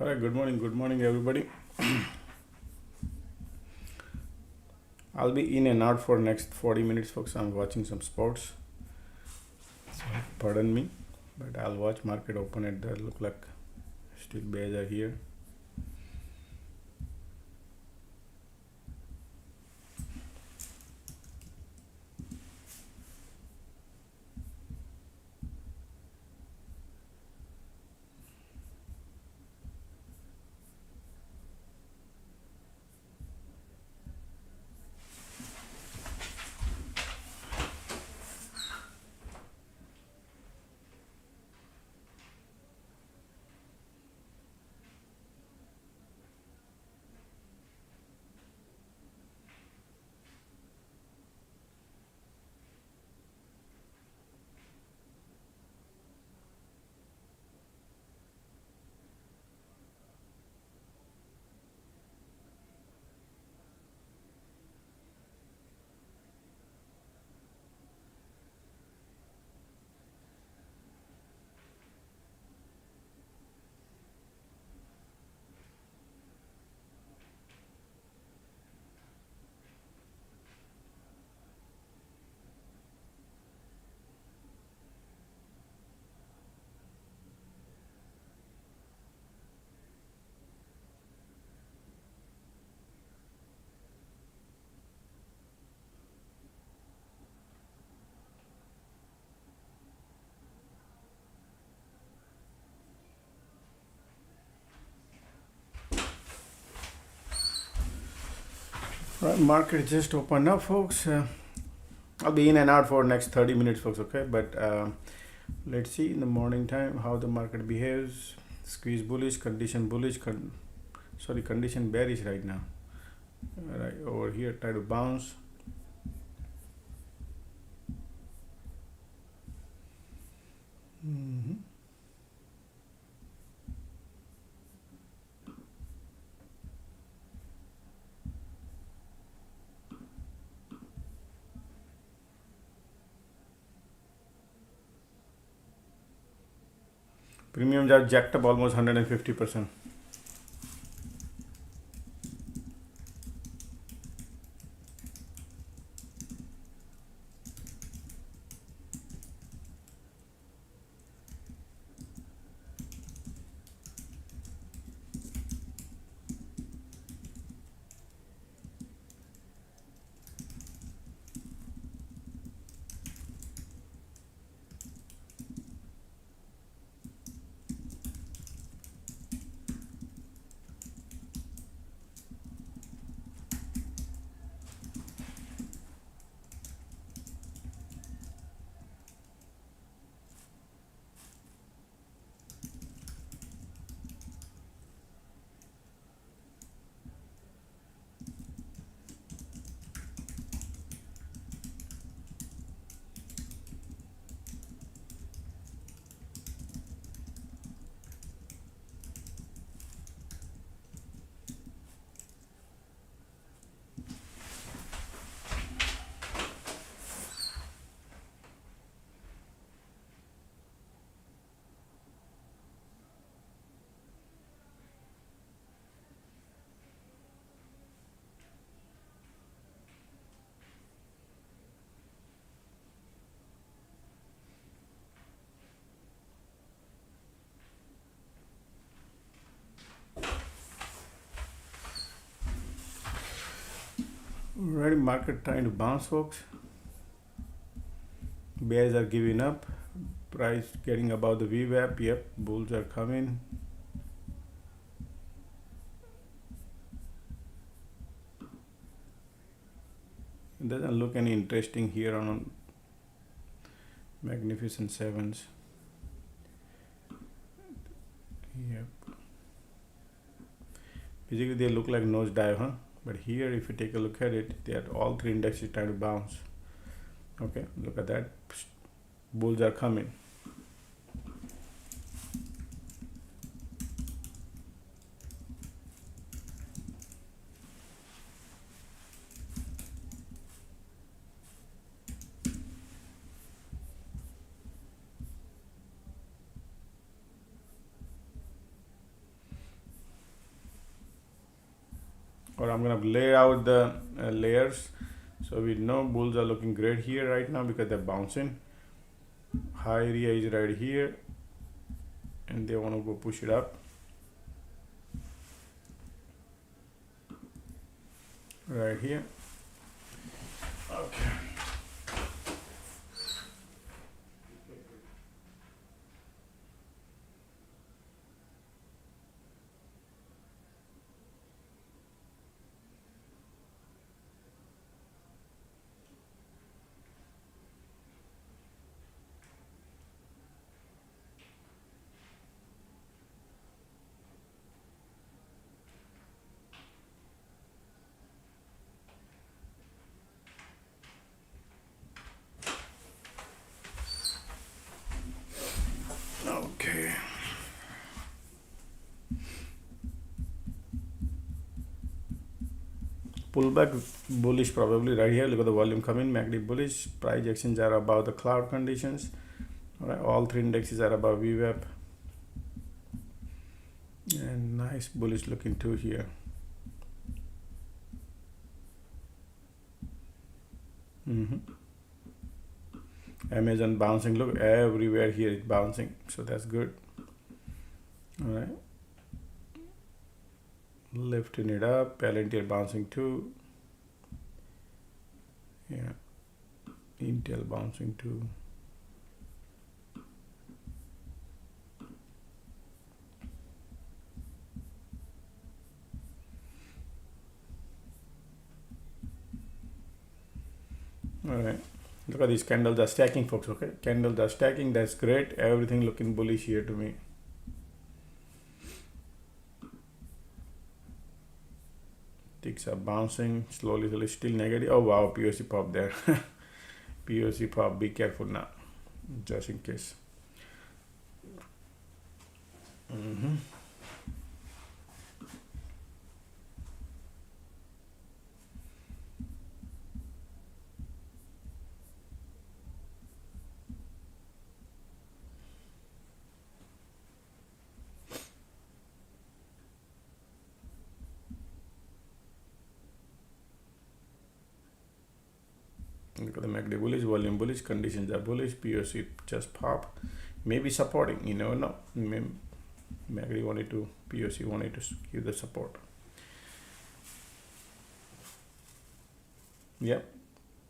All right, good morning, everybody. I'll be in and out for next 40 minutes, folks. I'm watching some sports. So pardon me, but I'll watch market open at the look like still bears are here. All right, market just opened up, folks. I'll be in and out for next 30 minutes, folks. Okay, but let's see in the morning time how the market behaves. Squeeze bullish, condition bullish, condition bearish right now. All right, over here, try to bounce. Premiums are jacked up almost 150%. Alrighty, market trying to bounce, folks. Bears are giving up. Price getting above the VWAP. Yep, bulls are coming. It doesn't look any interesting here on Magnificent Sevens. Yep. Basically, they look like nosedive, huh? But here, if you take a look at it, they are all three indexes trying to bounce. Okay, look at that. Bulls are coming. or I'm gonna lay out the layers. So we know bulls are looking great here right now because they're bouncing. High area is right here, and they want to go push it up. Right here. Okay. Okay. Pullback bullish probably right here. Look at the volume coming. MACD bullish. Price actions are above the cloud conditions. All right, all three indexes are above VWAP. And nice bullish looking too here. Amazon bouncing. Look, everywhere here it's bouncing, so that's good. All right, lifting it up. Palantir bouncing too. Yeah, Intel bouncing too. All right, look at these candles are stacking, folks. Okay, candles are stacking. That's great. Everything looking bullish here to me. Ticks are bouncing slowly, still negative. Oh wow, POC pop there. POC pop. Be careful now, just in case. Look at the MACD bullish, volume bullish, conditions are bullish, POC just pop, maybe supporting, you never know. MACD wanted to, POC wanted to give the support. Yep,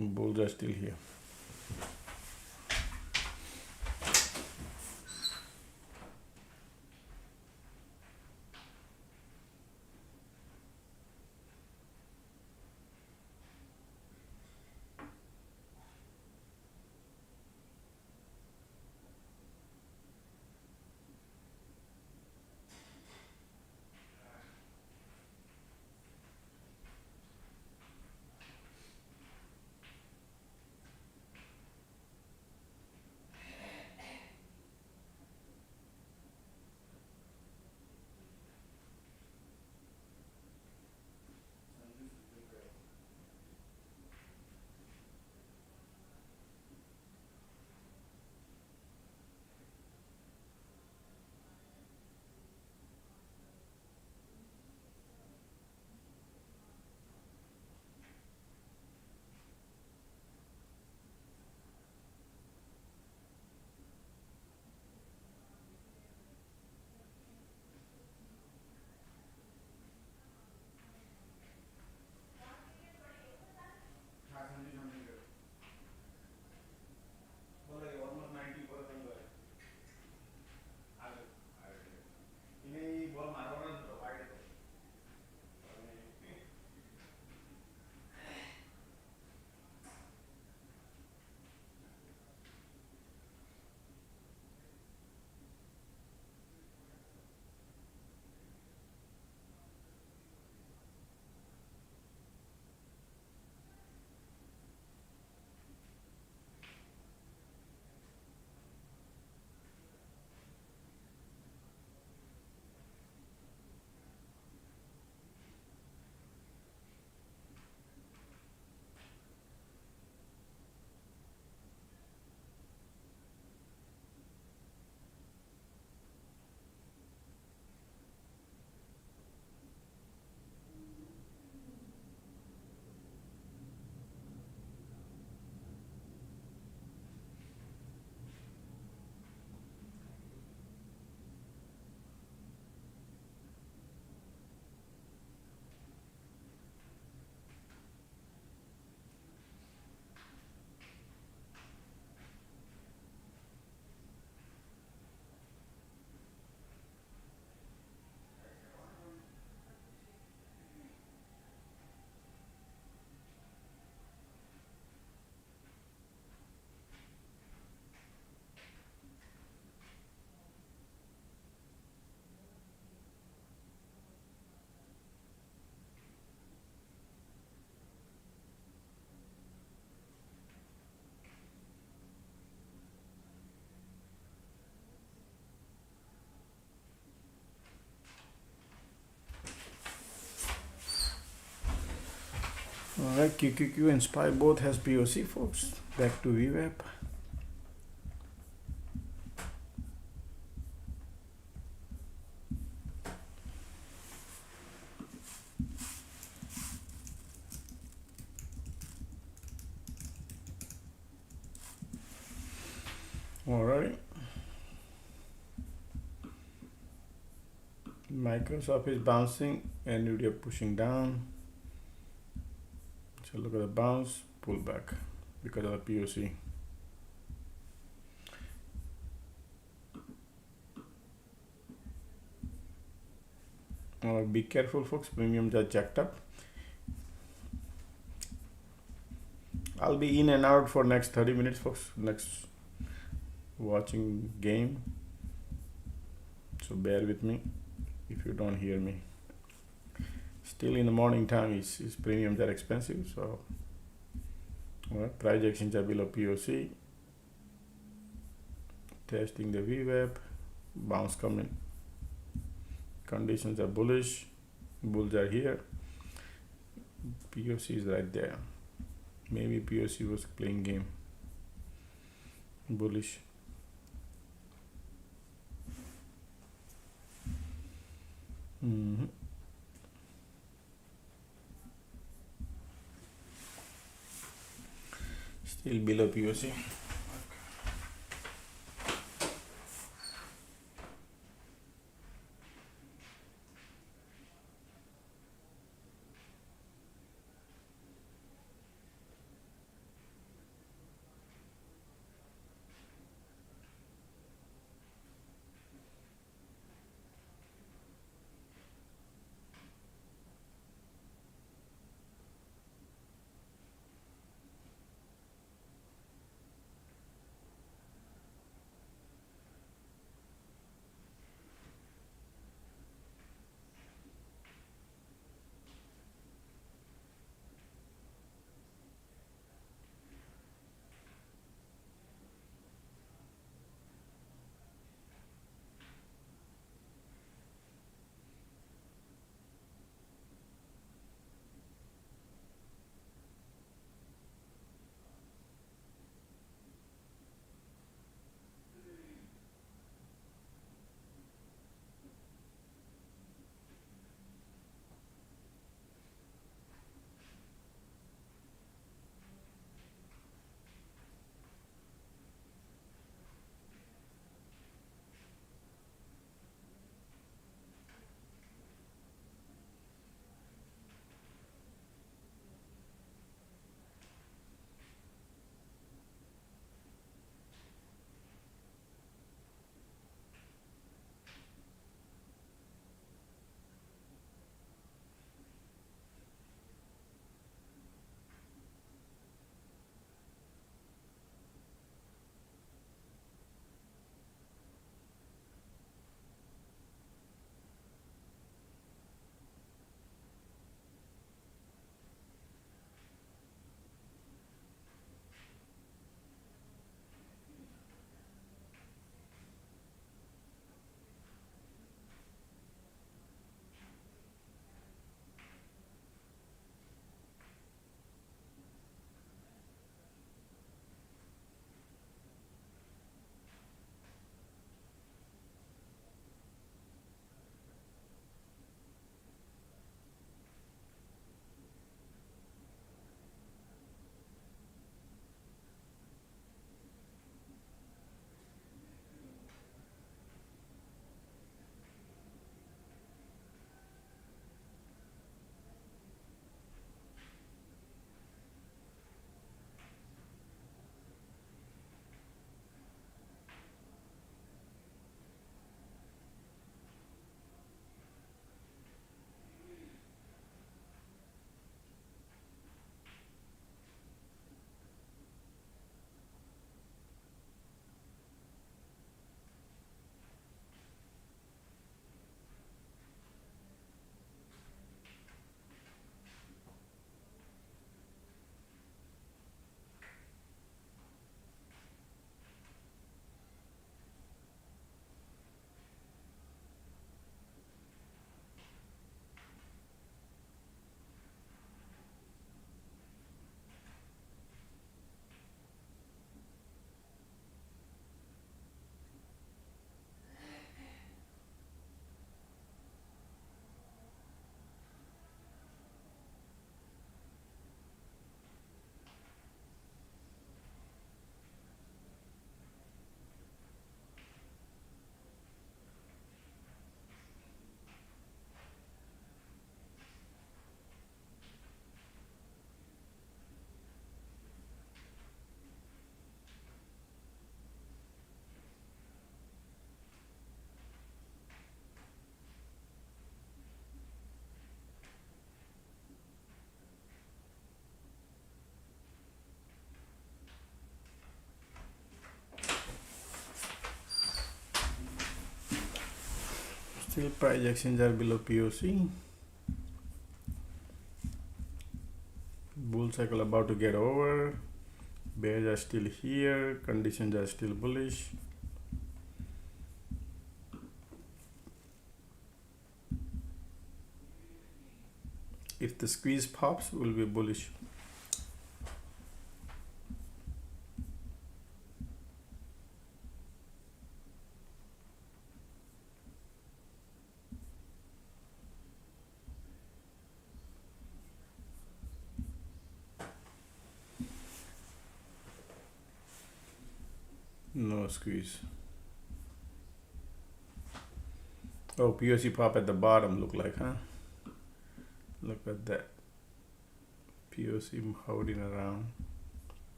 bulls are still here. Alright, QQQ and SPY both has POC, folks. Back to VWAP. Alright. Microsoft is bouncing and Nvidia pushing down. So look at the bounce, pullback because of the POC. Be careful, folks. Premiums are jacked up. I'll be in and out for next 30 minutes, folks. Next watching game. So bear with me if you don't hear me. Still in the morning time, is premiums are expensive. So price actions are below POC. Testing the VWAP. Bounce coming. Conditions are bullish. Bulls are here. POC is right there. Maybe POC was playing game. Bullish. Still below POC. Still price actions are below POC. Bull cycle about to get over. Bears are still here. Conditions are still bullish. If the squeeze pops, we'll be bullish. No squeeze. Oh, POC pop at the bottom look like, huh? Look at that. POC holding around.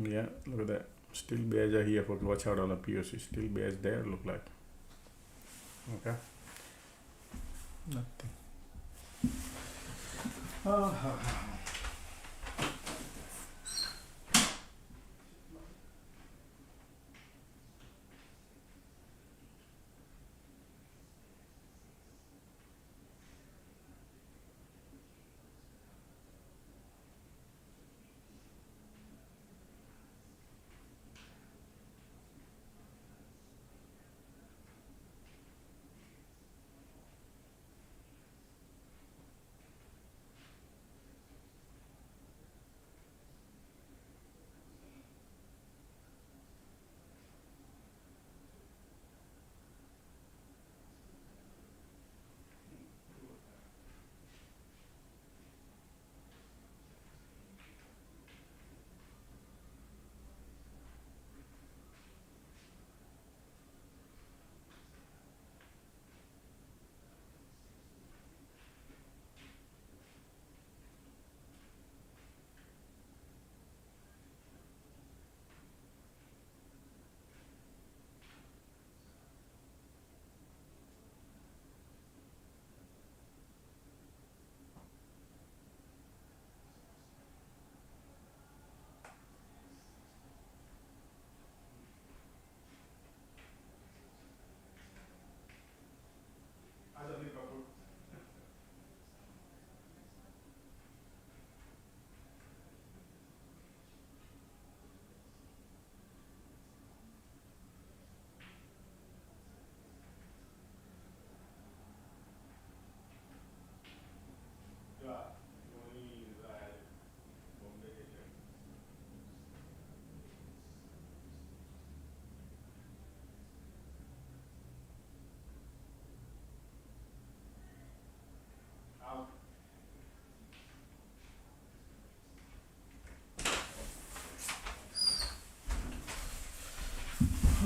Yeah, look at that. Still bears are here, folks. Watch out on the POC. Still bears there, look like. Okay. Nothing.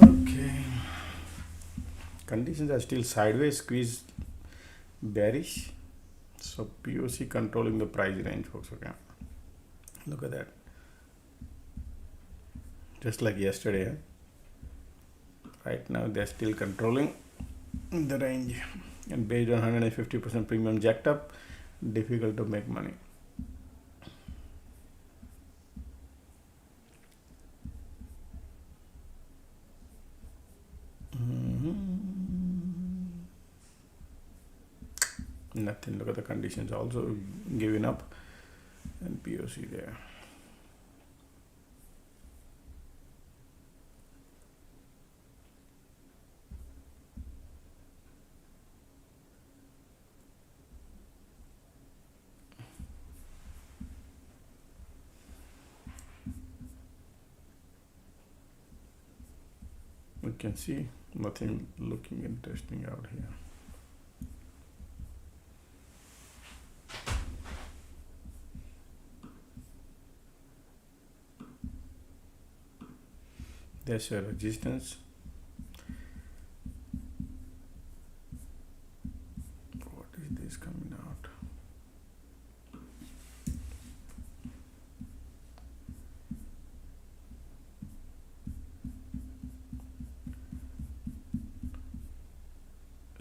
Okay. Conditions are still sideways, squeeze bearish. So POC controlling the price range, folks. Okay. Look at that. Just like yesterday. Huh? Right now they're still controlling the range. And based on 150% premium jacked up, difficult to make money. Nothing. Look at the conditions also giving up, and POC there. We can see nothing looking interesting out here. There's a resistance. What is this coming out?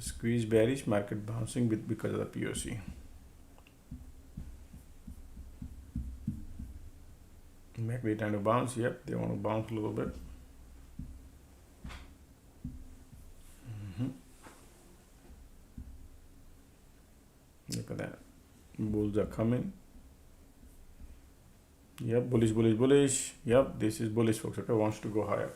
Squeeze bearish, market bouncing because of the POC. Maybe trying to bounce. Yep, they want to bounce a little bit. Look at that. Bulls are coming. Yep, bullish, bullish, bullish. Yep, this is bullish, folks. Okay, wants to go higher.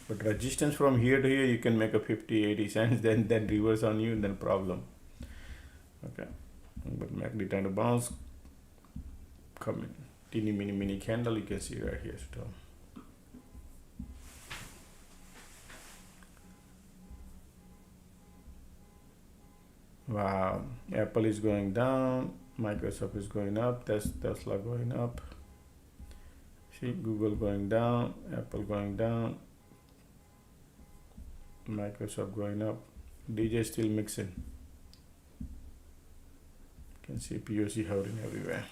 But resistance from here to here, you can make a 50-80 cents, then reverse on you, and then problem. Okay, but MACD trying to bounce. Coming. Teeny mini candle, you can see right here still. Wow, Apple is going down, Microsoft is going up, Tesla going up. See, Google going down, Apple going down, Microsoft going up. DJ still mixing. You can see POC hovering everywhere.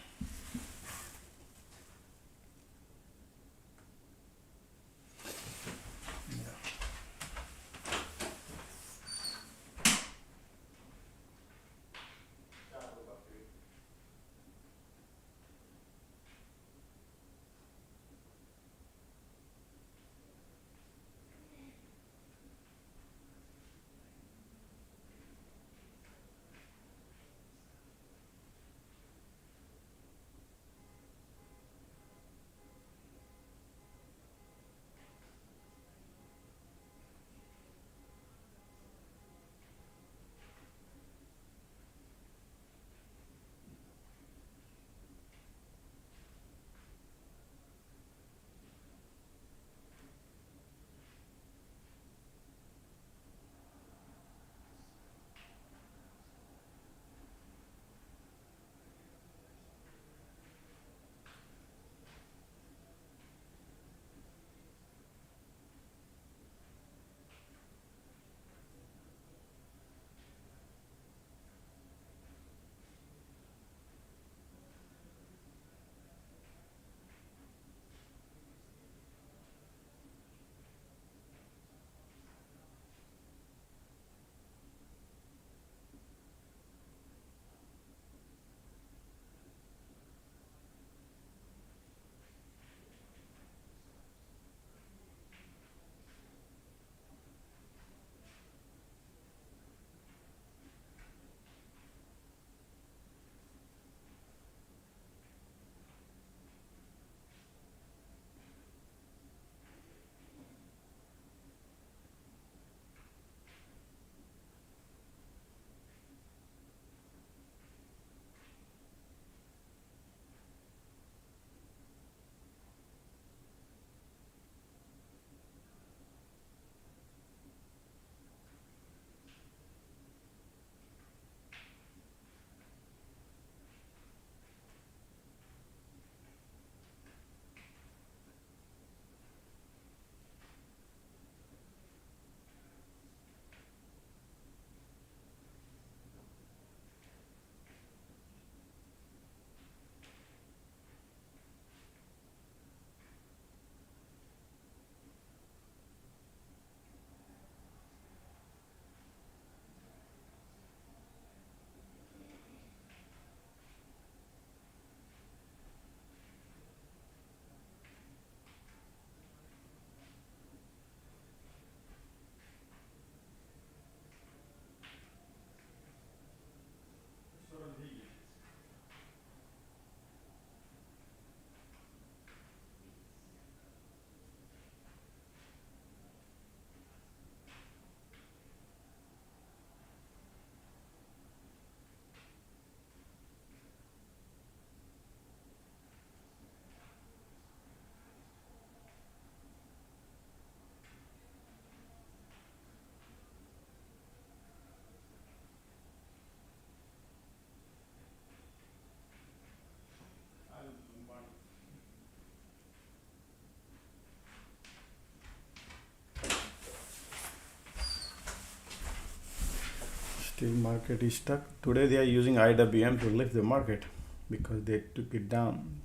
Still market is stuck. Today they are using IWM to lift the market because they took it down.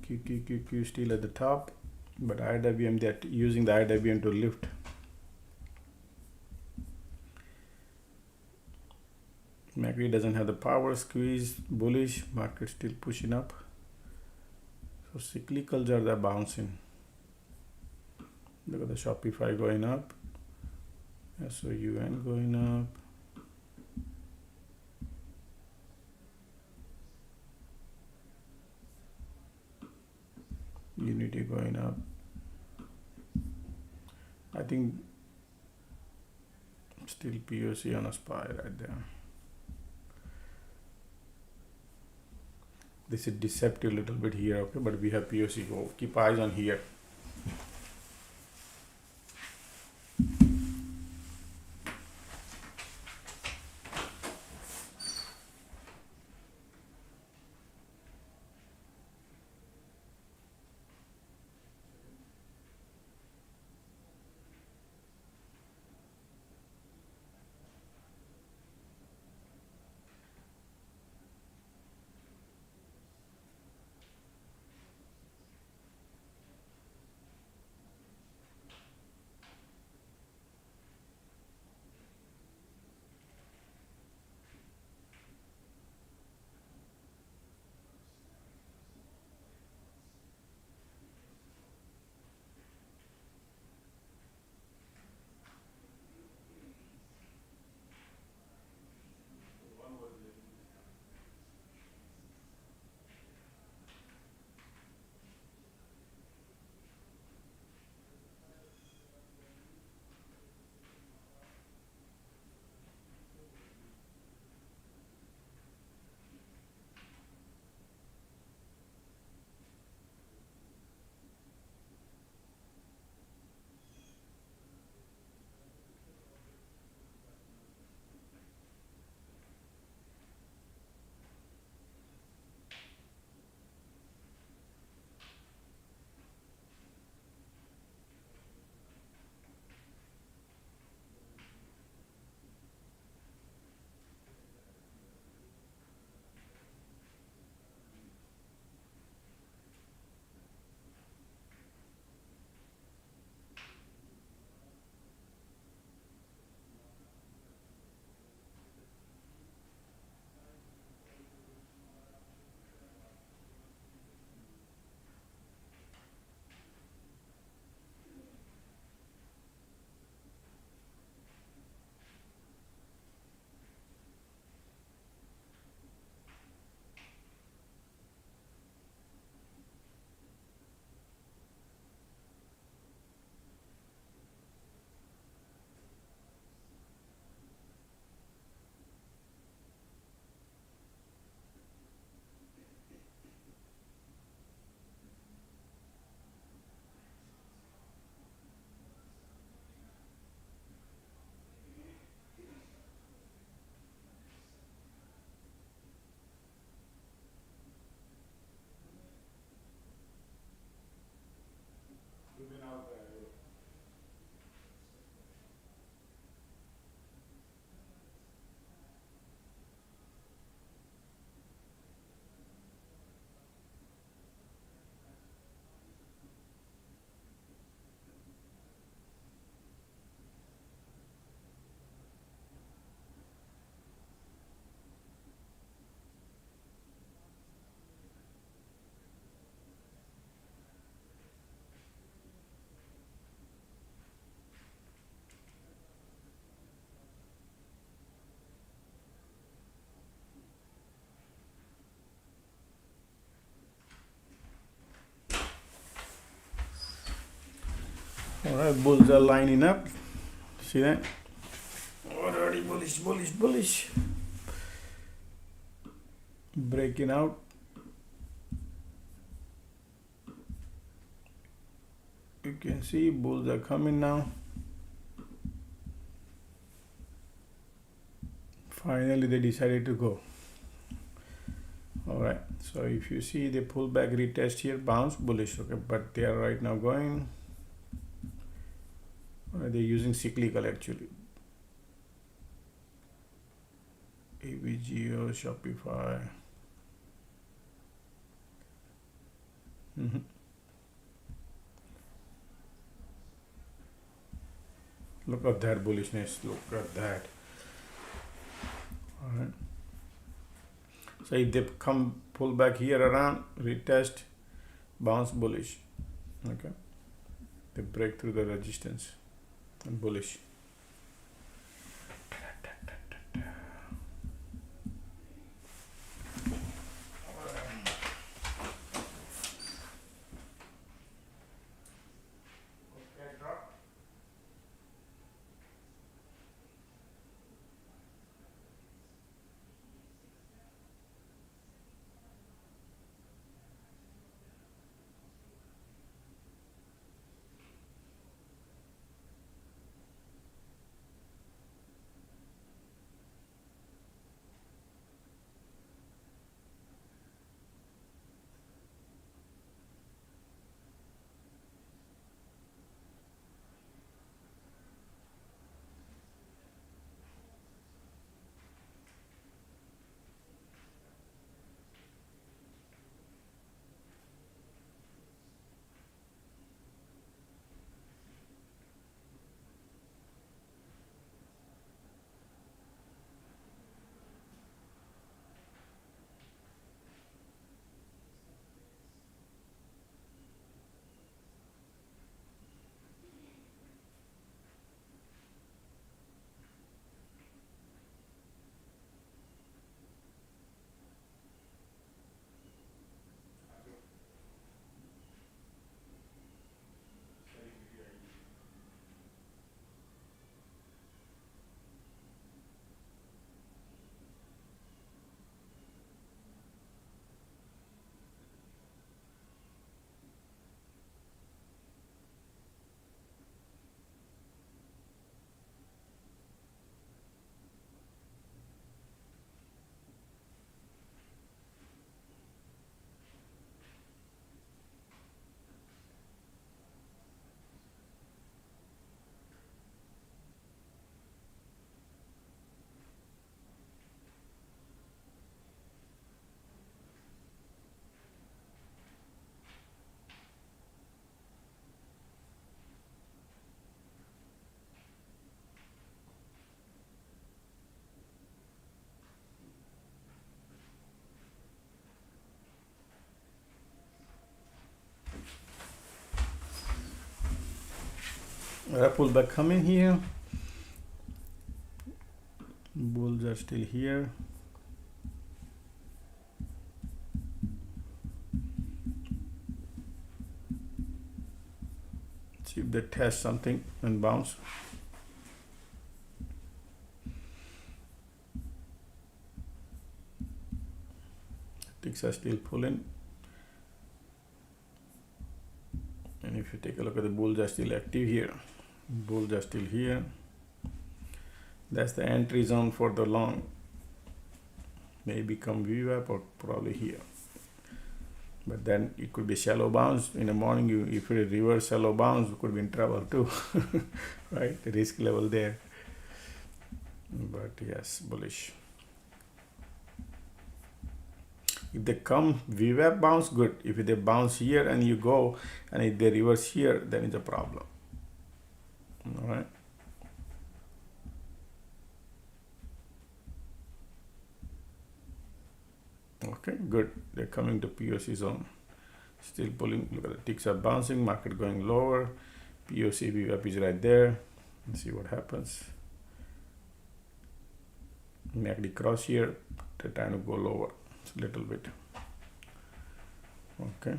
QQQQ still at the top, but IWM, they are using the IWM to lift. MACD doesn't have the power, squeeze, bullish, market still pushing up. So cyclicals are the bouncing. Look at the Shopify going up. SOUN going up. Unity going up. I think still POC on a SPY right there. This is deceptive a little bit here, okay, but we have POC. Oh, keep eyes on here. All right, bulls are lining up. See that? Already bullish, bullish, bullish. Breaking out. You can see bulls are coming now. Finally, they decided to go. All right. So if you see the pullback retest here, bounce, bullish. Okay, but they are right now going. They're using cyclical actually. AVGO, Shopify. Look at that bullishness. Look at that. All right. So if they come pull back here around, retest, bounce, bullish. Okay. they break through the resistance and bullish. Pullback coming here. Bulls are still here. See if they test something and bounce. Ticks are still pulling. And if you take a look at the bulls are still active here. Bulls are still here. That's the entry zone for the long. May become VWAP or probably here. But then it could be shallow bounce. In the morning, if you reverse shallow bounce, you could be in trouble too. Right? The risk level there. But yes, bullish. If they come VWAP bounce, good. If they bounce here and you go, and if they reverse here, then it's a problem. All right. Okay, good. They're coming to POC zone. Still pulling. Look at the ticks are bouncing. Market going lower. POC VWAP is right there. Let's see what happens. MACD cross here. They're trying to go lower. It's a little bit. Okay.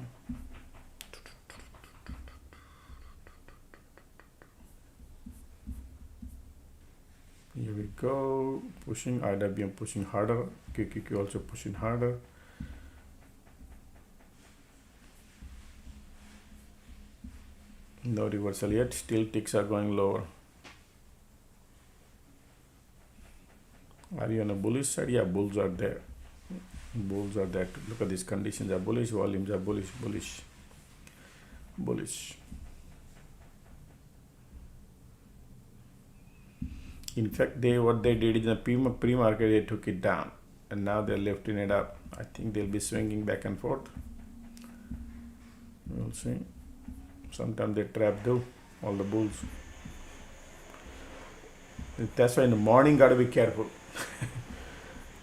Here we go, pushing, IWM pushing harder, QQQ also pushing harder. No reversal yet, still ticks are going lower. Are you on a bullish side? Yeah, bulls are there. Bulls are there. Look at these conditions are bullish, volumes are bullish, bullish, bullish. In fact, what they did in the pre-market, they took it down, and now they're lifting it up. I think they'll be swinging back and forth. We'll see. Sometimes they trap though, all the bulls. That's why in the morning, gotta be careful.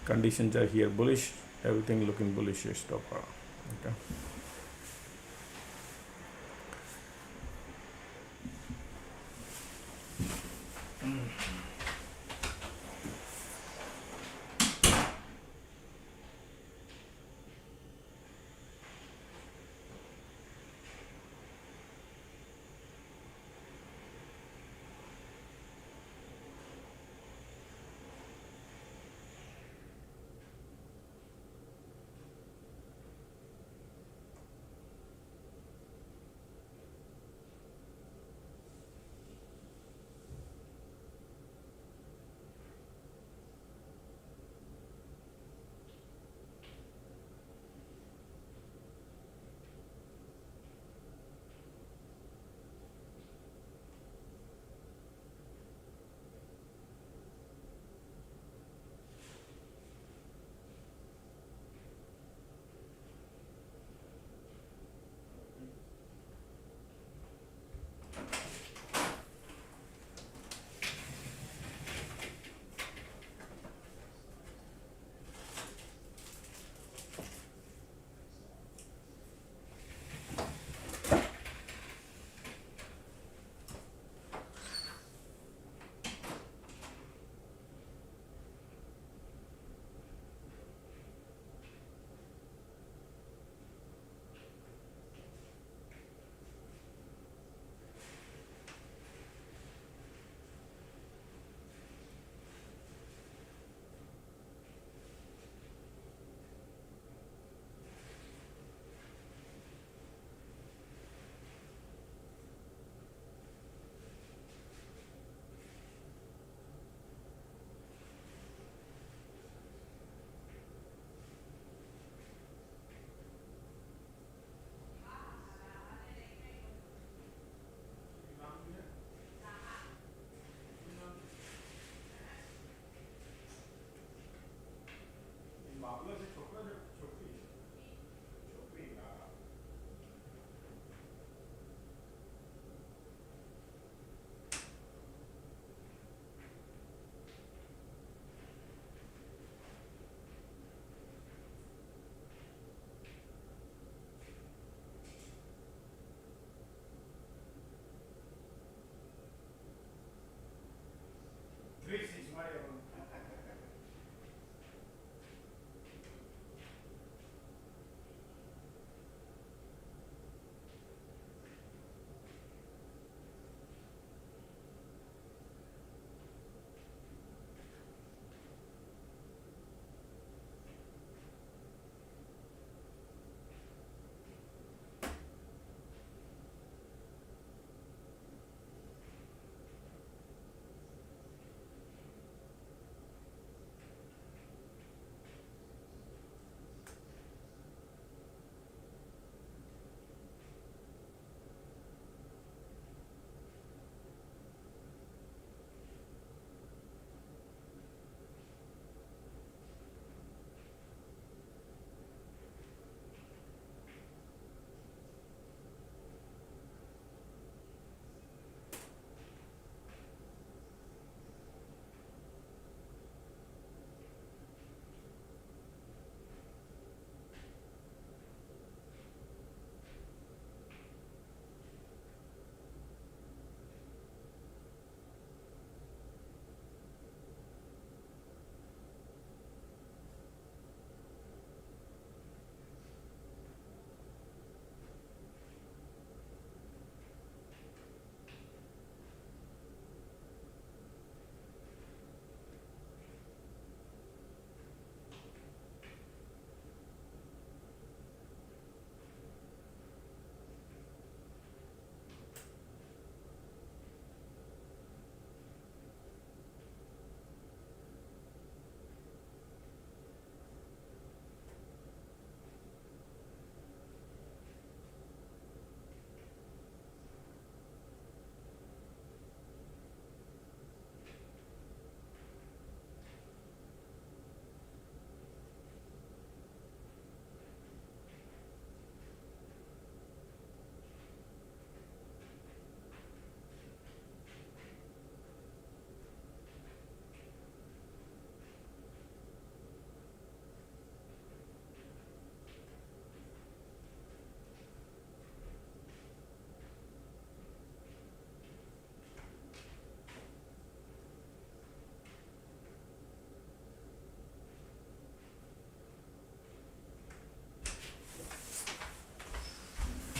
Conditions are here bullish, everything looking bullish so far. Okay.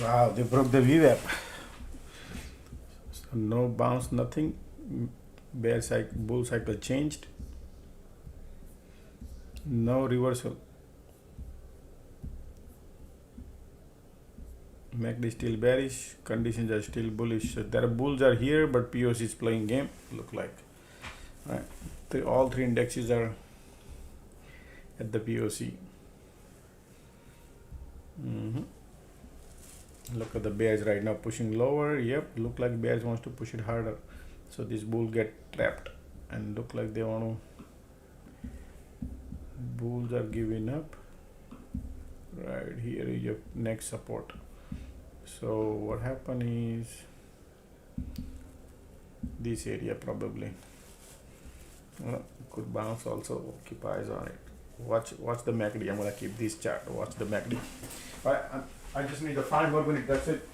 Wow, they broke the VWAP. So no bounce, nothing. Bear cycle, bull cycle changed. No reversal. MACD is still bearish. Conditions are still bullish. So there are bulls are here, but POC is playing game. Look like, right? All three indexes are at the POC. Look at the bears right now pushing lower. Yep, look like bears wants to push it harder. So this bull get trapped, and look like they want to. Bulls are giving up. Right here is your next support. So what happened is this area probably could bounce also. Keep eyes on it. Watch the MACD. I'm gonna keep this chart. Watch the MACD. I just need a 5 more minutes. That's it.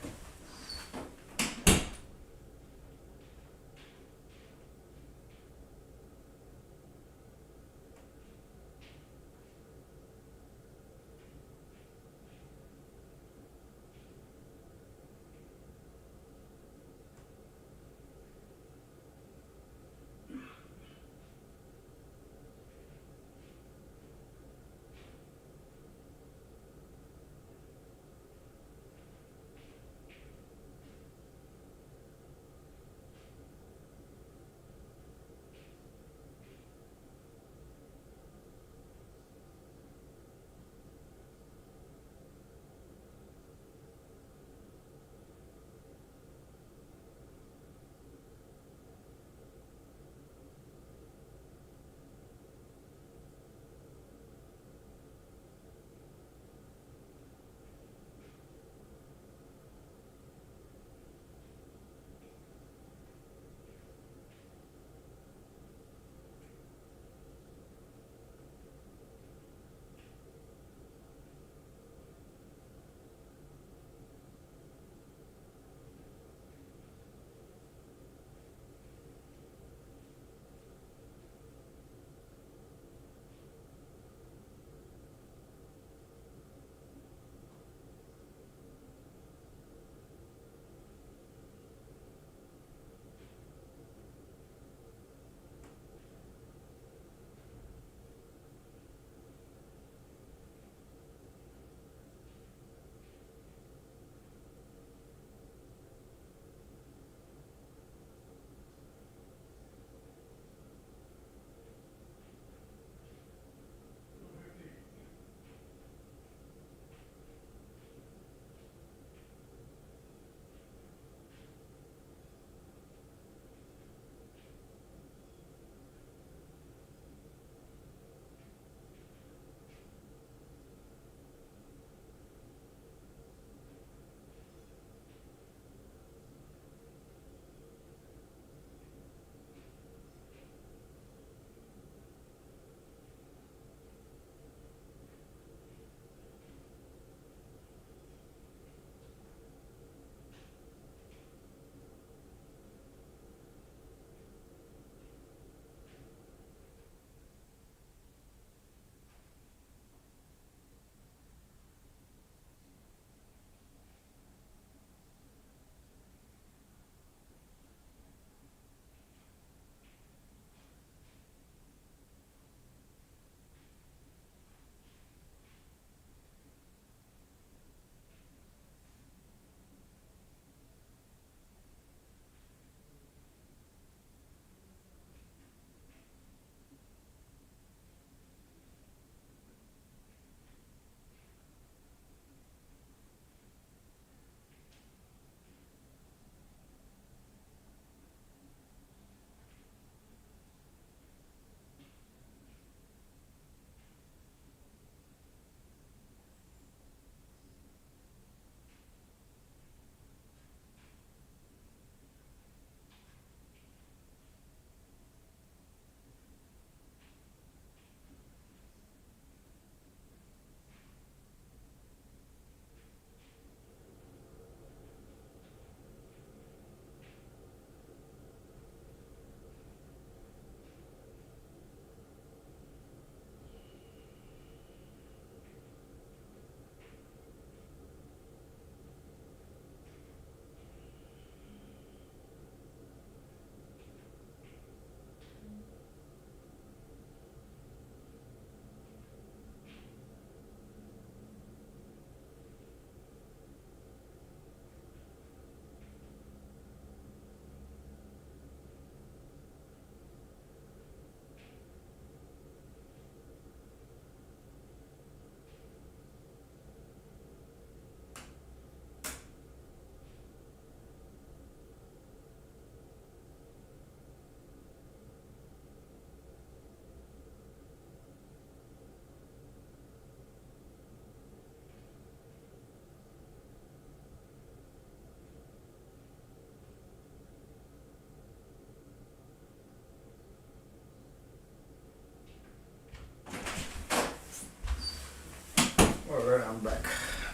Alright, I'm back.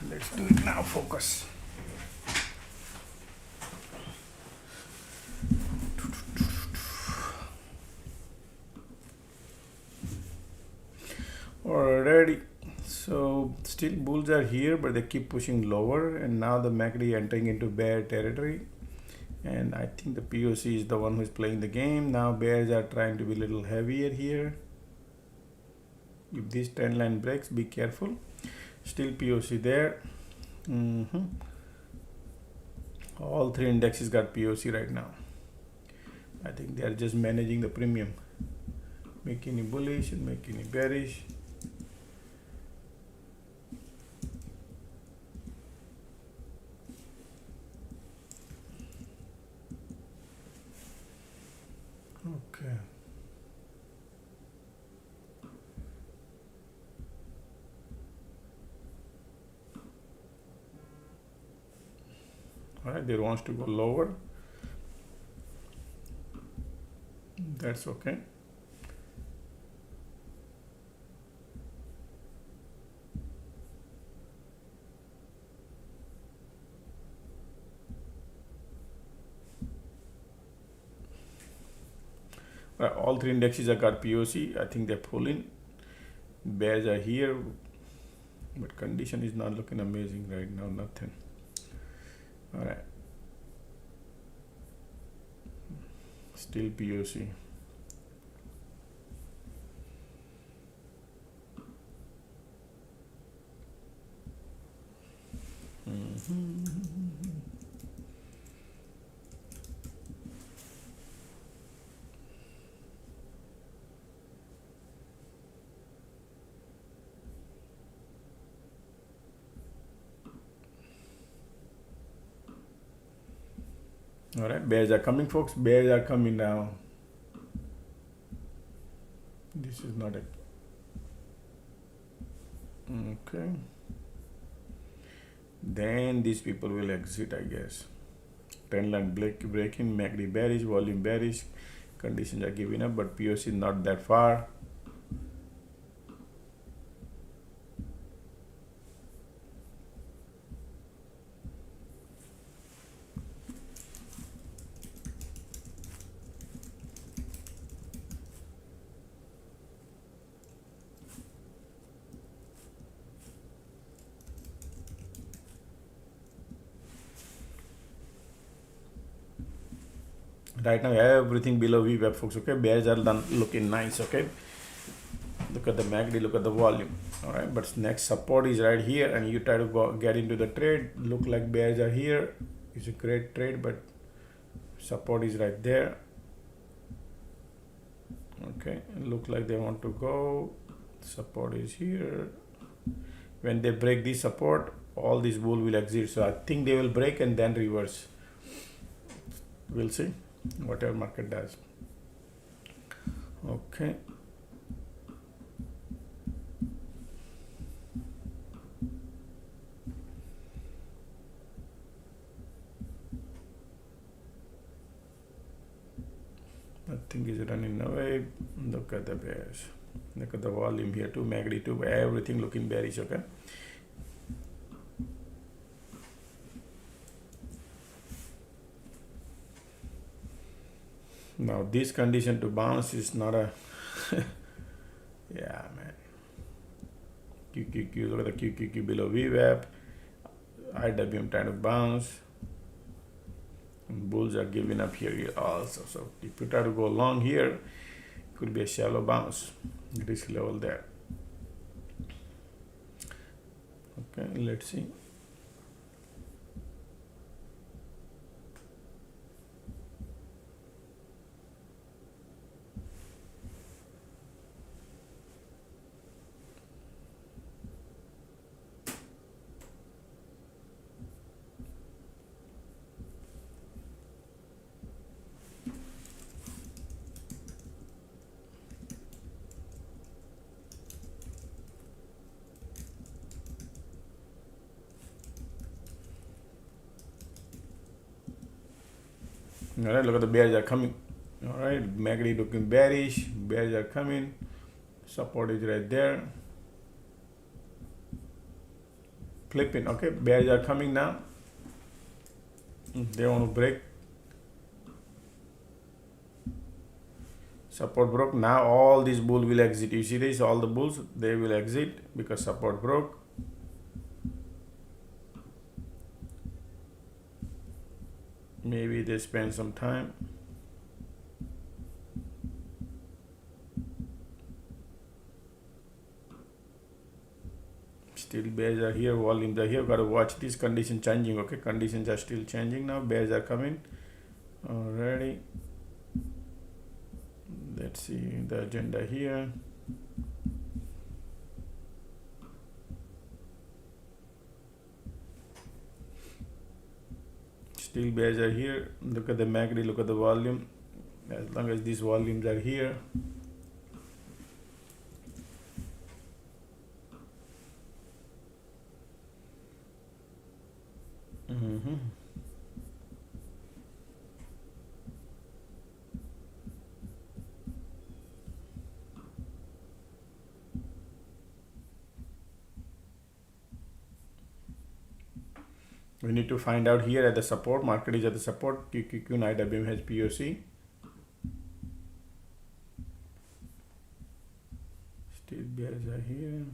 Let's do it now. Focus. Alrighty. So still bulls are here, but they keep pushing lower, and now the MACD entering into bear territory. And I think the POC is the one who is playing the game. Now bears are trying to be a little heavier here. If this trend line breaks, be careful. Still POC there. All three indexes got POC right now. I think they are just managing the premium. Making it bullish and making it bearish. Okay. All right, they wants to go lower. That's okay. All three indexes have got POC. I think they're pulling. Bears are here, but condition is not looking amazing right now. Nothing. All right. Still POC. All right, bears are coming, folks. Bears are coming now. This is not it. Okay. Then these people will exit, I guess. Trend line breaking, MACD bearish, volume bearish. Conditions are giving up, but POC is not that far. Right now, everything below VWAP, folks. Okay, bears are done looking nice. Okay, look at the MACD, look at the volume. All right, but next support is right here, and you try to go get into the trade. Look like bears are here. It's a great trade, but support is right there. Okay, look like they want to go. Support is here. When they break this support, all this bull will exit. So I think they will break and then reverse. We'll see. Whatever market does. Okay. Nothing is running away. Look at the bears. Look at the volume here too, MACD too. Everything looking bearish. Okay. Now this condition to bounce is not a yeah, man. QQQ, look at the QQQ below VWAP. IWM trying to bounce. And bulls are giving up here also. So if you try to go long here, it could be a shallow bounce. Risk level there. Okay, let's see. All right, look at the bears are coming. All right, MACD looking bearish. Bears are coming. Support is right there. flipping. Okay, bears are coming now. They want to break. Support broke. Now all these bulls will exit. You see this? All the bulls, they will exit because support broke. Maybe they spend some time. Still bears are here, volumes are here. Got to watch this condition changing. Okay, conditions are still changing now. Bears are coming already. Let's see the agenda here. Still bears are here. Look at the MACD, look at the volume. As long as these volumes are here, we need to find out here at the support. Market is at the support. QQQ and IWM has POC. Still bears are here.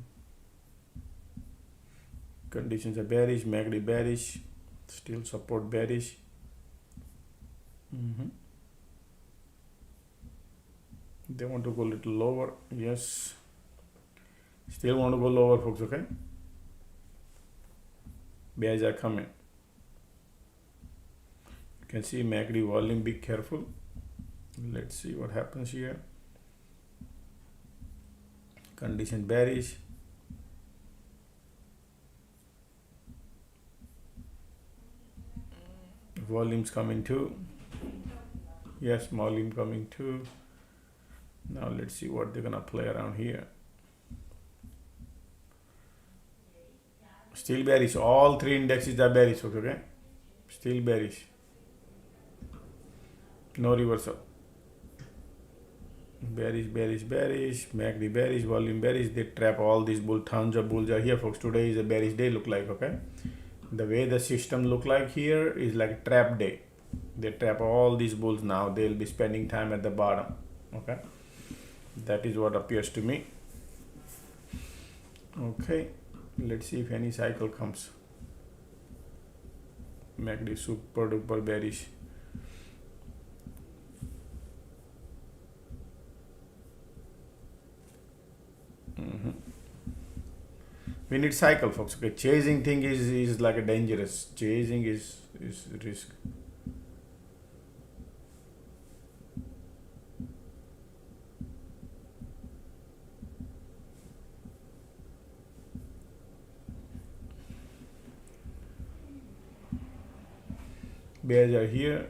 Conditions are bearish. MACD bearish. Still support bearish. They want to go a little lower. Yes. Still want to go lower, folks. Okay. Bears are coming. You can see MACD volume. Be careful. Let's see what happens here. Condition bearish. Volumes coming too. Yes, volume coming too. Now let's see what they're gonna play around here. Still bearish. All three indexes are bearish. Okay. Still bearish. No reversal. Bearish, bearish, bearish. MACD bearish, volume bearish. They trap all these bulls. Tons of bulls are here, folks. Today is a bearish day. Look like, okay. The way the system look like here is like a trap day. They trap all these bulls now. They'll be spending time at the bottom. Okay. That is what appears to me. Okay. Let's see if any cycle comes. MACD super duper bearish. We need cycle, folks. Okay, chasing thing is like a dangerous. Chasing is risk. Bears are here.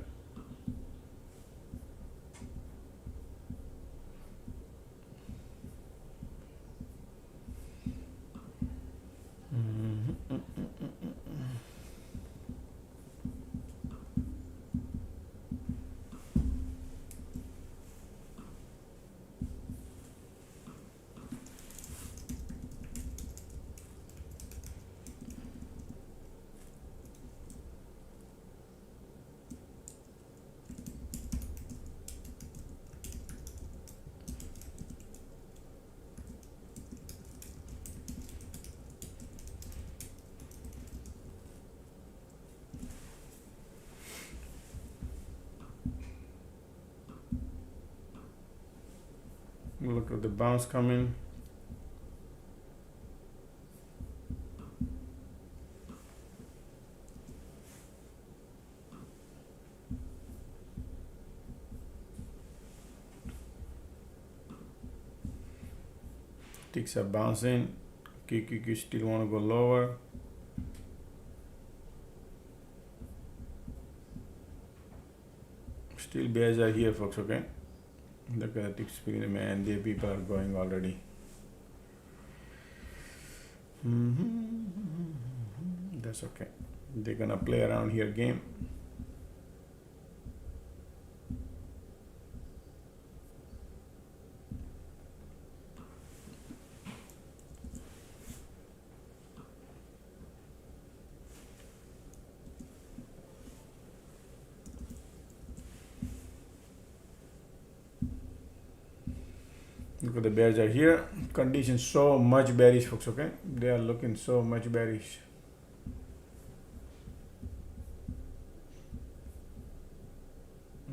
Look at the bounce coming. Ticks are bouncing. QQQ still want to go lower. Still bears are here, folks. Okay. Look at the tick speed, man. The people are going already. That's okay. They're gonna play around here game. Look at the bears are here. Conditions so much bearish, folks. Okay, they are looking so much bearish.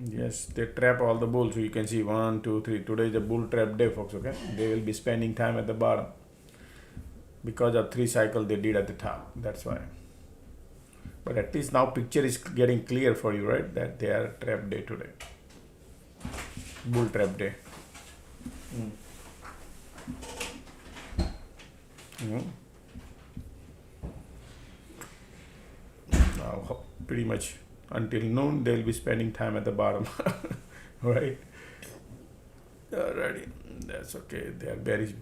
Yes, they trap all the bulls. So you can see 1, 2, 3. Today is the bull trap day, folks. Okay, they will be spending time at the bottom because of 3 cycles they did at the top. That's why. But at least now picture is getting clear for you, right? That they are trap day today. Bull trap day. Now, pretty much until noon, they'll be spending time at the bottom, right? Alrighty, that's okay. They are bearish.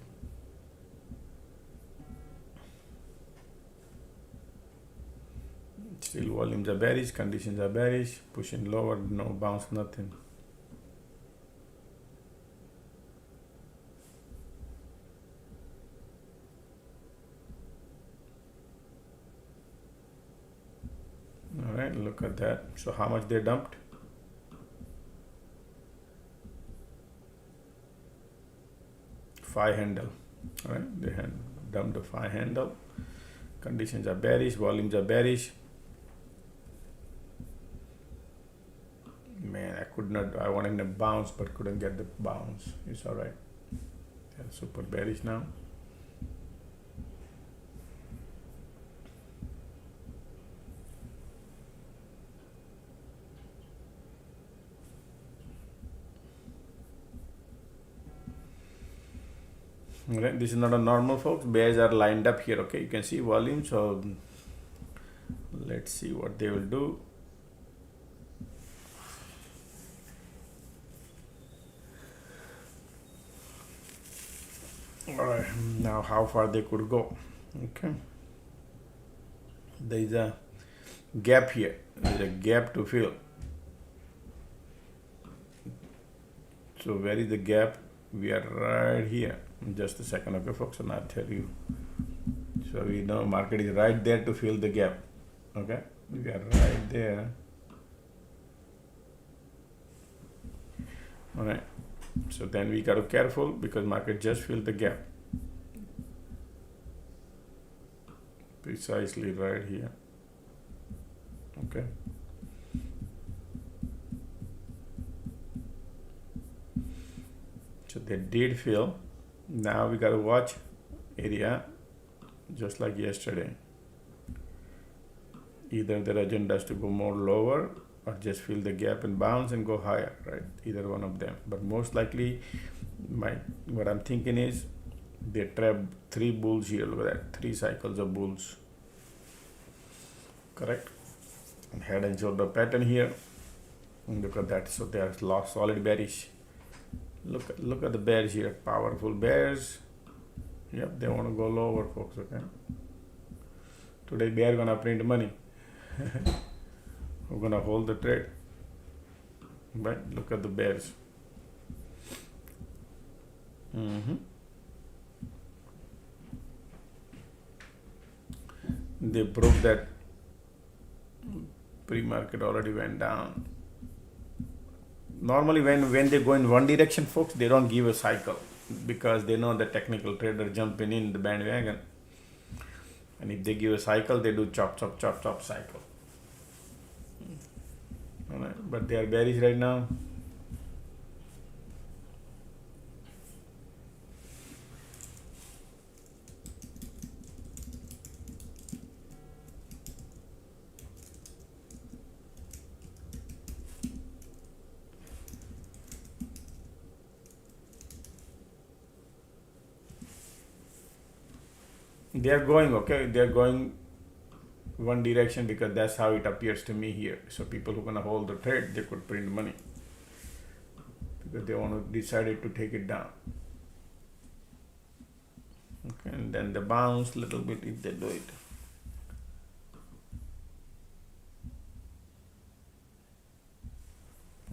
Still, volumes are bearish, conditions are bearish, pushing lower, no bounce, nothing. All right, look at that. So how much they dumped? Five handle. All right, they had dumped the 5 handle. Conditions are bearish, volumes are bearish. Man, I wanted a bounce but couldn't get the bounce. It's all right. They're super bearish now. Okay, this is not a normal, folks. Bears are lined up here. Okay, you can see volume. So let's see what they will do. All right, now how far they could go. Okay, there is a gap here. There is a gap to fill. So where is the gap? We are right here. Just a second, okay, folks, and I'll tell you. So we know market is right there to fill the gap. Okay, we are right there. All right. So then we got to be careful because market just filled the gap. Precisely right here. Okay. So they did fill. Now we got to watch area just like yesterday. Either their agenda is to go more lower or just fill the gap and bounce and go higher, right? Either one of them. But most likely, what I'm thinking is they trapped 3 bulls here. Look at that, 3 cycles of bulls. Correct? And head and shoulder pattern here. And look at that. So they are solid bearish. Look at the bears here. Powerful bears. Yep, they want to go lower, folks. Okay. Today they are gonna print money. We're gonna hold the trade. But look at the bears. They broke that. Pre-market already went down. Normally when they go in one direction, folks, they don't give a cycle because they know the technical trader jumping in the bandwagon. And if they give a cycle, they do chop cycle. All right, but they are bearish right now. They are going, okay, they are going one direction because that's how it appears to me here. So people who are going to hold the trade, they could print money because they want to decided to take it down. Okay, and then the bounce little bit if they do it.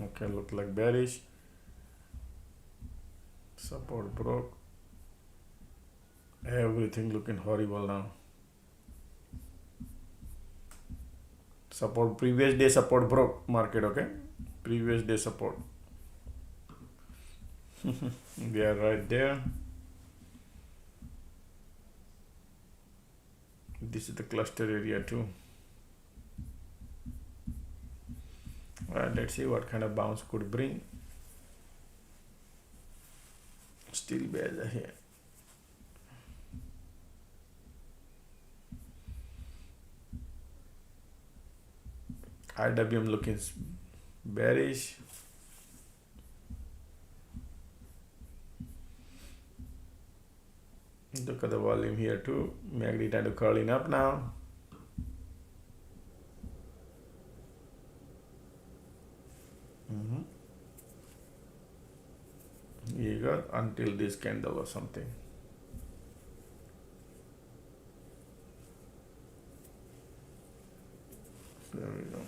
Okay, look like bearish. Support broke. Everything looking horrible now. Support, previous day support broke market, okay? Previous day support. We are right there. This is the cluster area too. Alright, let's see what kind of bounce could bring. Still bears are here. IWM looking bearish. Look at the volume here too. MACD trying to curling up now. Here you go, until this candle or something. There we go.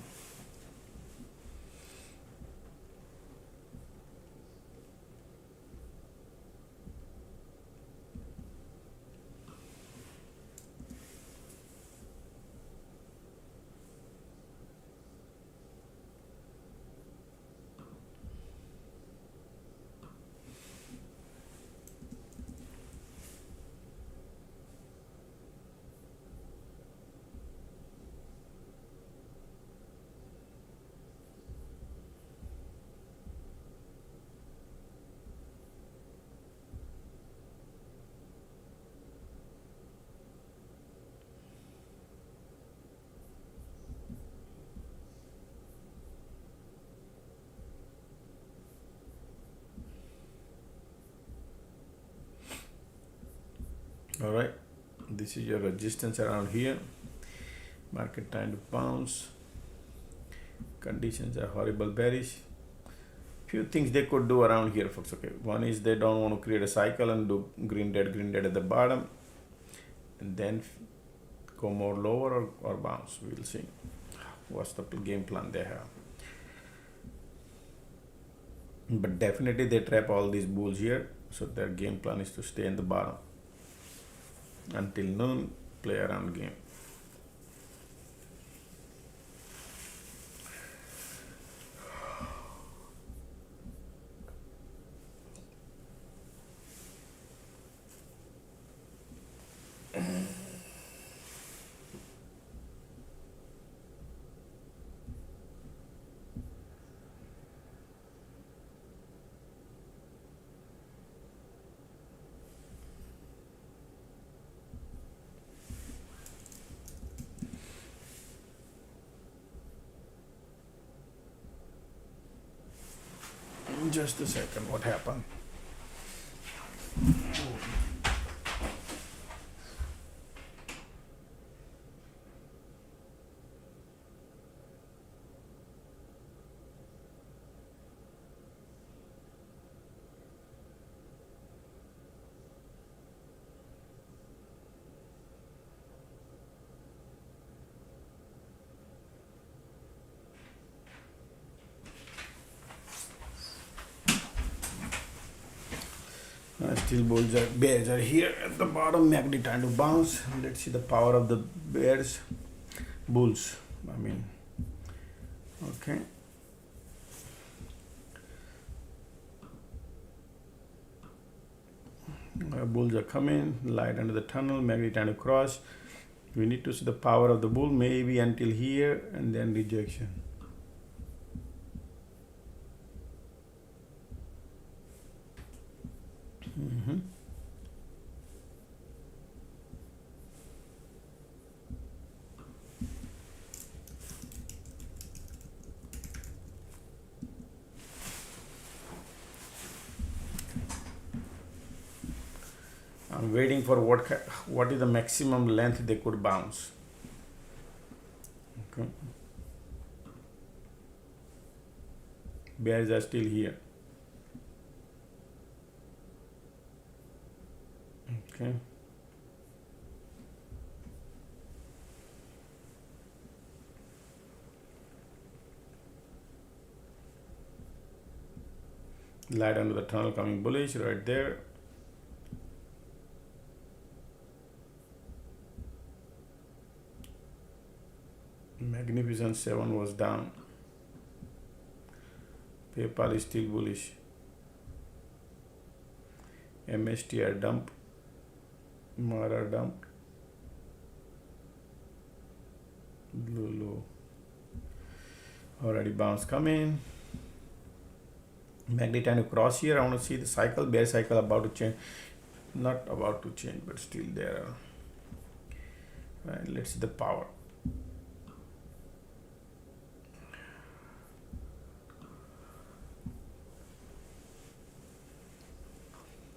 All right, this is your resistance around here. Market trying to bounce. Conditions are horrible bearish. Few things they could do around here, folks. Okay, one is they don't want to create a cycle and do green dead at the bottom, and then go more lower or bounce. We'll see what's the game plan they have. But definitely they trap all these bulls here, so their game plan is to stay in the bottom until noon, play around game. Just a second, what happened? Still bears are here at the bottom. MACD trying to bounce. Let's see the power of the bears, bulls. I mean, okay. Bulls are coming. Light under the tunnel. MACD trying to cross. We need to see the power of the bull, maybe until here, and then rejection. I'm waiting for what is the maximum length they could bounce. Okay. Bears are still here. Okay. Light under the tunnel coming bullish right there. Magnificent 7 was down. PayPal is still bullish. MSTR dump, Mara dump, Lulu already bounce coming. Magnet trying to cross here. I want to see the cycle, bear cycle about to change, not about to change, but still there. Right, let's see the power.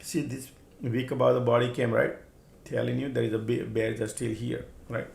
See this week above the body came, right? Telling you there is a bear just still here, right?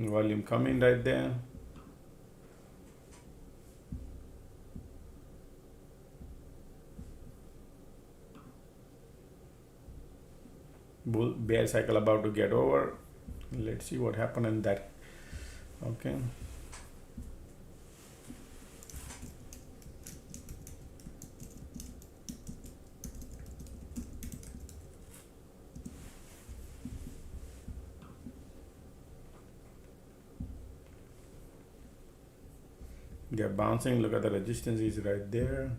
Volume coming right there. Bear cycle about to get over. Let's see what happened in that. Okay. They're bouncing. Look at the resistance is right there.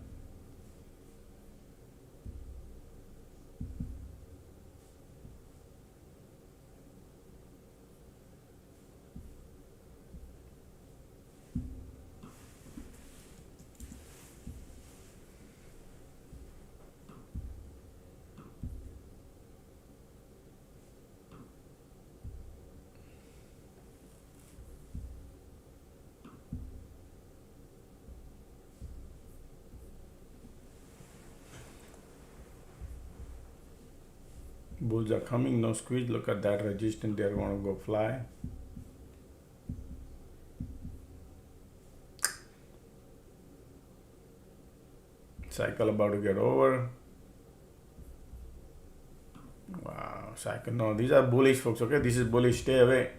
Bulls are coming, no squeeze. Look at that resistance. They're going to go fly. Cycle about to get over. Wow, cycle. No, these are bullish, folks. Okay, this is bullish. Stay away.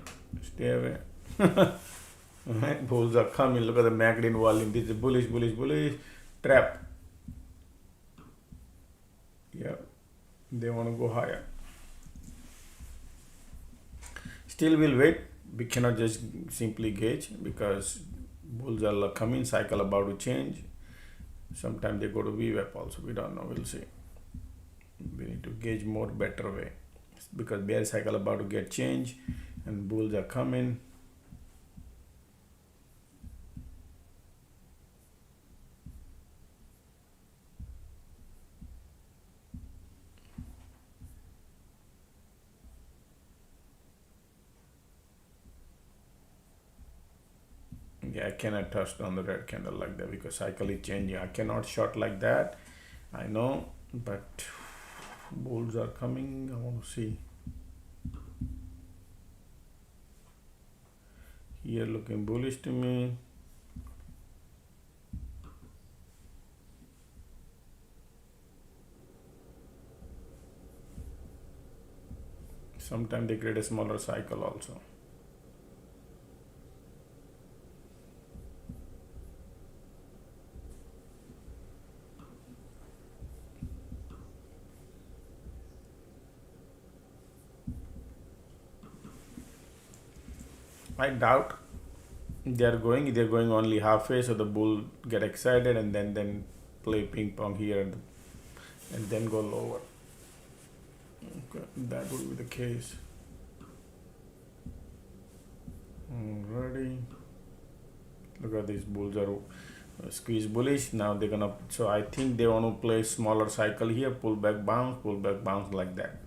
Stay away. Right? Bulls are coming. Look at the magnet volume. This is bullish, bullish, bullish. Trap. Yeah, they want to go higher. Still we'll wait. We cannot just simply gauge because bulls are coming, cycle about to change. Sometimes they go to VWAP also. We don't know. We'll see. We need to gauge more better way because bear cycle about to get changed and bulls are coming. Yeah, I cannot touch on the red candle like that because cycle is changing. I cannot short like that. I know, but bulls are coming. I want to see. Here looking bullish to me. Sometimes they create a smaller cycle also. I doubt they're going only halfway, so the bull get excited and then play ping pong here and then go lower. Okay, that would be the case. Alrighty. Look at these bulls are squeeze bullish. Now they're gonna, so I think they want to play smaller cycle here, pull back bounce like that.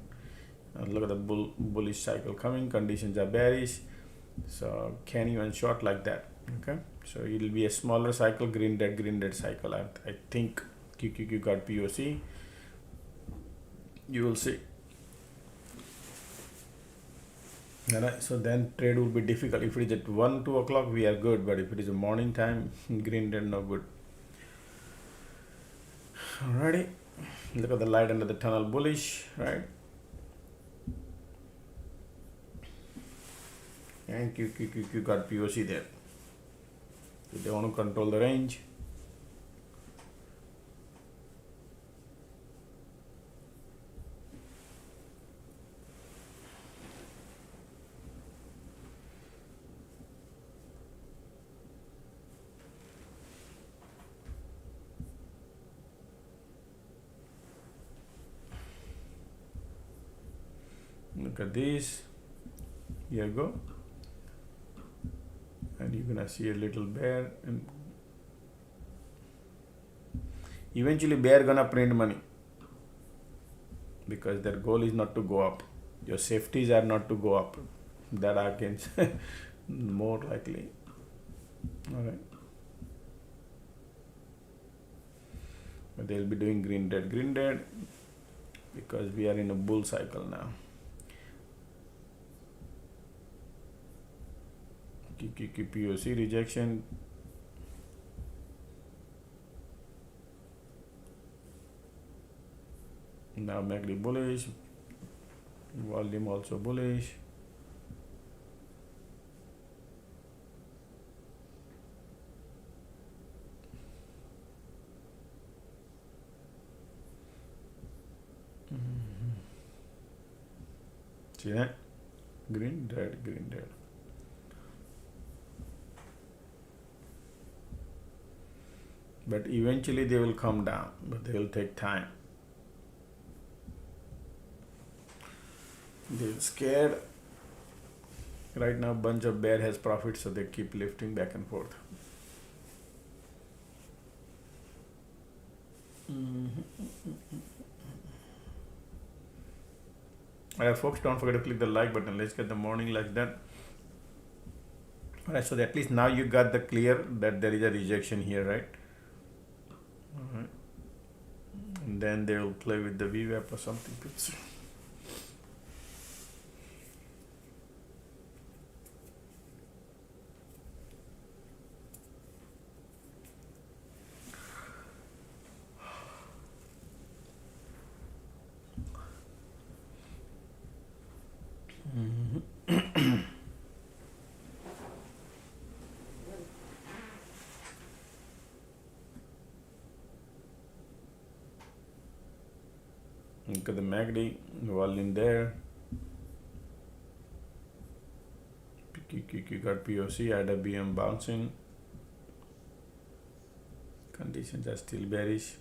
Look at the bullish cycle coming. Conditions are bearish. So can even short like that. Okay, so it will be a smaller cycle, green red cycle. I think QQQ got POC. You will see. Alright, so then trade will be difficult. If it is at 1-2 o'clock, we are good, but if it is a morning time, green red, no good. Alrighty, look at the light under the tunnel, bullish, right? And Q got POC there. So they want to control the range. Look at this. Here you go. And you're gonna see a little bear, and eventually bear gonna print money because their goal is not to go up. Your safeties are not to go up. That I can say more likely. Alright. But they'll be doing green red because we are in a bull cycle now. POC rejection. Now MACD bullish, volume also bullish. See that? Green red. But eventually they will come down, but they will take time. They're scared. Right now bunch of bear has profit, so they keep lifting back and forth. Alright folks, don't forget to click the like button. Let's get the morning like that. Alright, so at least now you got the clear that there is a rejection here, right? Alright. And then they will play with the VWAP or something. Look at the MACD, volume there. QQ got POC, IWM bouncing. Conditions are still bearish.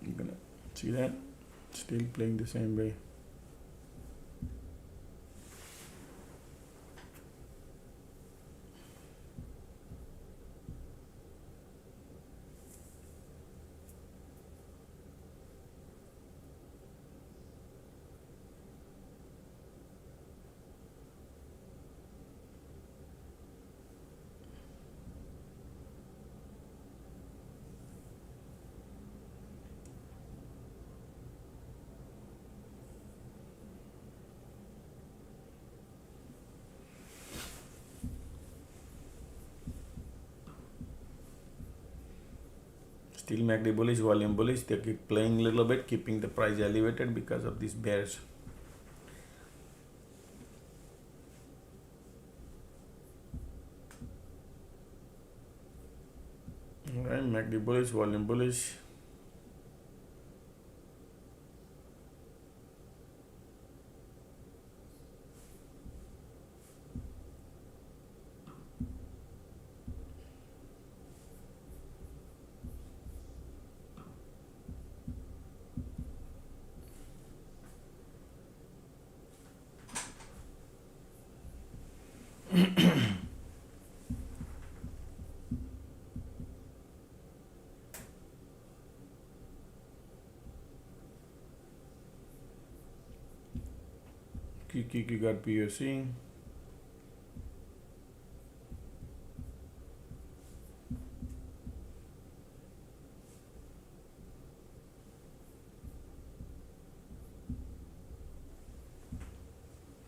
You're gonna see that still playing the same way. Still MACD bullish, volume bullish. They keep playing a little bit, keeping the price elevated because of these bears. Alright, MACD bullish, volume bullish. QQQ got POC.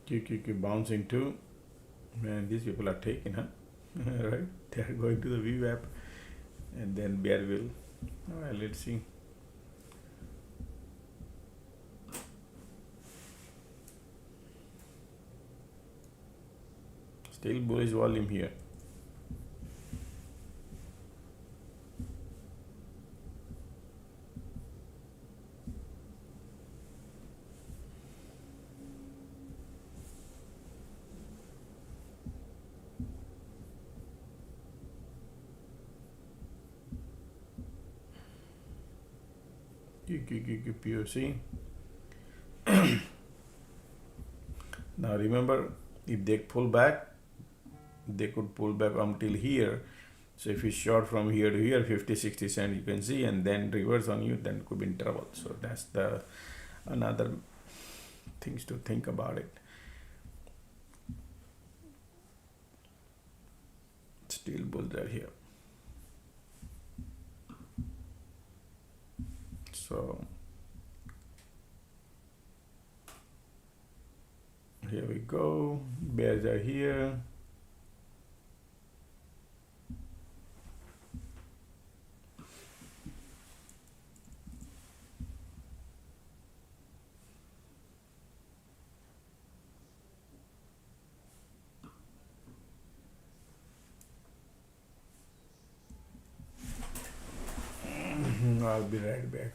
QQQ bouncing too. Man, these people are taking, huh? Right? They are going to the VWAP and then bear will. Alright, let's see. Still bullish volume here. POC. Now remember, if they pull back, they could pull back until here. So if you short from here to here, 50-60 cent you can see, and then reverse on you, then could be in trouble. So that's the another things to think about it. Still bulls are here. So here we go. Bears are here. I'll be right back.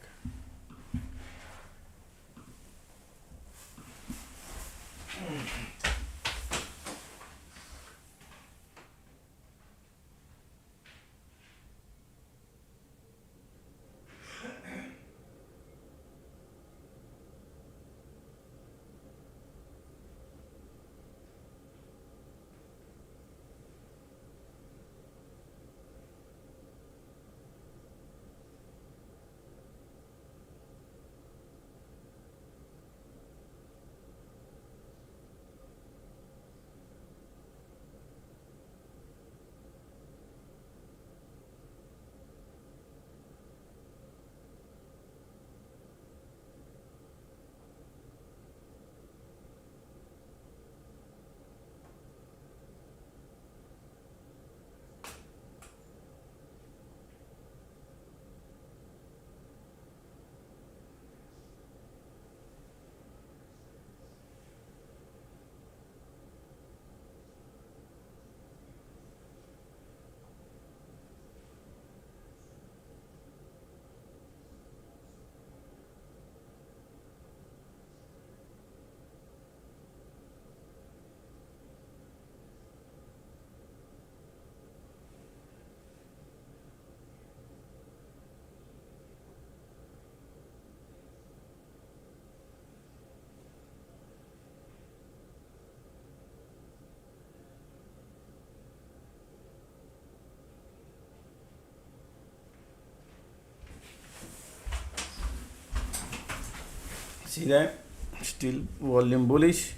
See that? Still volume bullish.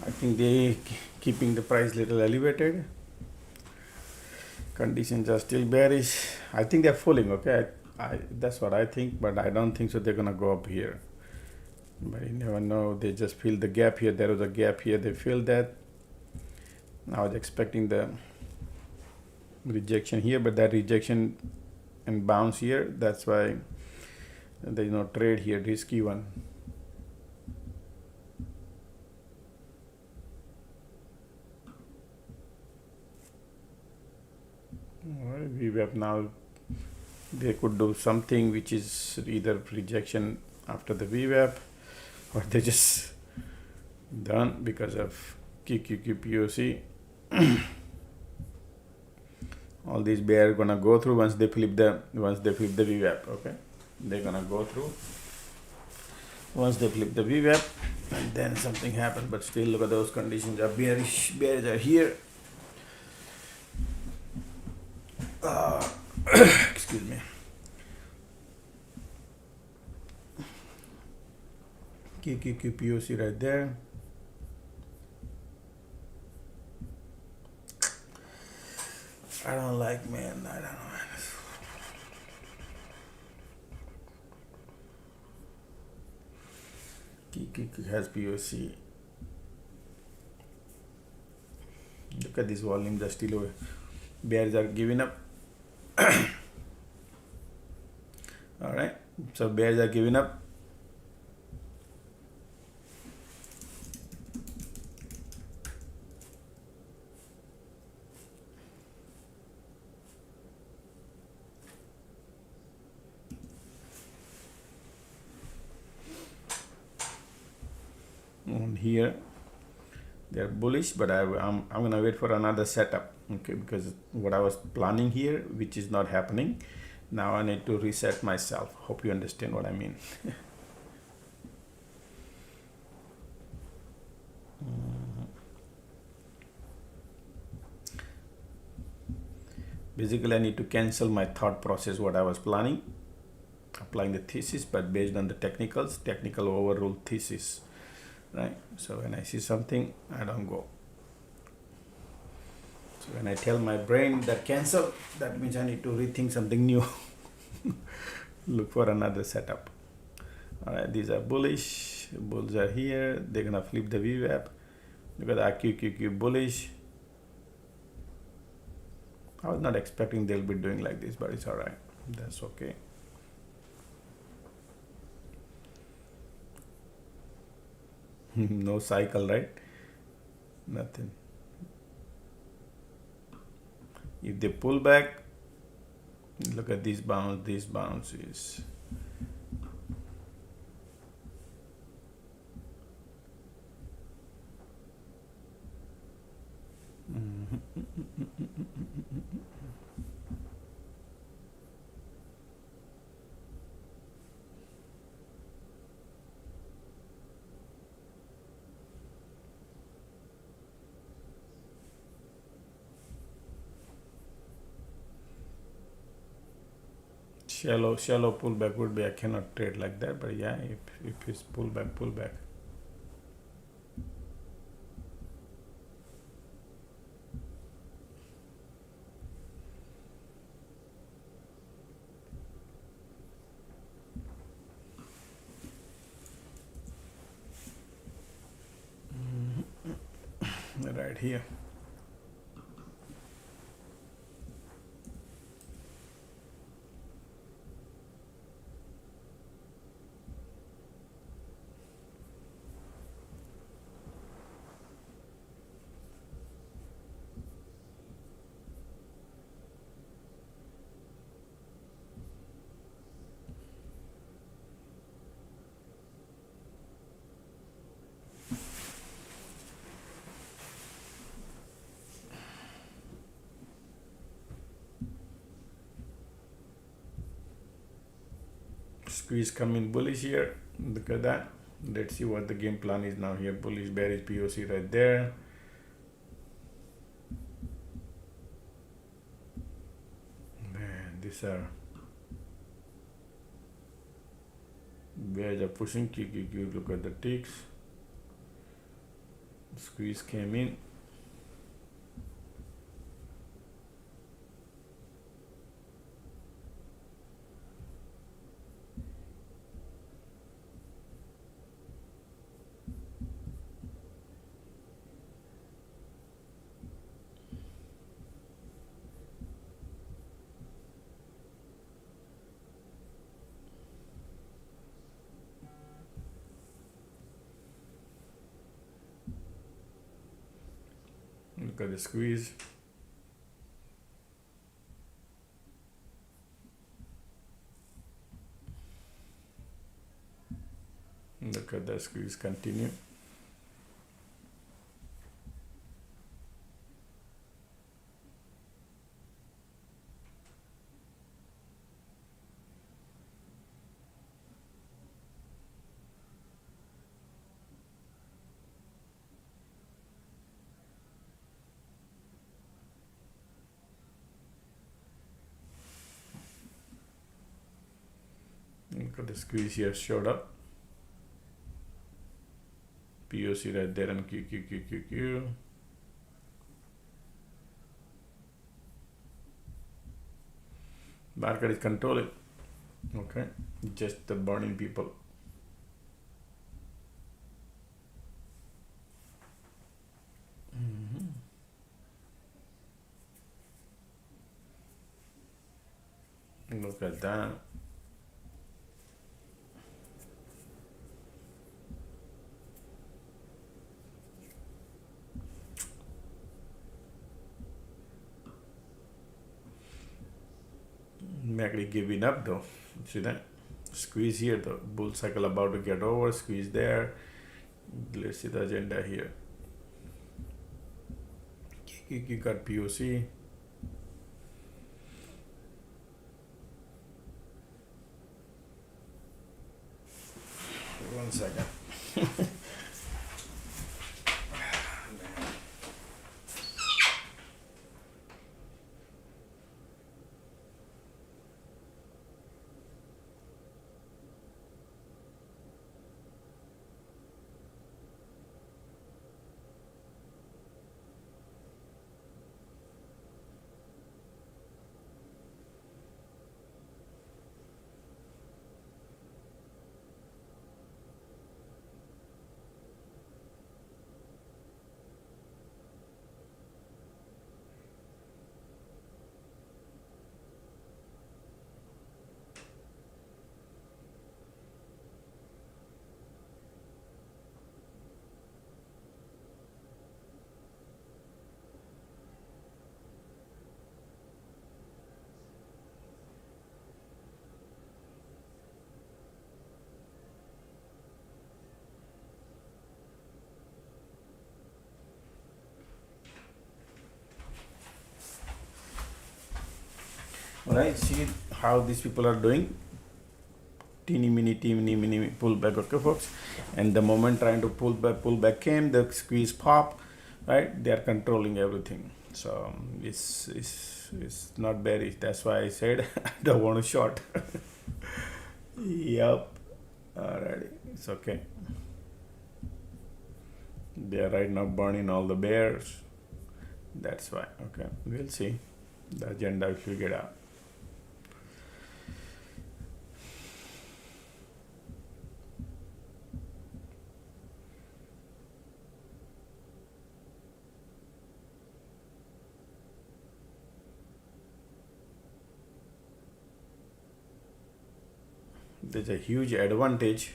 I think they keeping the price little elevated. Conditions are still bearish. I think they're falling, okay? That's what I think, but I don't think so they're gonna go up here. But you never know. They just filled the gap here. There was a gap here. They filled that. I was expecting the rejection here, but that rejection and bounce here. That's why there is no trade here. Risky one. Alright, VWAP now. They could do something which is either rejection after the VWAP, or they just done because of QQQ POC. All these bears are gonna go through once they flip the VWAP. Okay, they're gonna go through once they flip the VWAP, and then something happens. But still, look at those conditions are bearish. Bears are here. Excuse me. QQQ POC right there. like, man, I don't know. Has POC. Look at this volume, just still away. Bears are giving up. All right, so bears are giving up. And here they're bullish, but I'm gonna wait for another setup, okay, because what I was planning here, which is not happening now, I need to reset myself. Hope you understand what I mean. Basically I need to cancel my thought process, what I was planning, applying the thesis, but based on the technical overrule thesis, right? So when I see something, I don't go. So when I tell my brain that cancel, that means I need to rethink something new. Look for another setup. All right, these are bullish. Bulls are here. They're gonna flip the VWAP. Look at the QQQ bullish. I was not expecting they'll be doing like this, but it's all right. That's okay. No cycle, right? Nothing. If they pull back, look at this bounce. This bounce is shallow pullback would be, I cannot trade like that, but yeah, if it's pullback. Right here. Squeeze coming bullish here. Look at that. Let's see what the game plan is now here. Bullish, bearish, POC right there. Man, these are bears are pushing QQQ. Look at the ticks. Squeeze came in. Look at the squeeze. Look at the squeeze continue. Look at the squeeze here showed up. POC right there and QQQQQ. Market is controlling. Okay, just the burning people. Look at that. MACD giving up though. See that? Squeeze here, the bull cycle about to get over, squeeze there. Let's see the agenda here. You got POC. One second. Alright, see how these people are doing. Teeny mini pullback, okay folks, and the moment trying to pull back came, the squeeze pop, right? They are controlling everything. So it's not bearish. That's why I said I don't want to short. Yep. Alrighty, it's okay. They are right now burning all the bears. That's why. Okay, we'll see the agenda if you get out. There's a huge advantage,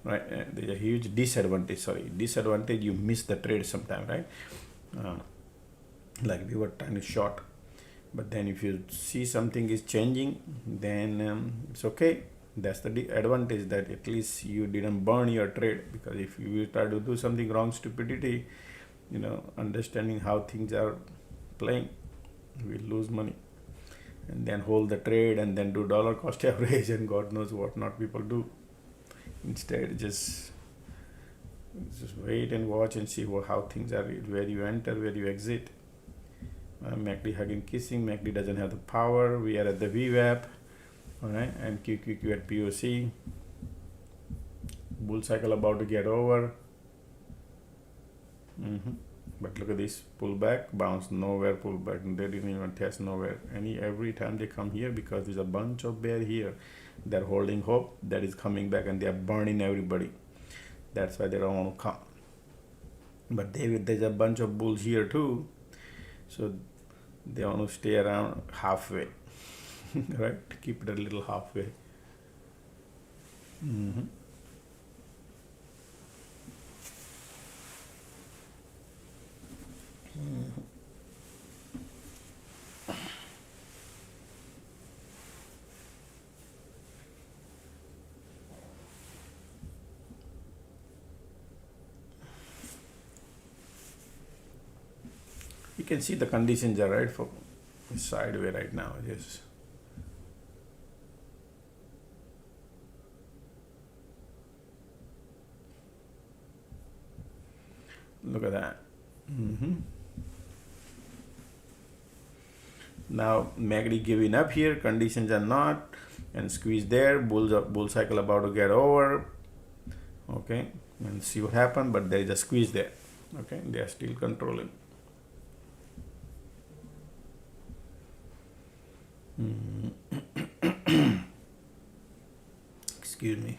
right? There's a huge disadvantage. Disadvantage, you miss the trade sometime, right? Like we were trying to short, but then if you see something is changing, then it's okay. That's the advantage, that at least you didn't burn your trade. Because if you try to do something wrong, stupidity, understanding how things are playing, we lose money. And then hold the trade and then do dollar cost average and God knows what not people do. Instead, just wait and watch and see how things are, where you enter, where you exit. MACD hugging, kissing. MACD doesn't have the power. We are at the VWAP, all right, and QQQ at POC. Bull cycle about to get over. But look at this pullback, bounce nowhere, pullback, and they didn't even test nowhere. Every time they come here, because there's a bunch of bear here, they're holding hope that is coming back, and they are burning everybody. That's why they don't want to come. But there's a bunch of bulls here too, so they want to stay around halfway, right? To keep it a little halfway. You can see the conditions are right for sideways right now. Yes. Look at that. Now MACD giving up here, conditions are not, and squeeze there, bull cycle about to get over. Okay, and see what happened, but there is a squeeze there. Okay, they are still controlling. Excuse me.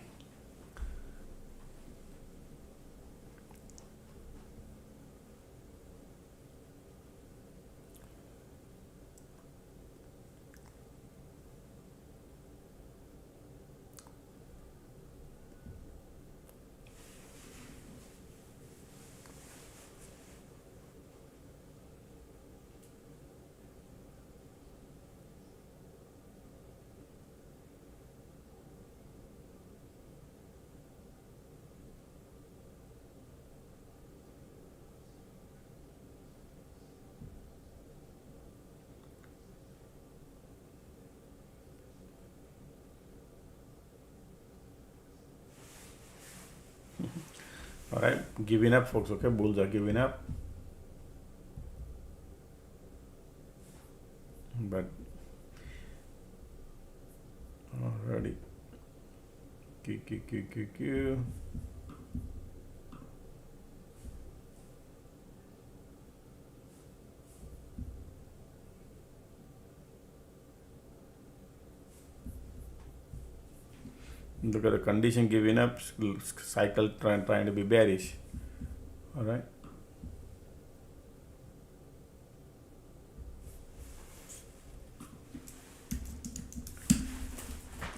All right, giving up, folks. Okay, bulls are giving up, but already Q. Look at the condition giving up, cycle trying to be bearish. All right.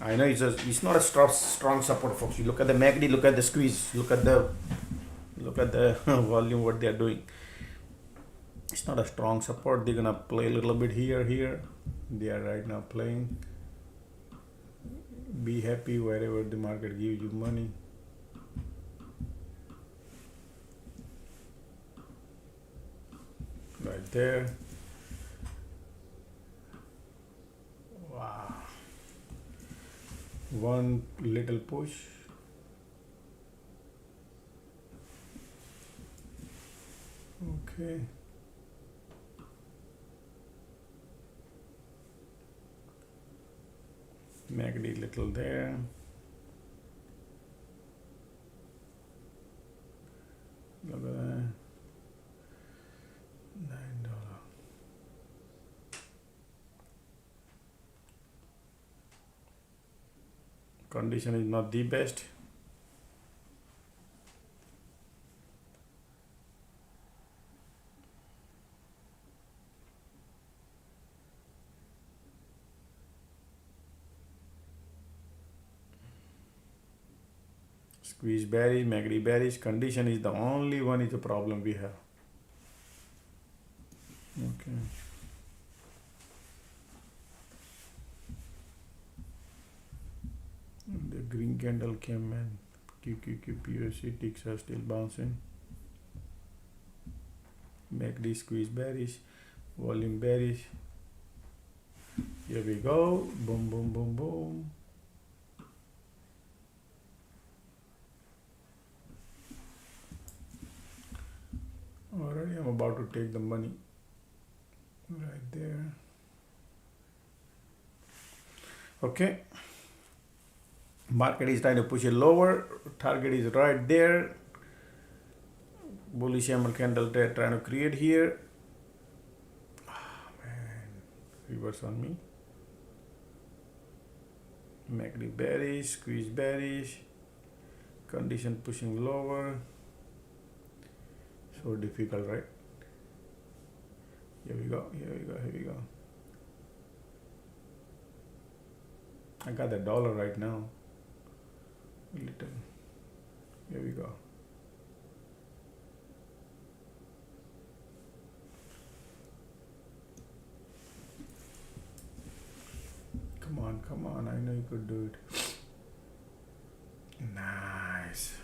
I know it's not a strong support, folks. You look at the MACD, look at the squeeze, look at the volume, what they are doing. It's not a strong support. They're gonna play a little bit here. They are right now playing. Be happy wherever the market gives you money. Right there. Wow. One little push. Okay. MACD little there. Look at that. $9. Condition is not the best. Squeeze bearish, MACD bearish. Condition is the only one is the problem we have. Okay. The green candle came in. PUSC ticks are still bouncing. MACD squeeze bearish, volume bearish. Here we go. Boom, boom, boom, boom. Already I'm about to take the money right there. Okay, market is trying to push it lower. Target is right there. Bullish hammer candle trying to create here. Oh, man, reverse on me. MACD bearish, squeeze bearish, condition pushing lower. So difficult, right? Here we go. I got the dollar right now. Little. Here we go. Come on. I know you could do it. Nice.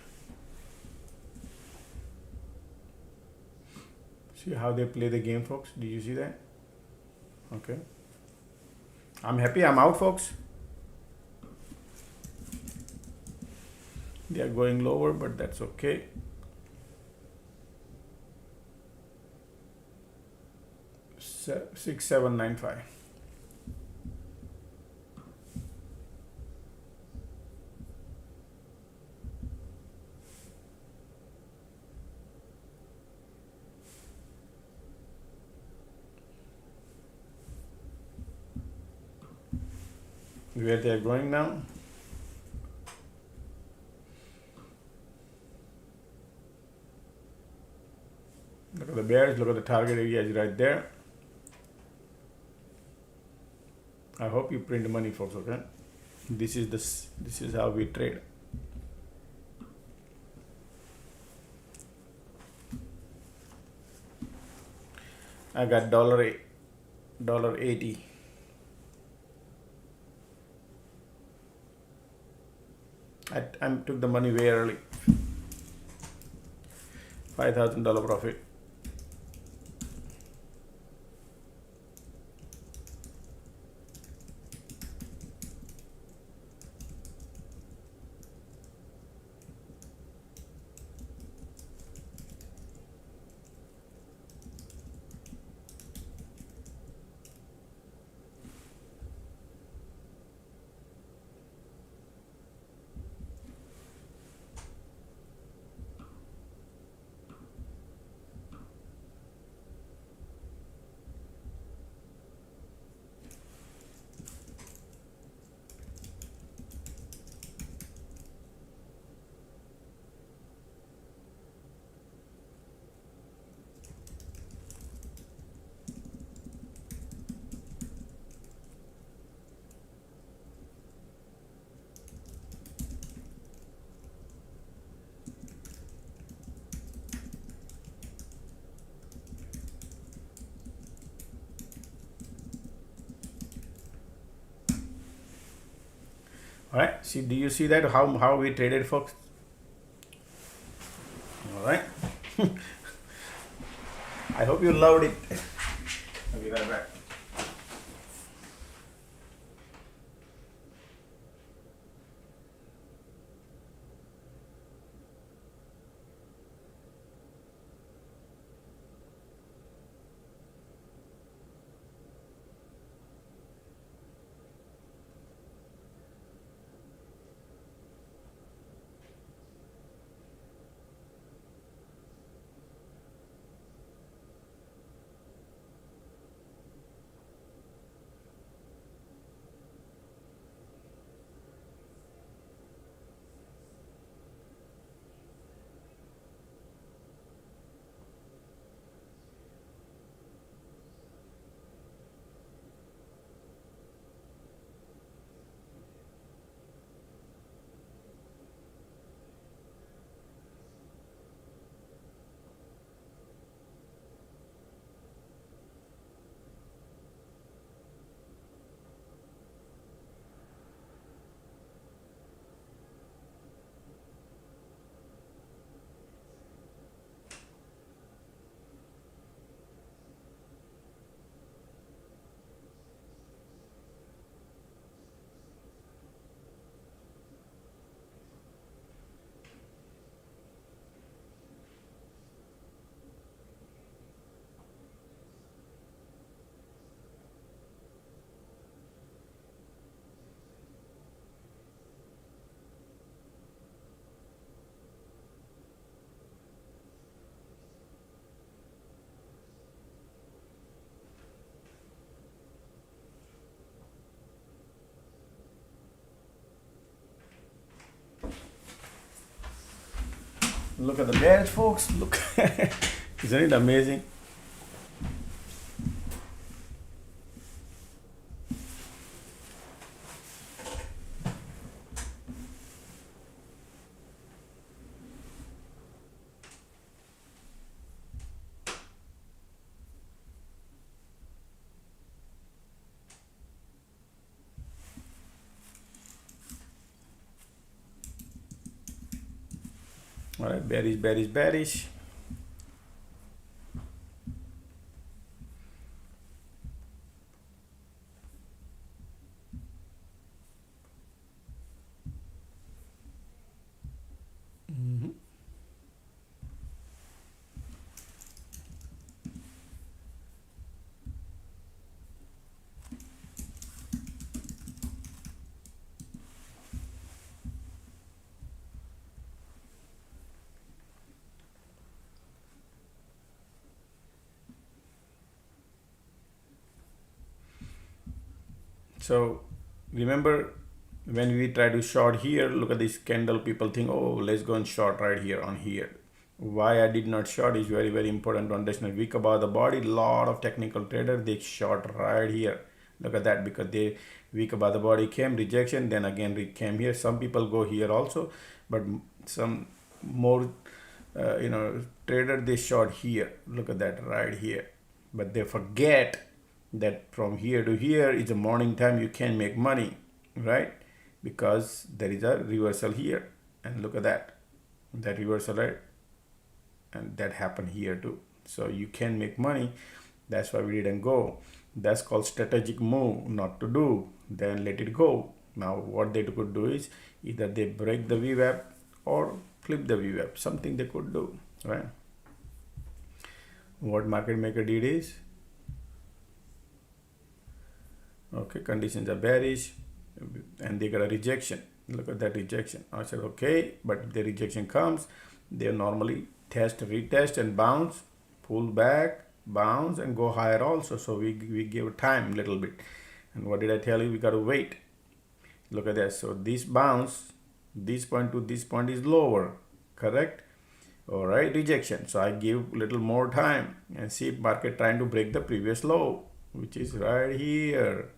See how they play the game, folks? Did you see that? Okay. I'm happy. I'm out, folks. They are going lower, but that's okay. $6,795. Where they are going now? Look at the bears, look at the target area is right there. I hope you print money, folks, okay? This is how we trade. I got $1.80. I took the money way early. $5,000 profit. All right, see, do you see that how we traded, folks? All right. I hope you loved it. I'll be right back. Look at the bears, folks. Look. Isn't it amazing? All right, bearish, bearish, bearish. So remember when we try to short here, look at this candle, people think, oh, let's go and short right here on here. Why I did not short is very, very important to understand. Weak above the body, lot of technical trader, they short right here. Look at that, because they weak above the body came, rejection, then again it came here. Some people go here also, but some more trader, they short here. Look at that right here. But they forget that from here to here is a morning time, you can make money, right? Because there is a reversal here, and look at that reversal, right? And that happened here too. So you can make money. That's why we didn't go. That's called strategic move, not to do. Then let it go. Now what they could do is either they break the VWAP or flip the VWAP. Something they could do, right? What market maker did is, okay, conditions are bearish, and they got a rejection. Look at that rejection. I said okay, but if the rejection comes, they normally test, retest, and bounce, pull back, bounce, and go higher also. So we give time a little bit. And what did I tell you? We got to wait. Look at that. So this bounce, this point to this point is lower, correct? All right, rejection. So I give little more time and see market trying to break the previous low, which is right here.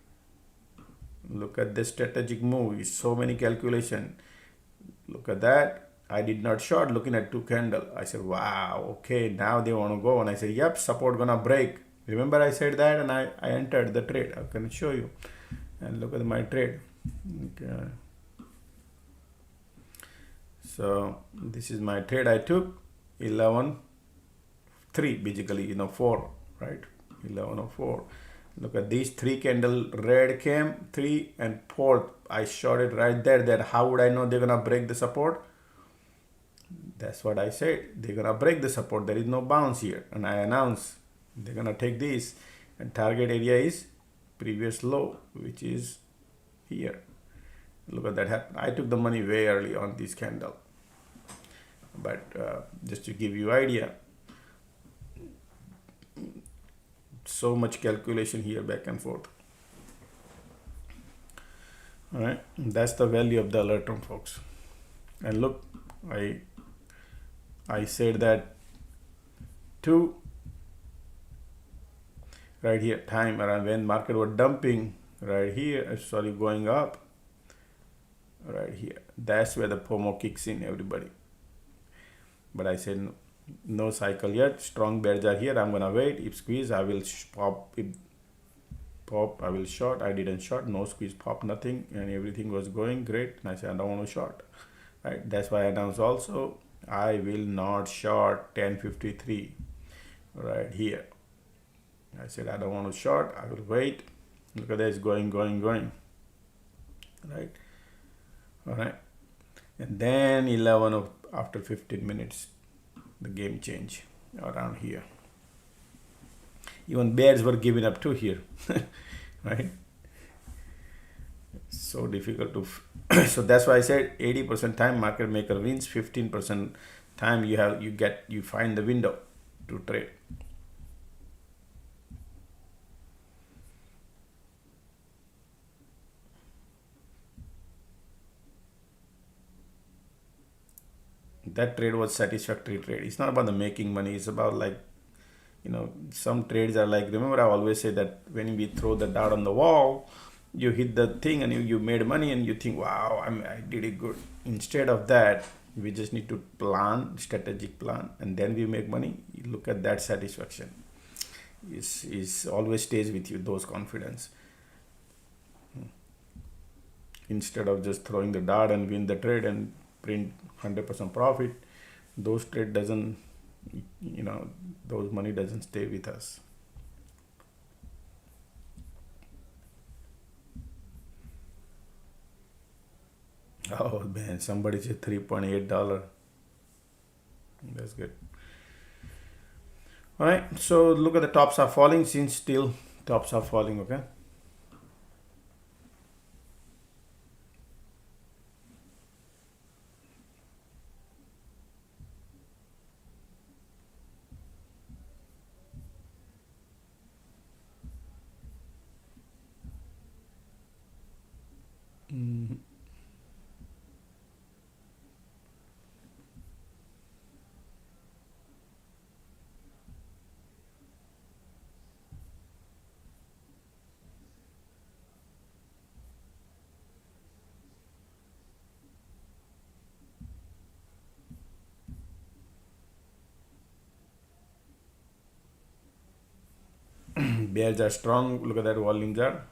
Look at the strategic move. It's so many calculation. Look at that. I did not short, looking at 2 candle. I said, wow, okay, now they want to go. And I said, yep, support gonna break. Remember I said that, and I entered the trade. I can show you. And look at my trade. Okay. So this is my trade I took. 11.3, basically, 4, right? 11.04. Look at these 3 candle, red came, 3 and 4. I shorted right there. That how would I know they're gonna break the support? That's what I said. They're gonna break the support. There is no bounce here, and I announced they're gonna take this, and target area is previous low, which is here. Look at that happen. I took the money way early on this candle, but just to give you idea, so much calculation here, back and forth. All right, that's the value of the alertrum, folks. And look, I said that too right here, time around when market was dumping right here, sorry, going up right here. That's where the FOMO kicks in, everybody. But I said no cycle yet. Strong bears are here. I'm gonna wait. If squeeze, I will pop. If pop, I will short. I didn't short. No squeeze, pop, nothing, and everything was going great. And I said I don't want to short. Right. That's why I announced also I will not short 1053 right here. I said I don't want to short. I will wait. Look at this, going. Right. All right. And then 11 of after 15 minutes, the game change around here. Even bears were giving up too here, right? So difficult to. So that's why I said 80% time market maker wins. 15% time you find the window to trade. That trade was satisfactory trade. It's not about the making money. It's about like, some trades are like, remember I always say that when we throw the dart on the wall, you hit the thing and you made money and you think, wow, I did it good. Instead of that, we just need to plan, strategic plan, and then we make money. You look at that satisfaction. Is always stays with you, those confidence. Instead of just throwing the dart and win the trade and print 100% profit, those trade doesn't, those money doesn't stay with us. Oh man, somebody said $3.8. That's good. All right, so look at the tops are falling. Since still tops are falling, okay. Bears are strong. Look at that volumes are.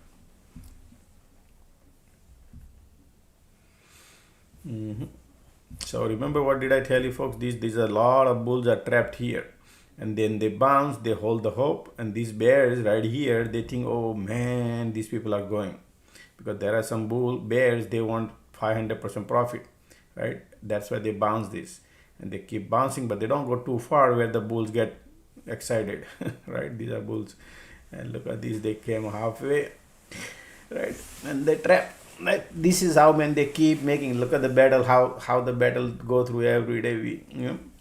So remember, what did I tell you, folks? These a lot of bulls are trapped here, and then they bounce, they hold the hope, and these bears right here, they think, oh man, these people are going, because there are some bears, they want 500% profit, right? That's why they bounce this, and they keep bouncing, but they don't go too far where the bulls get excited, right? These are bulls, and look at these, they came halfway, right? And they trap. Like, this is how, when they keep making, look at the battle, how the battle go through every day. We,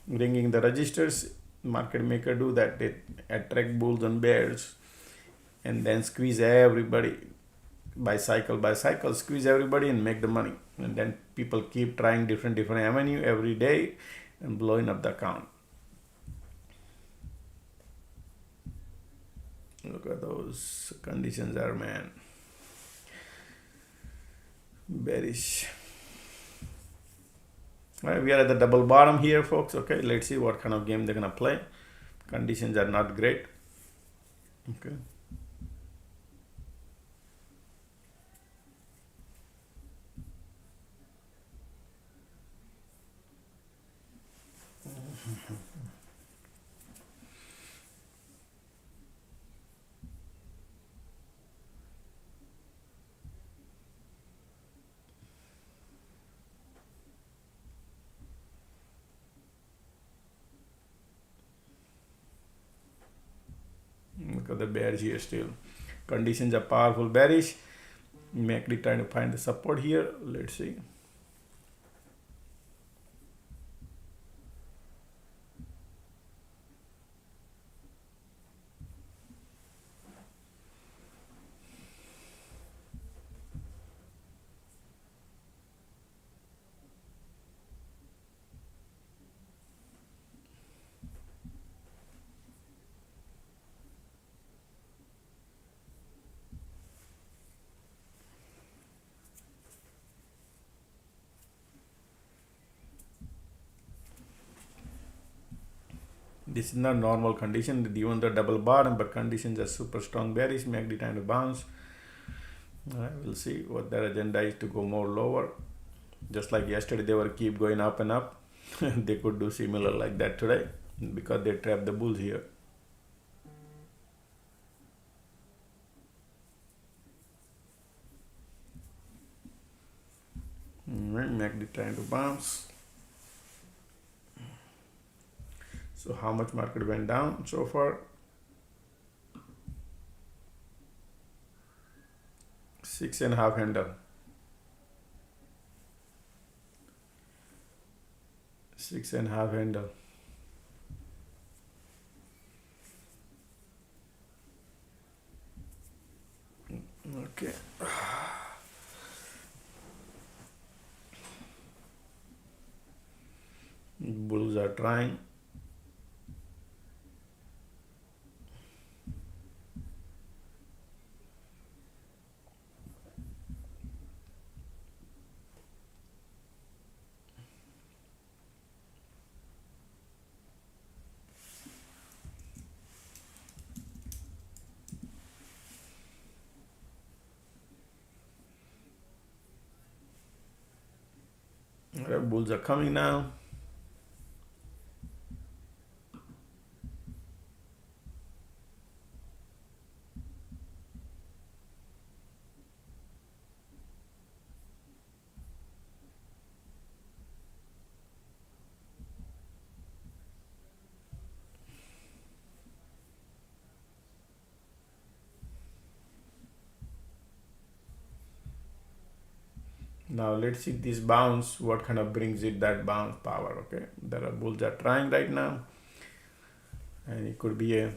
ringing the registers, market maker do that. They attract bulls and bears, and then squeeze everybody by cycle, squeeze everybody and make the money. And then people keep trying different avenue every day and blowing up the account. Look at those conditions are, man, bearish. All right, we are at the double bottom here, folks. Okay, let's see what kind of game they're gonna play. Conditions are not great. Okay. Look at the bears here still. Conditions are powerful bearish. MACD trying to find the support here. Let's see. This is not normal condition, even the double bottom, but conditions are super strong bearish. MACD trying to bounce. We'll see what their agenda is, to go more lower. Just like yesterday, they were keep going up and up. They could do similar like that today, because they trapped the bulls here. MACD trying to bounce. So how much market went down so far? 6.5 handle. 6.5 handle. Okay. Bulls are trying. Bulls are coming now. Now let's see this bounce, what kind of brings it, that bounce power. Okay, there are bulls are trying right now, and it could be a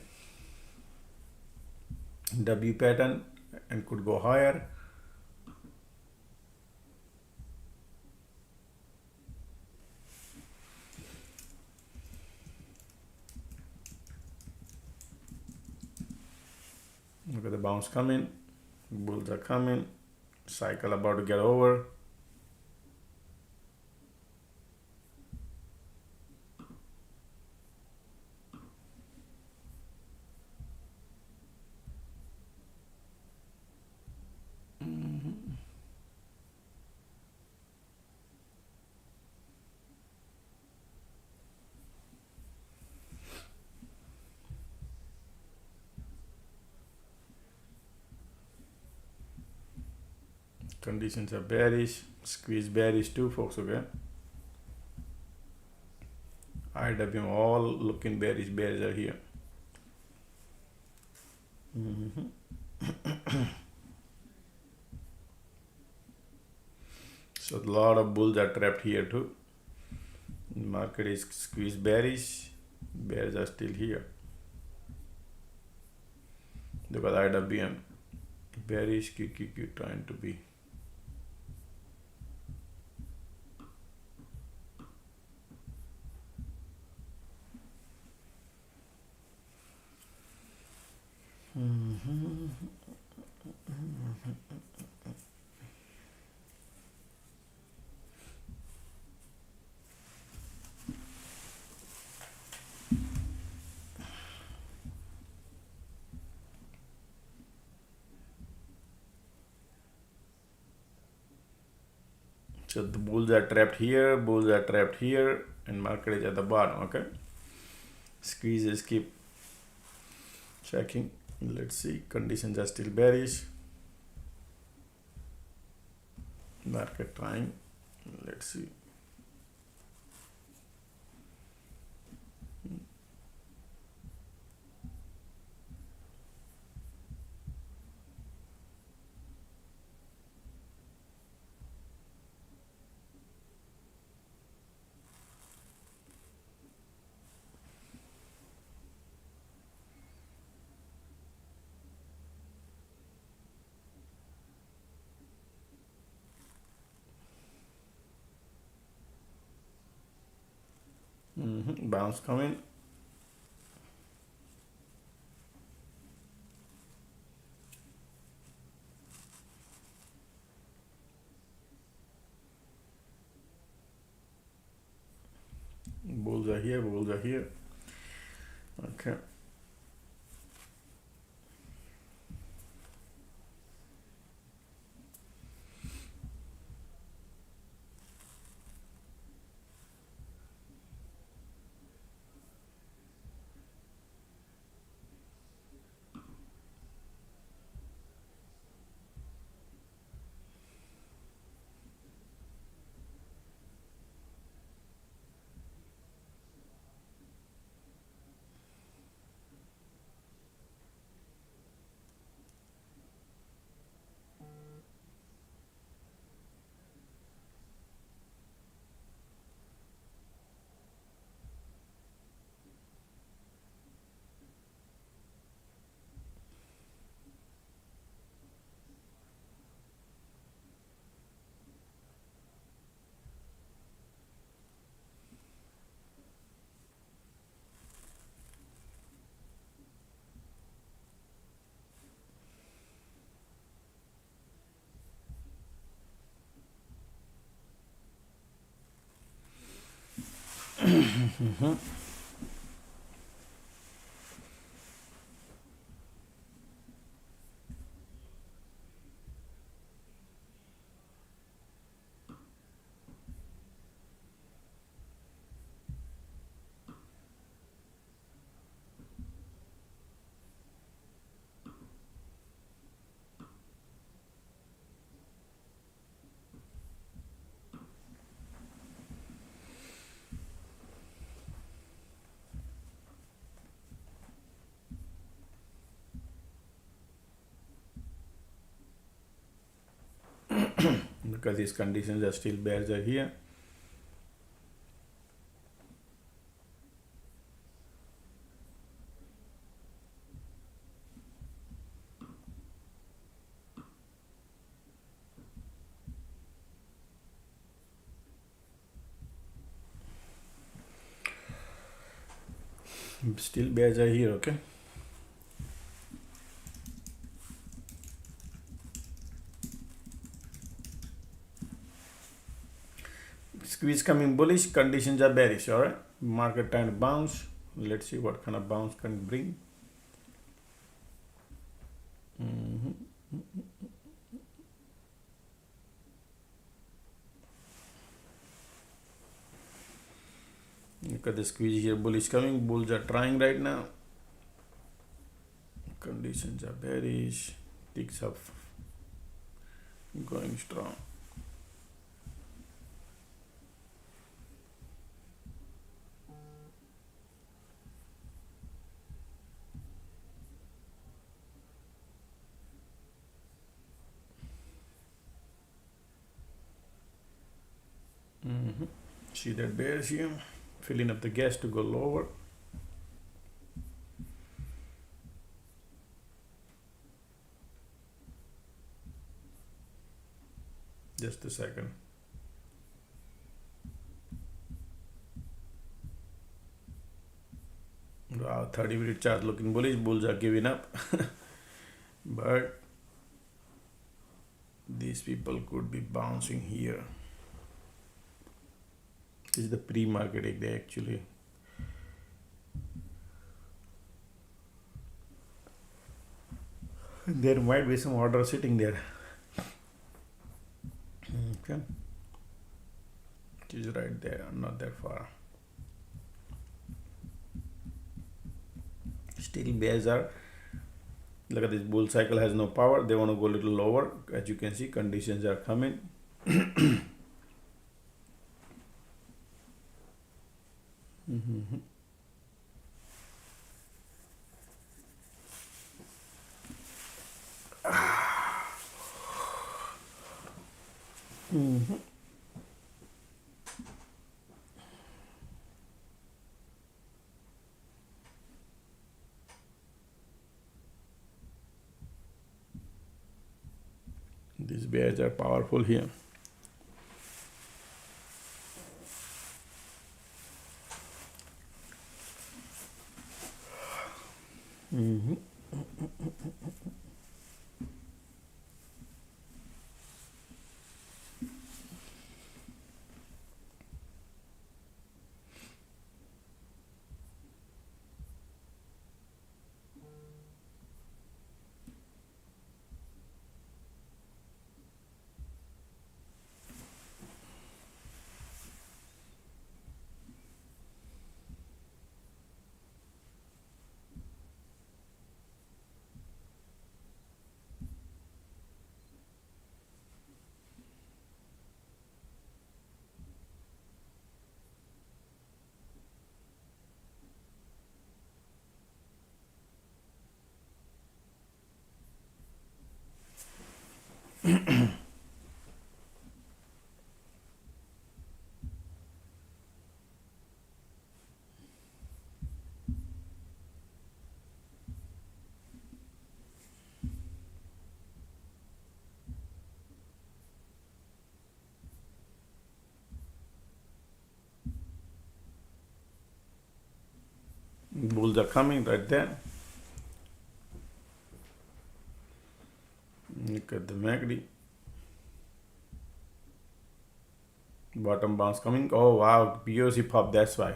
W pattern and could go higher. Look at the bounce coming, bulls are coming, cycle about to get over. Conditions are bearish. Squeeze bearish too, folks. Okay. IWM all looking bearish. Bears are here. So a lot of bulls are trapped here too. Market is squeezed bearish. Bears are still here. Look at IWM. Bearish, QQQ trying to be. So the bulls are trapped here, bulls are trapped here, and market is at the bottom. Okay. Squeezes keep checking. Let's see. Conditions are still bearish. Market trying. Let's see. Bounce coming. Bulls are here, bulls are here. Okay. Because these conditions are still bears are here. Still bears are here, okay. Squeeze coming bullish, conditions are bearish. All right, market trying to bounce. Let's see what kind of bounce can bring. Look at the squeeze here, bullish coming, bulls are trying right now. Conditions are bearish, ticks up. going strong. See that bears here, filling up the gas to go lower. Just a second. Wow, 30-minute chart looking bullish. Bulls are giving up. But these people could be bouncing here. This is the pre-market day actually. There might be some order sitting there. Okay. It is right there, not that far. Still bears are, look at this bull cycle has no power. They want to go a little lower. As you can see, conditions are coming. These bears are powerful here. Bulls are coming right there. Look at the MACD. Bottom bounce coming. Oh wow, POC pop, that's why.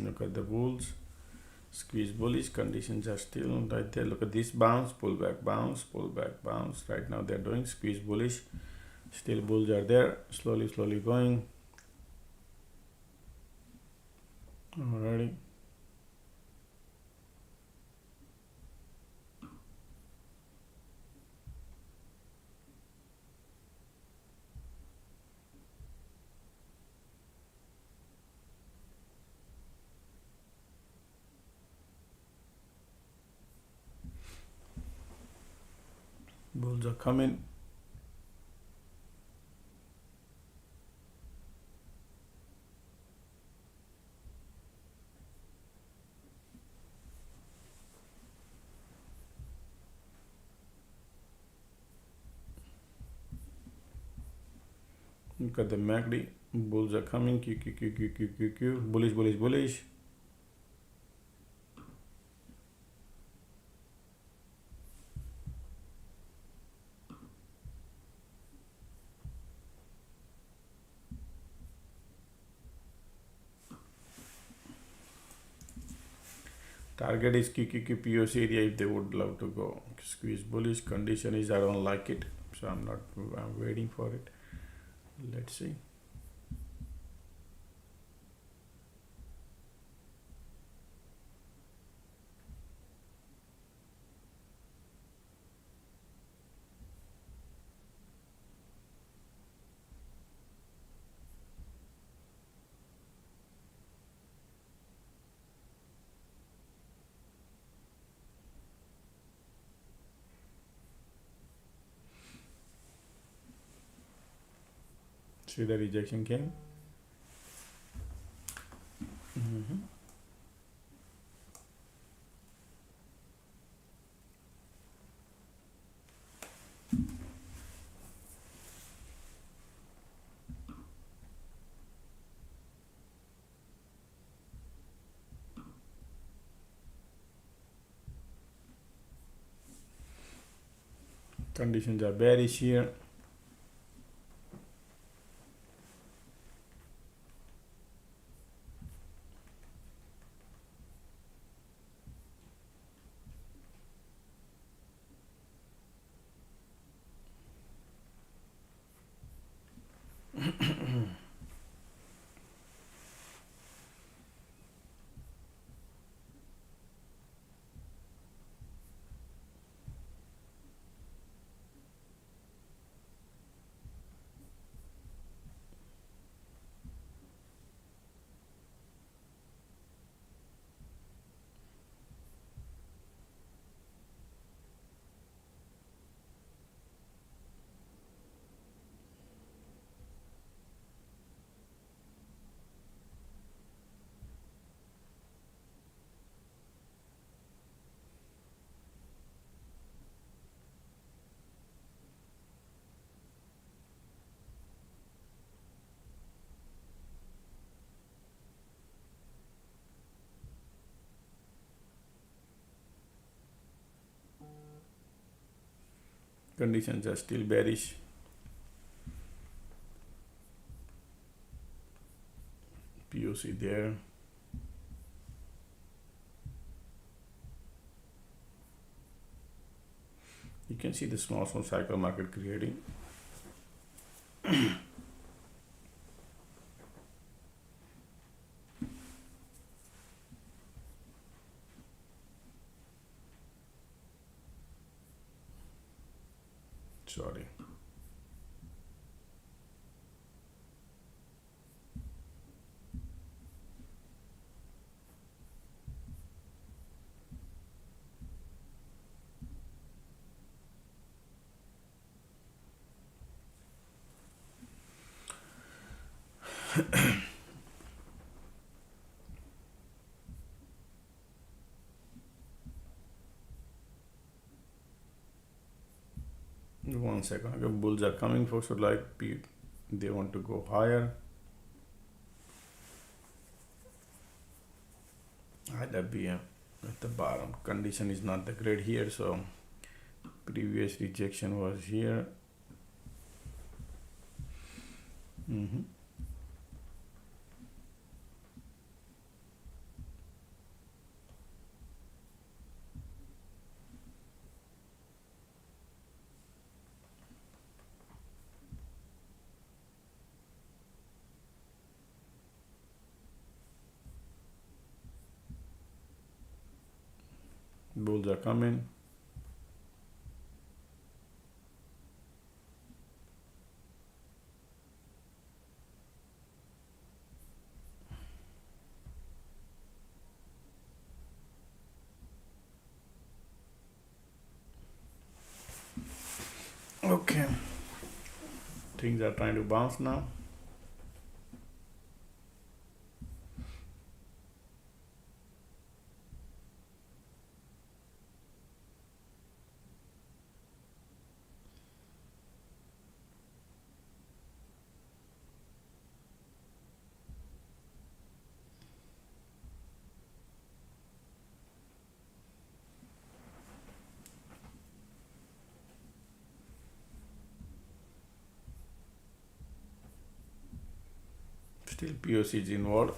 Look at the bulls. Squeeze bullish, conditions are still right there. Look at this bounce, pullback, bounce, pullback, bounce. Right now they're doing squeeze bullish. Still bulls are there, slowly going. Alrighty. Bulls are coming. Look at the MACD. Bulls are coming. Q. Bullish. Target is QQQ POC area if they would love to go. Squeeze bullish. Condition is I don't like it, so I'm waiting for it. Let's see. See the rejection came. Conditions are bearish here. Conditions are still bearish. POC there. You can see the small cycle market creating. Sorry. One second. Okay, bulls are coming, folks would like they want to go higher. Either be at the bottom. Condition is not that great here, so previous rejection was here. Bulls are coming. Okay. Things are trying to bounce now. Still POC is involved,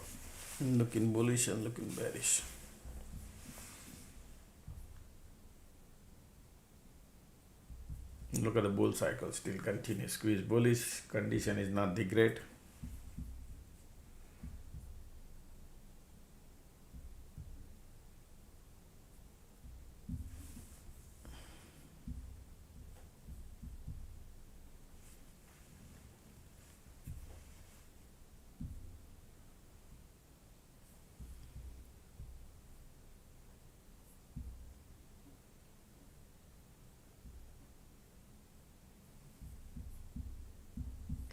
looking bullish and looking bearish. Look at the bull cycle, still continues. Squeeze bullish, condition is not the great.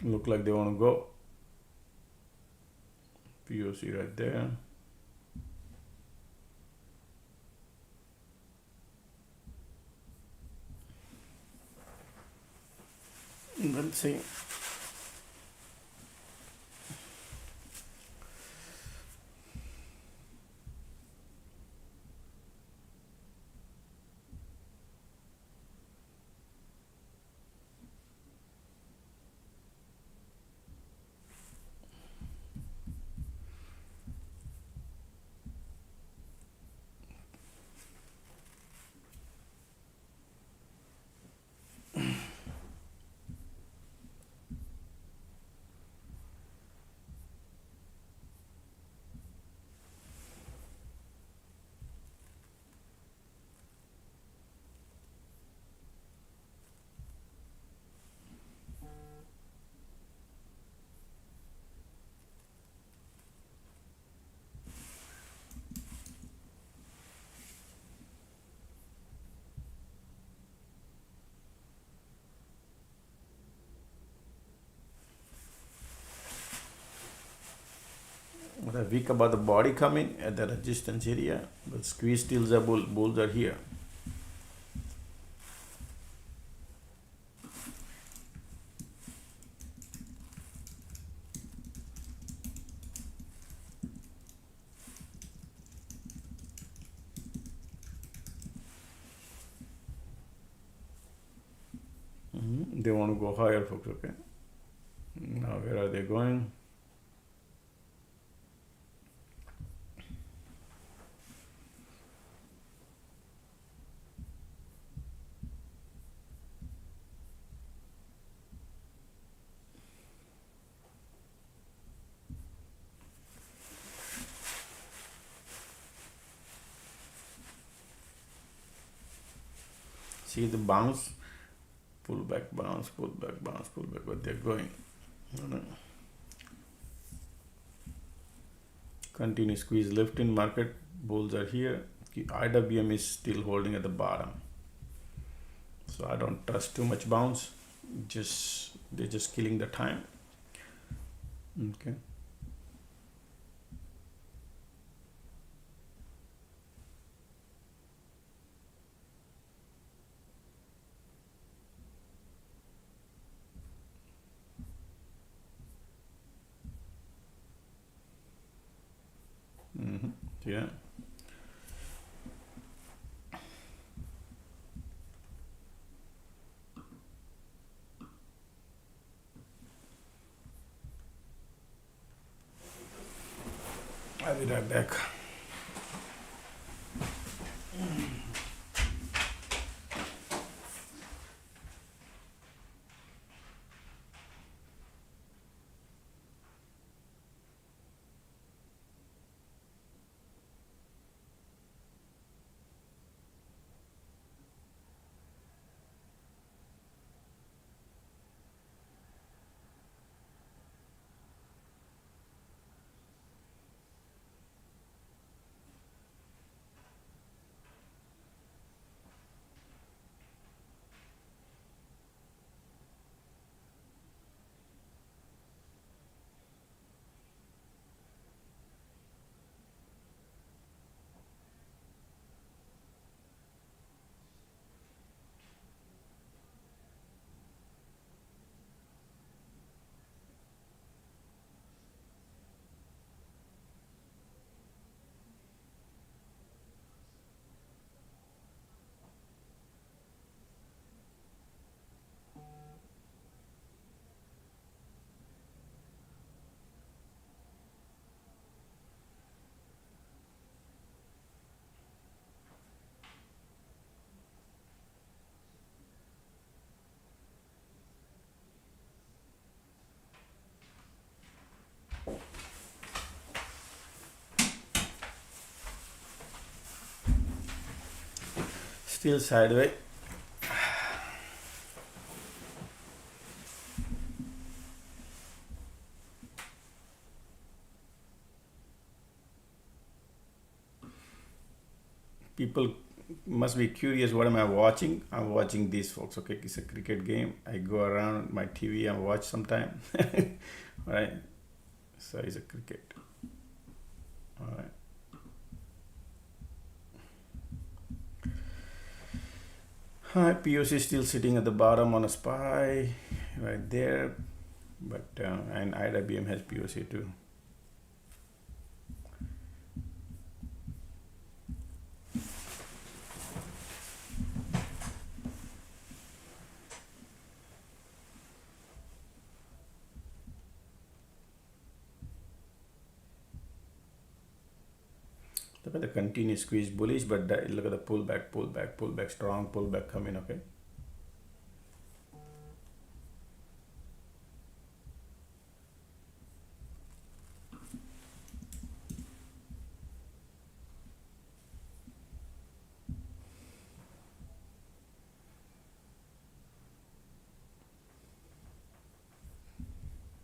Look like they want to go. POC right there. Let's see. What are weak about the body coming at the resistance area, but squeeze still the bulls are here. They want to go higher, folks. Okay, now where are they going? See the bounce, pullback, bounce, pullback, bounce, pullback, but they're going. Continue squeeze lift in market, bulls are here. IWM is still holding at the bottom. So I don't trust too much bounce. They're just killing the time. Okay. Yeah. I'll be right back. Still sideways. People must be curious, what am I watching? I'm watching these folks, okay? It's a cricket game. I go around my TV and watch sometime. Right? So it's a cricket. All right. POC still sitting at the bottom on a SPY right there, but and IWM has POC too. Look at the continuous squeeze bullish, but look at the pullback, strong pullback coming, okay?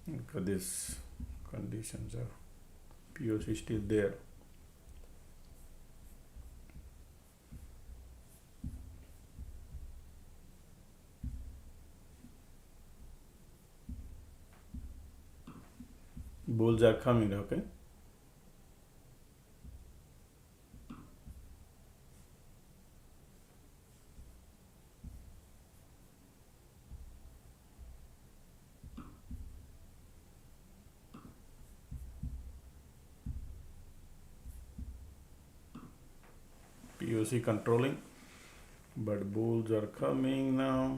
Look at these conditions are POC still there. Bulls are coming, okay? POC controlling, but bulls are coming now.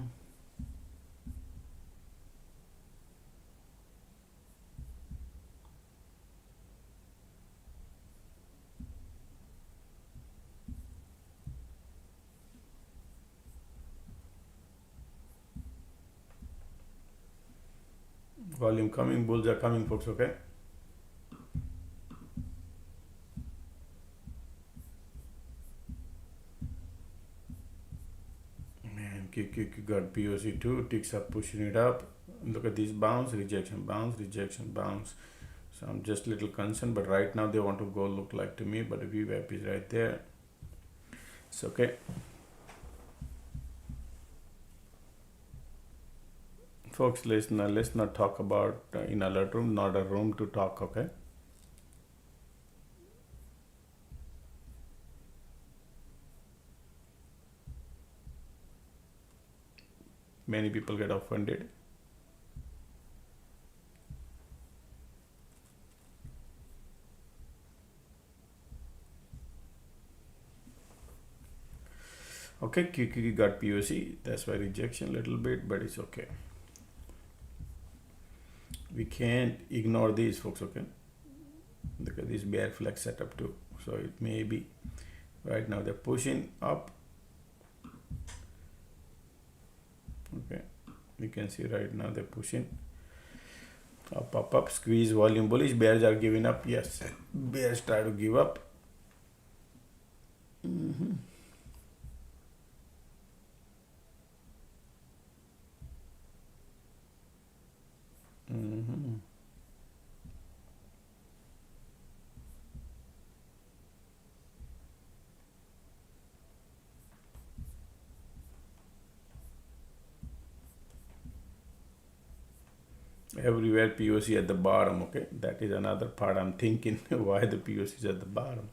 Volume coming, bulls are coming, folks, okay? Man, QQQ got POC too, ticks up, pushing it up. Look at these bounce, rejection, bounce, rejection, bounce. So I'm just a little concerned, but right now they want to go look like to me, but the VWAP is right there. It's okay. Folks, let's not talk about in alert room, not a room to talk, okay? Many people get offended. Okay, QQQ got POC, that's why rejection a little bit, but it's okay. We can't ignore these, folks, okay? Look at this bear flag setup too. So it may be, right now they're pushing up. Okay, you can see right now they're pushing up, squeeze, volume bullish. Bears are giving up. Yes, bears try to give up. Everywhere POC at the bottom, okay? That is another part I'm thinking why the POC is at the bottom.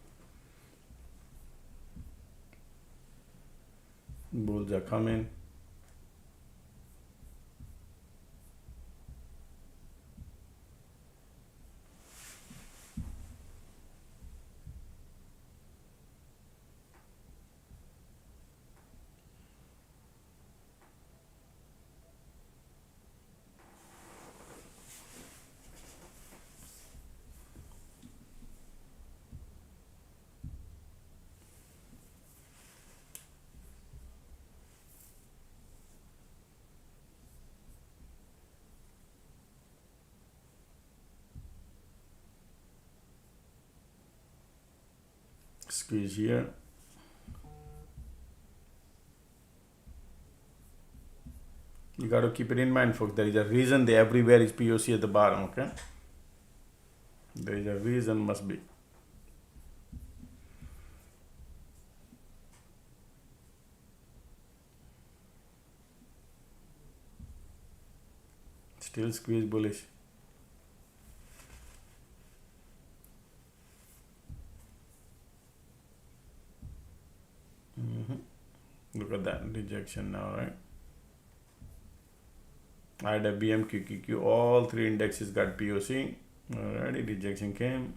Bulls are coming. Squeeze here. You got to keep it in mind, folks. There is a reason they everywhere is POC at the bottom, okay? There is a reason, must be. Still squeeze bullish. Look at that rejection now, right? IWM, QQQ, all three indexes got POC. Alrighty, rejection came.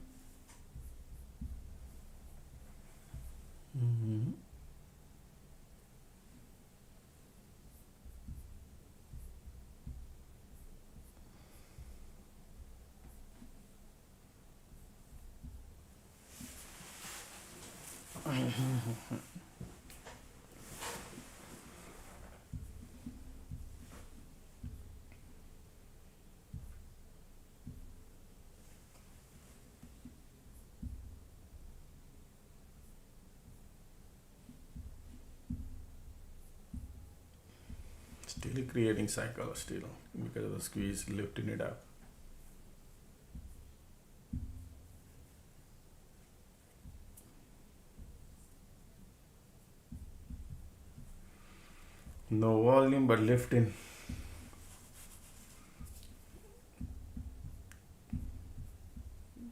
Still creating cycle still because of the squeeze lifting it up. No volume but lifting.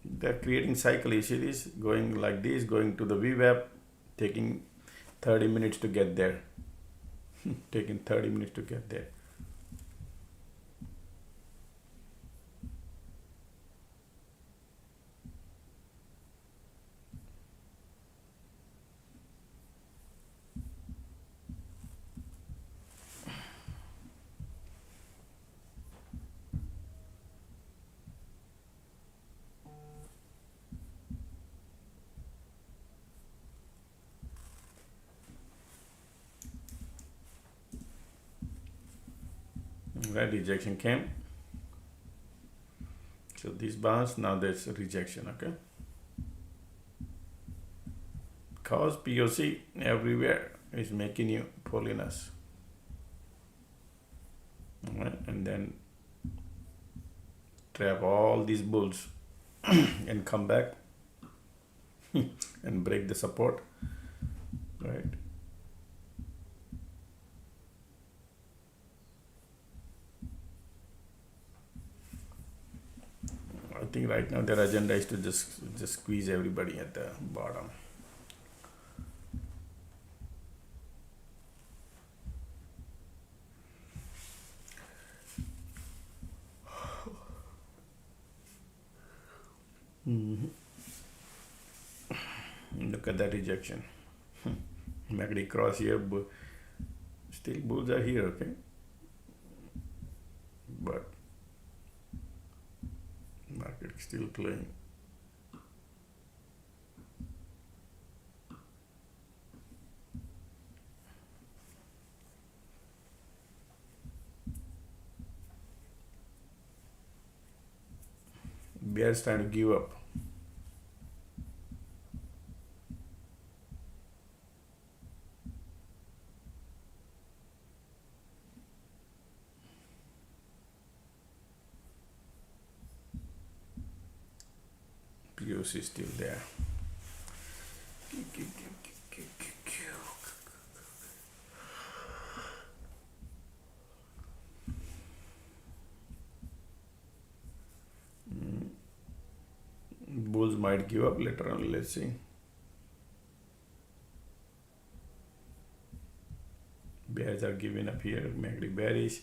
They're creating cycle. You see this going like this, going to the VWAP, taking 30 minutes to get there. Taking 30 minutes to get there. Right, rejection came. So this bounce, now there's a rejection, okay? Cause POC everywhere is making you pulliness. Alright, and then trap all these bulls and come back and break the support, right? I think right now their agenda is to just squeeze everybody at the bottom. Look at that rejection. MACD cross here, still bulls are here, okay? But market still playing. Bears trying to give up. POC is still there. Bulls might give up later on, let's see. Bears are giving up here, MACD bearish.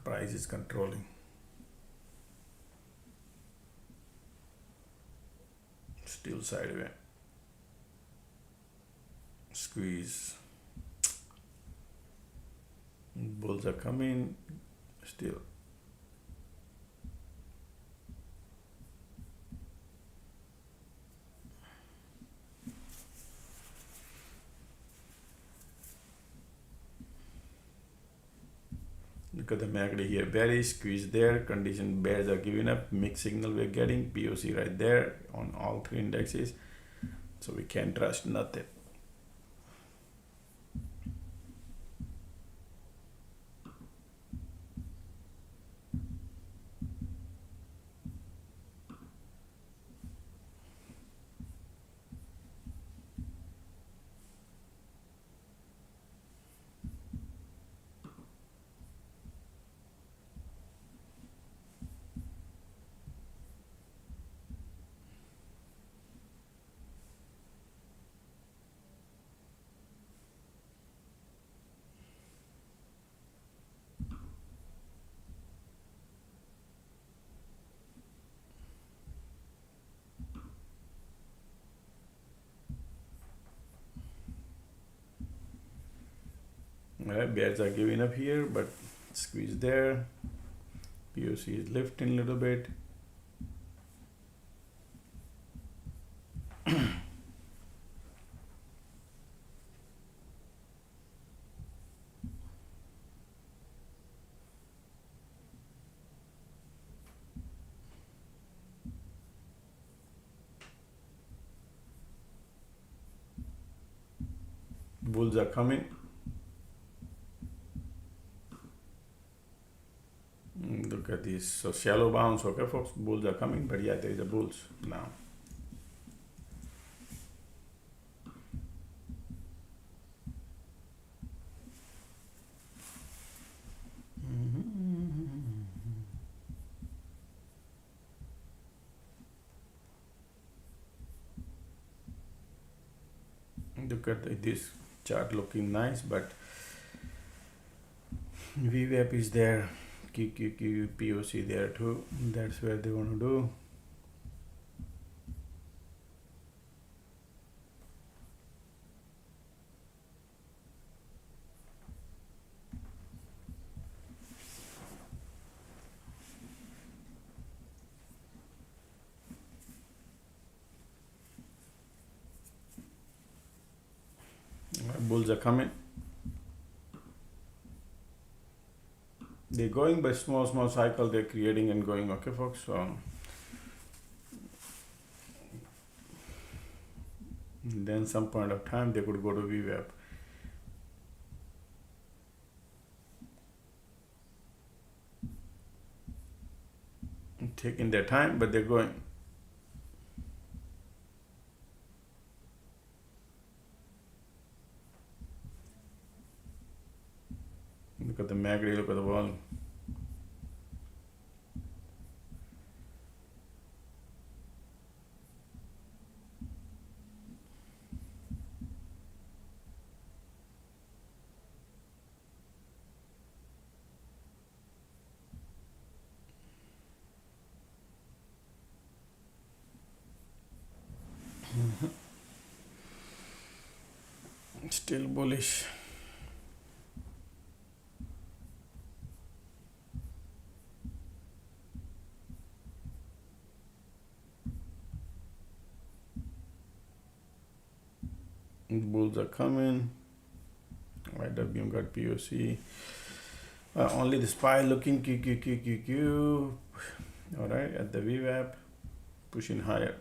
Price is controlling. Still sideways. Squeeze. Bulls are coming. Still. Look at the MACD here, bearish, squeeze there, condition bears are giving up, mixed signal we're getting, POC right there on all three indexes, so we can't trust nothing. Alright, bears are giving up here, but squeeze there. POC is lifting a little bit. Bulls are coming. Look at this. So shallow bounce, okay folks, bulls are coming, but yeah, there is a bulls now. Look at this chart looking nice, but VWAP is there, QQQ, POC there too. That's where they want to do. Bulls are coming. They're going by small cycle they're creating and going, okay folks. So then some point of time they could go to VWAP. Taking their time, but they're going. Look at the MACD, look at the volume. Still bullish. Bulls are coming. YWM got POC. Only the SPY looking QQQQQ. Alright, at the VWAP, pushing higher.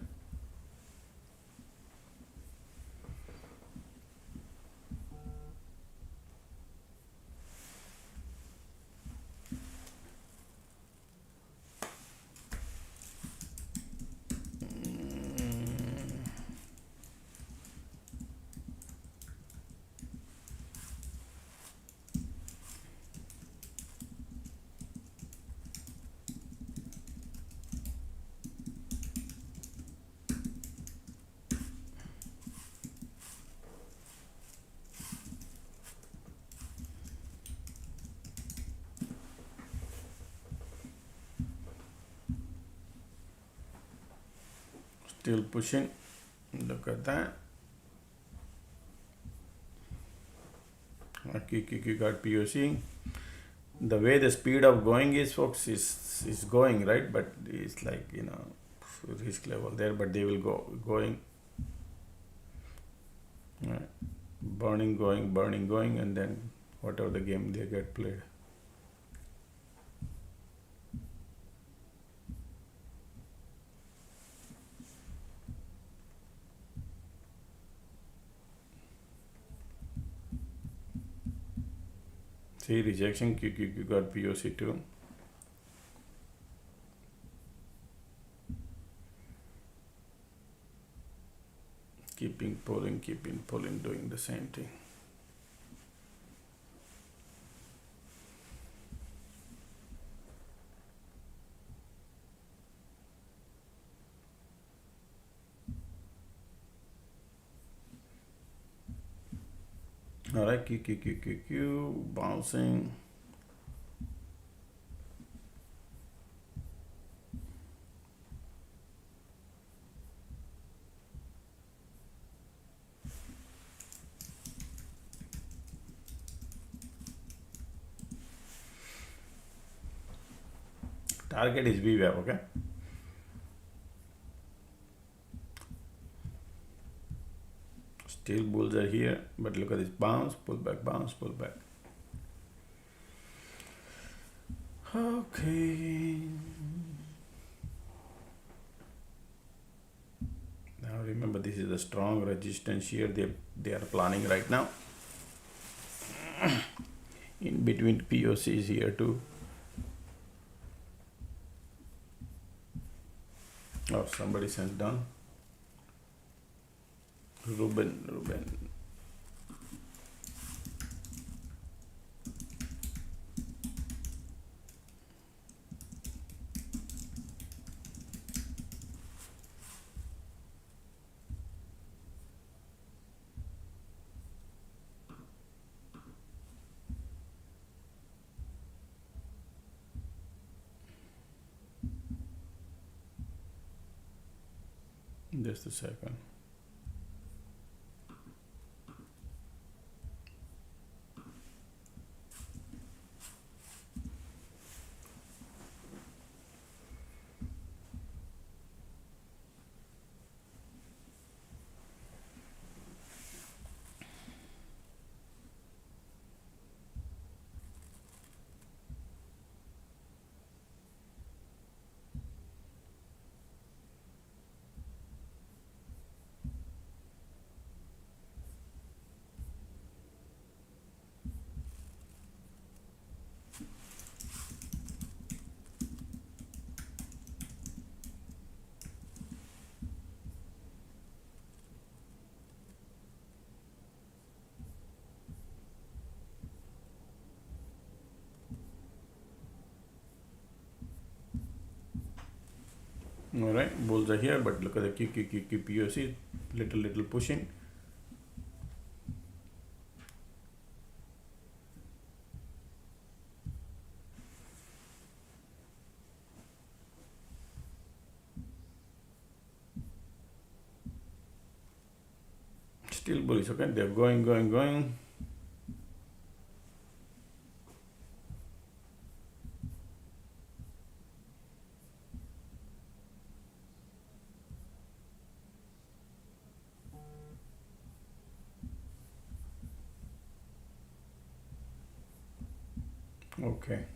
Still pushing. Look at that. QQQ got POC. The way the speed of going is, folks, is going right, but it's like, you know, risk level there, but they will go going. Right. Burning, going, and then whatever the game they get played. See, rejection, QQQ got POC too. Keeping pulling, doing the same thing. All right, QQQQQ, bouncing. Target is VWAP, okay? Still bulls are here, but look at this bounce, pullback, bounce, pullback. Okay. Now remember, this is a strong resistance here. They are planning right now. In between POCs here too. Oh, somebody sent done. Ruben. Just a second. All right, bulls are here, but look at the QQQQPOC, little pushing. Still bullish, okay? They're going. Okay.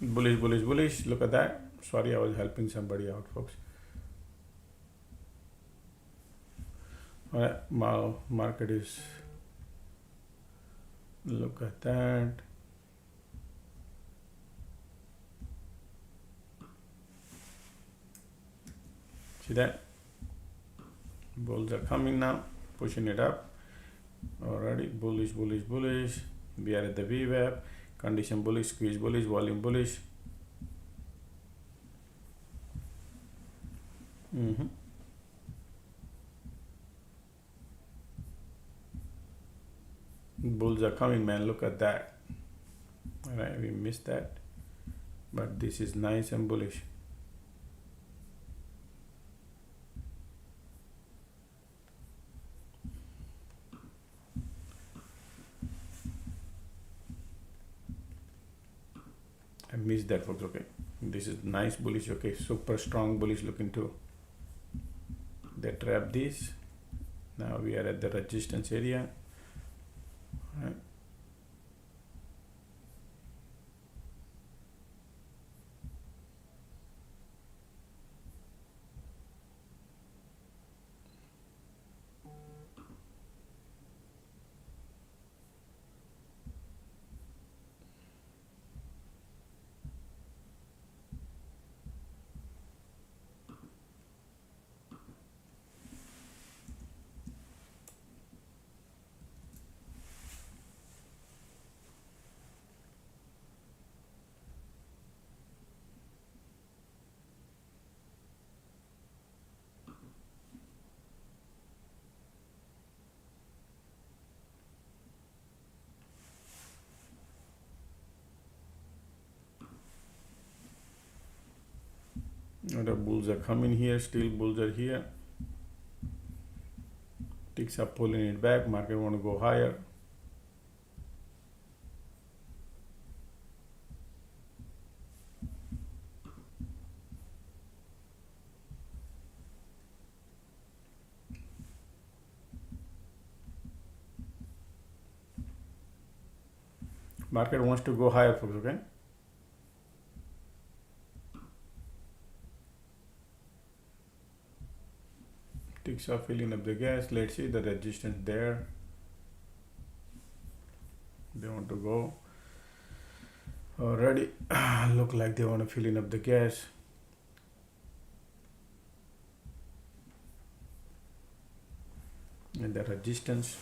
Bullish. Look at that. Sorry, I was helping somebody out, folks. All right, market is, look at that. See that? Bulls are coming now, pushing it up. Already bullish. We are at the VWAP. Condition bullish, squeeze bullish, volume bullish. Bulls are coming, man. Look at that. All right, we missed that, but this is nice and bullish. missed that, folks. Okay, this is nice bullish. Okay, super strong bullish looking too. They trap this. Now we are at the resistance area. All right. The bulls are coming here, still bulls are here. Ticks are pulling it back, market want to go higher. Market wants to go higher, folks, okay? Ticks are filling up the gas. Let's see the resistance there. They want to go. Already look like they want to fill in up the gas. And the resistance.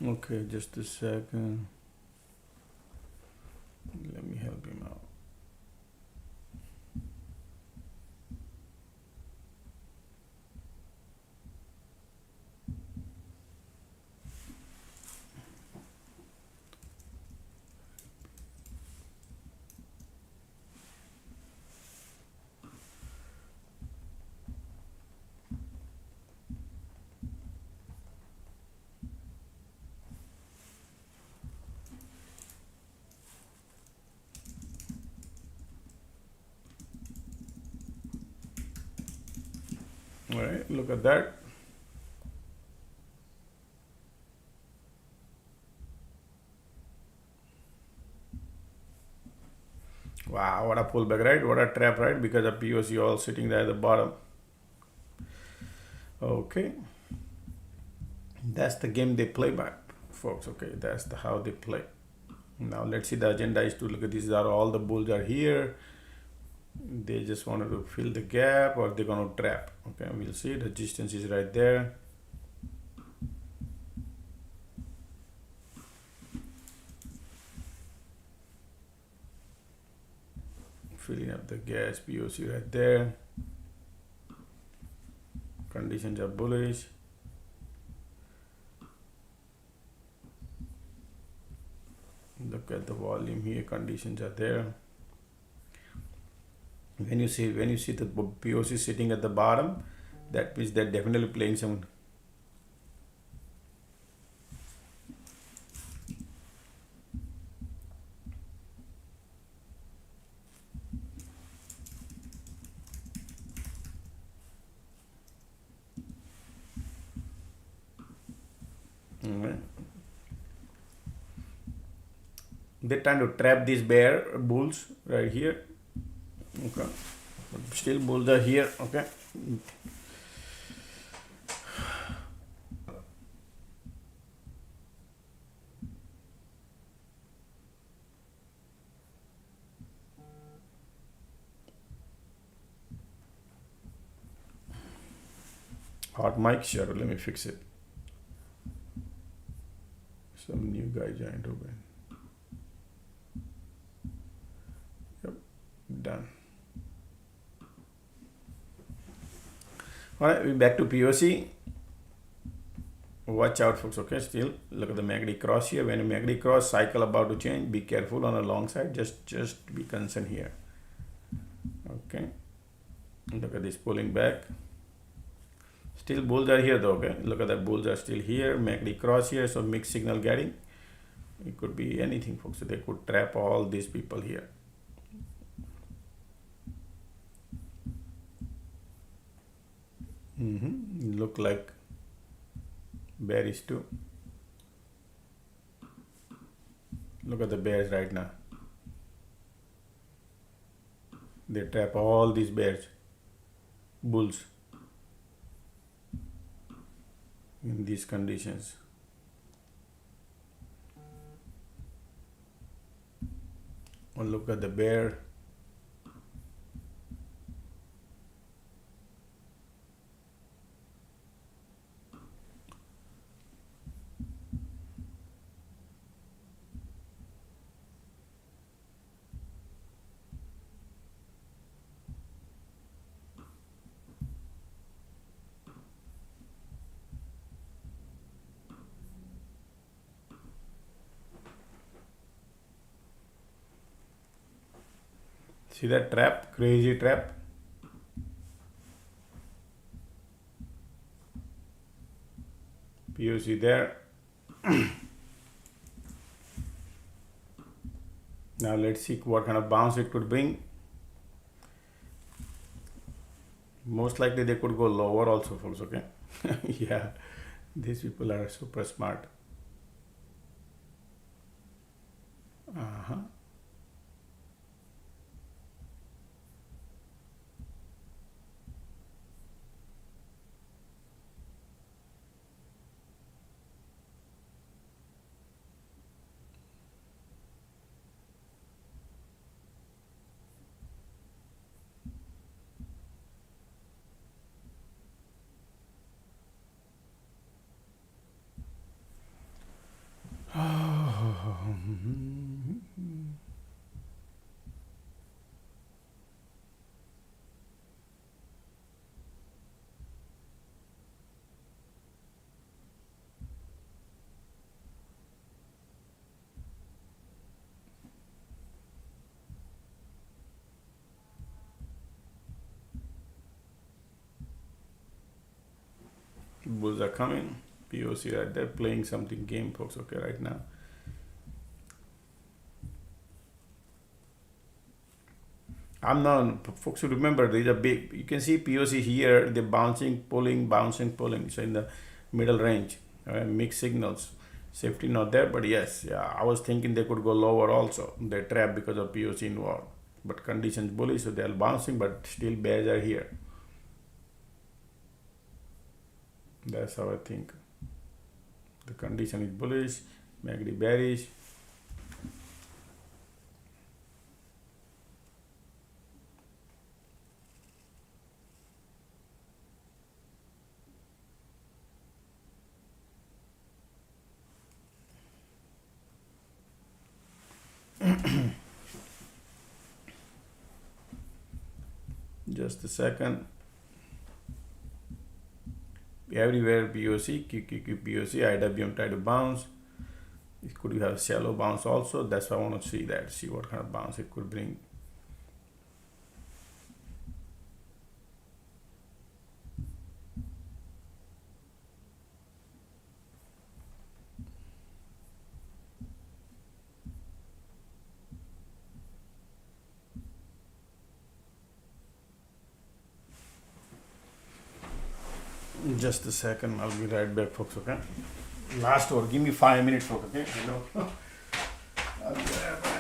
Okay, just a second. Let me help him out. All right, look at that. Wow, what a pullback, right? What a trap, right? Because of POC all sitting there at the bottom. Okay. That's the game they play by, folks. Okay, that's how they play. Now let's see, the agenda is to look at these are all the bulls are here. They just wanted to fill the gap, or they're going to trap. Okay, we'll see. The resistance is right there. Filling up the gas, POC right there. Conditions are bullish. Look at the volume here, conditions are there. When you see the POC sitting at the bottom, that means they're definitely playing some. They're trying to trap these bear bulls right here. Okay, but still bulls are here. Okay, hot mic, sure, let me fix it. Some new guy joined over. Yep, done. All right, we're back to POC. Watch out, folks. Okay, still look at the MACD cross here. When a MACD cross, cycle about to change, be careful on the long side. Just be concerned here. Okay, Look at this pulling back. Still bulls are here though, okay? Look at that, bulls are still here, MACD cross here, so mixed signal getting. It could be anything, folks. So they could trap all these people here. Look like bearish too. Look at the bears right now. They trap all these bears, bulls, in these conditions. Or look at the bear. See that trap, crazy trap? POC there. Now let's see what kind of bounce it could bring. Most likely they could go lower also, folks, okay? Yeah, these people are super smart. Bulls are coming. POC right there, playing something game, folks, okay, right now. I'm not, folks, remember, these are big, you can see POC here, they're bouncing, pulling, bouncing, pulling. So in the middle range, mixed signals. Safety not there, but yes, yeah, I was thinking they could go lower also. They trap because of POC involved. But conditions bullish, so they're bouncing, but still bears are here. That's how I think. The condition is bullish, MACD bearish. Just a second. Everywhere POC, QQQ POC, IWM try to bounce. It could have shallow bounce also. That's why I want to see that, see what kind of bounce it could bring. Just a second, I'll be right back, folks, okay? Last word, give me 5 minutes, folks, okay? Hello. I'll be right back.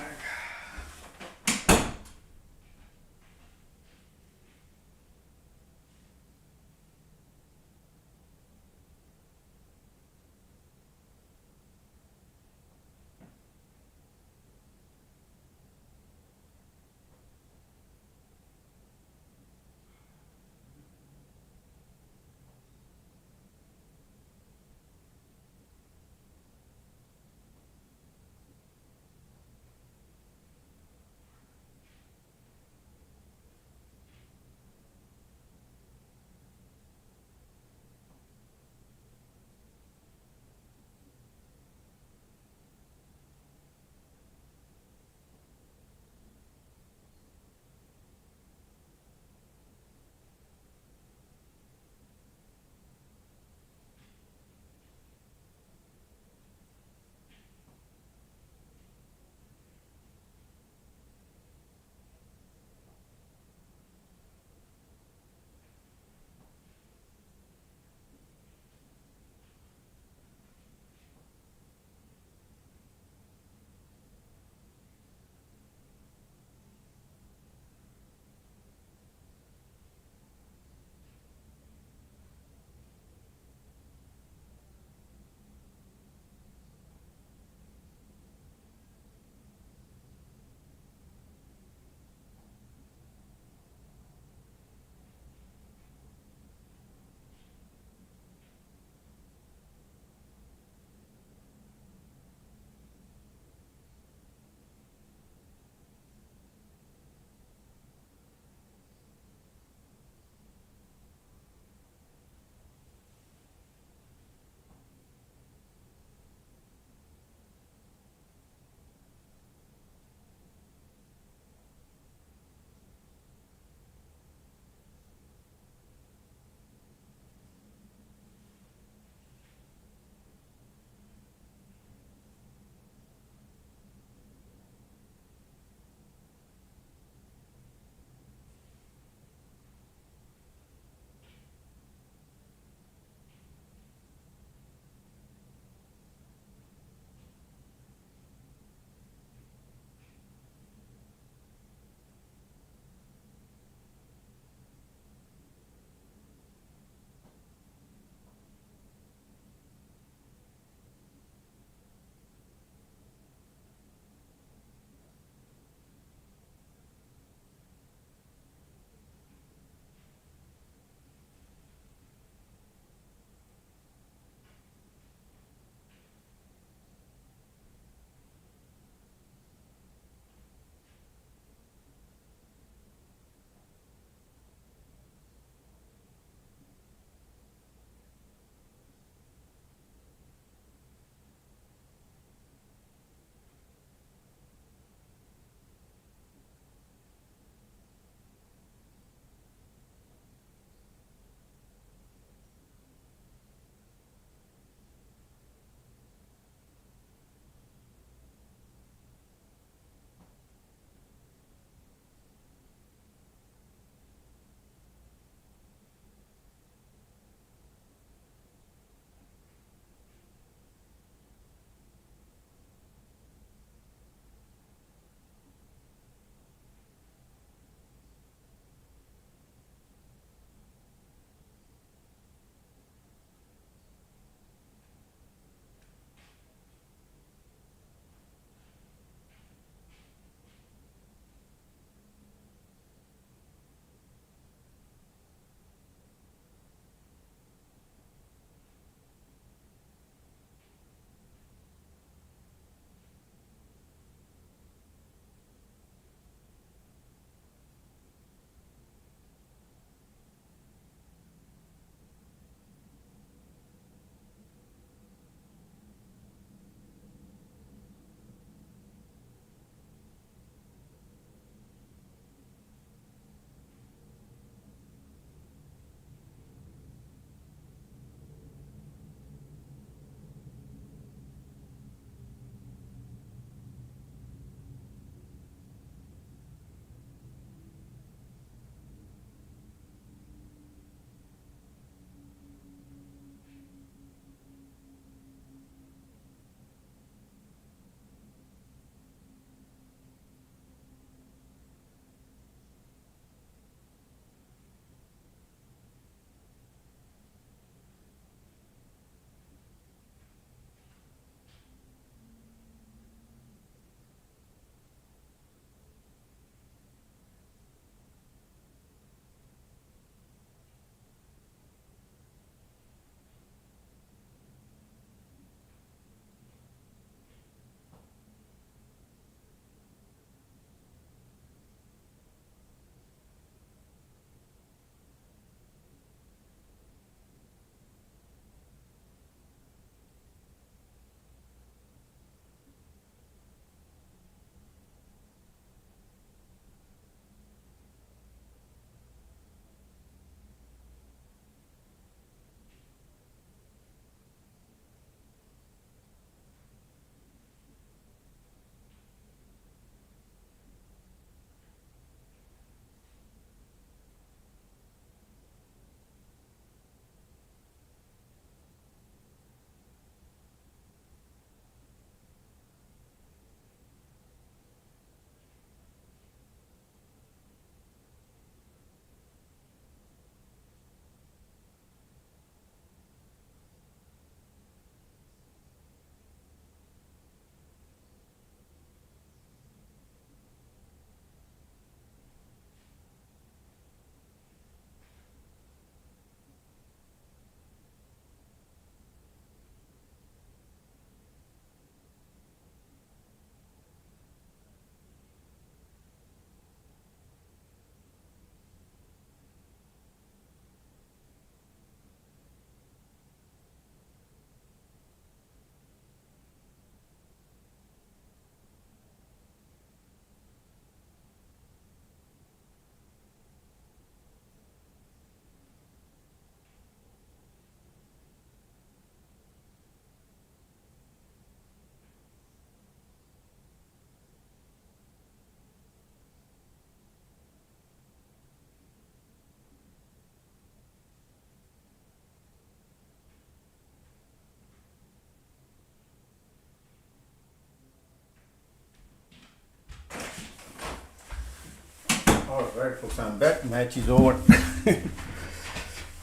All right, folks, I'm back. Match is over.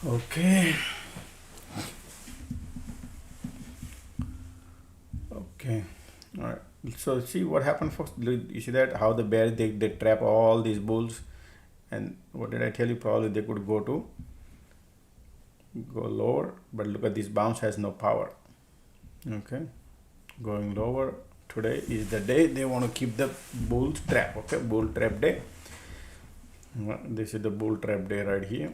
Okay. Okay. All right. So see what happened, folks. You see that how the bears they trap all these bulls, and what did I tell you? Probably they could go lower, but look at this bounce has no power. Okay, going lower. Today is the day they want to keep the bull trap. Okay, bull trap day. This is the bull trap day right here.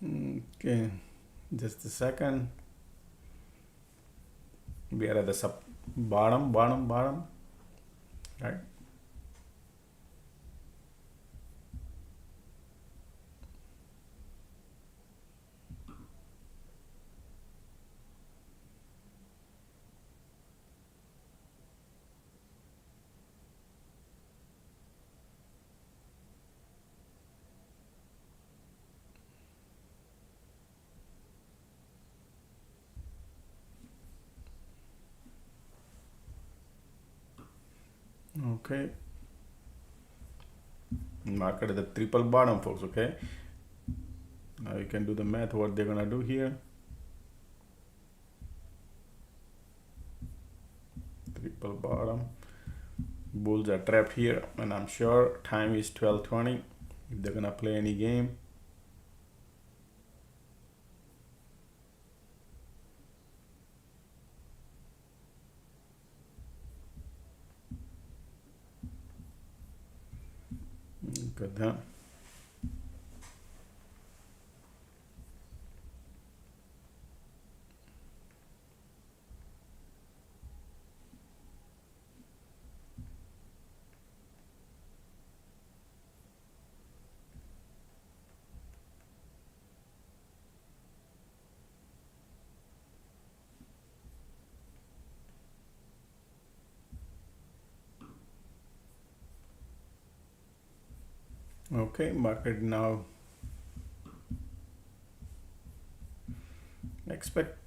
Okay, just a second. We are at the bottom, right? Okay, market at the triple bottom, folks. Okay, now you can do the math what they're gonna do here. Triple bottom, bulls are trapped here, and I'm sure time is 12:20 if they're gonna play any game. Look at that. Okay, market now expect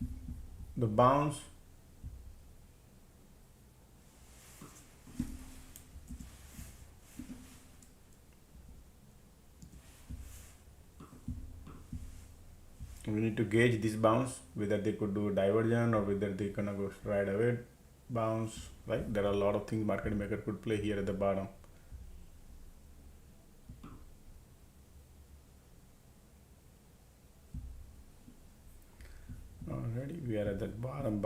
the bounce. We need to gauge this bounce, whether they could do diversion or whether they gonna go right away bounce. Right, there are a lot of things market maker could play here at the bottom. Alrighty, we are at the bottom.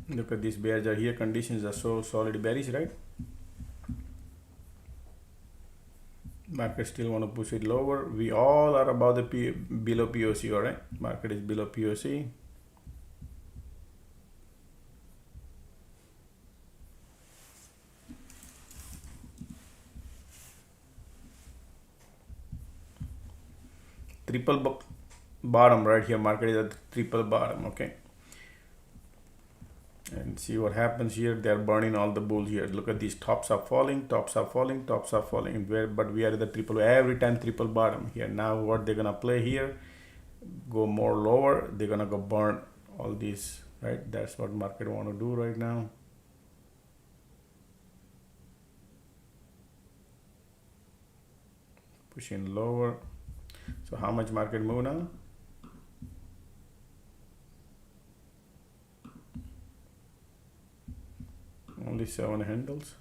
Look at these bears are here. Conditions are so solid bearish, right? Market still want to push it lower. We all are above the below POC, all right? Market is below POC. Triple bottom right here. Market is at triple bottom, okay? And see what happens here. They're burning all the bulls here. Look at these tops are falling. But we are at the triple, every time triple bottom here. Now what they're gonna play here, go more lower, they're gonna go burn all these, right? That's what market want to do right now. Pushing lower. So how much market move now? only 7 handles.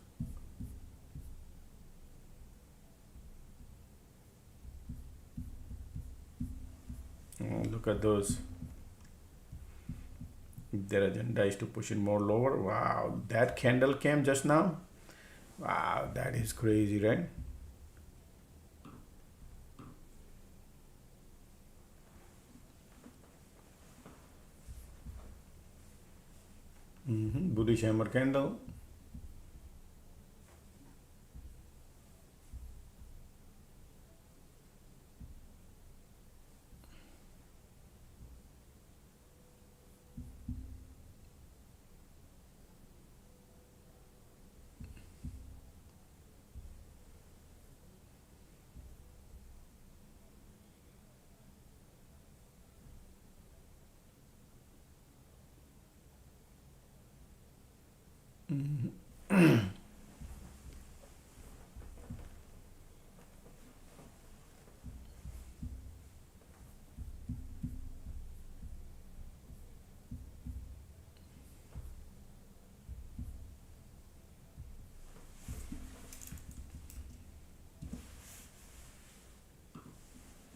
Oh, look at those. Their agenda is to push it more lower. Wow, that candle came just now. Wow, that is crazy, right? Bullish hammer candle.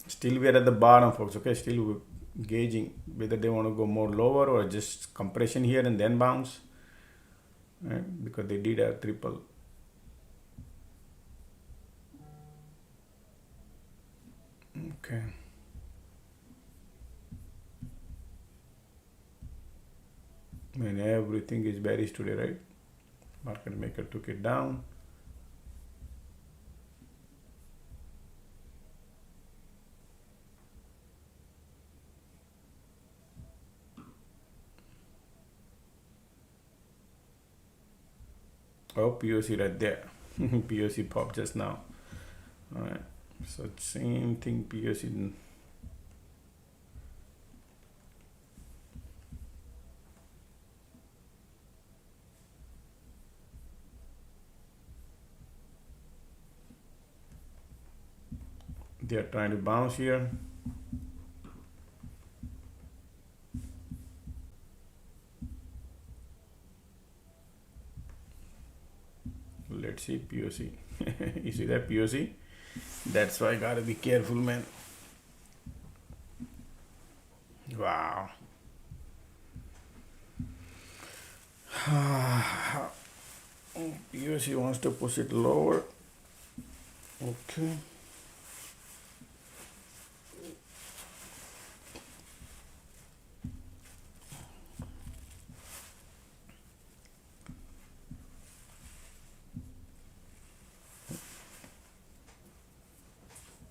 Still we are at the bottom, folks. Okay, still we're gauging whether they want to go more lower or just compression here and then bounce, right? Because they did a triple. Okay. And everything is bearish today, right? Market maker took it down. Oh, POC right there. POC popped just now. All right. So same thing, POC. They are trying to bounce here. Let's see POC. You see that POC? That's why I gotta be careful, man. Wow. POC wants to push it lower. Okay.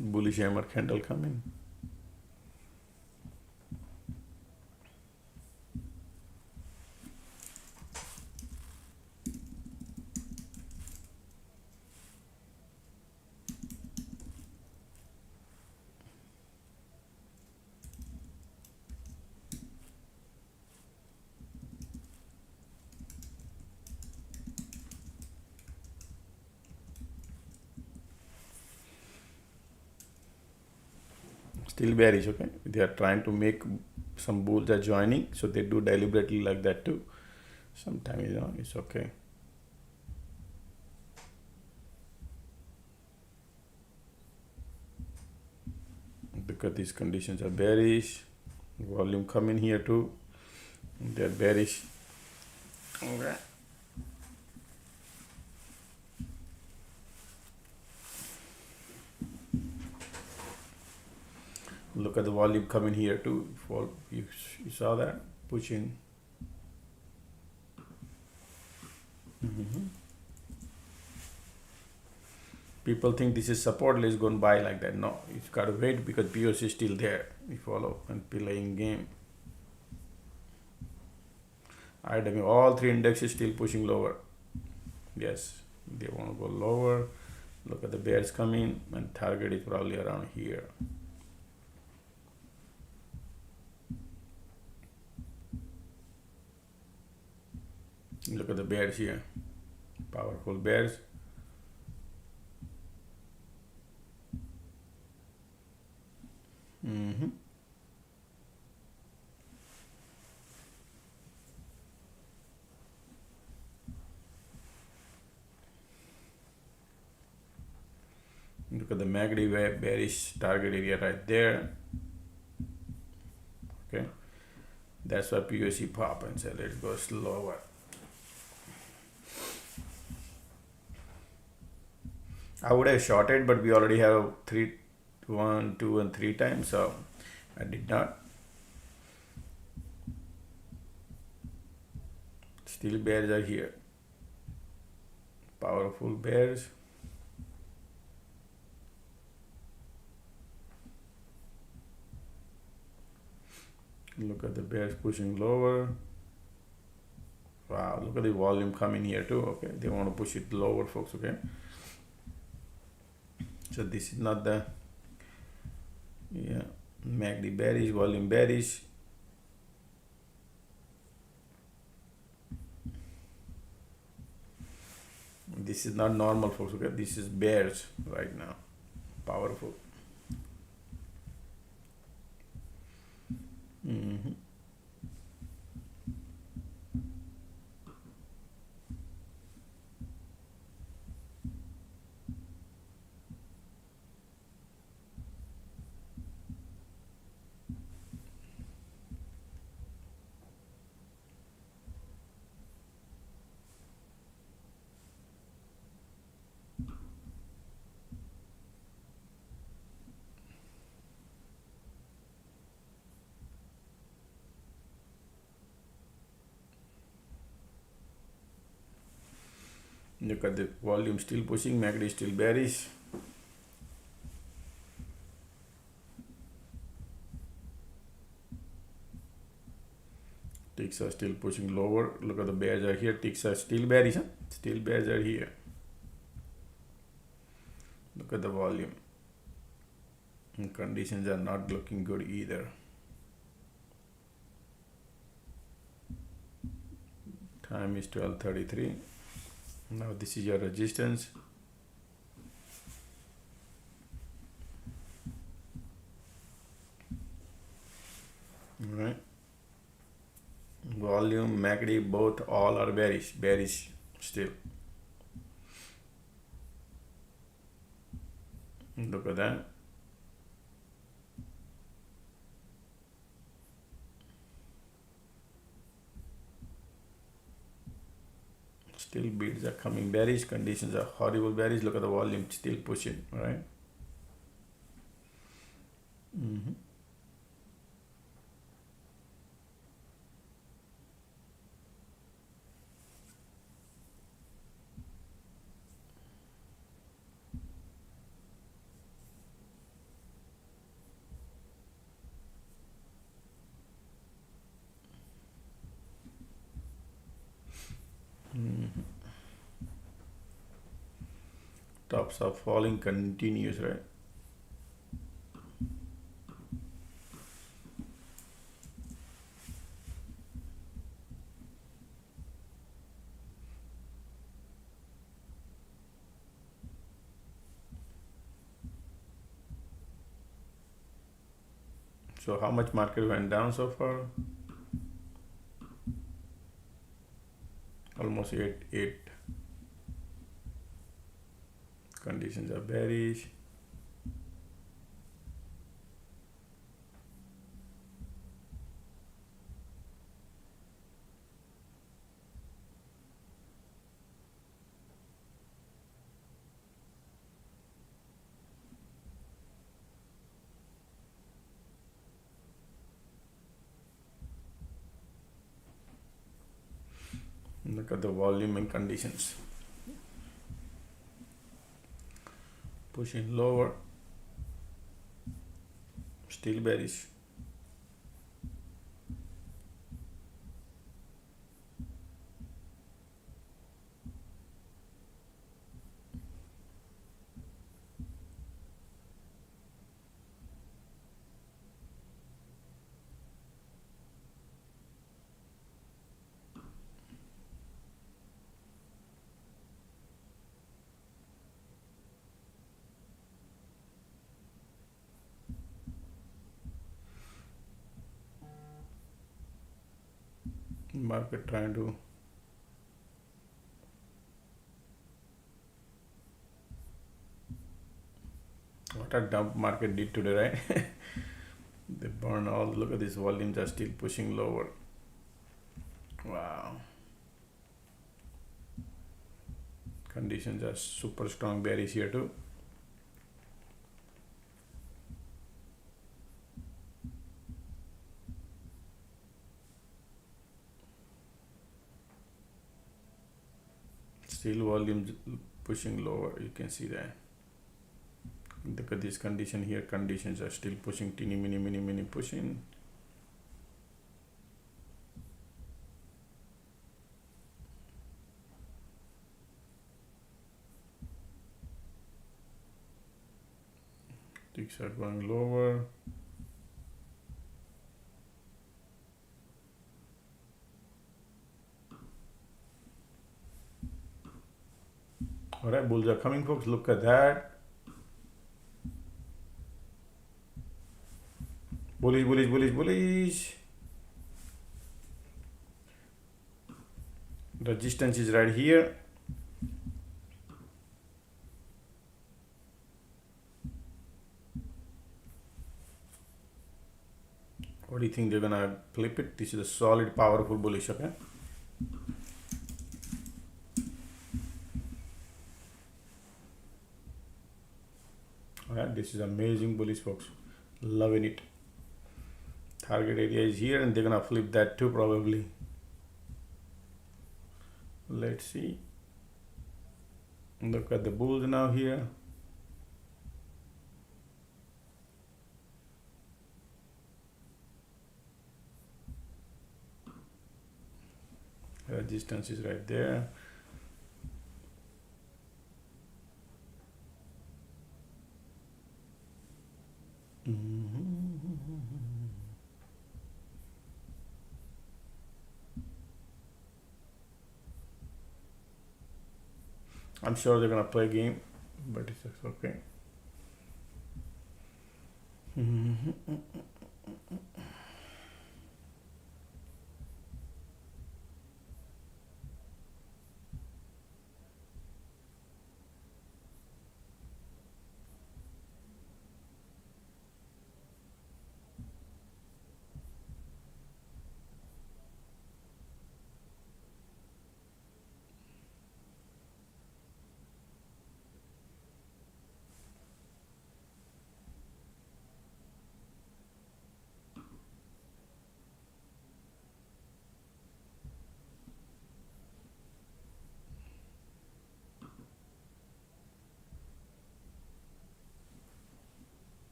Bullish hammer candle coming. Still bearish, okay? They are trying to make some bulls are joining, so they do deliberately like that too. Sometimes, you know, it's okay. Because these conditions are bearish, volume coming here too. They're bearish. Okay. Look at the volume coming here too. You saw that pushing. People think this is support, let's go and buy like that. No, you've got to wait because POC is still there. You follow and playing game. IW, all three indexes still pushing lower. Yes, they want to go lower. Look at the bears coming, and target is probably around here. Look at the bears here. Powerful bears. Look at the MACD bearish target area right there. Okay, that's why PUSE pop and said let's go slower. I would have shorted, but we already have 1, 2, and 3 times, so I did not. Still bears are here. Powerful bears. Look at the bears pushing lower. Wow, look at the volume coming here too. Okay, they want to push it lower, folks. Okay, so this is not the MACD bearish, volume bearish. This is not normal, folks. Okay, this is bears right now. Powerful. Look at the volume still pushing, MACD still bearish. Ticks are still pushing lower. Look at the bears are here. Ticks are still bearish. Huh? Still bears are here. Look at the volume. And conditions are not looking good either. Time is 12:33. Now this is your resistance. All right. Volume, MACD, both all are bearish still. Look at that. Still bids are coming bearish, conditions are horrible bearish. Look at the volume still pushing, right? Tops are falling continuous, right? So how much market went down so far? Almost 8. Conditions are bearish. Look at the volume and conditions. Pushing lower, still bearish. Market trying to what a dump market did today, right? They burn all. Look at this, volumes are still pushing lower. Wow. Conditions are super strong bearish here too. Still volumes pushing lower, you can see that. Look at this condition here, conditions are still pushing, teeny mini pushing. Ticks are going lower. All right, bulls are coming, folks. Look at that. Bullish, bullish, bullish, bullish. Resistance is right here. What do you think they're gonna flip it? This is a solid, powerful bullish, okay? Alright, this is amazing bullish, folks. Loving it. Target area is here and they're gonna flip that too probably. Let's see. Look at the bulls now here. Resistance is right there. I'm sure they're gonna play a game, but it's just okay.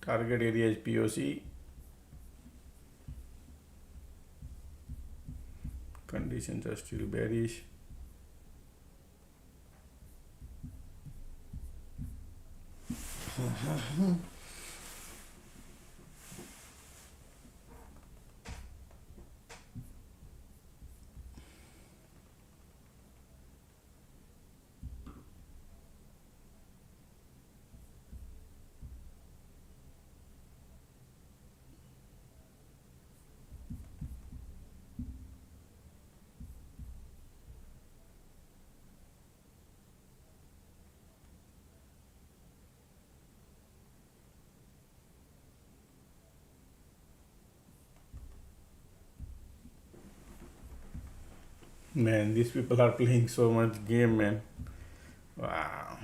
Target area is POC. Conditions are still bearish. Man, these people are playing so much game, man. Wow.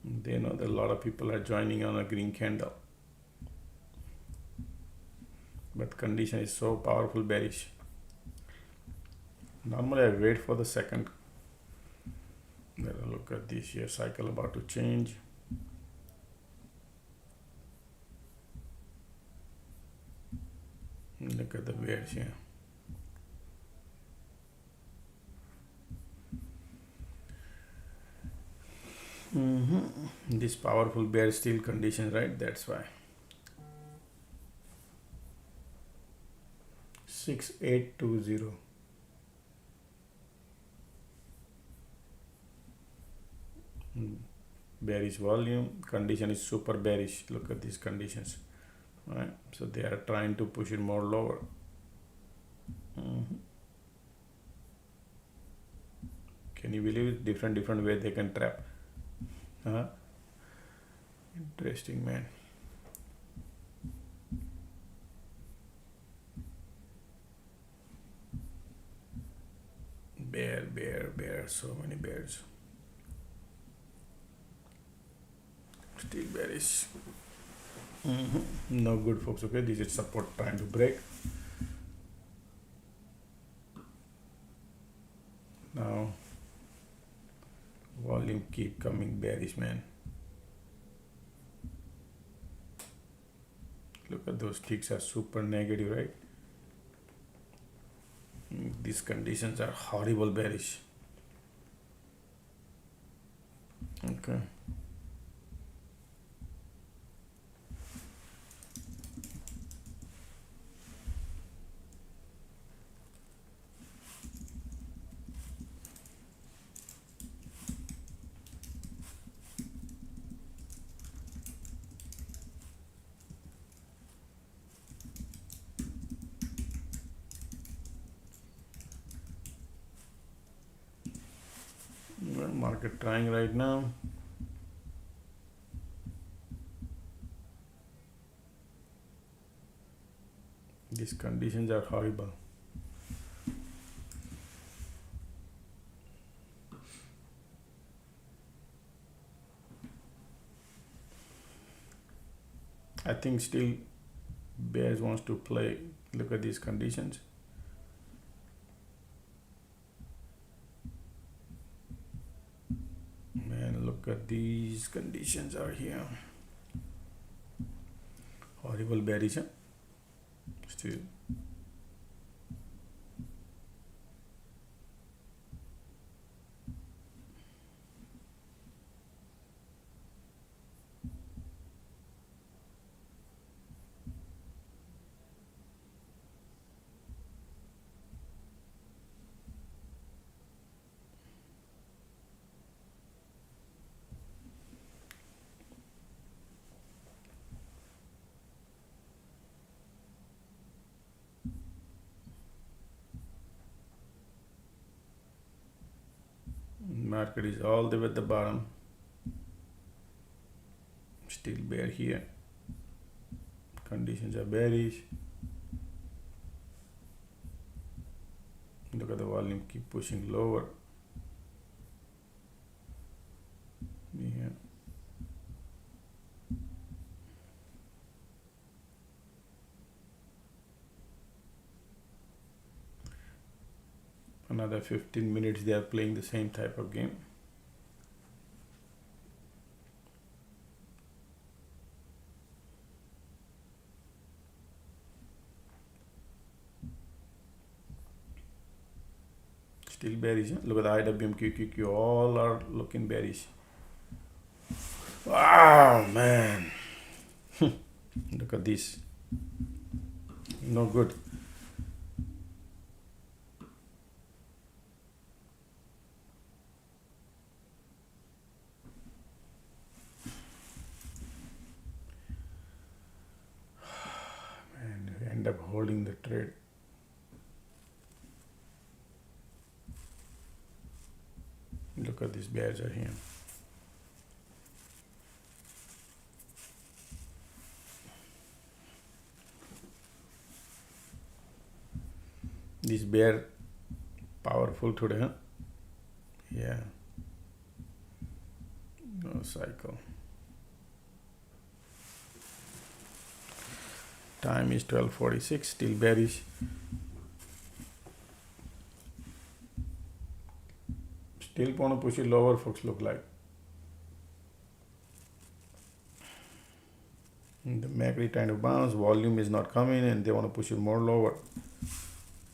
They know that a lot of people are joining on a green candle. But condition is so powerful bearish. Normally I wait for the second. Let us look at this here cycle about to change. Look at the bears here. This powerful bear still conditions, right? That's why. 6820. Bearish volume, condition is super bearish. Look at these conditions, right? So they are trying to push it more lower. Can you believe it? Different way they can trap. Interesting, man. Bear, so many bears. Still bearish. No good, folks. Okay, this is support trying to break. Now volume keep coming bearish, man. Look at those ticks are super negative, right? These conditions are horrible bearish. Okay. Market trying right now. These conditions are horrible. I think still bears wants to play. Look at these conditions. Man, look at these conditions are here. Horrible bearish, huh? Still. Market is all the way at the bottom. Still bear here. Conditions are bearish. Look at the volume keep pushing lower. Yeah. Another 15 minutes they are playing the same type of game. Still bearish, huh? Look at the IWM, QQQ, all are looking bearish. Wow, man. Look at this. No good. Man, we end up holding the trade. Look at these bears are here. This bear powerful today, huh? Yeah. No cycle. Time is 12:46. Still bearish. Still want to push it lower, folks, look like. The MACD trying to bounce, volume is not coming, and they want to push it more lower.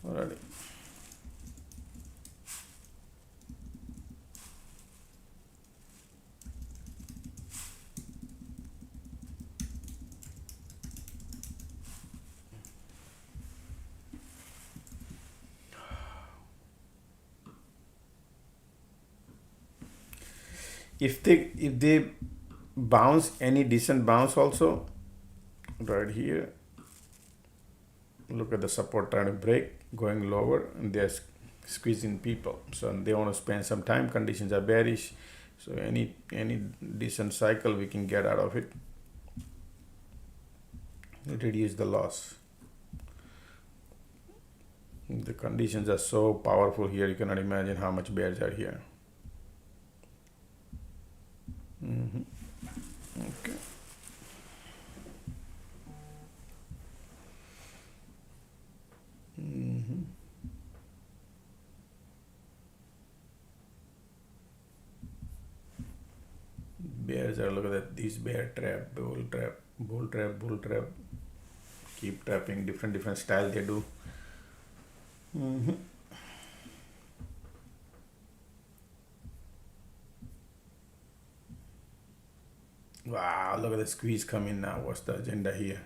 Alrighty. If they bounce any decent bounce also, right here, look at the support trying to break, going lower, and they're squeezing people. So they want to spend some time. Conditions are bearish, so any decent cycle we can get out of it, reduce the loss. The conditions are so powerful here, you cannot imagine how much bears are here. Okay. Bears are, look at that, these bear trap, bull trap, bull trap, bull trap. Keep trapping, different style they do. Wow, look at the squeeze coming now. What's the agenda here?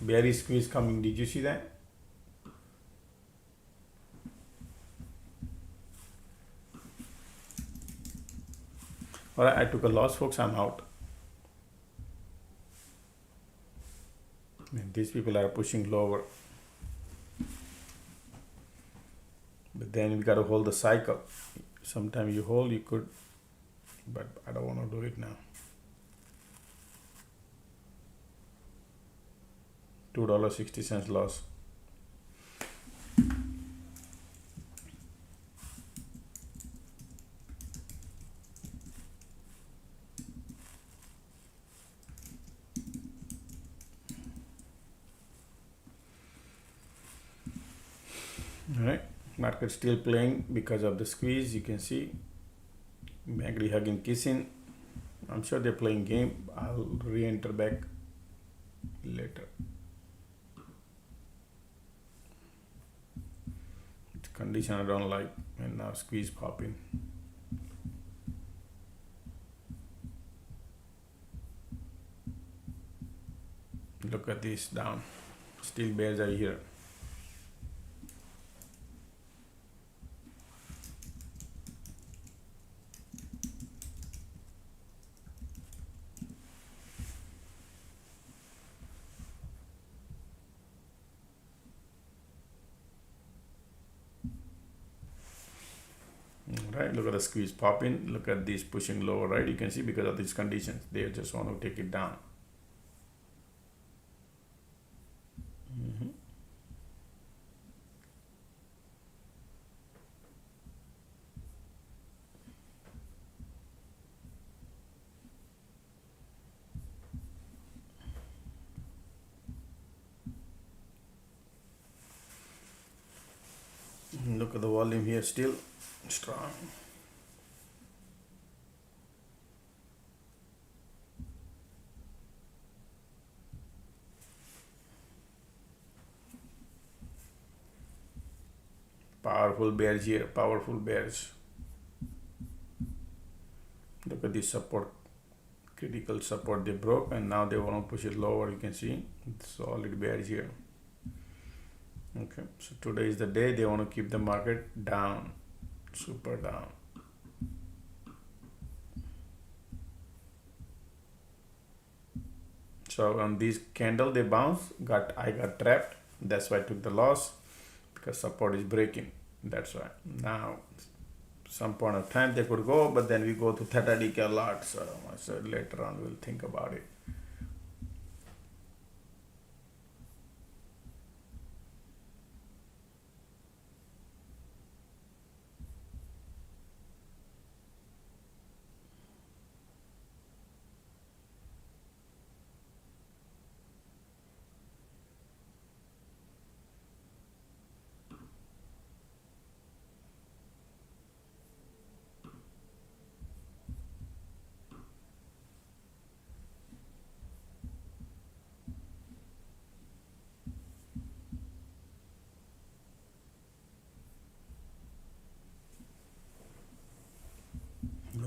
Bearish squeeze coming. Did you see that? Alright, I took a loss, folks. I'm out. And these people are pushing lower. But then we got to hold the cycle. Sometimes you hold, you could, but I don't want to do it now. $2.60 loss. All right, market still playing because of the squeeze. You can see MACD hugging, kissing. I'm sure they're playing game. I'll re-enter back later. It's condition I don't like, and now squeeze popping. Look at this down. Still bears are here. Right, look at the squeeze popping. Look at this pushing lower, right? You can see because of these conditions, they just want to take it down. Look at the volume here, still strong. Powerful bears here, powerful bears. Look at this support, critical support they broke, and now they want to push it lower. You can see solid bears here. Okay, so today is the day they want to keep the market down, super down. So on this candle they bounce, I got trapped. That's why I took the loss, because support is breaking. That's why. Now some point of time they could go, but then we go to theta decay a lot. So I said later on we'll think about it.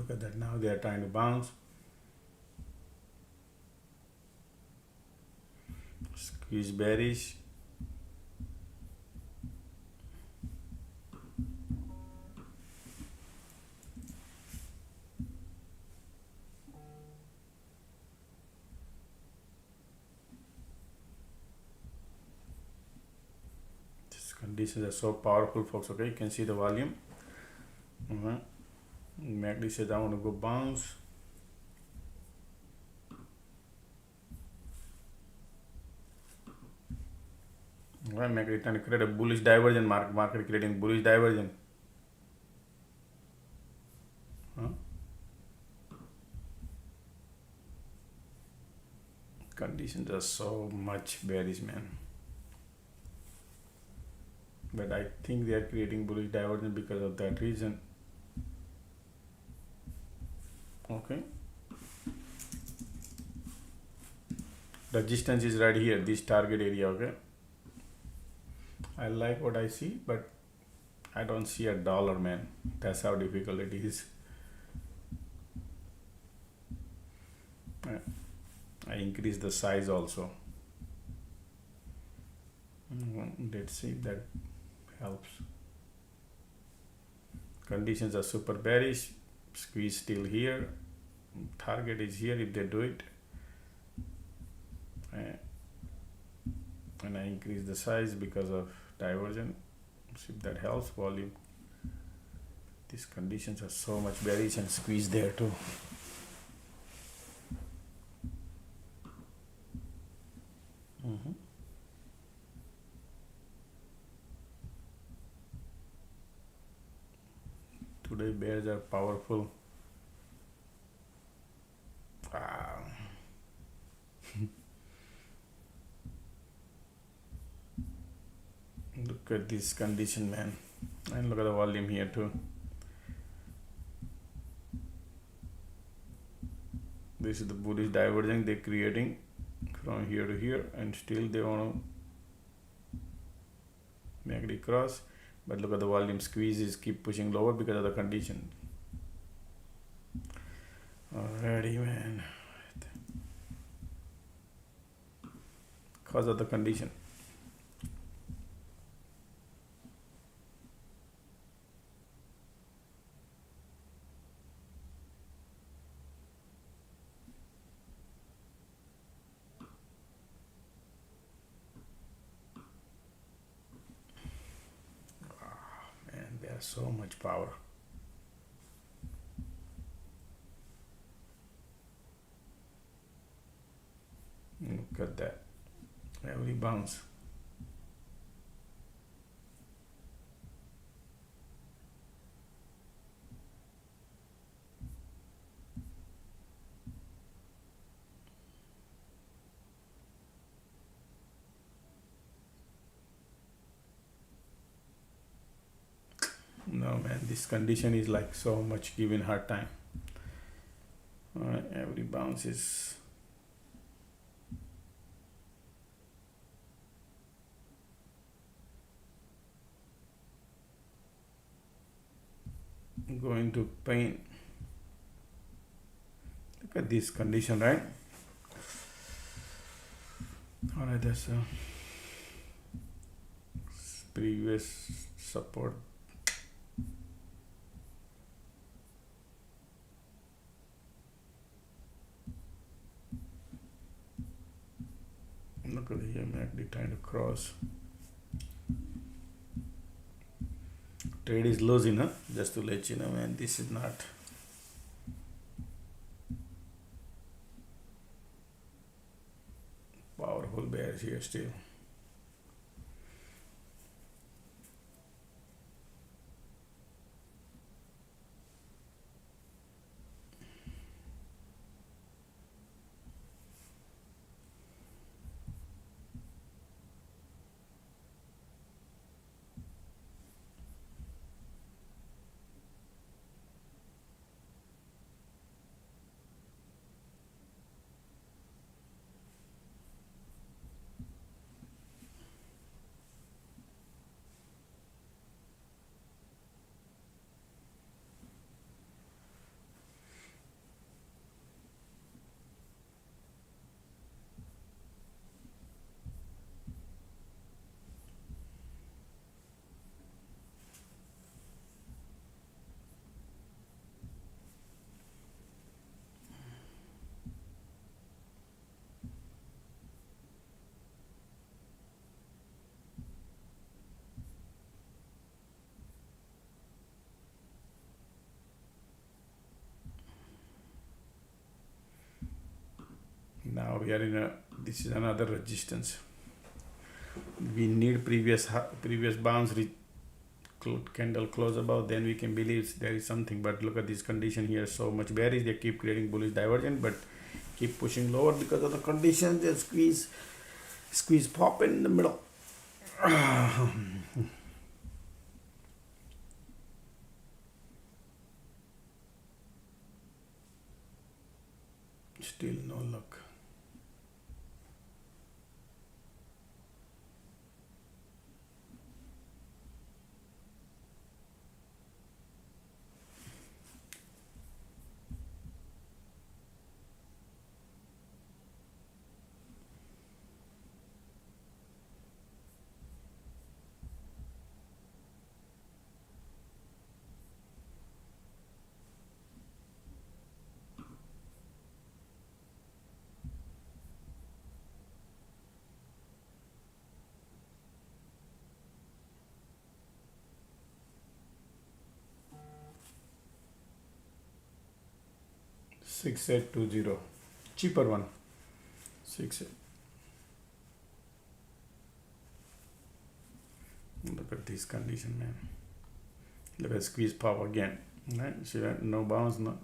Look at that, now they are trying to bounce. Squeeze bearish. These conditions are so powerful, folks. Okay, you can see the volume. MACD says I want to go bounce. Right, MACD trying to create a bullish diversion, market creating bullish diversion. Conditions are so much bearish, man. But I think they are creating bullish diversion because of that reason. Okay. Resistance is right here, this target area. Okay. I like what I see, but I don't see a dollar, man. That's how difficult it is. I increase the size also. Let's see if that helps. Conditions are super bearish. Squeeze still here. Target is here if they do it. And I increase the size because of diversion. See if that helps. Volume. These conditions are so much bearish, and squeeze there too. Today bears are powerful. Wow. Look at this condition, man, and look at the volume here too. This is the bullish divergence they're creating from here to here, and still they want to make it cross. But look at the volume, squeezes keep pushing lower because of the condition. Alrighty, man. Because of the condition. So much power. Look at that. Every bounce. No, man, this condition is like so much giving hard time. Alright, every bounce is going to pain. Look at this condition, right? Alright, that's a previous support. Look at the MACD trying to cross. Trade is losing, huh? Just to let you know, man, this is not. Powerful bears here still. Now we are in a, this is another resistance. We need previous bounce candle close above, then we can believe there is something. But look at this condition here, so much bearish. They keep creating bullish divergence, but keep pushing lower because of the conditions. They squeeze pop in the middle. Still no luck. $6820, cheaper one. 68. Look at this condition, man. Look at squeeze pop again. Right? See that? No bounce, no.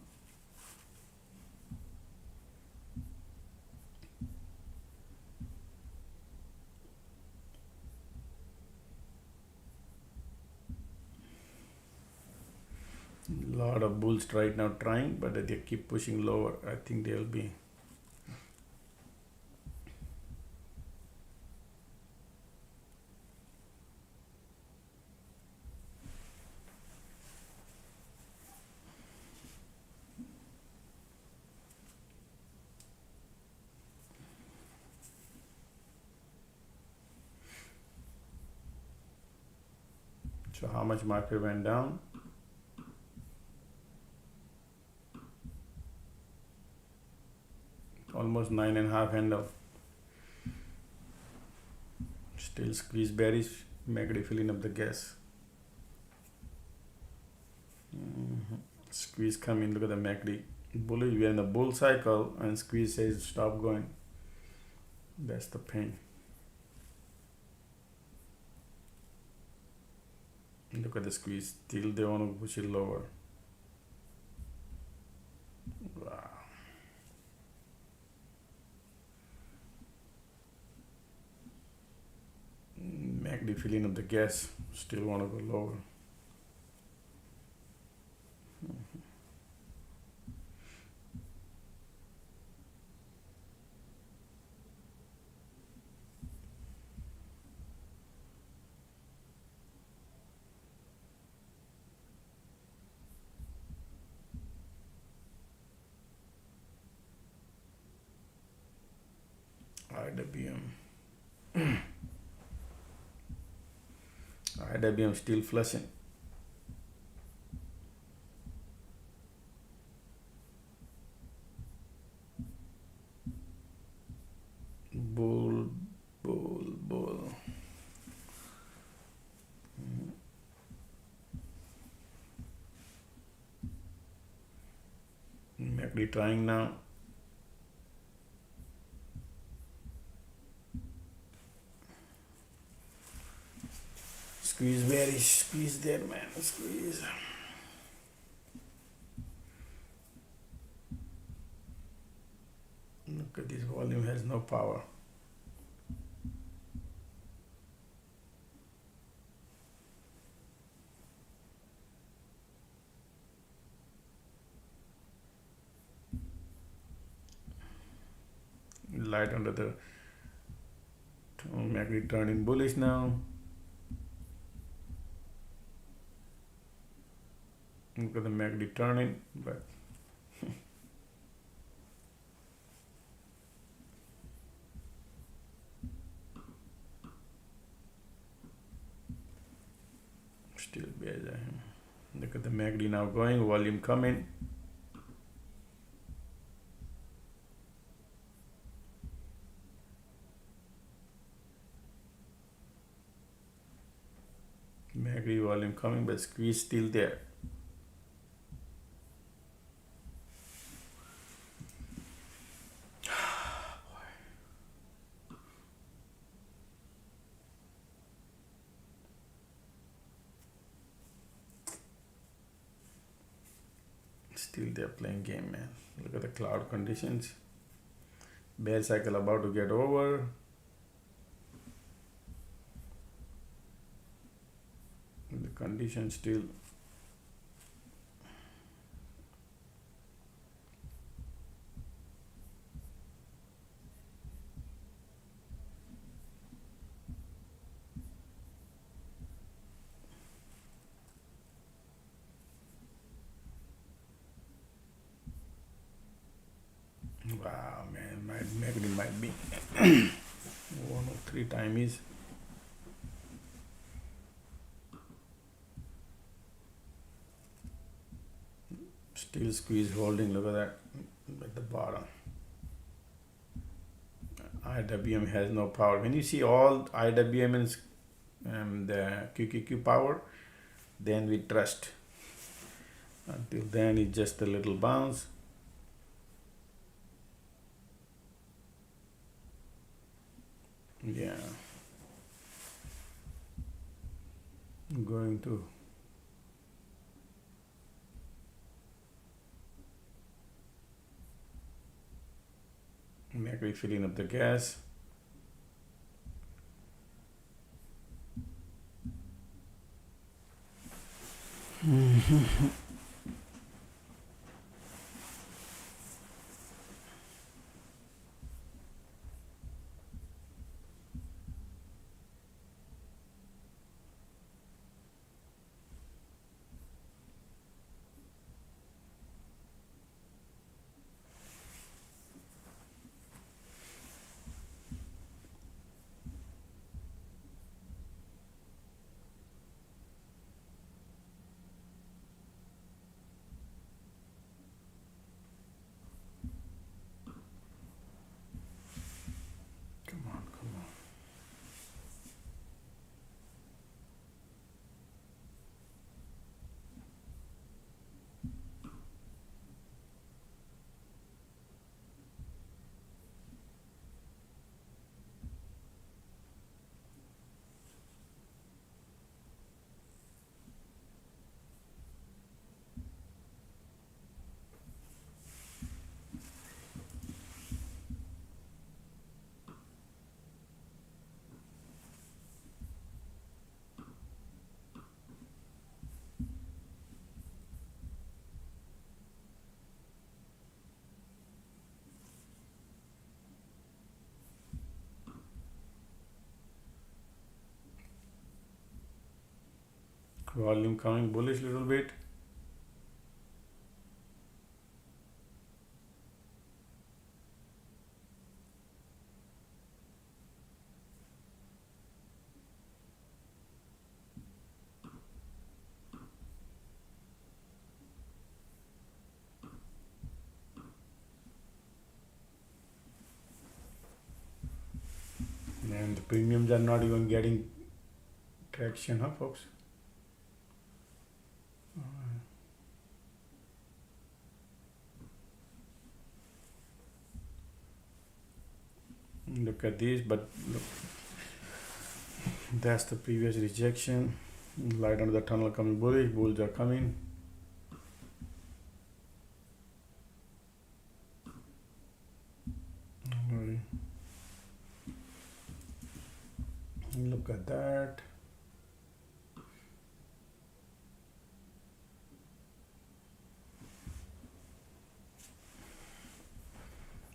Lot of bulls right now trying, but they keep pushing lower. I think they'll be. So how much market went down? Almost 9.5 handle. Still squeeze bearish. MACD filling up the gas. Squeeze coming. Look at the MACD. Bullish. We are in the bull cycle, and squeeze says stop going. That's the pain. Look at the squeeze. Still they want to push it lower. Wow. MACD filling up the gas. Still want to go lower. IWM still flushing. Bull. MACD trying now. Squeeze bearish, squeeze there, man, squeeze. Look at this volume, has no power. Light under the MACD turning bullish now. Look at the MACD turning, but still bearish. Look at the MACD now going, volume coming. MACD volume coming, but squeeze still there. Still they're playing game, man. Look at the cloud conditions. Bear cycle about to get over. The condition still. Wow, man, maybe it might be 103 time is. Still squeeze holding, look at that at the bottom. IWM has no power. When you see all IWM and the QQQ power, then we trust. Until then, it's just a little bounce. Yeah. I'm going to maybe filling up the gas. Come on, come on. Volume coming bullish little bit. And the premiums are not even getting traction, huh, folks? Look at this, but look, that's the previous rejection. Light under the tunnel coming bullish, bulls are coming. Look at that.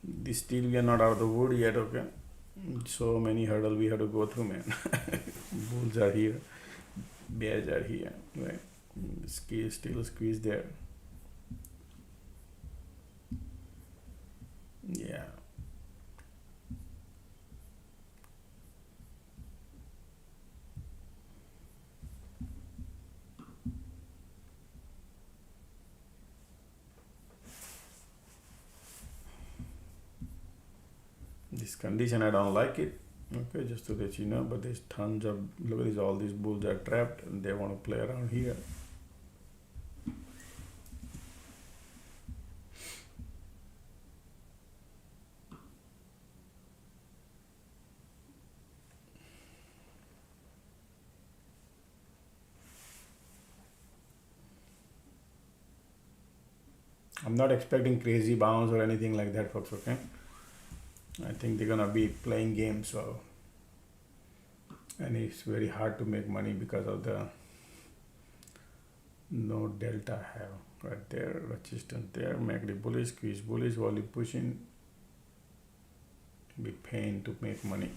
This still we are not out of the wood yet, okay? So many hurdles we have to go through, man. Bulls are here, bears are here, right? Still squeeze there. Yeah. This condition, I don't like it. Okay, just to let you know, but there's tons of, look at this, all these bulls are trapped and they want to play around here. I'm not expecting crazy bounce or anything like that, folks. Okay, I think they're gonna be playing games, so, and it's very hard to make money because of the no delta have right there, resistance there, MACD bullish, squeeze bullish, volume pushing, be pain to make money.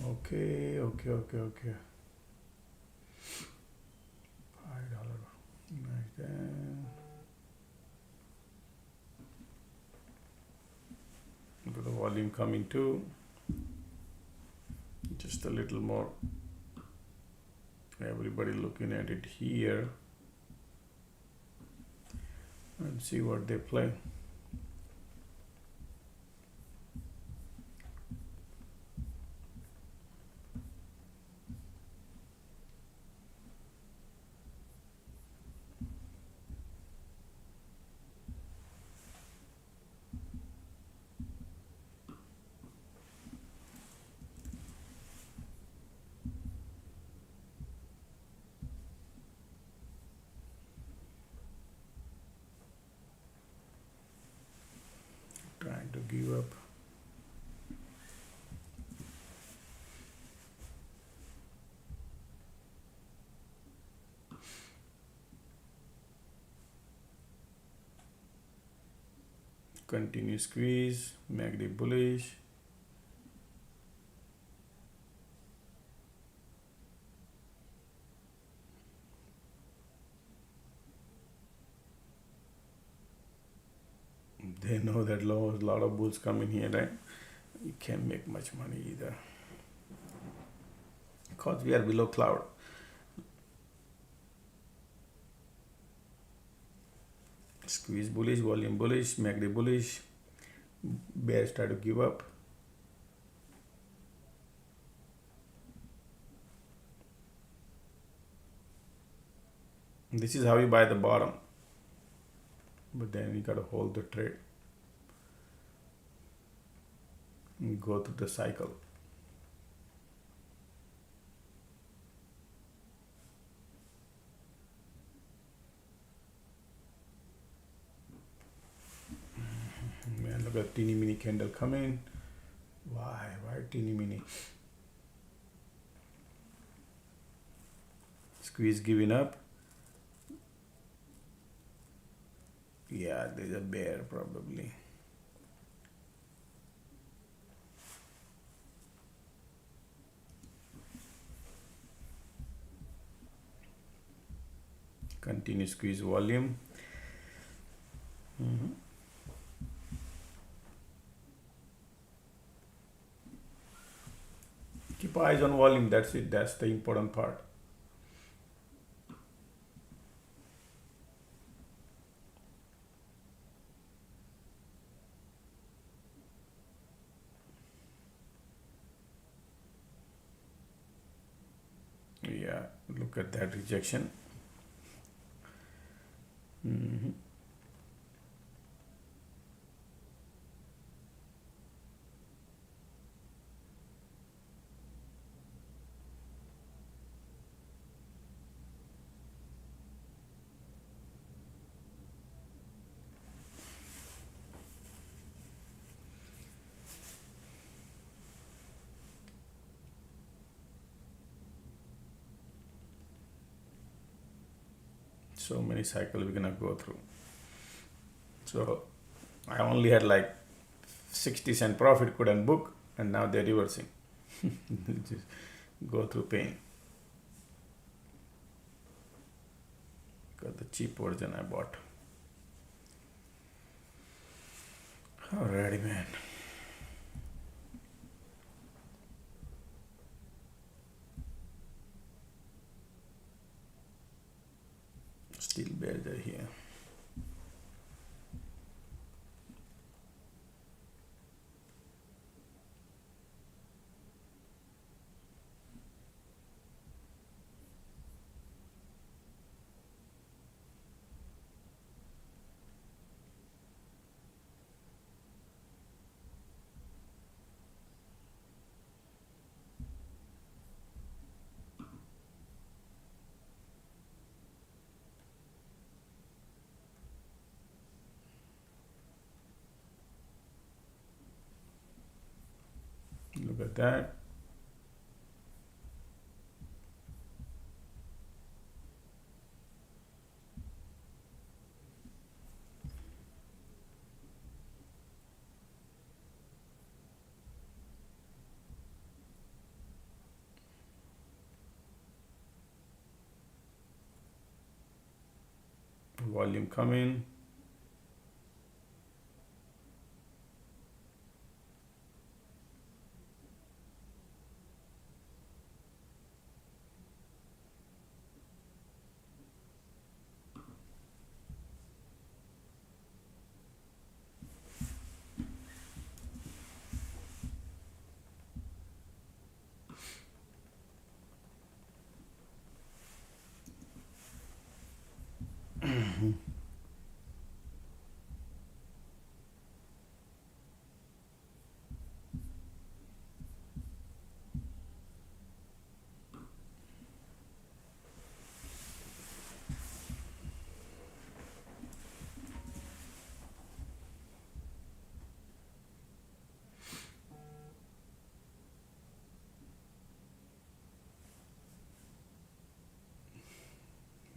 Okay. $5. Like that. Look at the volume coming too. Just a little more. Everybody looking at it here. And see what they play. Trying to give up. Continue squeeze, MACD bullish. They know that a lot of bulls come in here, right? You can't make much money either because we are below cloud. Squeeze bullish, volume bullish, MACD bullish. Bears try to give up. This is how you buy the bottom, but then you gotta hold the trade and go through the cycle. Man, look at teeny mini candle coming. Why teeny mini? Squeeze giving up. Yeah, there's a bear probably. Continue squeeze volume. Keep eyes on volume. That's it. That's the important part. Yeah, look at that rejection. So many cycles we're gonna go through. So I only had like 60-cent profit, couldn't book, and now they're reversing. Just go through pain. Got the cheap version I bought. Alrighty, man. Still better here. Look at that. Volume coming.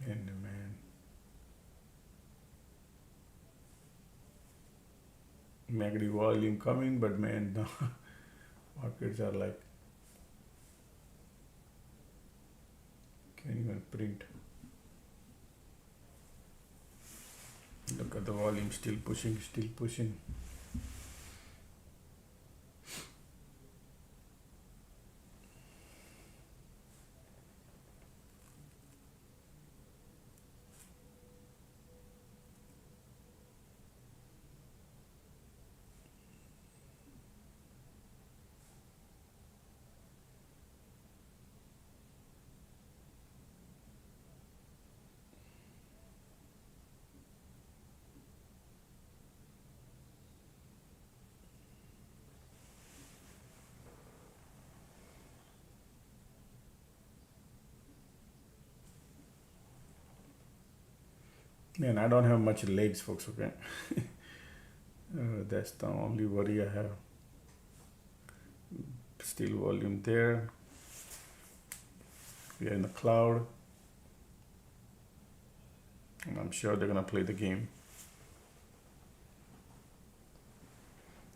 And man, MACD volume coming, but man, the markets are like, can't even print. Look at the volume, still pushing, still pushing. Man, I don't have much legs, folks, okay? That's the only worry I have. Still volume there. We are in the cloud. And I'm sure they're gonna play the game.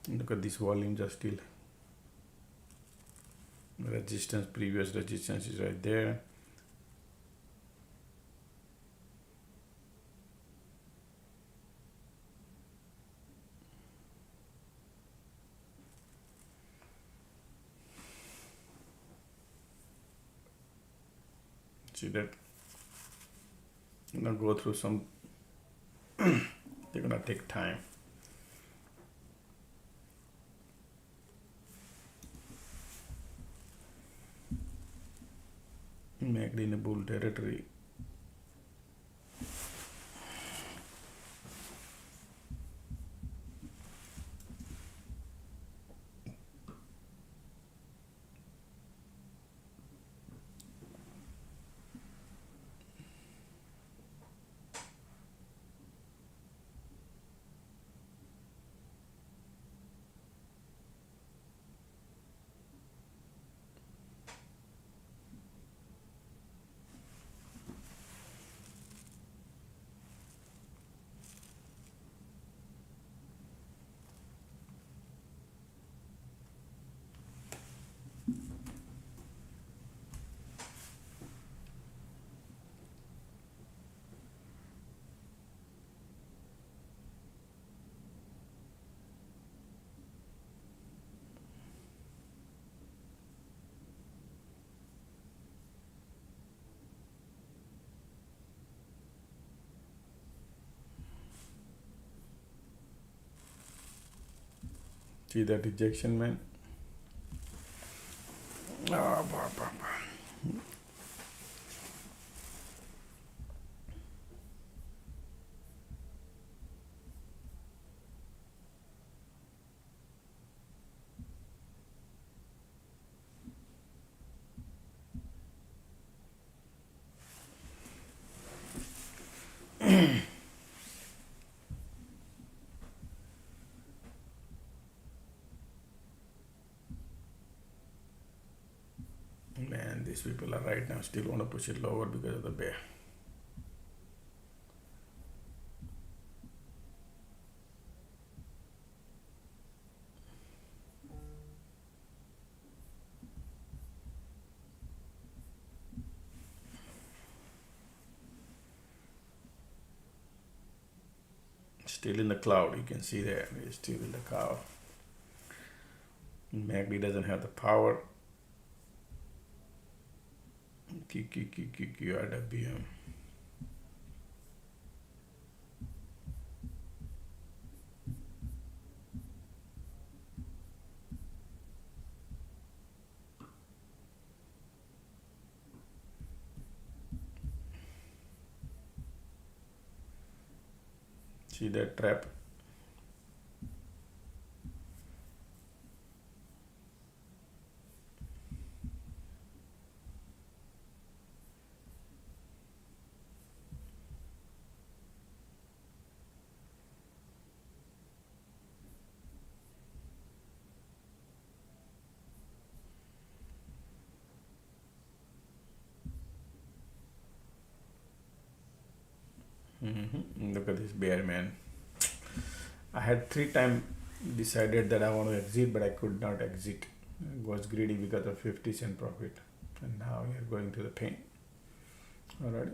Look at this volume, just still. Resistance, previous resistance is right there. See that? I'm gonna go through some, they're gonna take time. MACD in a bull territory. See that rejection, man? these people are right now still want to push it lower because of the bear. Still in the cloud, you can see there, it's still in the cloud. MACD doesn't have the power. QQQQQRWM. See that trap? Look at this bear, man. I had 3 times decided that I want to exit, but I could not exit. I was greedy because of 50-cent profit, and now we are going to the pain. Alright.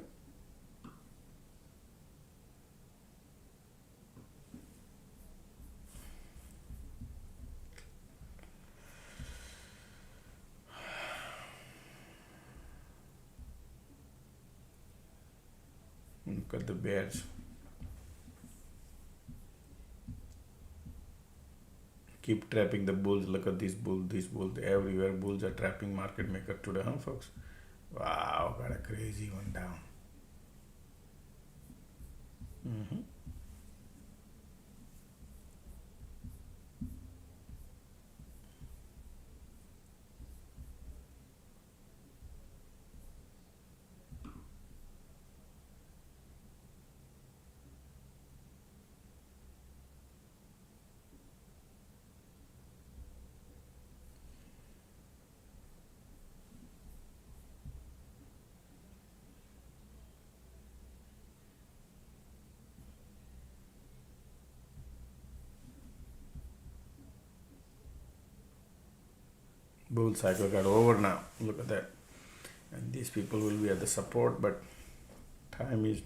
Look at the bears. Keep trapping the bulls. Look at this bull, everywhere bulls are trapping market maker today, huh, folks? Wow, got a crazy one down. Bull cycle got over now. Look at that. And these people will be at the support, but time is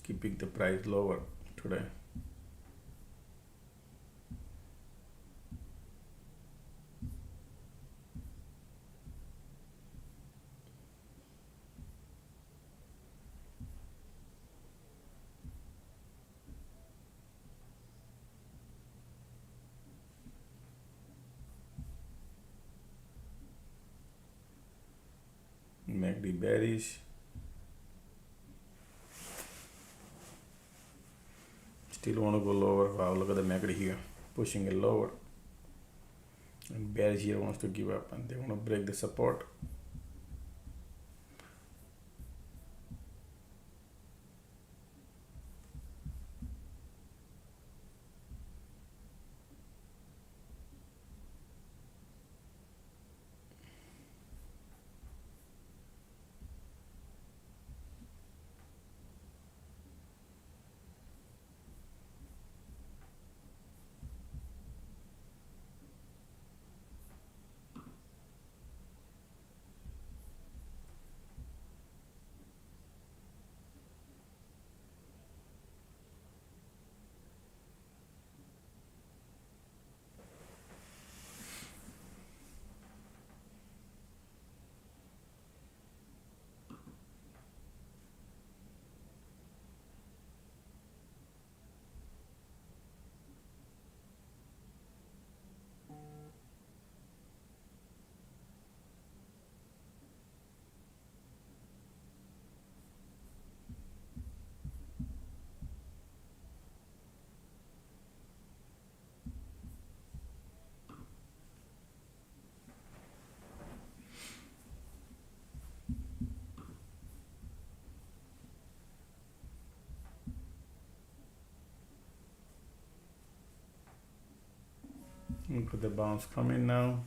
keeping the price lower today. MACD bearish. Still want to go lower. Wow, look at the MACD here, pushing it lower. And bearish here wants to give up, and they want to break the support. Look at the bounce coming now.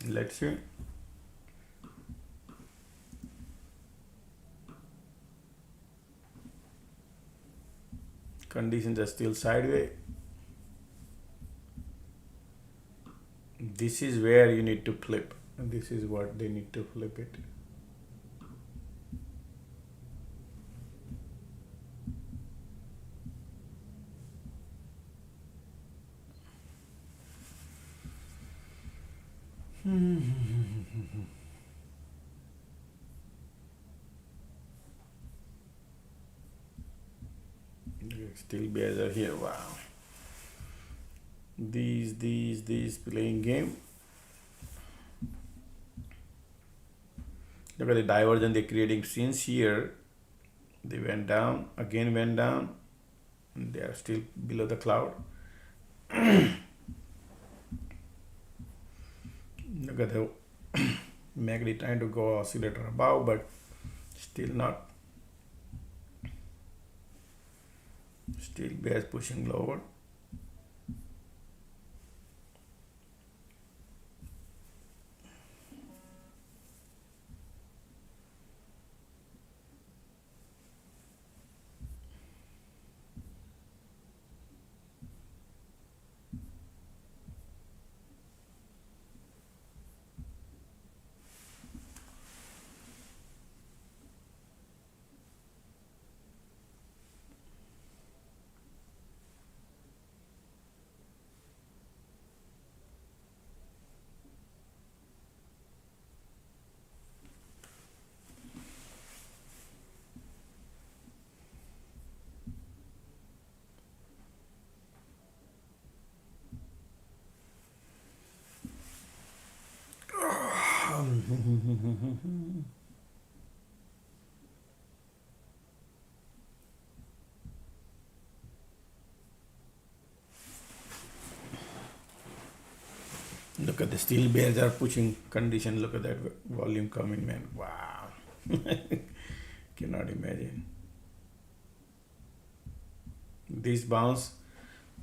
Let's see. Conditions are still sideways. This is where you need to flip. This is what they need to flip it. Still bears are here. Wow. These playing game. Look at the divergence they're creating since here. They went down, again went down, and they are still below the cloud. Look at the MACD trying to go oscillator above, but still not. Still bears pushing lower. Look at the steel bears are pushing condition. Look at that volume coming, man. Wow. Cannot imagine. This bounce,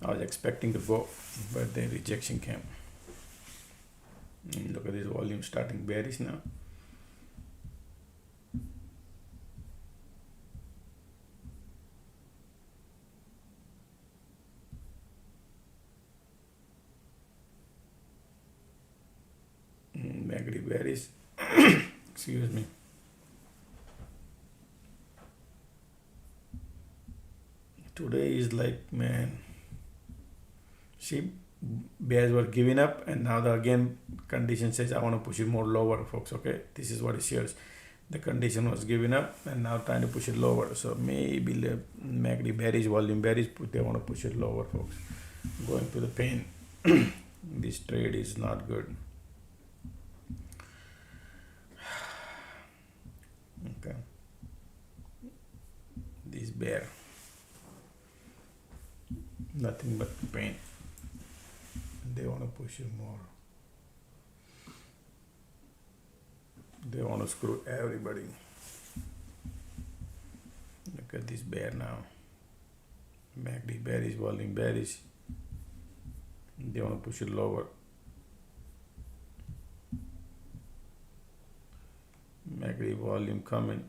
I was expecting to go, but then rejection came. And look at this volume starting bearish now. MACD bearish. Excuse me. Today is like, man, see, bears were giving up, and now the again condition says I want to push it more lower, folks. Okay, this is what it shares. The condition was giving up, and now trying to push it lower. So maybe the MACD bearish, volume bearish, they want to push it lower, folks. Going to the pain. This trade is not good. Okay, this bear, nothing but pain. They want to push you more. They want to screw everybody. Look at this bear now. MACD bearish, volume bearish. They want to push it lower. MACD volume coming.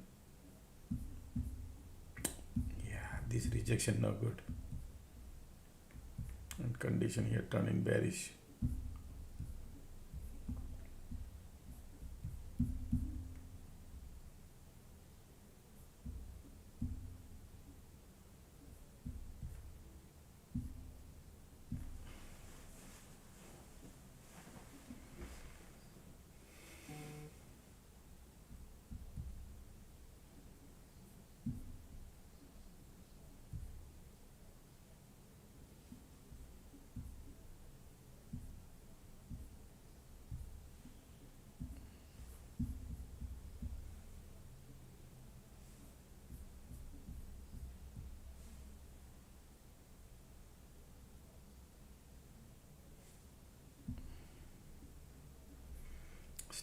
Yeah, this rejection no good. And condition here turning bearish.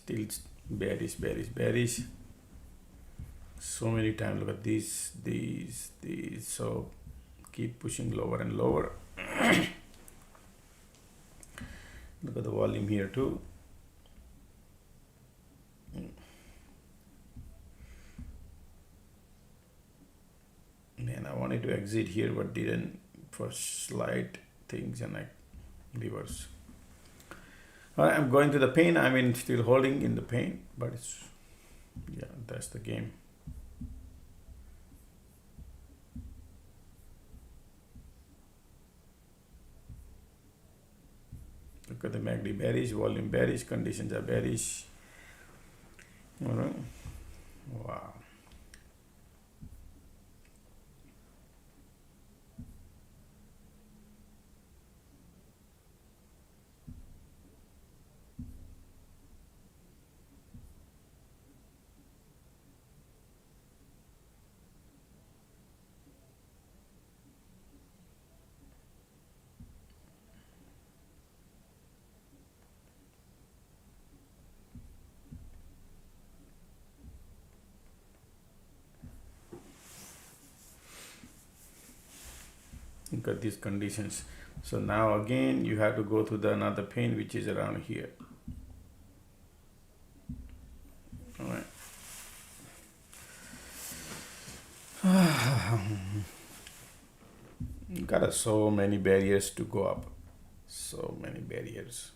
Still bearish. So many times. Look at these. So keep pushing lower and lower. Look at the volume here too. Man, I wanted to exit here, but didn't for slight things, and I reverse. Alright, I'm going to the pain. I mean, still holding in the pain, but it's, yeah, that's the game. Look at the MACD bearish, volume bearish, conditions are bearish. All right. Wow. Look at these conditions. So now again you have to go to the another pain, which is around here. All right. Got so many barriers to go up. So many barriers.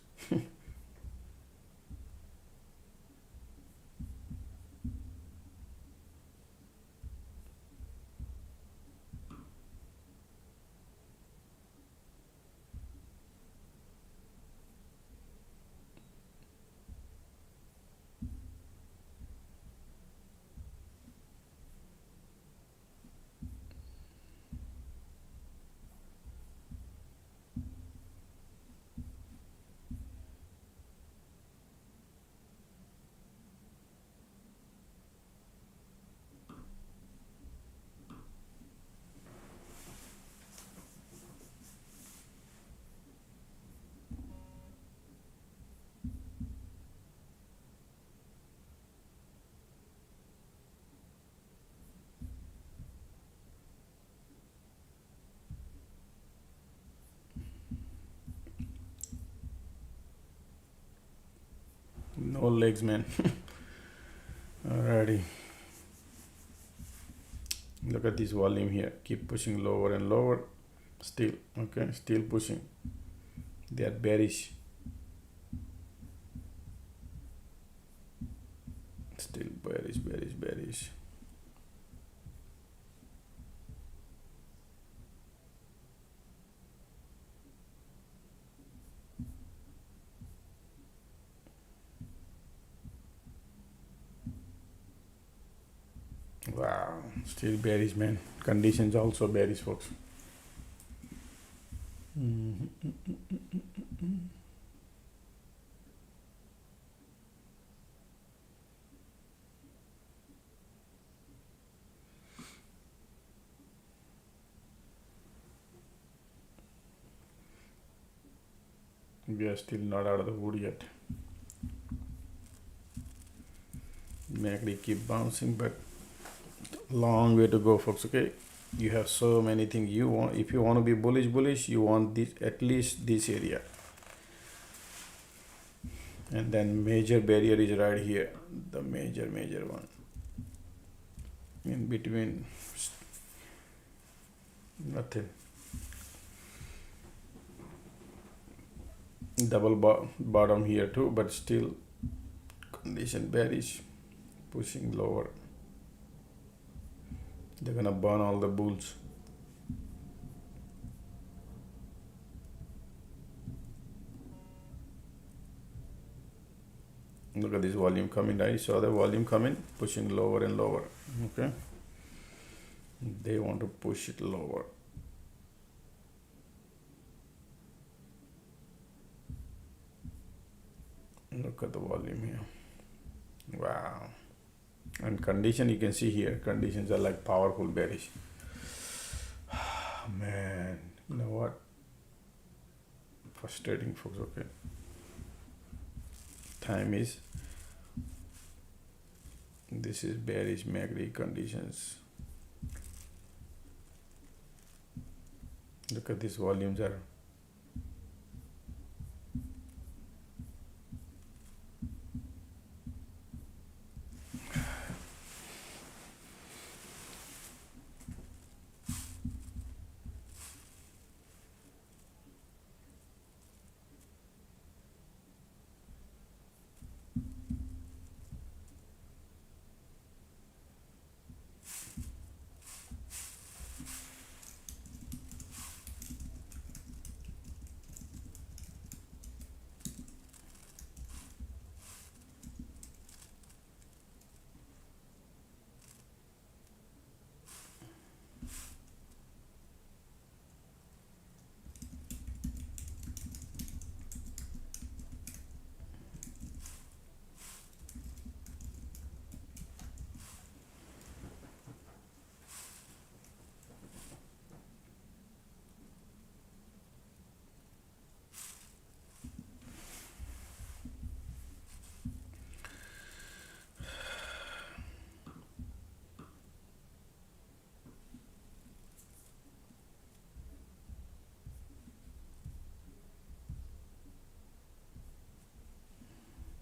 No legs, man. Alrighty. Look at this volume here. Keep pushing lower and lower. Still, okay, still pushing. They are bearish. Still bearish. Wow, still bearish, man. Conditions also bearish, folks. We are still not out of the wood yet. MACD keep bouncing, but long way to go, folks. Okay, you have so many things you want. If you want to be bullish, you want this, at least this area, and then major barrier is right here, the major one in between. Nothing. Double bottom here too, but still condition bearish, pushing lower. They're gonna burn all the bulls. Look at this volume coming. I saw the volume coming, pushing lower and lower. Okay, they want to push it lower. Look at the volume here. Wow. And condition, you can see here, conditions are like powerful bearish. Man, you know what? Frustrating, folks. Okay. Time is This is bearish MACD conditions. Look at these volumes are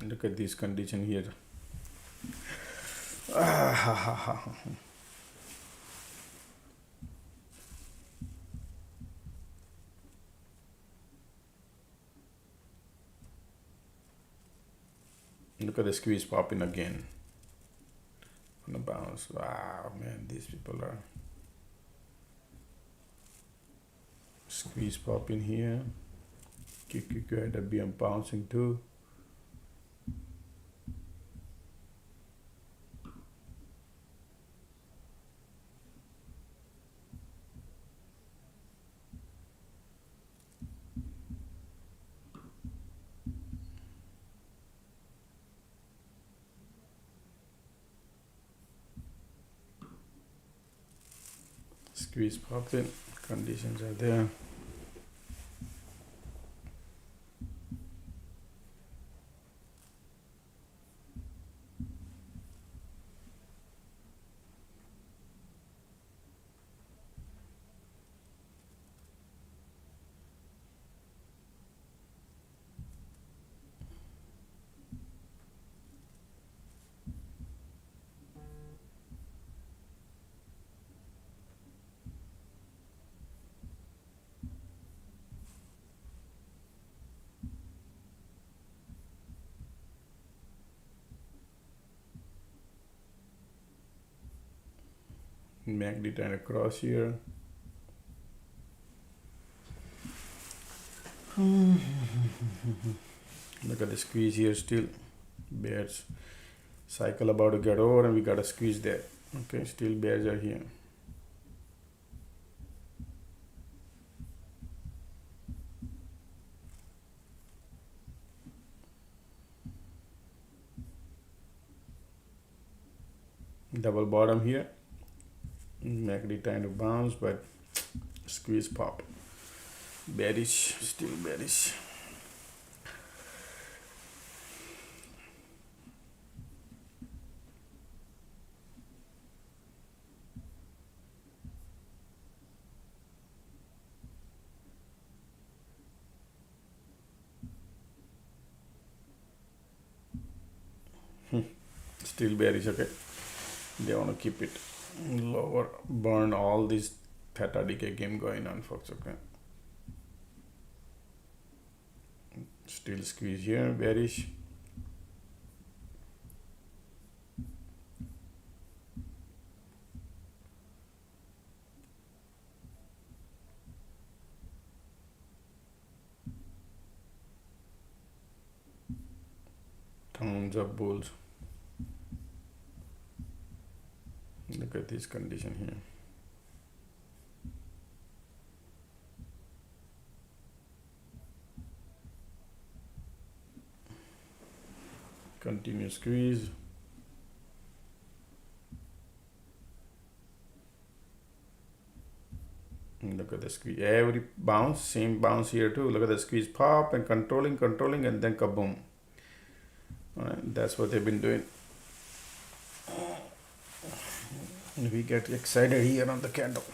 look at this condition here. Look at the squeeze popping again on the bounce. Wow, man, these people are squeeze popping here. QQQIWM bouncing too. Squeeze popping, conditions are there. MACD trying to cross here. Look at the squeeze here still. Bears cycle about to get over and we got a squeeze there. Okay, still bears are here. Double bottom here. MACD trying to bounce, but squeeze pop. Bearish, still bearish. Still bearish, okay. They want to keep it lower, burn all this theta decay game going on, folks, okay. Still squeeze here, bearish. Tons of bulls. Look at this condition here. Continuous squeeze. And look at the squeeze. Every bounce, same bounce here too. Look at the squeeze pop and controlling, and then kaboom. All right, that's what they've been doing. We get excited here on the candle.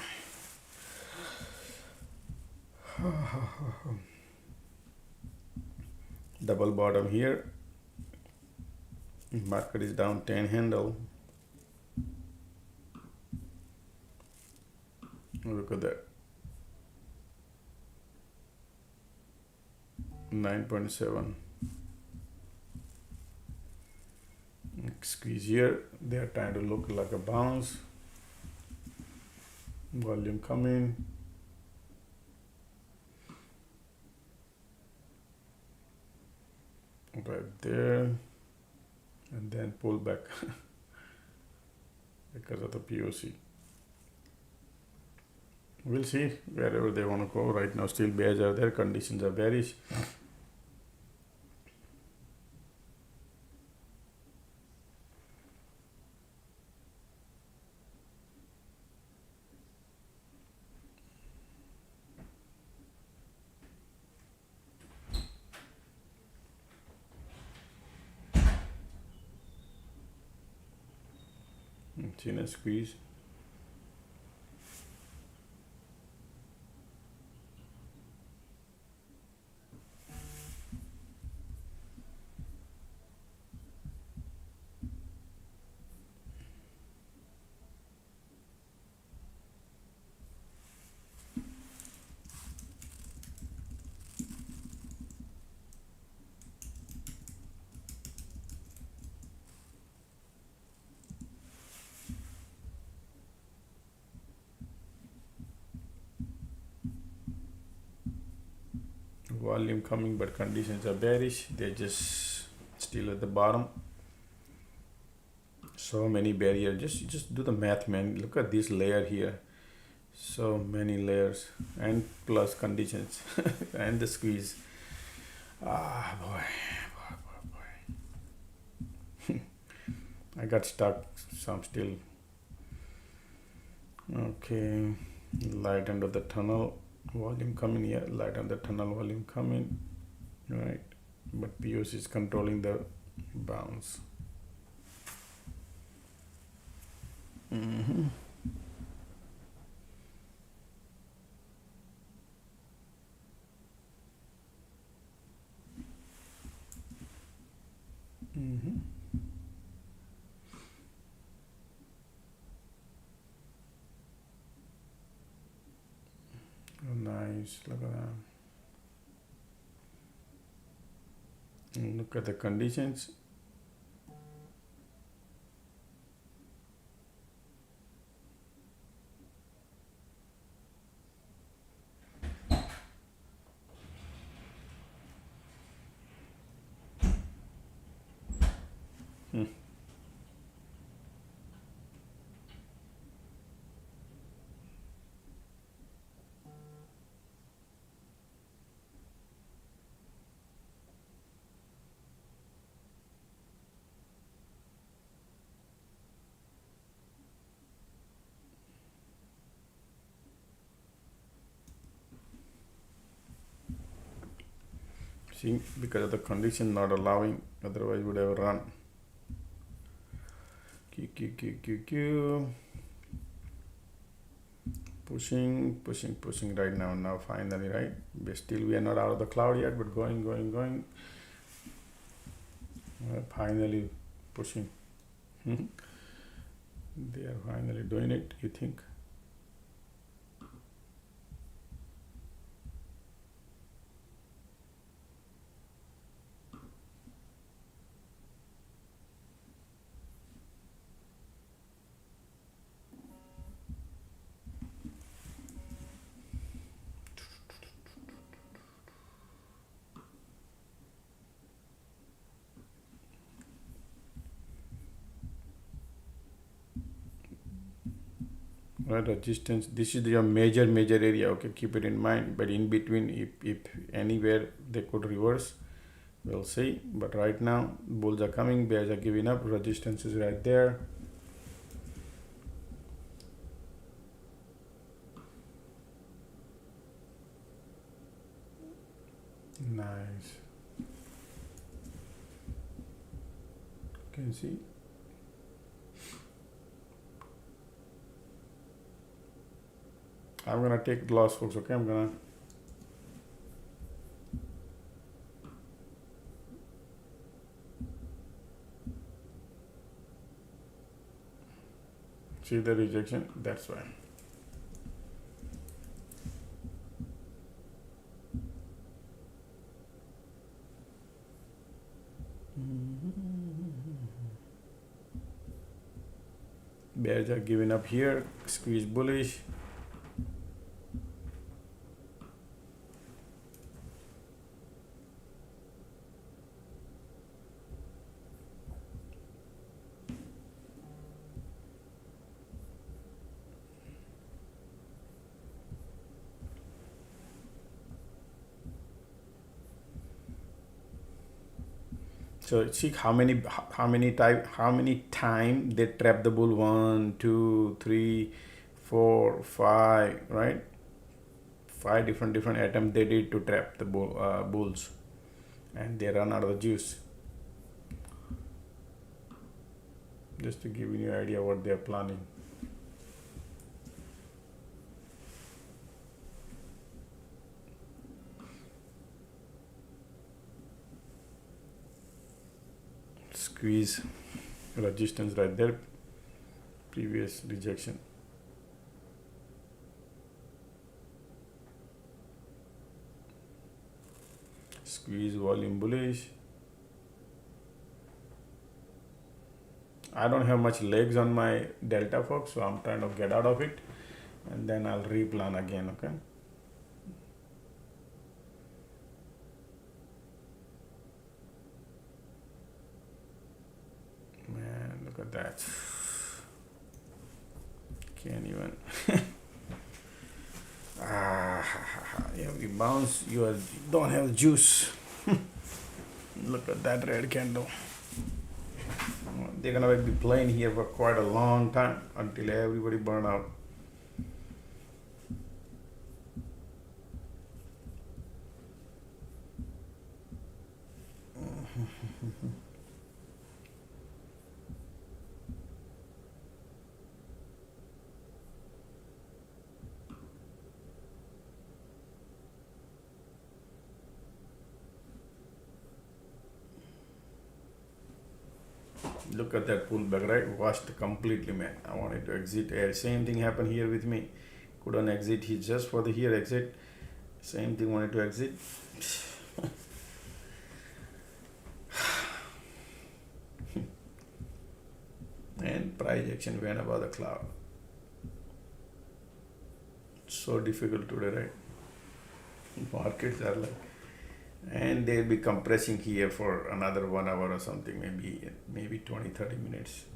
Double bottom here. Market is down 10 handle. Look at that. 9.7. Squeeze here. They are trying to look like a bounce. Volume coming. Right there. And then pull back because of the POC. We'll see wherever they want to go. Right now still bears are there, conditions are bearish. Seen a squeeze. Volume coming, but conditions are bearish. They're just still at the bottom. So many barriers. Just do the math, man. Look at this layer here. So many layers, and plus conditions and the squeeze. Ah, boy. I got stuck. Some still. Okay, light under the tunnel. Volume coming here, light on the tunnel, volume coming, right? But POC is controlling the bounce. Mm-hmm. Mm-hmm. Oh, nice, look at that. And look at the conditions. See, because of the condition not allowing, otherwise would have run. Q. Pushing right now. Now finally, right? But still we are not out of the cloud yet, but going. Finally pushing. They are finally doing it, you think? Right, resistance. This is your major area. Okay, keep it in mind. But in between, if anywhere they could reverse, we'll see. But right now, bulls are coming, bears are giving up. Resistance is right there. Nice. Can you see? I'm gonna take the loss, folks. Okay, I'm gonna see the rejection. That's why. Bears are giving up here. Squeeze bullish. So see how many time they trap the bull. 1, 2, 3, 4, 5, right? 5 different attempts they did to trap the bulls, and they run out of the juice. Just to give you an idea what they are planning. Squeeze resistance right there, previous rejection. Squeeze volume bullish. I don't have much legs on my delta, folks, so I'm trying to get out of it, and then I'll replan again. Okay. Man, look at that. Can't even. Yeah, we bounce. You don't have juice. Look at that red candle. They're gonna be playing here for quite a long time until everybody burn out. Look at that pullback, right? Washed completely, man. I wanted to exit. Same thing happened here with me. Couldn't exit. He just for the here exit. Same thing, wanted to exit. And price action went above the cloud. So difficult today, right? Markets are like, and they'll be compressing here for another 1 hour or something, maybe 20-30 minutes.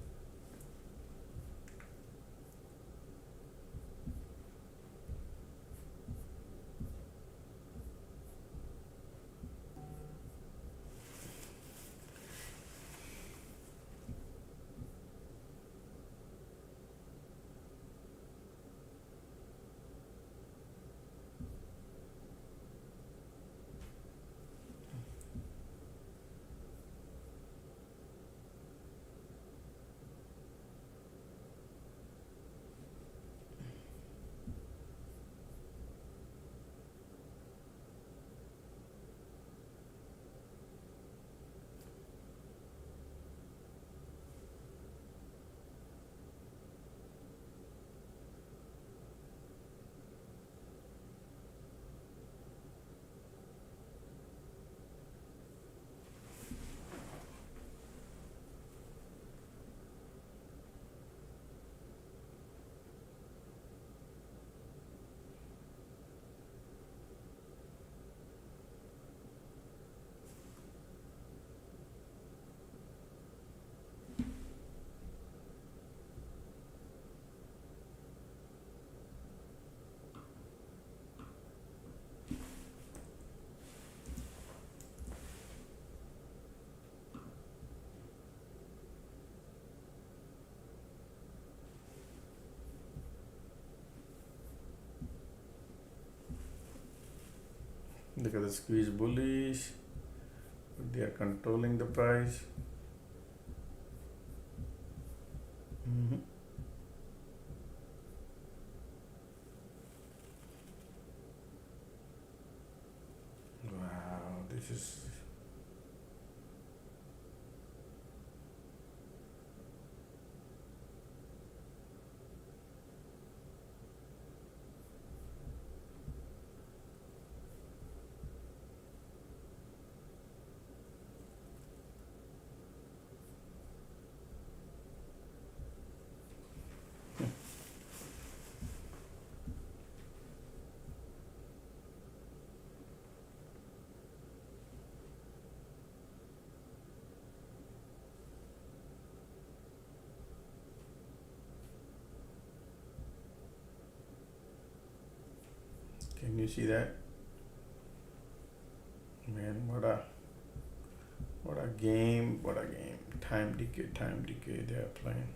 Look at the squeeze bullish. They are controlling the price. This is can you see that? Man, what a game, what a game. Time decay they are playing.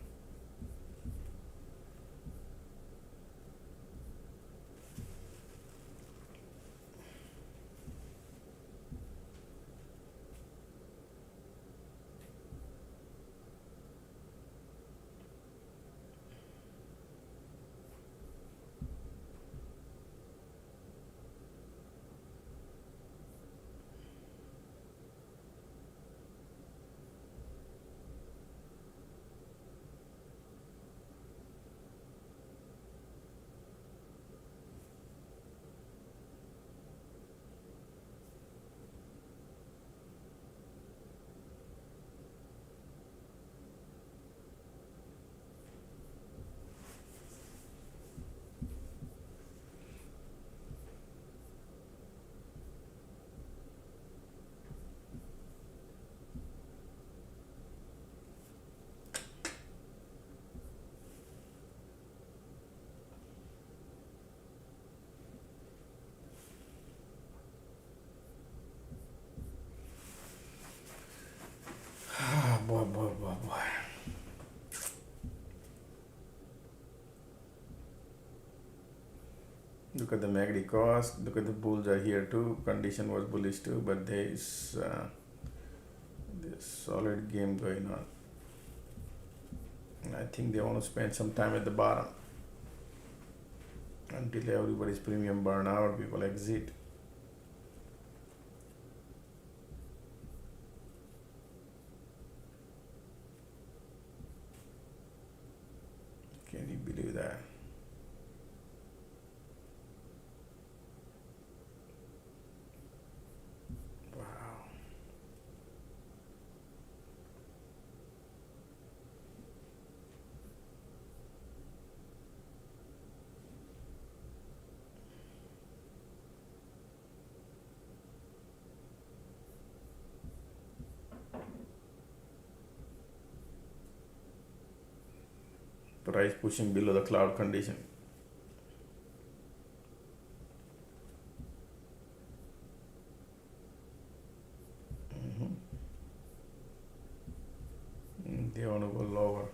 Boy. Look at the MACD cost. Look at the bulls are here too. Condition was bullish too, but there is this solid game going on. And I think they want to spend some time at the bottom until everybody's premium burn out. People exit. Can you believe that? Wow. Price pushing below the cloud condition. They want to go lower.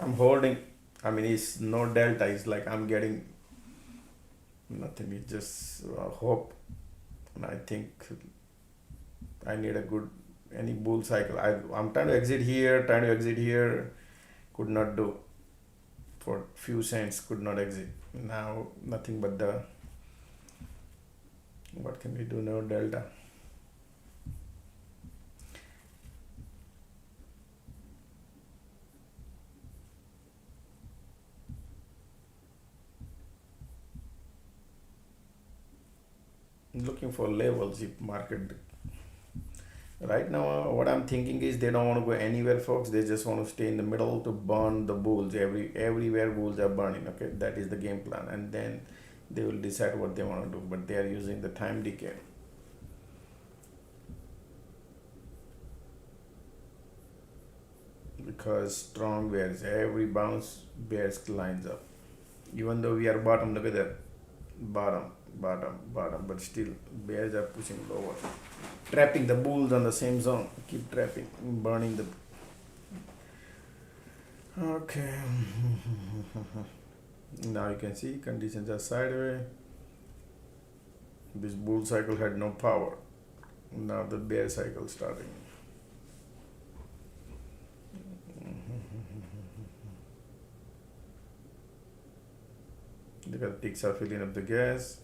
I'm holding. I mean, it's no delta. It's like I'm getting nothing. It's just hope, and I think I need a good any bull cycle. I'm trying to exit here. Could not do. For few cents, could not exit. Now nothing but the. What can we do? No delta. Looking for levels if market right now. What I'm thinking is they don't want to go anywhere, folks. They just want to stay in the middle to burn the bulls. Everywhere bulls are burning. Okay, that is the game plan, and then they will decide what they want to do. But they are using the time decay. Because strong bears, every bounce bears lines up. Even though we are bottom, look at that bottom. bottom, but still bears are pushing lower, trapping the bulls on the same zone. Keep trapping, burning the. Okay. Now you can see conditions are sideways. This bull cycle had no power. Now the bear cycle starting. The ticks are filling up the gas.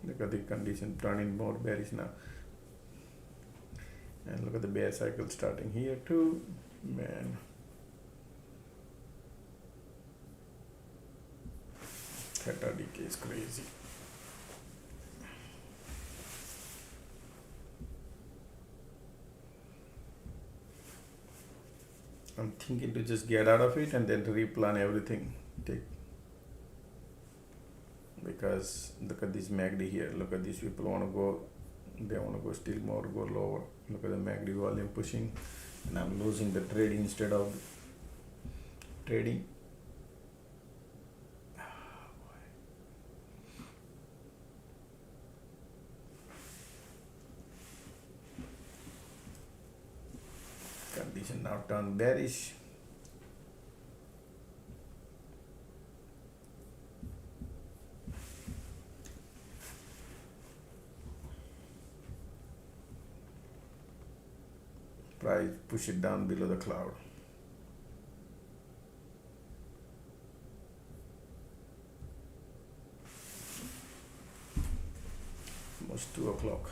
Look at the condition turning more bearish now. And look at the bear cycle starting here too. Man. Theta decay is crazy. I'm thinking to just get out of it and then to replan everything. Because look at this MACD here. Look at these people want to go. They want to go still more, go lower. Look at the MACD volume pushing, and I'm losing the trading instead of trading. Condition now turned bearish. Price push it down below the cloud. Almost 2 o'clock.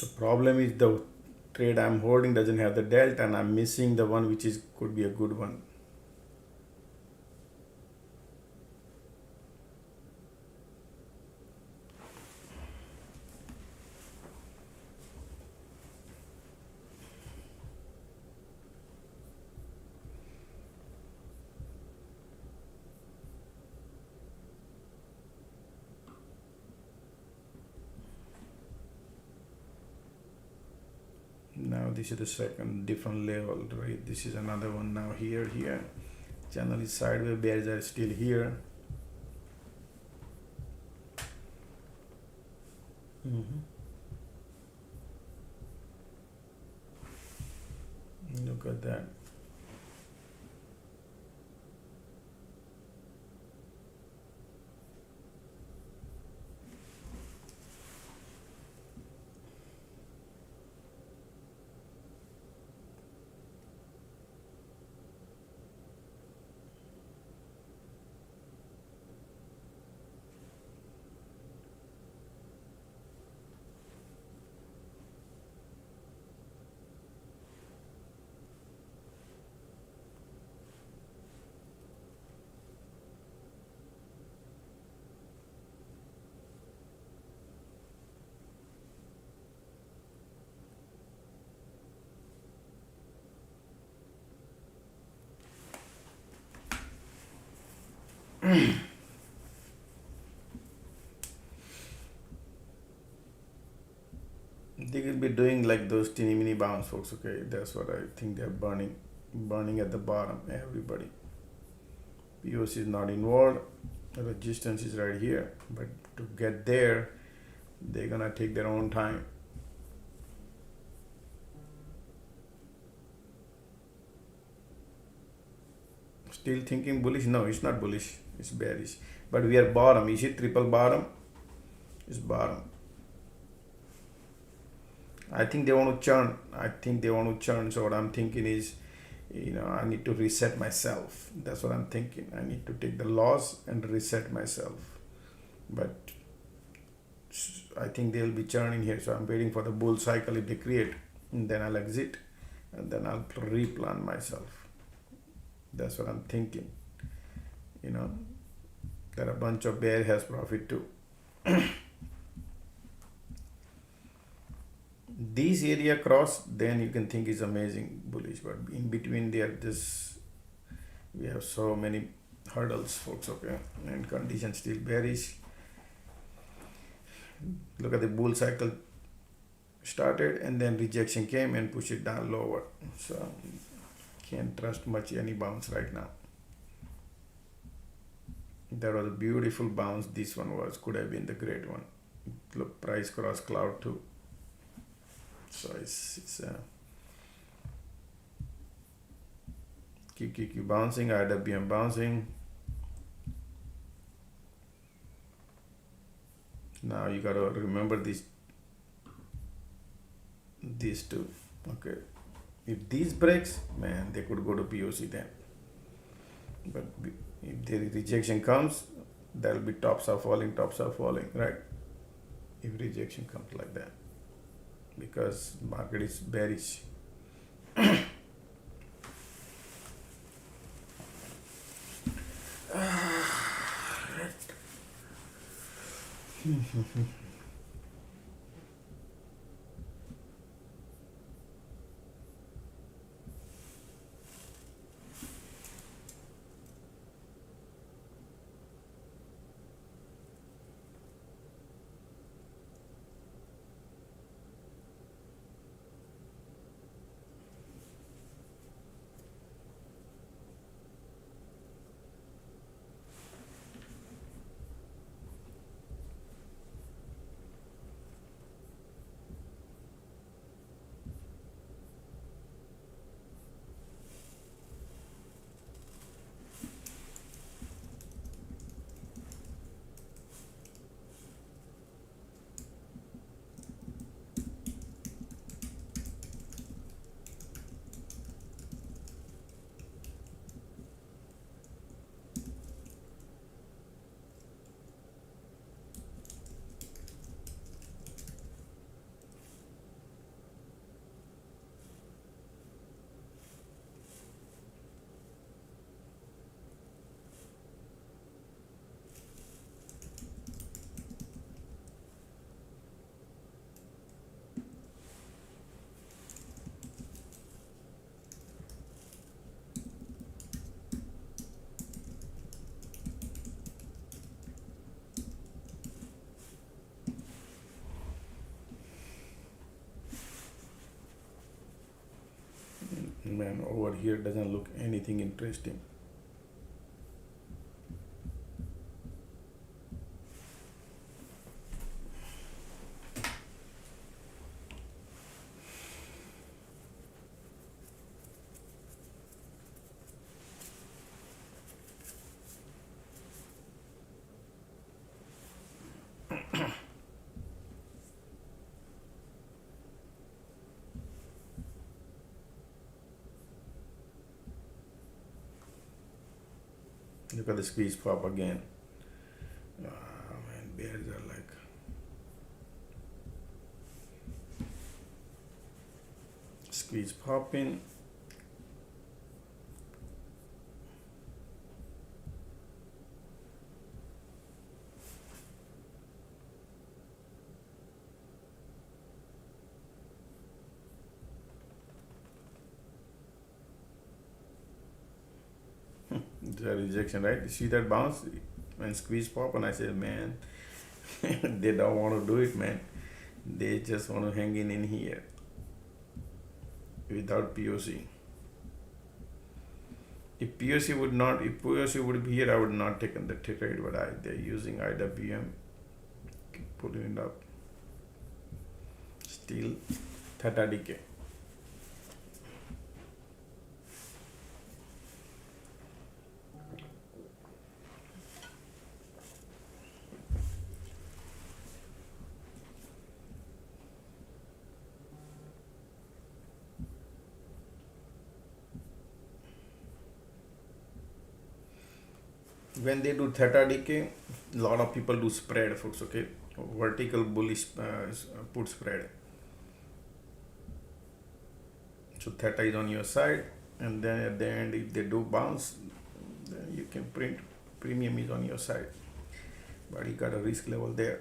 The problem is the trade I'm holding doesn't have the delta, and I'm missing the one which is could be a good one. this is the second different level, right? This is another one now here. Channel is sideways, bears are still here. Look at that. They will be doing like those teeny mini bounce, folks. Okay, that's what I think they're burning at the bottom. Everybody, POC is not involved. The resistance is right here, but to get there, they're gonna take their own time. Still thinking bullish? No, it's not bullish. It's bearish. But we are bottom. You see triple bottom? It's bottom. I think they want to churn. So what I'm thinking is, I need to reset myself. That's what I'm thinking. I need to take the loss and reset myself. But I think they'll be churning here. So I'm waiting for the bull cycle. If they create, and then I'll exit, and then I'll replan myself. That's what I'm thinking. There are a bunch of bear has profit too. This area cross, then you can think is amazing bullish, but in between there, we have so many hurdles, folks. Okay, and condition still bearish. Look at the bull cycle started, and then rejection came and pushed it down lower. So can't trust much any bounce right now. That was a beautiful bounce. This one could have been the great one. Look, price cross cloud too. So it's QQQ bouncing, IWM bouncing. Now you gotta remember these two. Okay, if these breaks, man, they could go to POC then. But if the rejection comes, that'll be tops are falling, right? If rejection comes like that, because market is bearish. Man, over here doesn't look anything interesting. Look at the squeeze pop again. Man, bears are like. Squeeze popping. The rejection, right? You see that bounce and squeeze pop, and I said, man, they don't want to do it, man. They just want to hang in here without POC. If POC would be here, I would not taken the trade, but they're using IWM, keep pulling it up. Still theta decay. When they do theta decay, a lot of people do spread, folks, okay? Vertical bullish put spread. So theta is on your side, and then at the end, if they do bounce, then you can print premium is on your side. But you got a risk level there.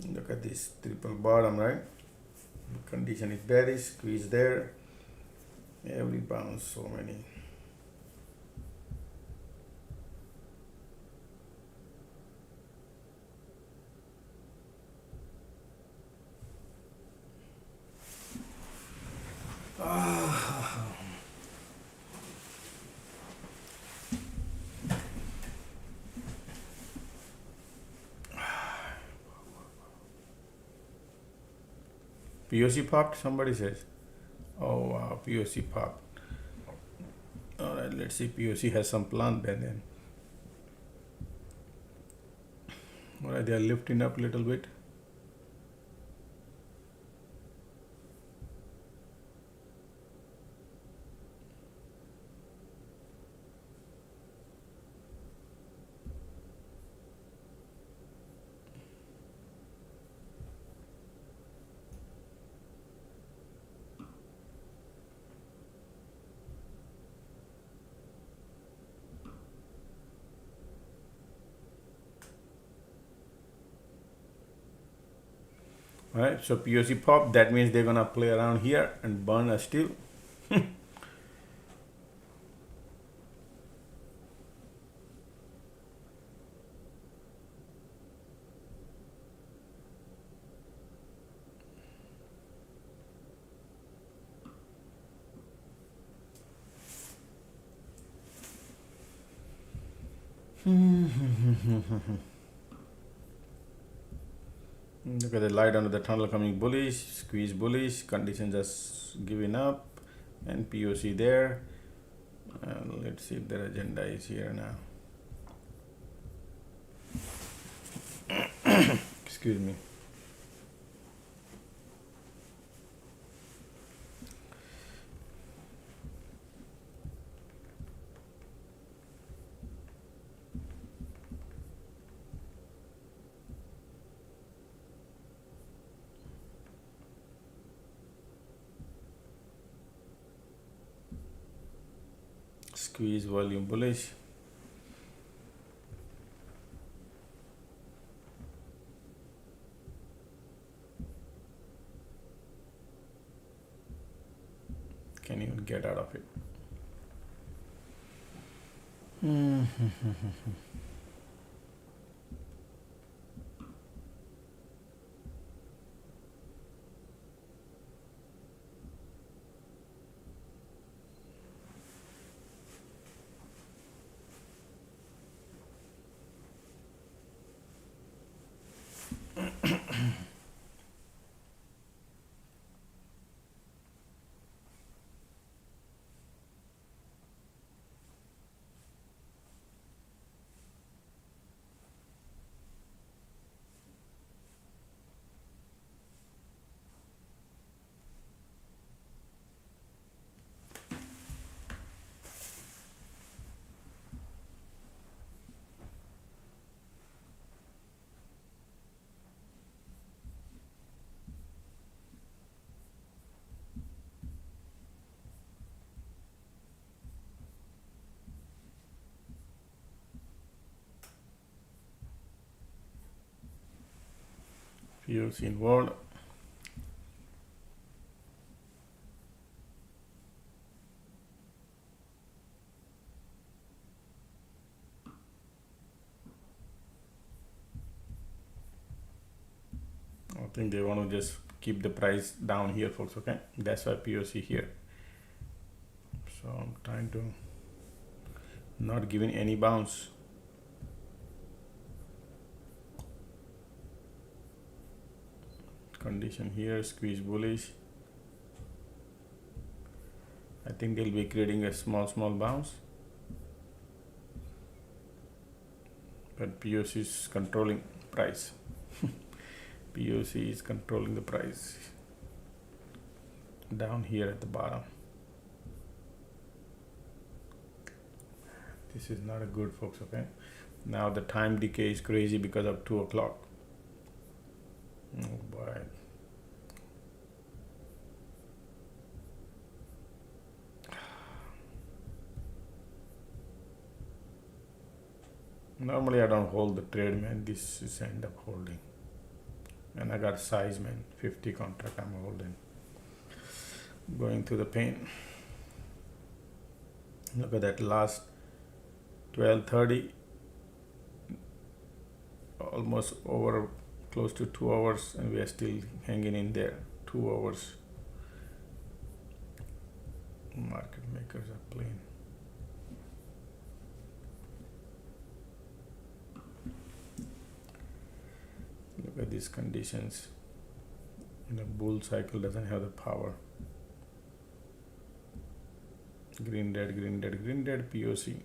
Look at this triple bottom, right? The condition is bearish, squeeze there. Every bounce, so many. POC popped, somebody says. Oh wow, POC popped. Alright, let's see. POC has some plan then. Alright, they are lifting up a little bit. Alright, so POC pop, that means they're gonna play around here and burn a still. Look at the light under the tunnel coming bullish, squeeze bullish, condition just giving up, and POC there. Let's see if their agenda is here now. Excuse me. Squeeze volume bullish. Can't even get out of it. POC involved. I think they want to just keep the price down here, folks. Okay, that's why POC here. So I'm trying to not giving any bounce. Condition here, squeeze bullish. I think they'll be creating a small bounce, but POC is controlling price. POC is controlling the price down here at the bottom. This is not a good, folks. Okay, now the time decay is crazy because of 2 o'clock. Oh boy. Normally I don't hold the trade, man. This is end up holding. And I got size, man. 50 contract I'm holding. Going through the pain. Look at that last 12:30. Almost over close to 2 hours and we are still hanging in there. 2 hours. Market makers are playing. Look at these conditions. The bull cycle doesn't have the power. Green, red, green, red, green, red, POC.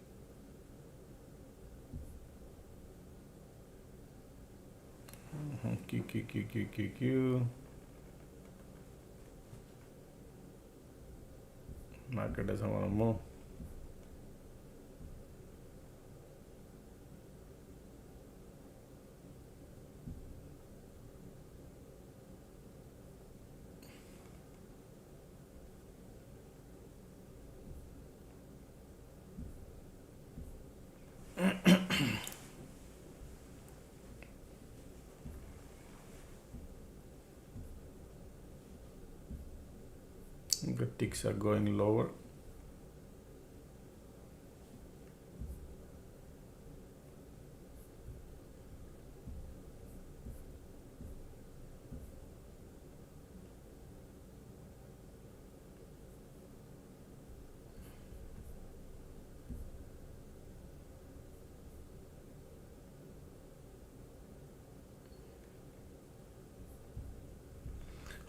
Q. Market doesn't want to move. The ticks are going lower.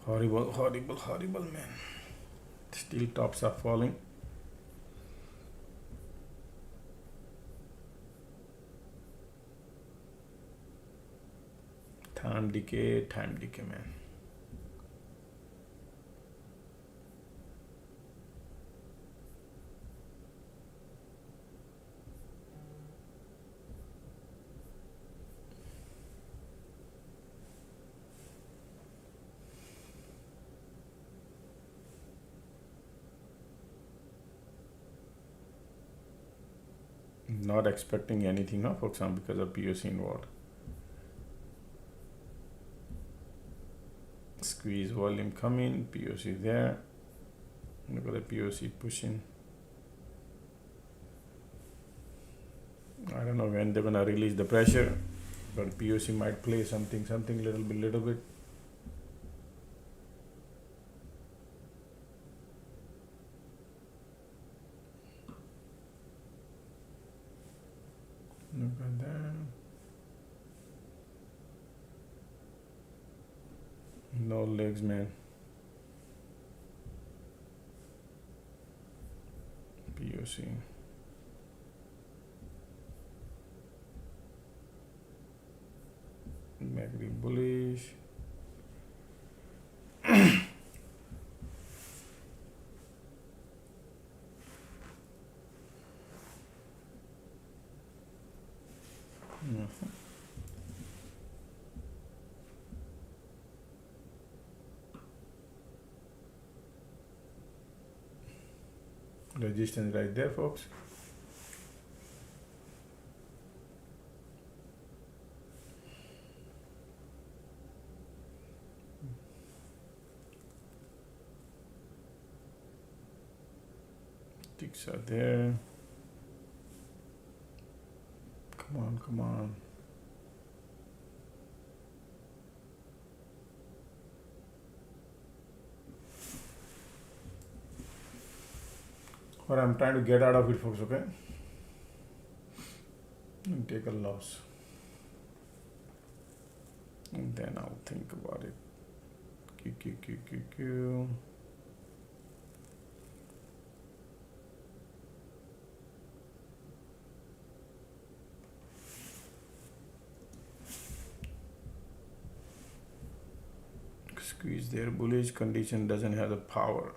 Horrible, man. Steel tops are falling. Time decay, man. Not expecting anything, for example, because of POC involved. Squeeze volume coming, POC there. Look at the POC pushing. I don't know when they're gonna release the pressure, but POC might play something little bit. Look at that. No legs, man. POC. MACD bullish. Resistance right there, folks. ticks are there. Come on, come on. Or I'm trying to get out of it, folks, okay? And take a loss. And then I'll think about it. Q. Squeeze there. Bullish condition doesn't have the power.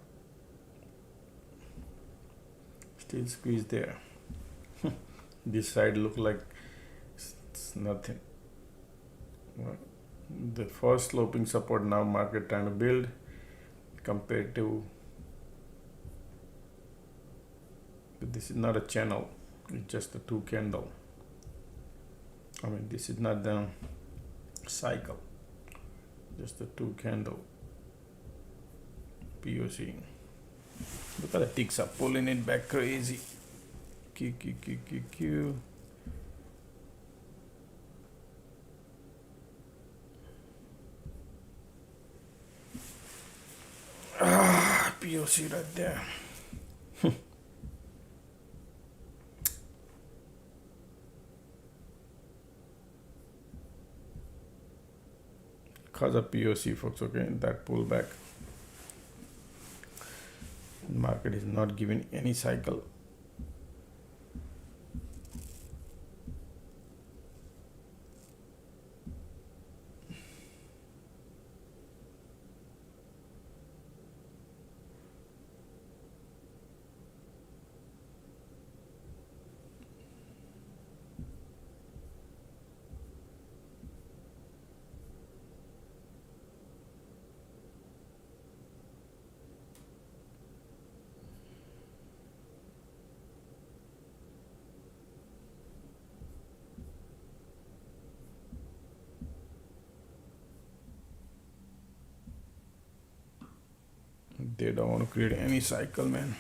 Still squeeze there. This side look like it's nothing. Well, the first sloping support now market trying to build compared to, but this is not a channel, it's just a 2 candle. I mean, this is not the cycle, just a 2 candle POC. Look at the ticks are pulling it back crazy. Q. POC right there. Cause of POC, folks, okay? That pullback. Market is not giving any cycle. They don't want to create any cycle, man.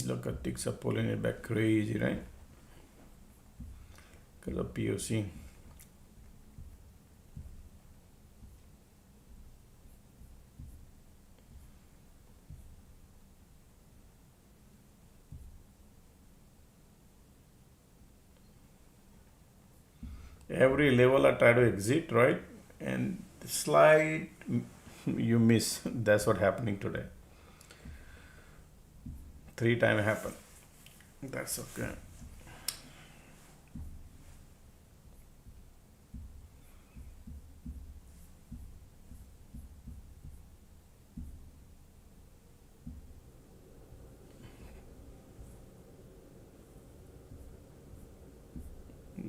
Look at ticks are pulling it back crazy, right? Because of POC. Every level I try to exit, right? And slide, you miss. That's what happening today. 3 times happened. That's okay.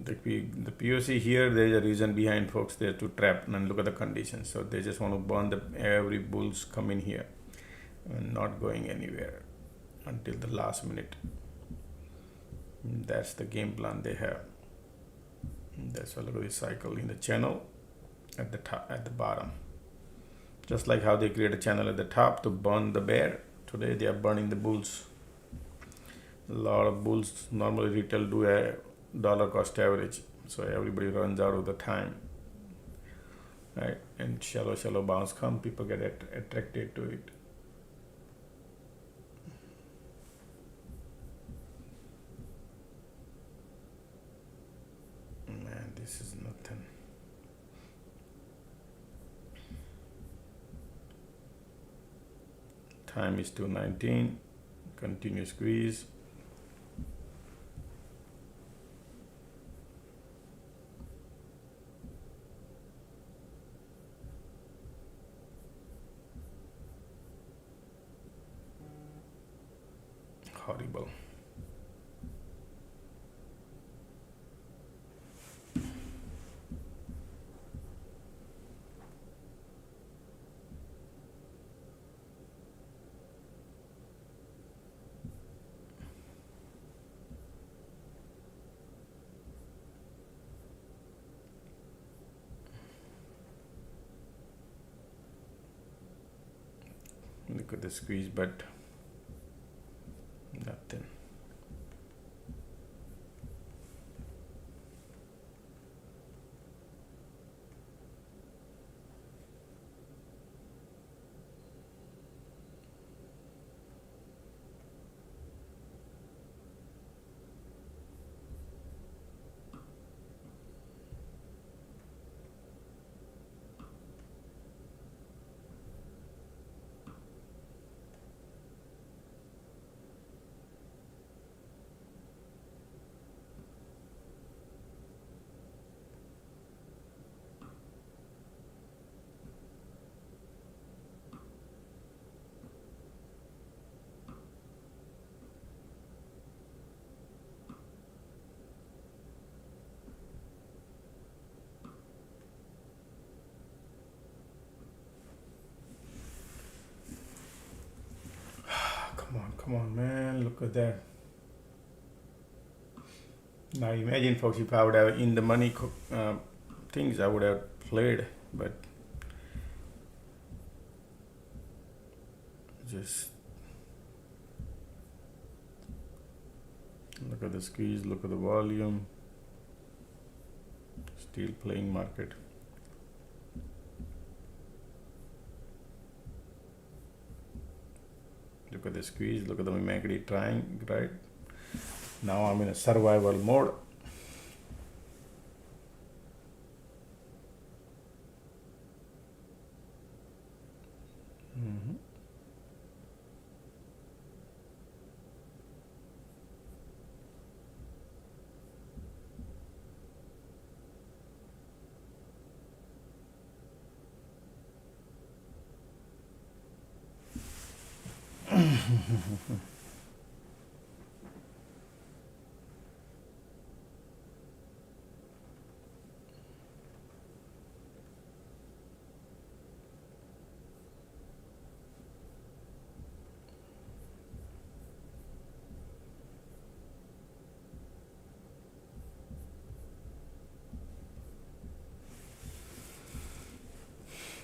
The POC here, there is a reason behind, folks. They're to trap and look at the conditions. So they just want to burn every bulls coming here and not going anywhere until the last minute. That's the game plan they have. That's why look at this cycle in the channel at the top, at the bottom. Just like how they create a channel at the top to burn the bear. Today they are burning the bulls. A lot of bulls normally retail do a dollar cost average, so everybody runs out of the time, right? And shallow bounce come, people get attracted to it. Man, this is nothing. Time is 2:19. Continue squeeze. Horrible. Look at the squeeze, but nothing. Come on, man, look at that. Now imagine, folks, if I would have in the money things, I would have played, but just look at the squeeze, look at the volume, still playing market. Look at the squeeze, look at the MACD trying, right? Now I'm in a survival mode.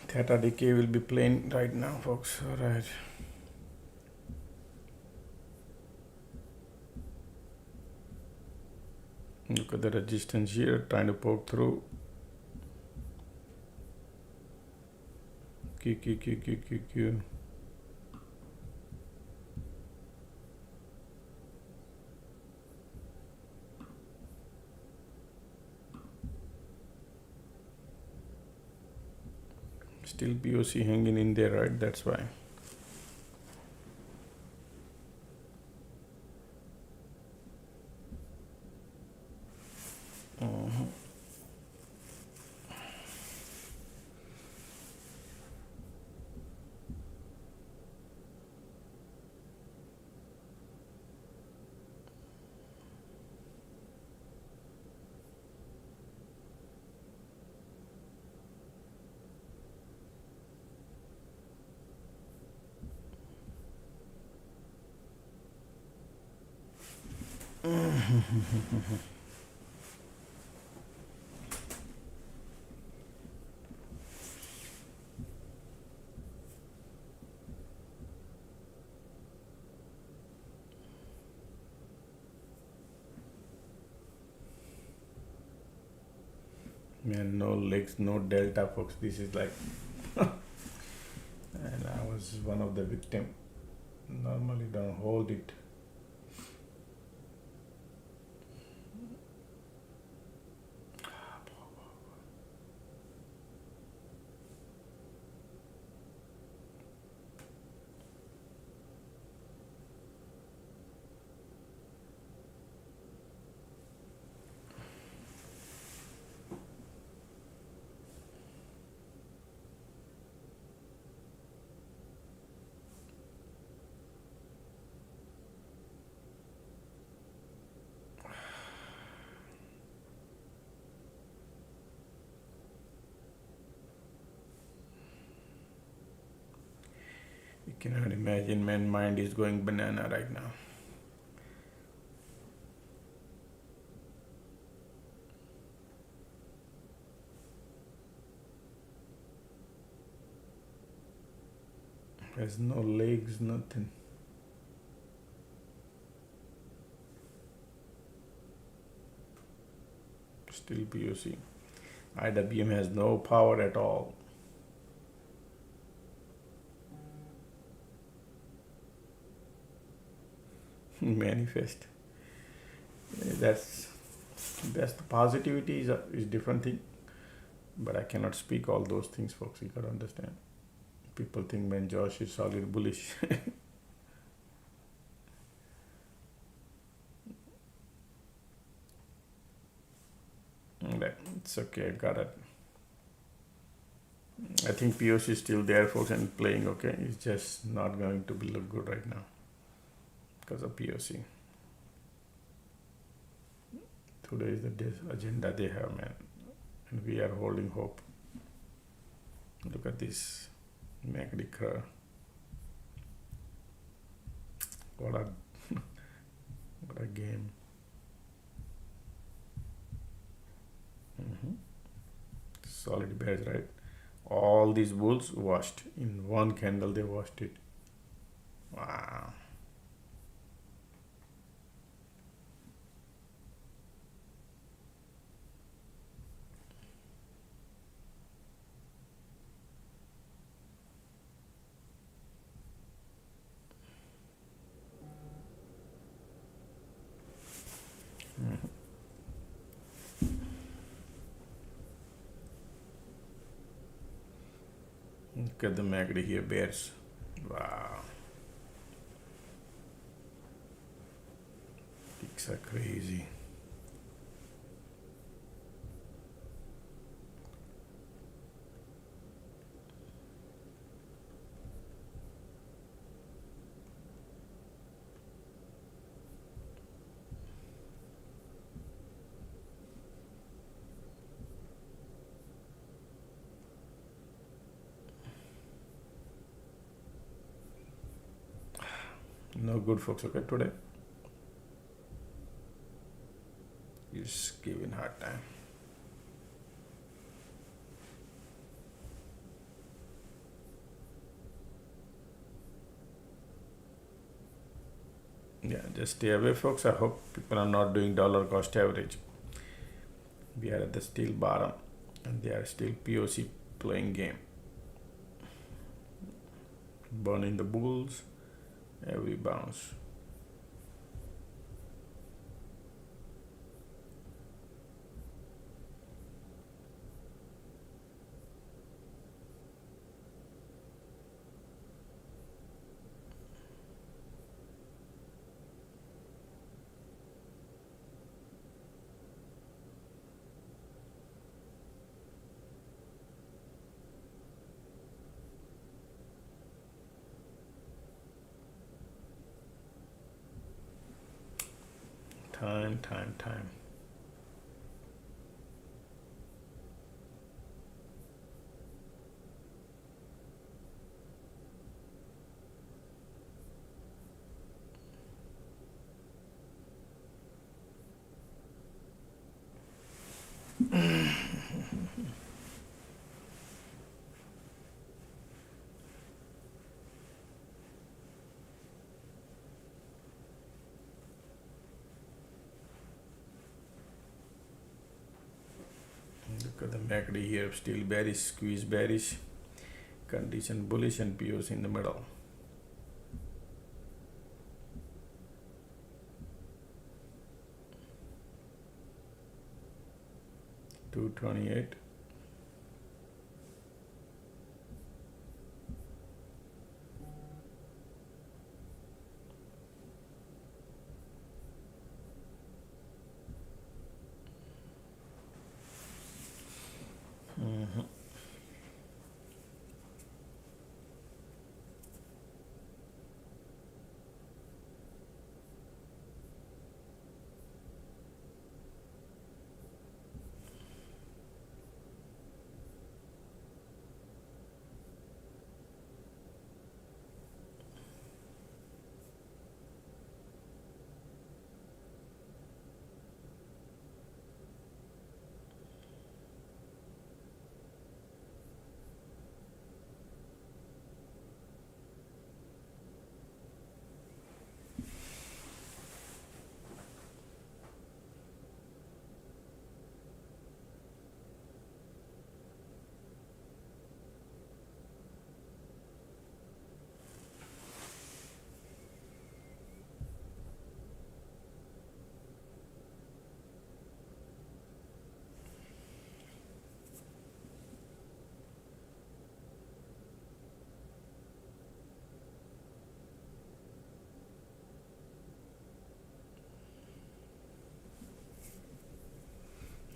Theta decay will be playing right now, folks. All right. Look at the resistance here, trying to poke through. Q. Still POC hanging in there, right? That's why. Man, no legs, no delta, folks. This is like, and I was one of the victim. Normally don't hold it. You cannot imagine, man, mind is going banana right now. Has no legs, nothing. Still POC. IWM has no power at all. Manifest. That's the positivity is different thing, but I cannot speak all those things, folks. You gotta understand. People think, man, Josh is solid bullish. It's okay, I got it. I think POC is still there, folks, and playing okay. It's just not going to look good right now because of POC. Today is the agenda they have, man, and we are holding hope. Look at this MACD curve. What a game. Solid bears, right? All these bulls washed in one candle. They washed it. Wow. Look at the MACD here, bears. Wow. Ticks are crazy. No good, folks, okay, today. He's giving hard time. Yeah, just stay away, folks. I hope people are not doing dollar cost average. We are at the still bottom and they are still POC playing game. Burning the bulls every bounce. Time. Look at the MACD here, still bearish, squeeze bearish, condition bullish, and POC in the middle. $228.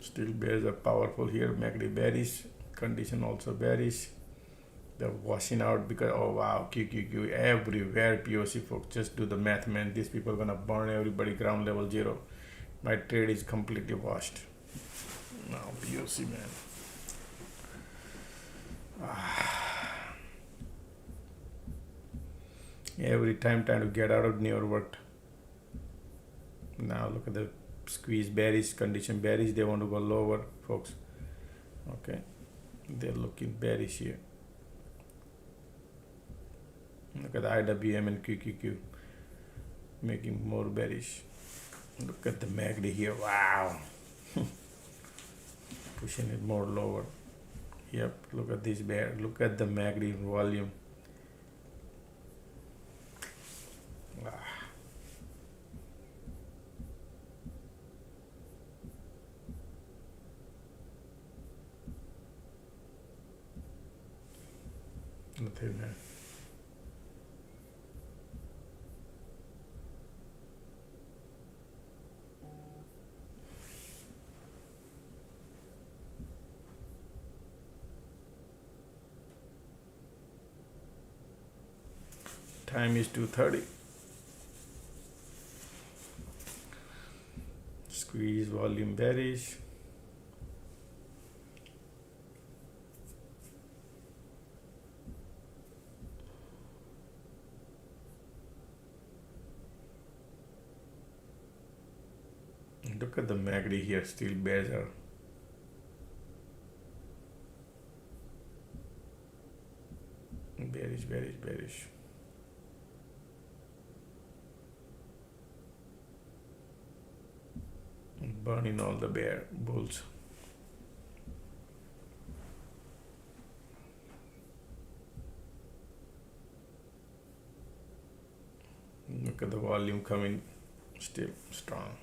Still bears are powerful here. MACD bearish, condition also bearish. They're washing out because, oh wow, QQQ everywhere. POC folks, just do the math, man. These people are gonna burn everybody ground level zero. My trade is completely washed. Now POC, man. Every time trying to get out of never worked. Now look at the squeeze bearish, condition bearish. They want to go lower, folks. Okay, they're looking bearish here. Look at the IWM and QQQ making more bearish. Look at the MACD here. Wow. Pushing it more lower. Yep, look at this bear. Look at the MACD volume. Wow. Nothing there. Time is 2:30. Squeeze volume bearish. Look at the MACD here, still bears are. Bearish, bearish, bearish. Burning all the bear bulls. Look at the volume coming, still strong.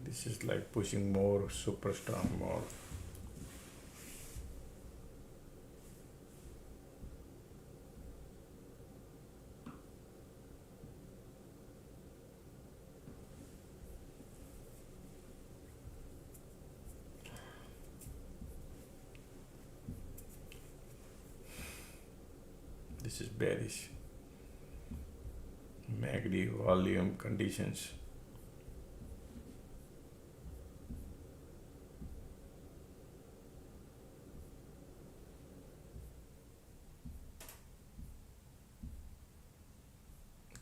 This is like pushing more, super strong, more. This is bearish. MACD volume conditions.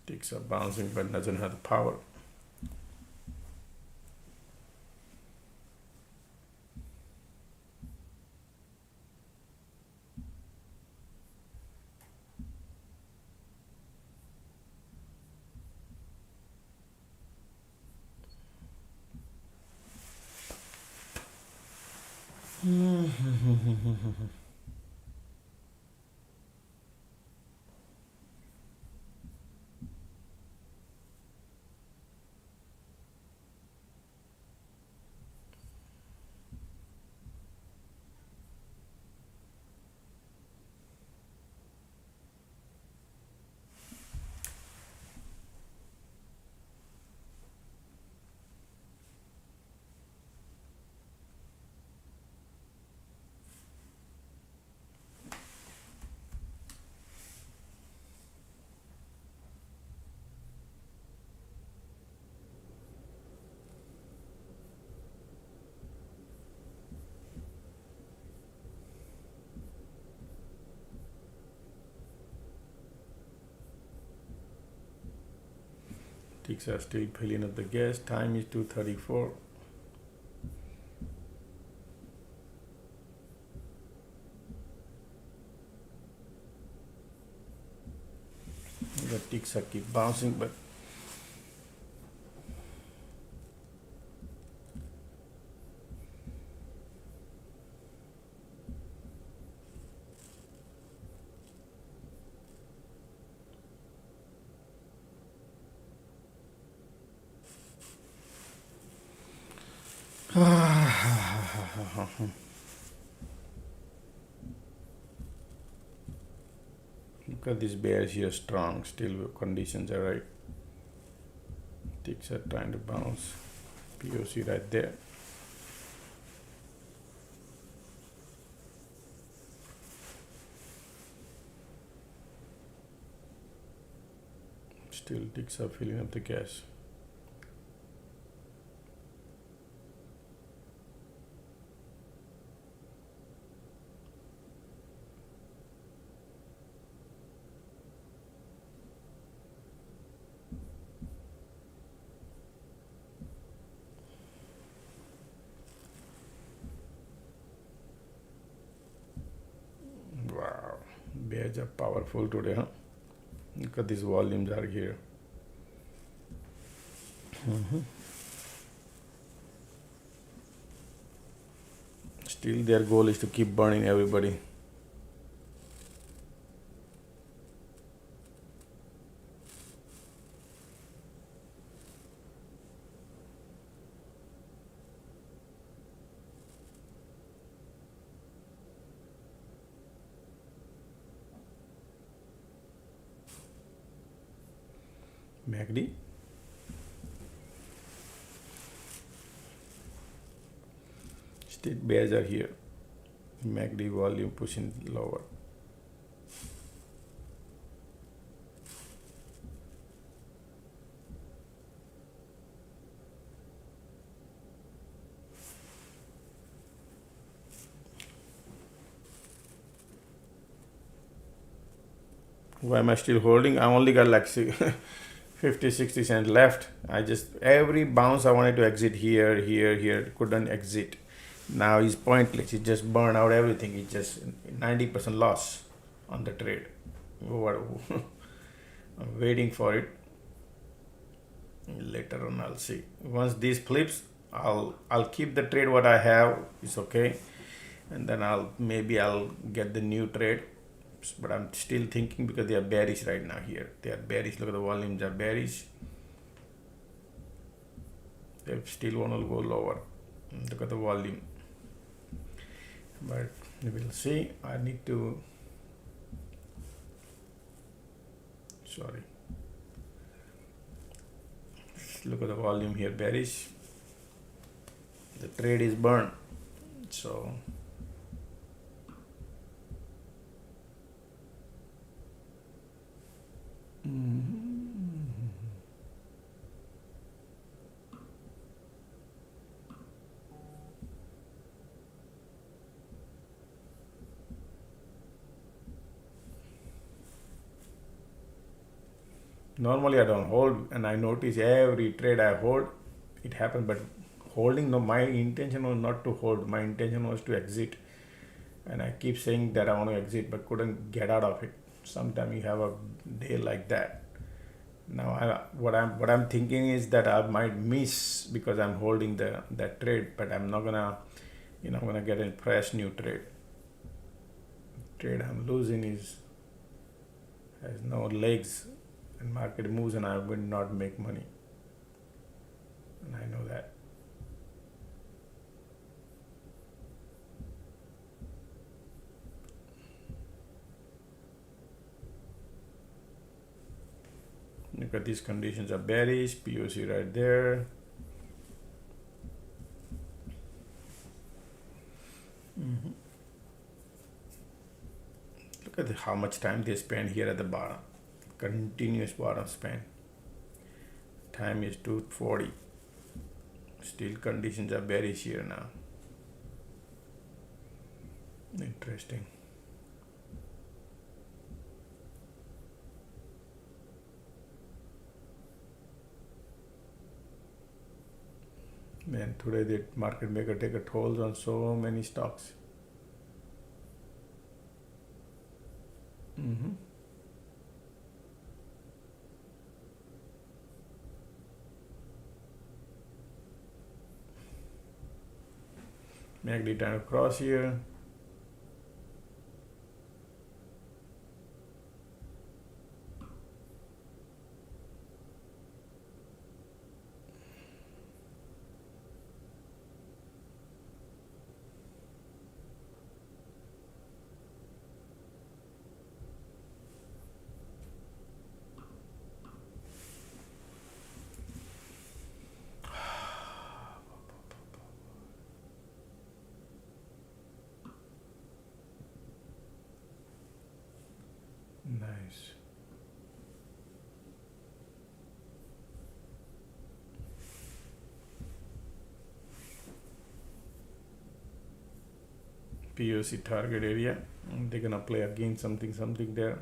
Ticks are bouncing but doesn't have the power. Ticks are still filling up the gas. Time is 2:34. The ticks are keep bouncing, but Look at this bears here, strong. Still conditions are right. Ticks are trying to bounce. POC right there. Still ticks are filling up the gas. Wow, bears are powerful today, huh? Look at these volumes are here. Still their goal is to keep burning everybody. MACD. Still bears are here. MACD volume pushing lower. Why am I still holding? I only got like 50-60 cents left. I just, every bounce I wanted to exit here, couldn't exit. Now it's pointless. It just burned out everything. It's just 90% loss on the trade. I'm waiting for it. Later on I'll see. Once this flips, I'll keep the trade what I have. It's okay. And then I'll get the new trade. But I'm still thinking because they are bearish right now here. They are bearish. Look at the volumes are bearish. They still want to go lower. Look at the volume. But we'll see. I need to. Sorry. Look at the volume here, bearish. The trade is burned. So. Normally I don't hold, and I notice every trade I hold, it happens. But holding, no, my intention was not to hold. My intention was to exit, and I keep saying that I want to exit, but couldn't get out of it. Sometimes you have a day like that. Now what I'm thinking is that I might miss because I'm holding that trade, but I'm not gonna, I'm gonna get a fresh new trade. Trade I'm losing has no legs, and market moves, and I will not make money, and I know that. Look at these conditions are bearish. POC right there. Look at how much time they spend here at the bottom. Continuous bottom span. Time is 2:40. Still conditions are bearish here now. Interesting. Man, today the market maker take a toll on so many stocks. MACD trying to cross here. nice. POC target area. They're gonna play again something there.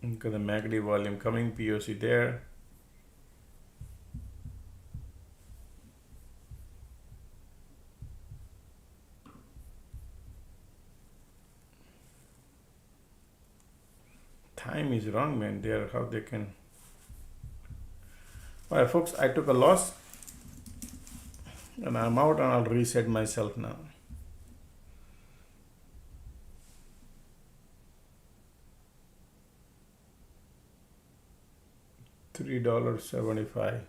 Look at the MACD volume coming, POC there. Time is wrong, man. There, how they can. Alright, folks, I took a loss and I'm out, and I'll reset myself now. $3.75.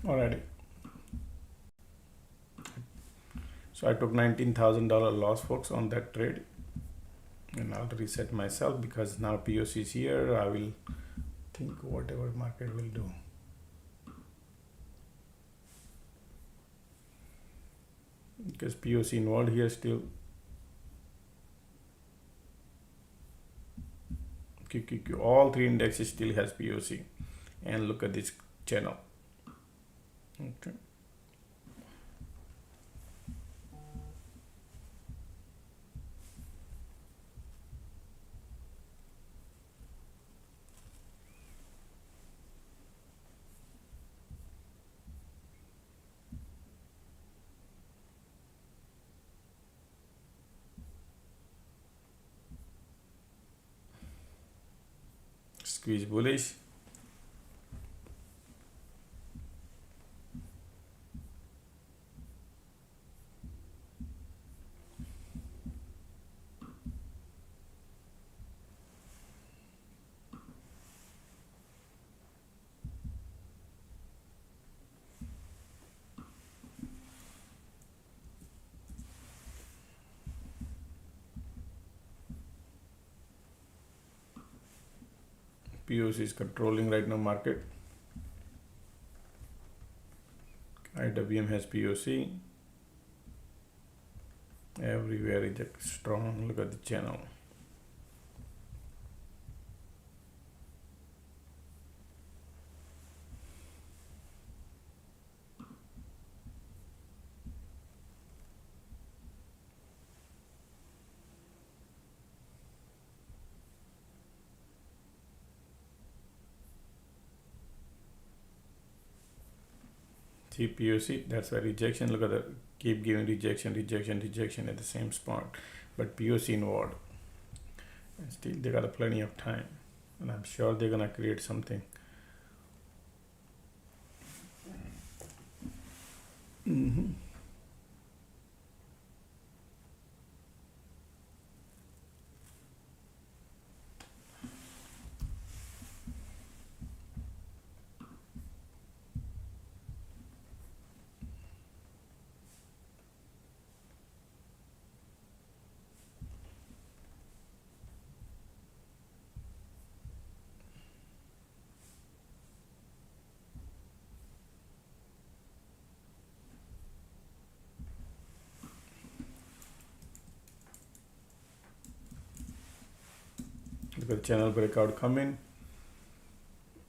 Already. So I took $19,000 loss, folks, on that trade, and I'll reset myself because now POC is here. I will think whatever market will do. Because POC involved here still. QQQ, all three indexes still has POC, and look at this channel. Okay. Squeeze bullish. POC is controlling right now market. IWM has POC. Everywhere is strong. Look at the channel. See POC, that's why rejection. Look at the keep giving rejection at the same spot, but POC inward, and still they got plenty of time, and I'm sure they're gonna create something. Look at the channel breakout coming.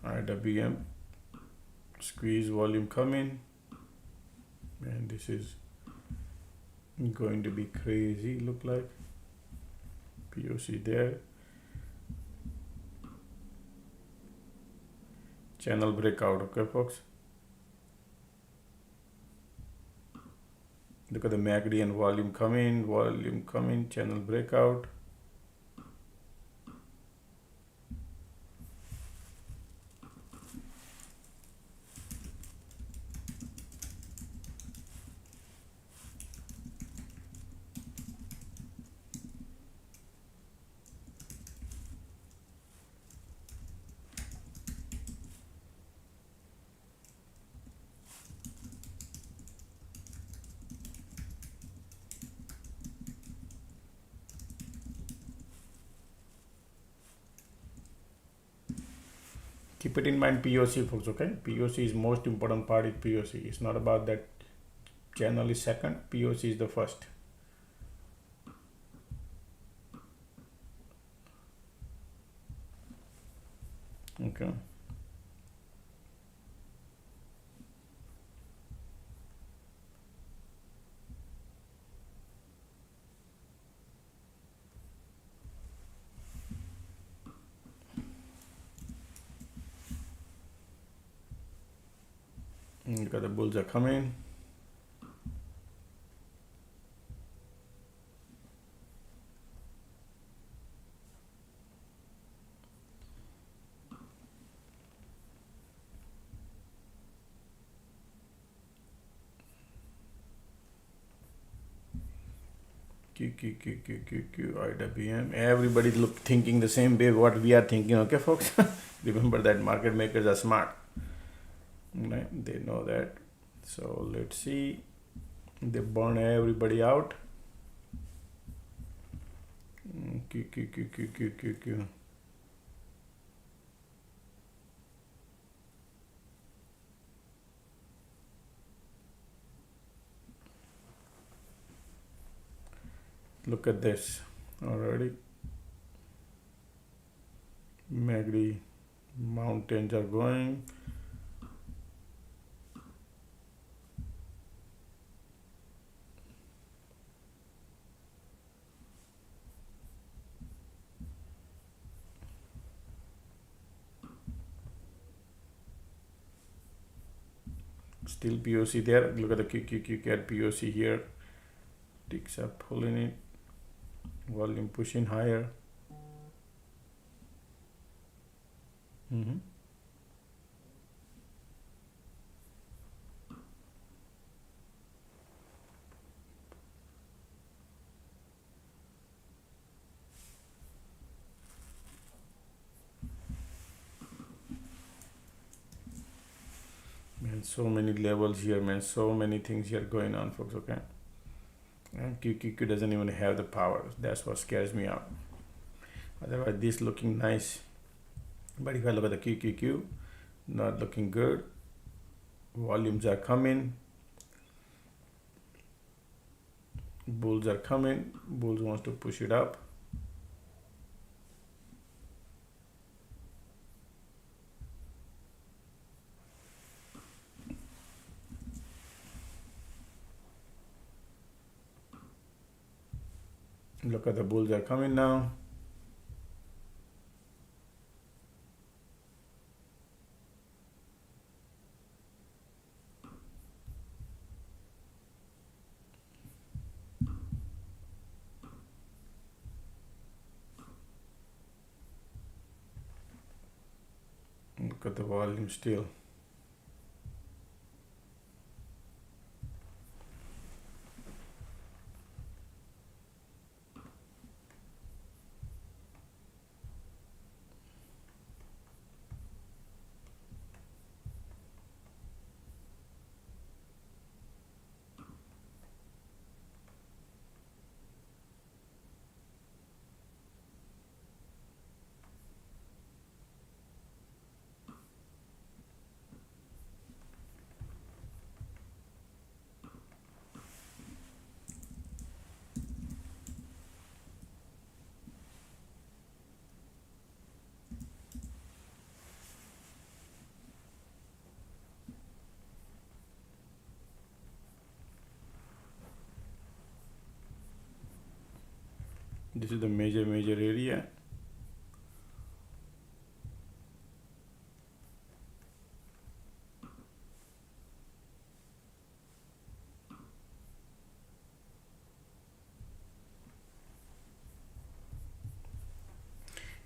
IWM squeeze volume coming, and this is going to be crazy. Look like POC there. Channel breakout. Okay, folks. Look at the MACD and volume coming. Channel breakout. Keep it in mind, POC, folks. Okay, POC is most important part. Is POC. It's not about that channel is second. POC is the first. Okay. Look at the bulls are coming. IWM. Everybody thinking the same way what we are thinking. Okay, folks. Remember that market makers are smart. Right? They know that. So let's see. They burn everybody out. Q. Look at this already. MACD mountains are going. Still POC there. Look at the QQQ POC here. Ticks up, pulling it. Volume pushing higher. Man, so many levels here, man. So many things here going on, folks. Okay. And QQQ doesn't even have the power. That's what scares me out. Otherwise, this looking nice. But if I look at the QQQ, not looking good. Volumes are coming. Bulls are coming. Bulls wants to push it up. Look at the bulls are coming now. Look at the volume still. This is the major area.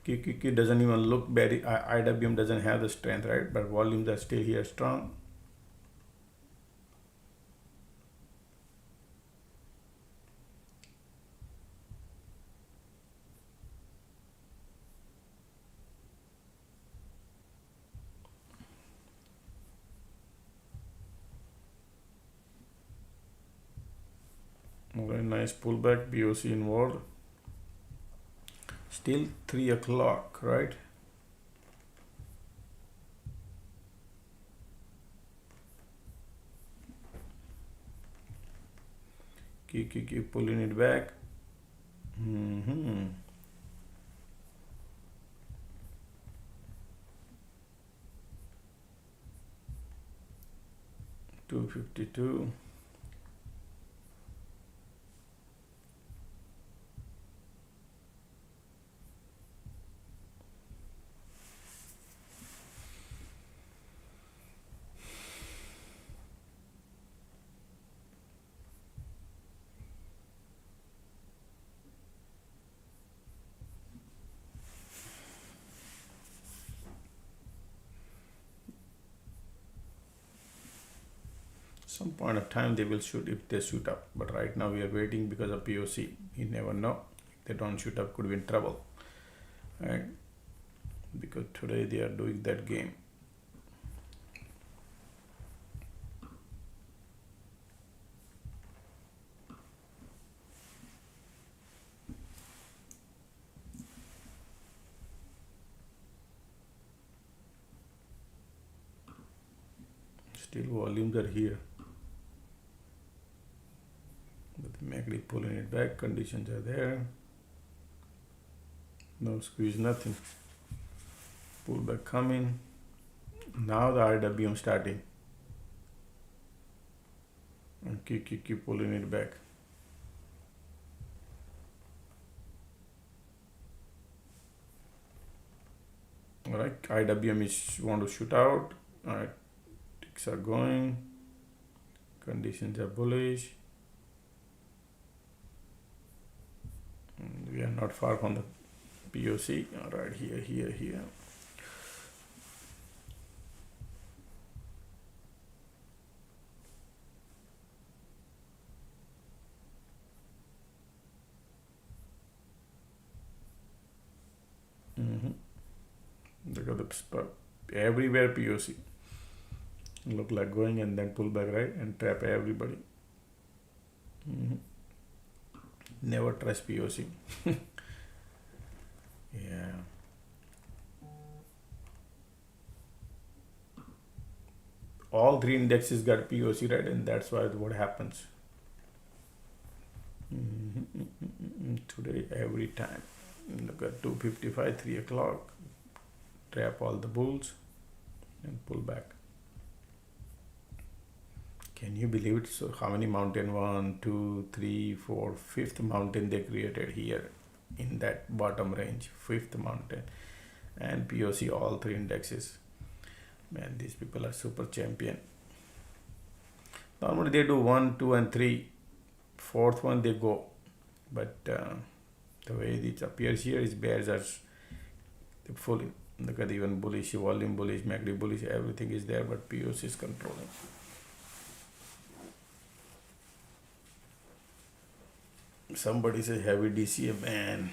QQQ doesn't even look bad. IWM doesn't have the strength, right? But volumes are still here strong. Very nice pullback, BOC involved. Still 3 o'clock, right? Keep pulling it back. 252. Some point of time they will shoot if they shoot up, but right now we are waiting because of POC. You never know, if they don't shoot up, could be in trouble, right? Because today they are doing that game. Still volumes are here. MACD pulling it back, conditions are there. No squeeze, nothing. Pullback coming. Now the RWM starting. And keep pulling it back. Alright, IWM is want to shoot out. Alright, ticks are going. Conditions are bullish. We are not far from the POC. All right, here. Look at the spot. Everywhere POC. Look like going and then pull back, right? And trap everybody. Never trust POC. Yeah. All three indexes got POC, right? And that's why what happens. Today, every time. Look at 255, 3 o'clock. Trap all the bulls and pull back. Can you believe it? So how many mountain? 1, 2, 3, 4, fifth mountain they created here in that bottom range. Fifth mountain. And POC all three indexes. Man, these people are super champion. Normally they do 1, 2, and 3. Fourth one they go. But the way it appears here is bears are fully Look at even bullish, volume bullish, MACD bullish, everything is there, but POC is controlling. Somebody says heavy DCA, man.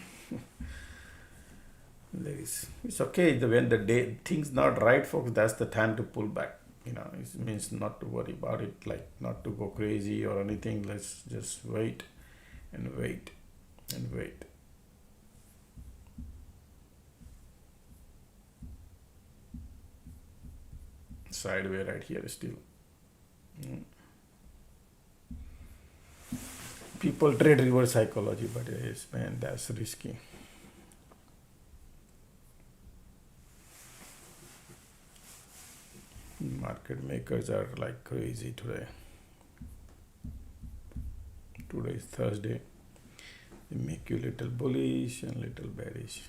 It's okay. When the day things not right, folks, that's the time to pull back. It means not to worry about it, like not to go crazy or anything. Let's just wait and wait and wait. Sideways right here still. People trade reverse psychology, but yes, man, that's risky. Market makers are like crazy today. Today is Thursday. They make you little bullish and little bearish.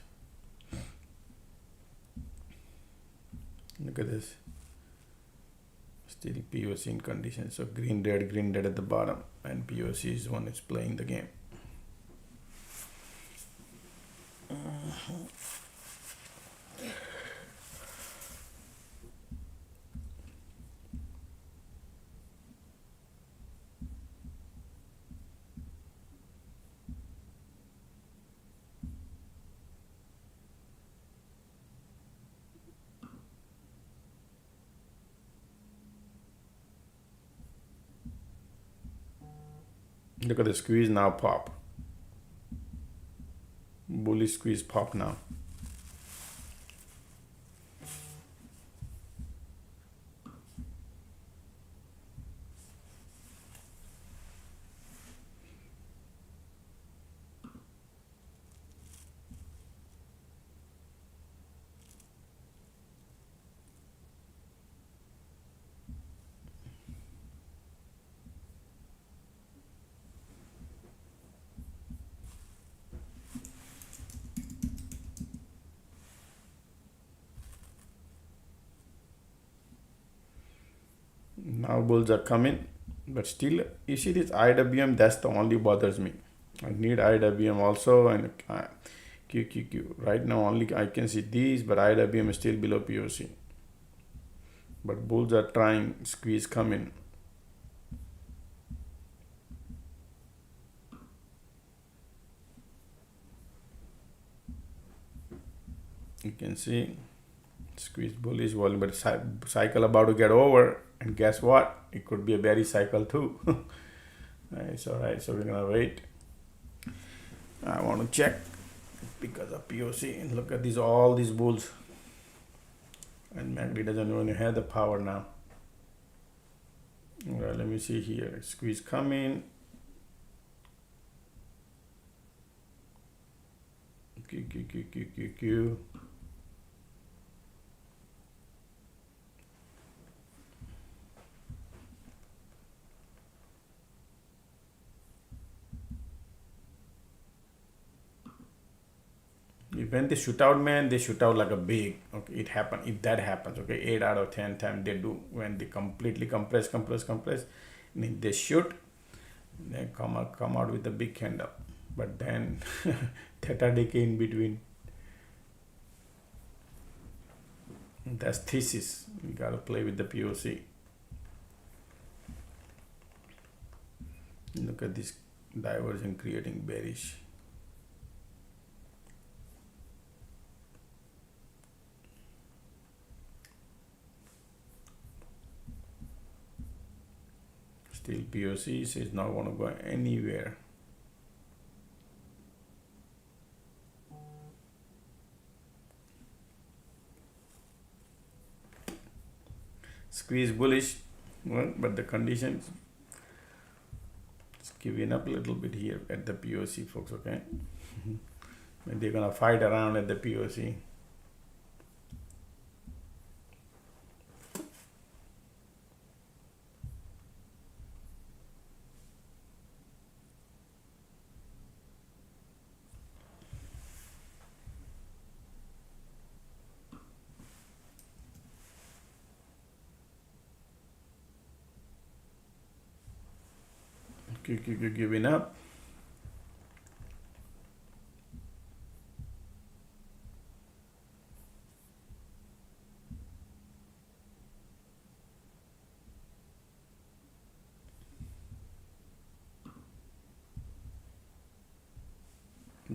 Look at this. Still POC in condition. So green red at the bottom, and POC is one is playing the game. Look at the squeeze now pop. Bullish squeeze pop now. Now bulls are coming, but still you see this IWM, that's the only bothers me. I need IWM also, and QQQ. Right now only I can see these, but IWM is still below POC. But bulls are trying, squeeze coming. You can see squeeze bullish volume, but cycle about to get over, and guess what? It could be a bearish cycle too. It's alright, so we're gonna wait. I want to check because of POC, and look at these, all these bulls, and MACD doesn't even have the power now. Well, let me see here. Squeeze coming. Q. When they shoot out, man, they shoot out like a big. Okay, it happened. If that happens, okay, 8 out of 10 times they do. When they completely compress, and if they shoot, they come out with a big candle. But then theta decay in between. That's thesis. You gotta play with the POC. Look at this diversion creating bearish. Still POC says not want to go anywhere. Squeeze bullish, well, but the conditions it's giving up a little bit here at the POC, folks. Okay, but they're gonna fight around at the POC. Giving up.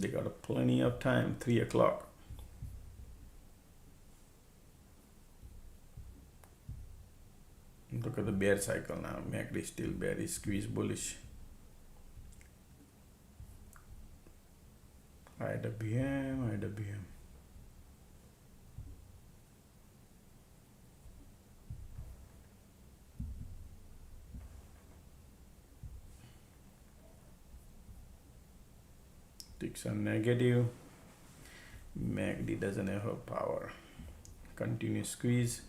They got plenty of time, 3 o'clock. Look at the bear cycle now. MACD still bearish, squeeze bullish. IWM. Ticks are negative. MACD doesn't have power. Continuous squeeze.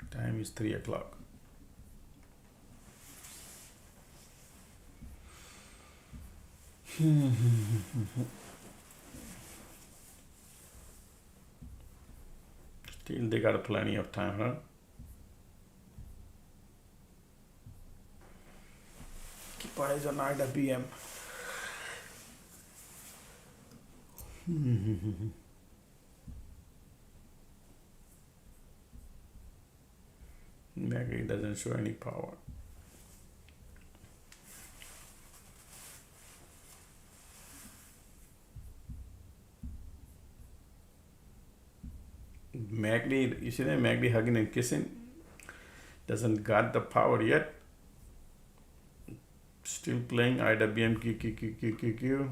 Time is 3 o'clock. Still they got plenty of time, huh? Keep eyes on IWM. MACD doesn't show any power. MACD, you see that MACD hugging and kissing? Doesn't got the power yet. Still playing IWM Q.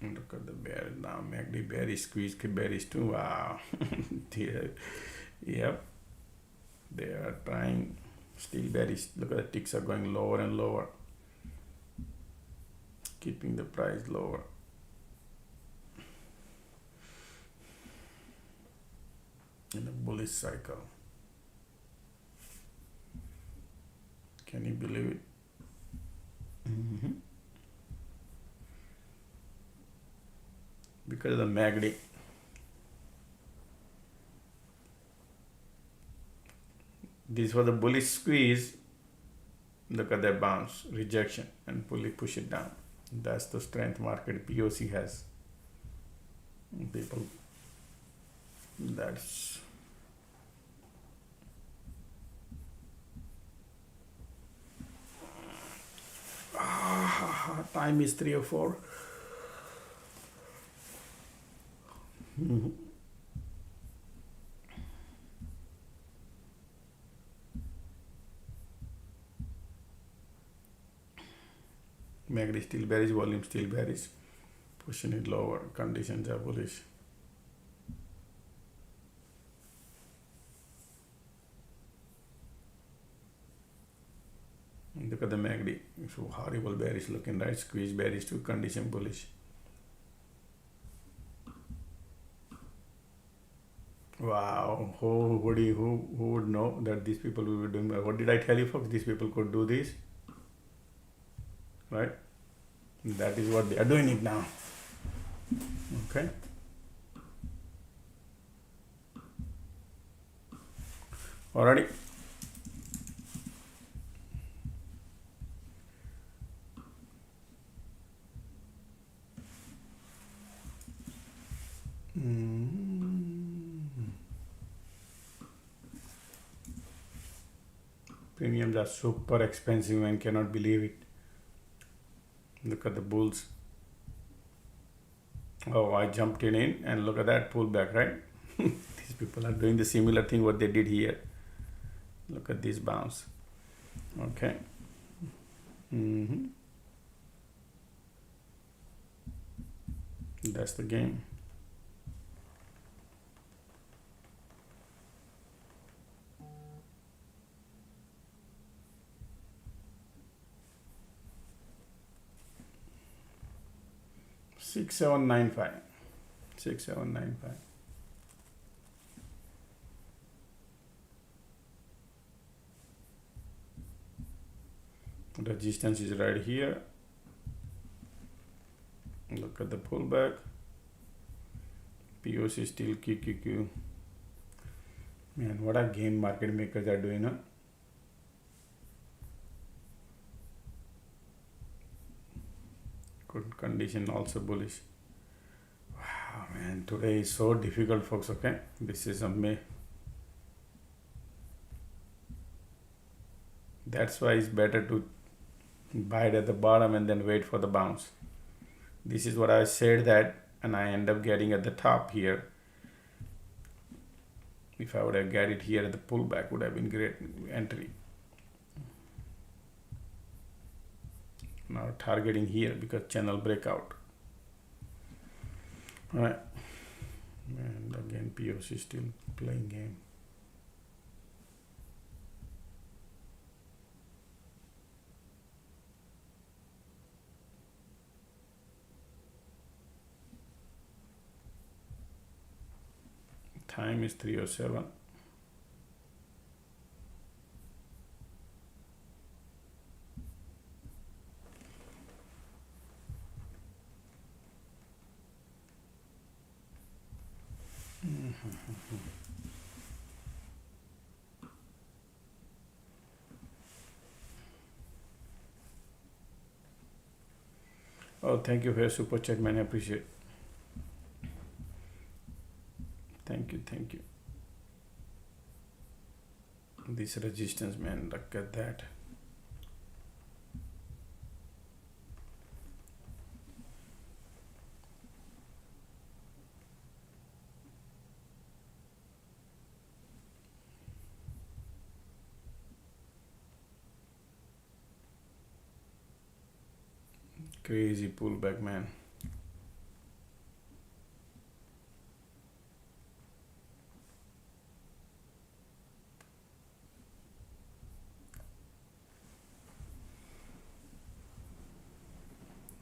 Look at the bear now. MACD bearish, squeeze bearish too. Wow. Yep. They are trying. Still bearish. Look at the ticks are going lower and lower. Keeping the price lower. In a bullish cycle. Can you believe it? Because of the MACD. This was the bullish squeeze. Look at that bounce, rejection, and push it down. That's the strength market POC has. People, that's time is 3:04. MACD still bearish, volume still bearish, pushing it lower, conditions are bullish. Look at the MACD, so horrible bearish looking, right? Squeeze bearish to condition bullish. Wow, who would know that these people will be doing? What did I tell you, folks? These people could do this, right? That is what they are doing it now. Okay. Alrighty. Premiums are super expensive and cannot believe it. Look at the bulls. Oh, I jumped in and look at that pullback, right? These people are doing the similar thing what they did here. Look at this bounce. Okay. That's the game. $6,795. Resistance is right here. Look at the pullback. POC still QQQ. Man, what a game market makers are doing, huh? Good condition, also bullish. Wow, man, today is so difficult, folks. Okay, this is amazing. That's why it's better to buy it at the bottom and then wait for the bounce. This is what I said that, and I end up getting at the top here. If I would have got it here at the pullback, would have been great entry. Now targeting here because channel breakout. All right, and again POC still playing game. Time is 3:07. Oh, thank you for your super chat, man. I appreciate it. Thank you, thank you. This resistance, man, look at that. Crazy pullback, man.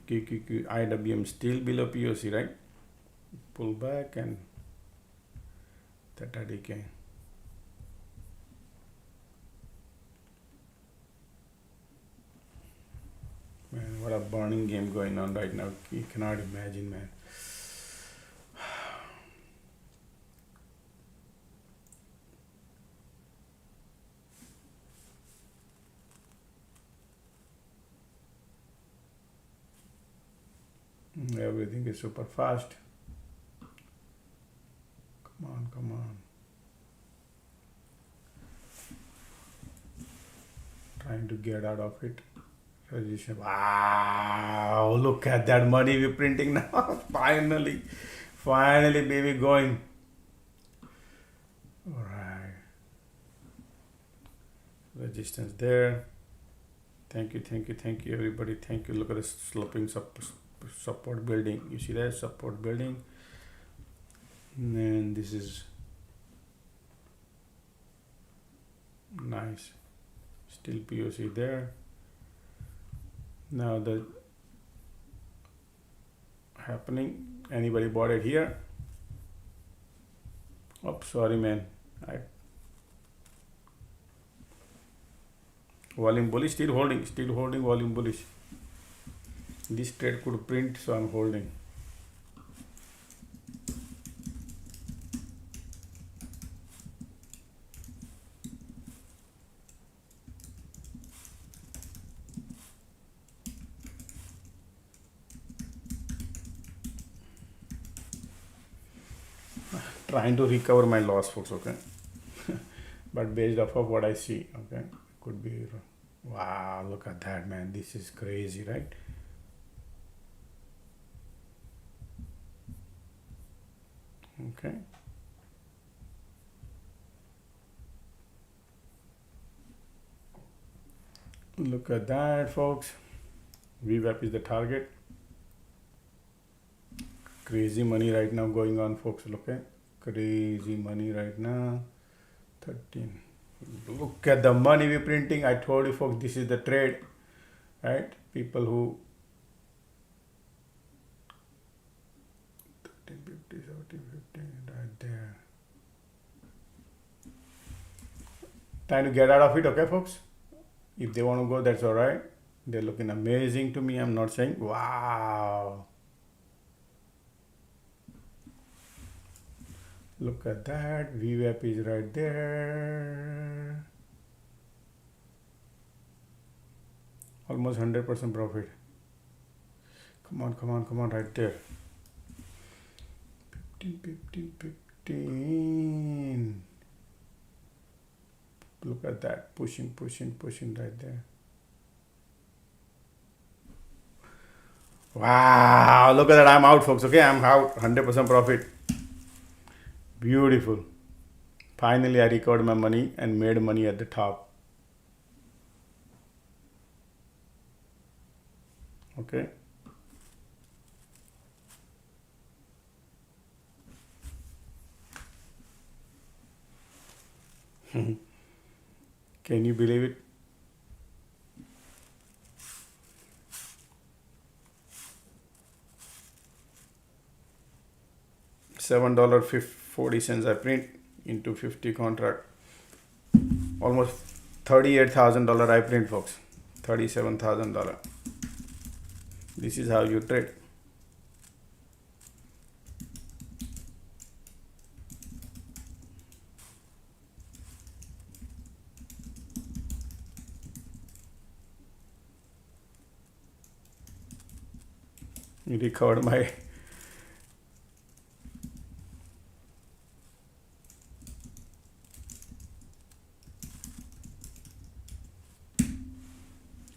QQQ IWM still below POC, right? Pullback and theta decay. Man, what a burning game going on right now. You cannot imagine, man. Everything is super fast. Come on, come on. Trying to get out of it. Resistance. Wow, look at that money we're printing now. Finally, baby, going. All right. Resistance there. Thank you, everybody. Thank you. Look at this sloping support building. You see that support building? And then this is nice. Still POC there. Now the happening. Anybody bought it here? Oh, sorry, man. Volume bullish, still holding volume bullish. This trade could print, so I'm holding. Trying to recover my loss, folks, okay? But based off of what I see, okay? Could be, wow, look at that, man. This is crazy, right? Okay. Look at that, folks. VWAP is the target. Crazy money right now going on, folks. Look at crazy money right now. 13. Look at the money we're printing. I told you, folks, this is the trade, right? People who 1350, 1750, right there. Trying to get out of it, okay, folks? If they want to go, that's all right. They're looking amazing to me. I'm not saying wow. Look at that. VWAP is right there. Almost 100% profit. Come on, come on, come on, right there. 15. Look at that. Pushing right there. Wow, look at that. I'm out, folks. Okay, I'm out. 100% profit. Beautiful. Finally, I recovered my money and made money at the top. Okay. Can you believe it? $7.40 I print into 50 contract. Almost $38,000 I print, folks. $37,000. This is how you trade. You recovered my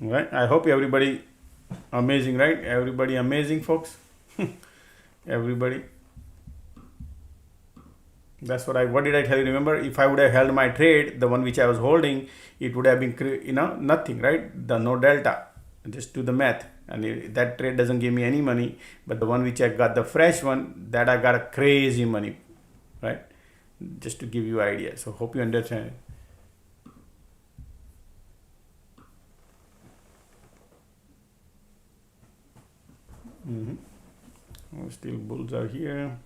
right. I hope everybody amazing, right? Everybody amazing, folks. Everybody. That's what did I tell you? Remember, if I would have held my trade, the one which I was holding, it would have been, nothing, right? No delta. Just do the math. And that trade doesn't give me any money, but the one which I got, the fresh one, that I got a crazy money, right? Just to give you idea. So hope you understand. Still bulls are here.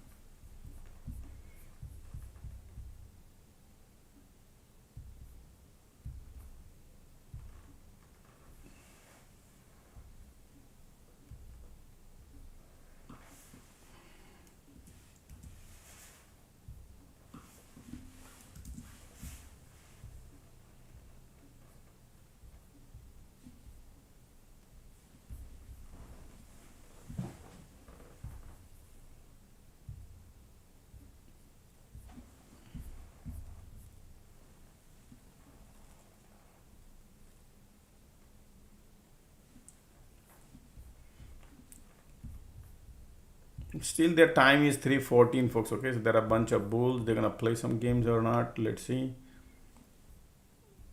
Still their time is 3:14, folks. Okay, so there are a bunch of bulls. They're gonna play some games or not. Let's see.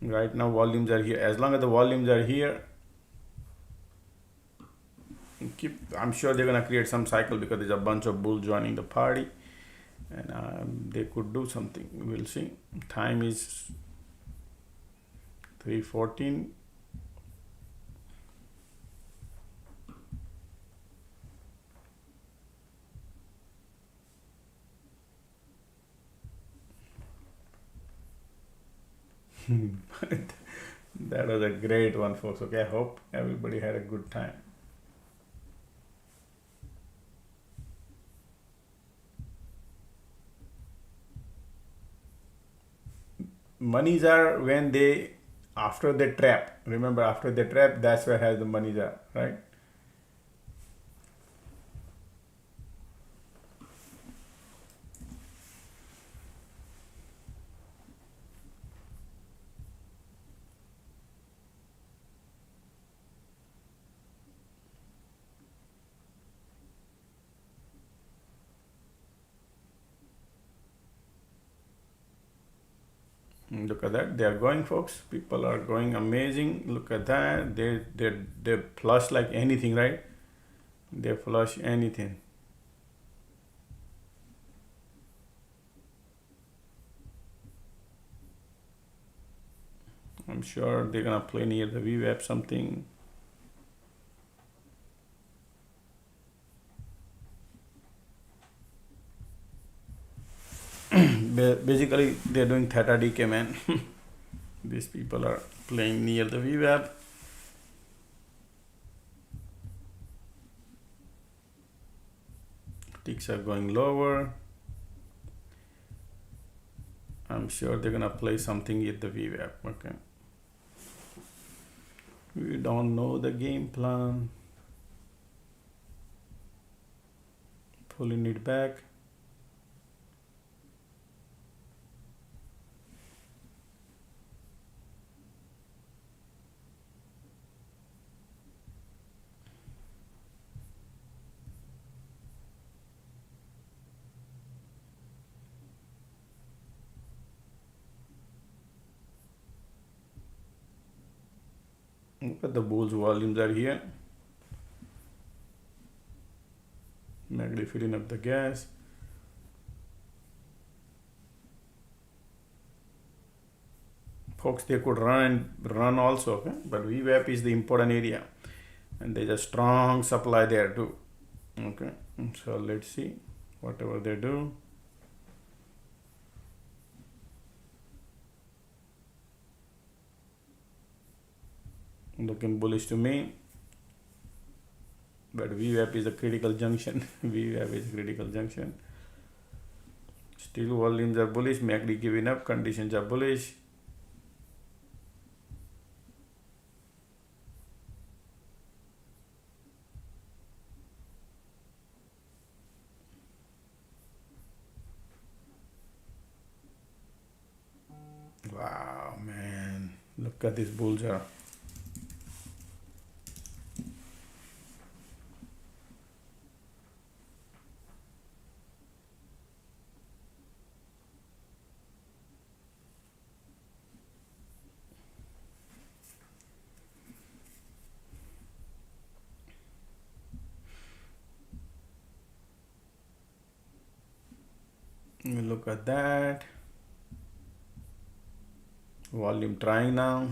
Right now volumes are here. As long as the volumes are here, I'm sure they're gonna create some cycle because there's a bunch of bulls joining the party, and they could do something. We'll see. Time is 3:14. That was a great one, folks. Okay, I hope everybody had a good time. Monies are when they, after the trap. Remember, after the trap, that's where has the monies are, right? Look at that, they are going, folks. People are going amazing. Look at that. They flush like anything, right? They flush anything. I'm sure they're gonna play near the VWAP something. Basically, they're doing theta decay, man. These people are playing near the VWAP. ticks are going lower. I'm sure they're gonna play something at the VWAP. Okay. We don't know the game plan. Pulling it back. Look at the bulls volumes are here. Maybe filling up the gas. Folks, they could run also, okay? But VWAP is the important area, and there's a strong supply there too. Okay, so let's see whatever they do. Looking bullish to me, but VWAP is a critical junction. VWAP is a critical junction. Still volumes are bullish. MACD giving up. Conditions are bullish. Wow, man! Look at this bull jar. Look at that. Volume trying now.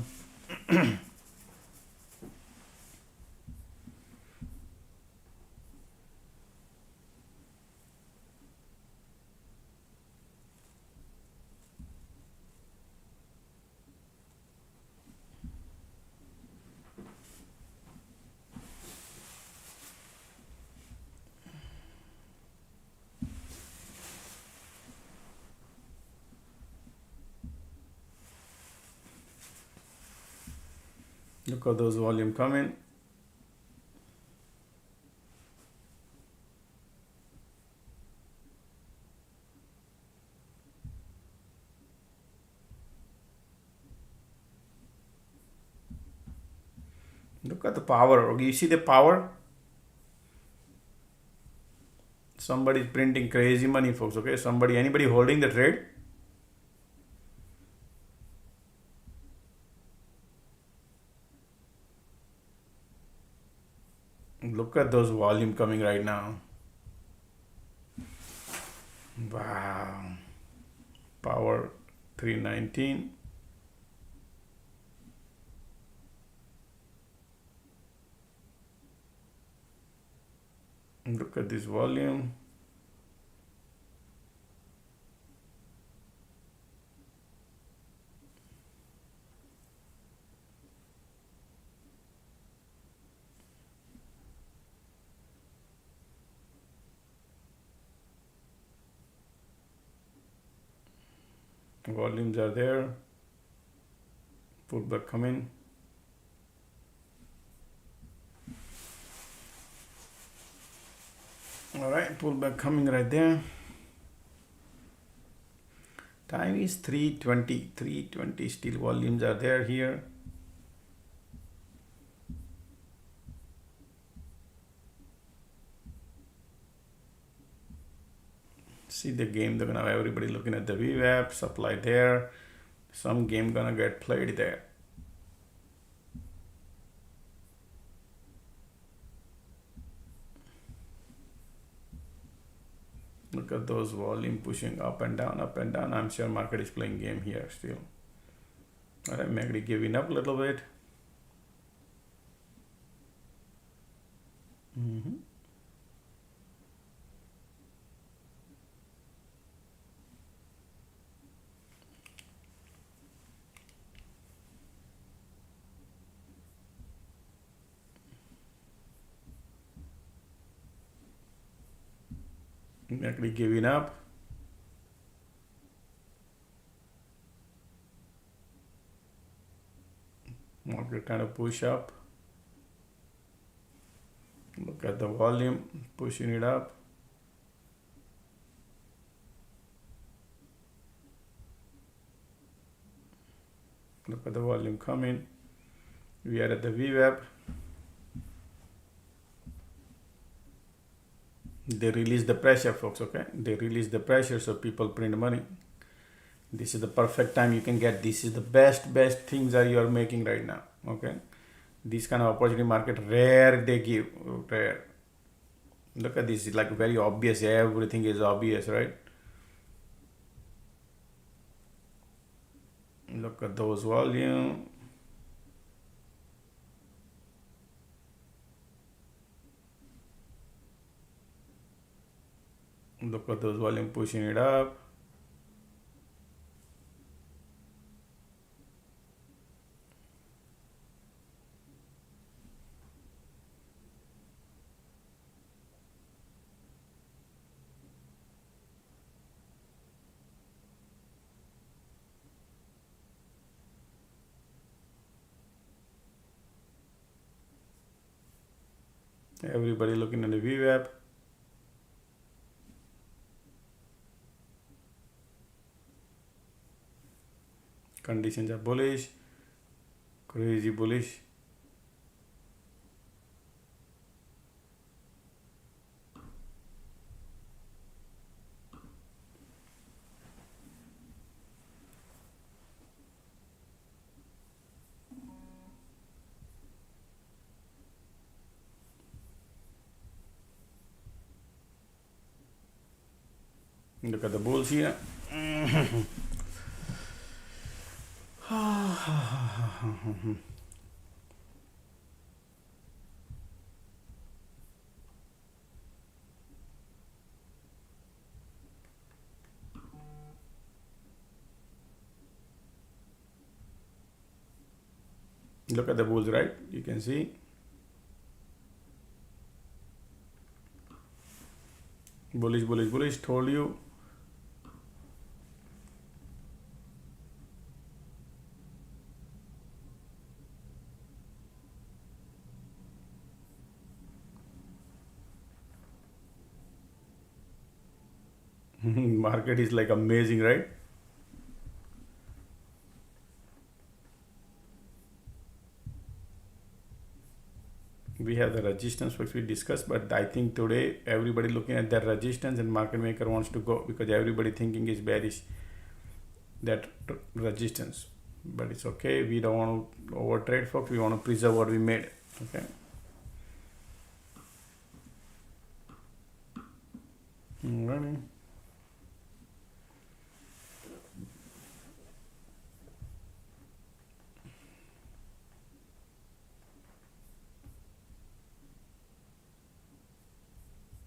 Look at those volume coming. Look at the power. You see the power? Somebody's printing crazy money, folks. Okay, anybody holding the trade? Look at those volume coming right now. Wow. Power 319. Look at this volume. Volumes are there. Pullback coming. All right, pullback coming right there. Time is 3:20. 3:20. Still volumes are there here. See the game, they're gonna have everybody looking at the VWAP, supply there. Some game gonna get played there. Look at those volume pushing up and down, up and down. I'm sure market is playing game here still. All right, MACD giving up a little bit. Actually giving up. Market kind of push up. Look at the volume pushing it up. Look at the volume coming. We are at the VWAP. They release the pressure, folks. Okay, they release the pressure, so people print money. This is the perfect time you can get. This is the best things that you are making right now. Okay, this kind of opportunity market rare, they give rare. Look at this, it's like very obvious. Everything is obvious, right? Look at those volume. Look at those volume pushing it up. Everybody looking at the VWAP. Conditions are bullish, crazy bullish. Look at the bulls here. Look at the bulls, right? You can see. Bullish, bullish, bullish. Told you. Market is like amazing, right? We have the resistance which we discussed, but I think today everybody looking at that resistance and market maker wants to go because everybody thinking is bearish that resistance. But it's okay, we don't want to overtrade, folks. We want to preserve what we made. Okay, running.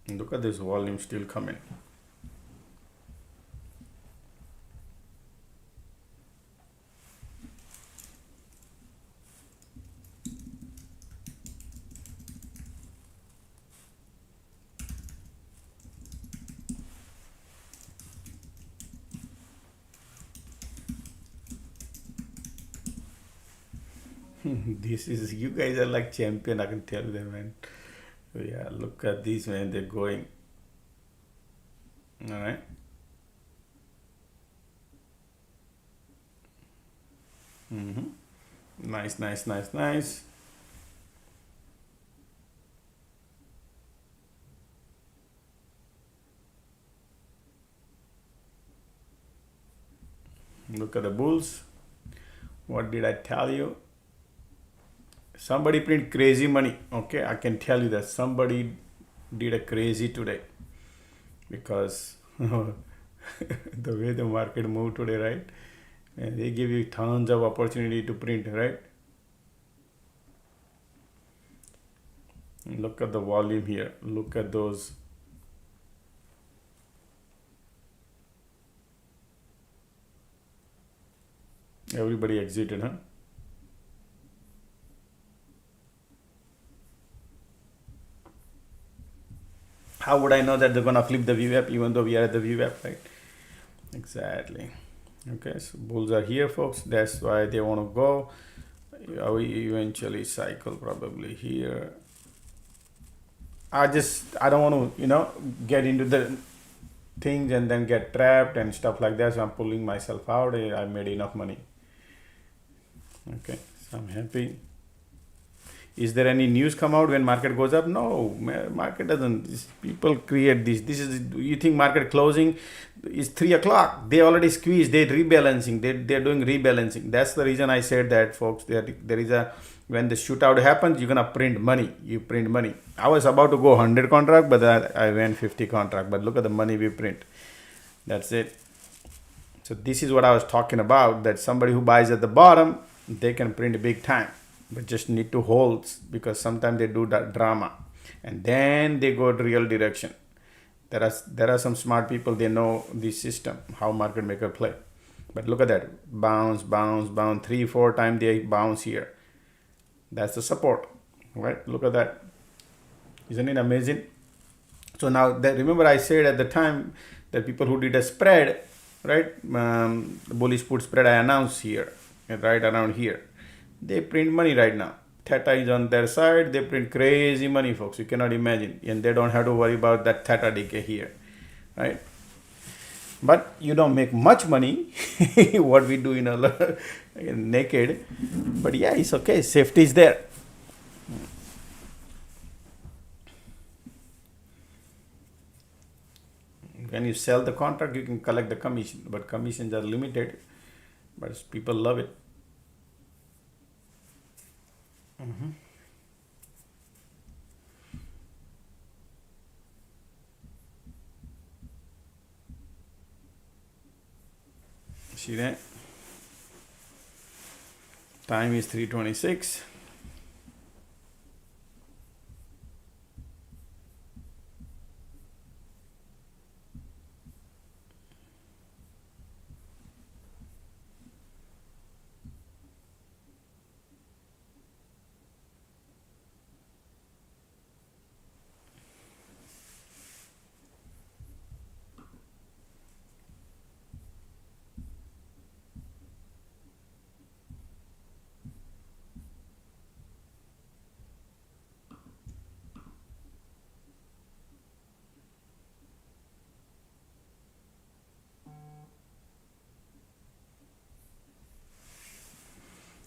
Look at this volume still coming. This is, you guys are like champion, I can tell you that, man. So yeah, look at these, man, they're going. All right. Nice, nice, nice, nice. Look at the bulls. What did I tell you? Somebody print crazy money. Okay, I can tell you that somebody did a crazy today because the way the market moved today, right? And they give you tons of opportunity to print, right? Look at the volume here. Look at those. Everybody exited, huh? How would I know that they're gonna flip the VWAP even though we are at the VWAP, right? Exactly. Okay, so bulls are here, folks. That's why they want to go. We eventually cycle probably here. I don't want to, get into the things and then get trapped and stuff like that. So I'm pulling myself out. I made enough money. Okay, so I'm happy. Is there any news come out when market goes up? No, market doesn't. People create this. You think market closing is 3 o'clock. They already squeezed. They're rebalancing. They're doing rebalancing. That's the reason I said that, folks. There is a, when the shootout happens, you're going to print money. You print money. I was about to go 100 contract, but I went 50 contract. But look at the money we print. That's it. So this is what I was talking about, that somebody who buys at the bottom, they can print big time. But just need to hold, because sometimes they do that drama and then they go to real direction. There are some smart people, they know this system, how market maker play. But look at that, bounce, 3-4 times they bounce here. That's the support, right? Look at that. Isn't it amazing? So now remember I said at the time that people who did a spread, right? The bullish put spread I announced here, right around here. They print money right now. Theta is on their side. They print crazy money, folks. You cannot imagine. And they don't have to worry about that theta decay here, right? But you don't make much money, what we do in naked. But yeah, it's okay. Safety is there. When you sell the contract, you can collect the commission. But commissions are limited. But people love it. See that? Time is 3:26.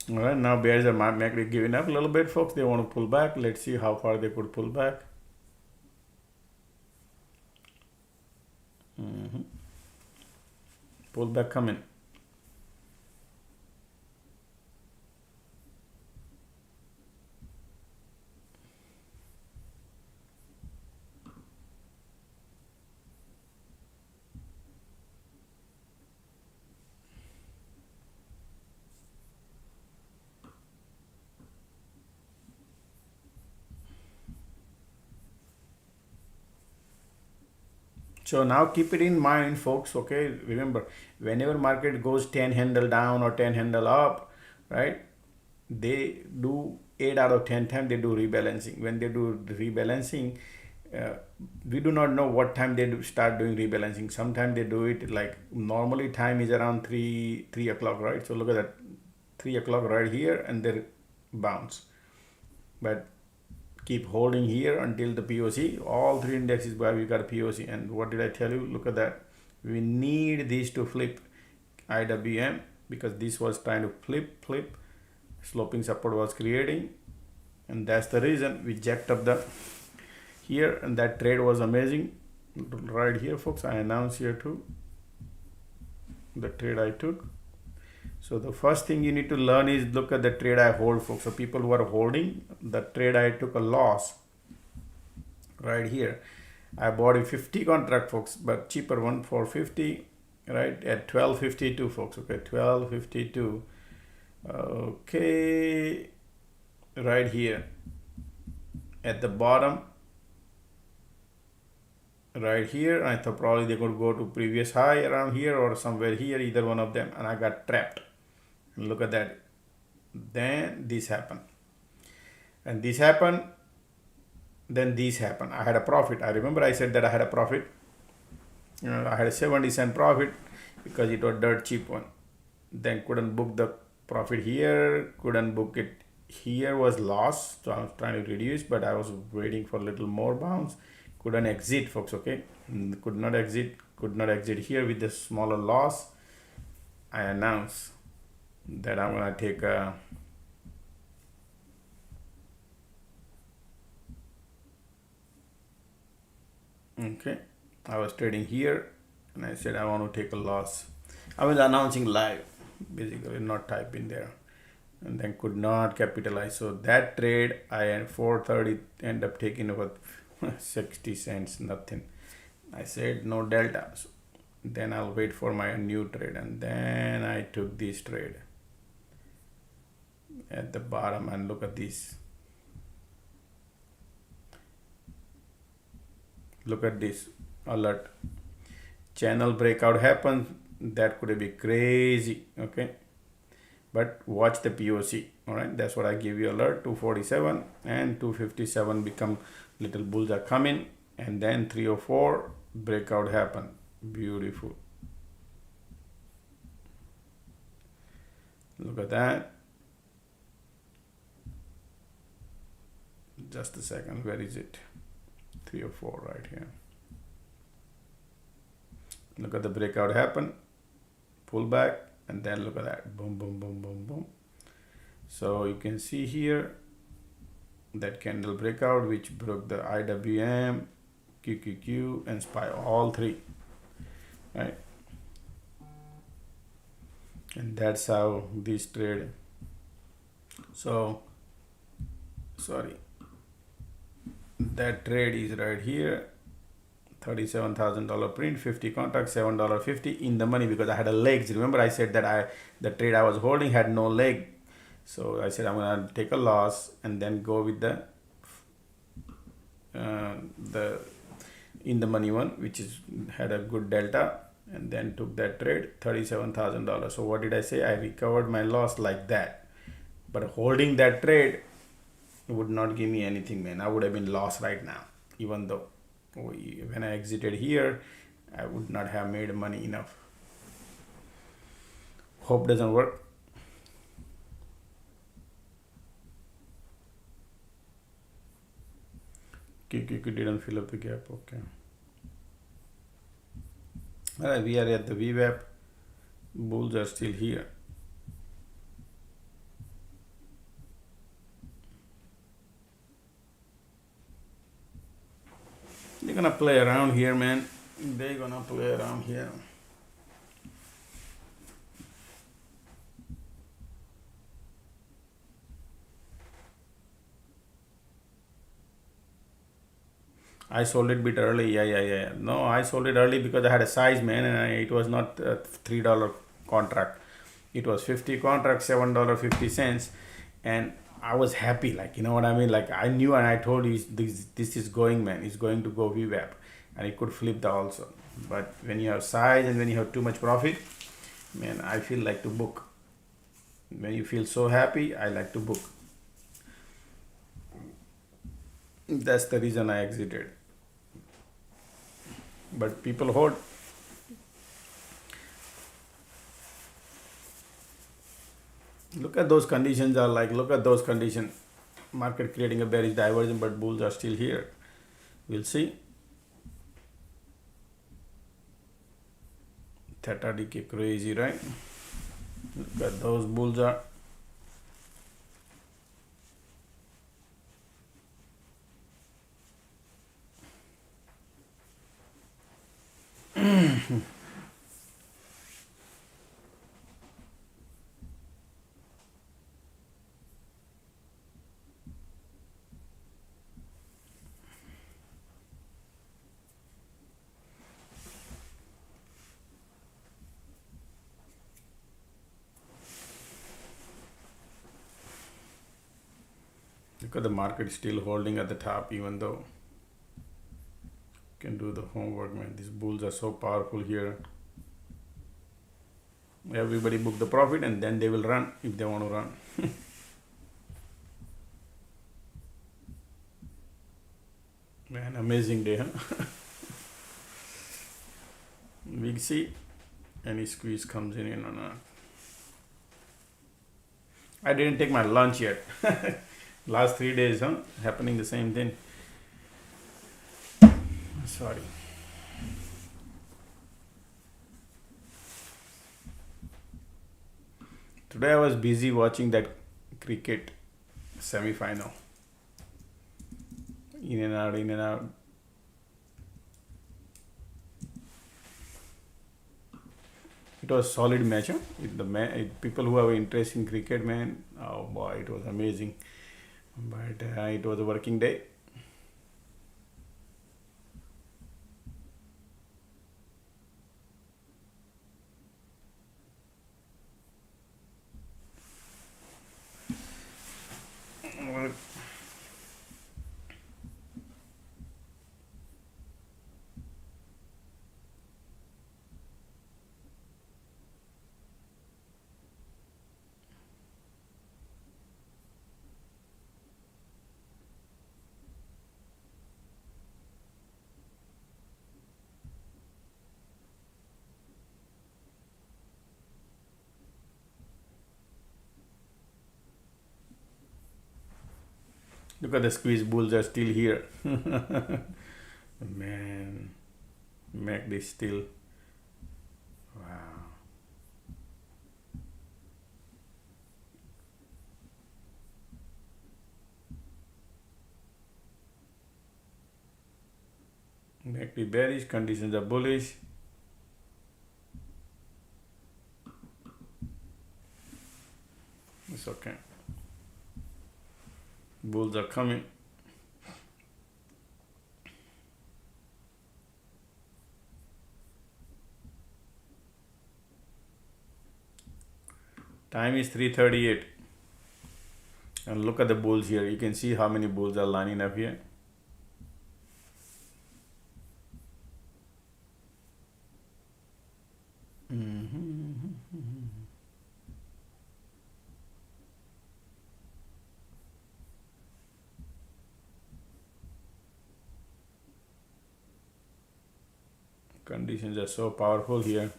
All right, now bears are market giving up a little bit, folks. They want to pull back. Let's see how far they could pull back. Pull back coming. So now keep it in mind, folks. Okay, remember, whenever market goes 10 handle down or 10 handle up, right, they do 8 out of 10 times they do rebalancing. When they do rebalancing, we do not know what time they start doing rebalancing. Sometimes they do it like, normally time is around 3 o'clock, right? So look at that, 3 o'clock right here, and they bounce. But keep holding here until the POC. All three indexes where we got a POC. And what did I tell you? Look at that. We need these to flip IWM, because this was trying to flip. Sloping support was creating. And that's the reason we jacked up the here. And that trade was amazing. Right here, folks. I announced here too the trade I took. So the first thing you need to learn is look at the trade I hold, folks. So people who are holding the trade, I took a loss right here. I bought a 50 contract, folks, but cheaper one for 50, right, at 12.52, folks. Okay, 12.52. Okay, right here at the bottom, right here. I thought probably they could go to previous high around here or somewhere here, either one of them, and I got trapped. Look at that. Then this happened, and this happened. then these happen. I had a profit. I remember I said that I had a profit. I had a 70-cent profit because it was dirt cheap one. Then couldn't book the profit here, couldn't book it here, was loss. So I was trying to reduce, but I was waiting for a little more bounce. Couldn't exit, folks. Okay, could not exit here with the smaller loss. I announced that I'm gonna take a okay. I was trading here and I said I want to take a loss. I was announcing live, basically not typing there, and then could not capitalize. So that trade I at 4:30 end up taking about 60 cents, nothing. I said no delta. So then I'll wait for my new trade, and then I took this trade at the bottom, and look at this. Look at this alert. Channel breakout happens. That could be crazy. Okay, but watch the POC. All right, that's what I give you alert. 247 and 257 become little bulls are coming, and then 304 breakout happen. Beautiful. Look at that. Just a second. Where is it? 304 right here. Look at the breakout happen, pullback, and then look at that, boom, boom, boom, boom, boom. So you can see here that candle breakout which broke the IWM, QQQ, and SPY, all three, right? And that's how this trade. So sorry, that trade is right here. $37,000 print, 50 contracts, $7.50 in the money because I had a legs. Remember I said that the trade I was holding had no leg. So I said I'm gonna take a loss and then go with the in the money one, which is had a good delta, and then took that trade, $37,000. So what did I say? I recovered my loss like that. But holding that trade would not give me anything, man. I would have been lost right now, even though when I exited here, I would not have made money enough. Hope doesn't work. QQQ didn't fill up the gap. Okay. Alright, we are at the VWAP. Bulls are still here. They're gonna play around here, man. They're gonna play around here. I sold it a bit early. Yeah. No, I sold it early because I had a size, man, and it was not a $3 contract. It was 50 contracts, $7.50, and I was happy. Like, you know what I mean? Like, I knew, and I told you this is going, man. It's going to go VWAP, and it could flip the also. But when you have size and when you have too much profit, man, I feel like to book. When you feel so happy, I like to book. That's the reason I exited. But people hold. Look at those conditions are like, look at those conditions. Market creating a bearish diversion, but bulls are still here. We'll see. Theta decay crazy, right? Look at those bulls are. Look at the market still holding at the top, even though can do the homework, man. These bulls are so powerful here. Everybody book the profit and then they will run if they want to run. Amazing day, huh? We'll see any squeeze comes in or not. I didn't take my lunch yet. Last 3 days, huh? Happening the same thing. Sorry. Today I was busy watching that cricket semi-final. In and out, in and out. It was solid match. Huh? People who have interest in cricket, man, oh boy, it was amazing. But it was a working day. Look at the squeeze bulls are still here. Man, MACD still. Wow. MACD bearish, conditions are bullish. It's okay. Bulls are coming. Time is 3:38. And look at the bulls here. You can see how many bulls are lining up here. Conditions are so powerful here.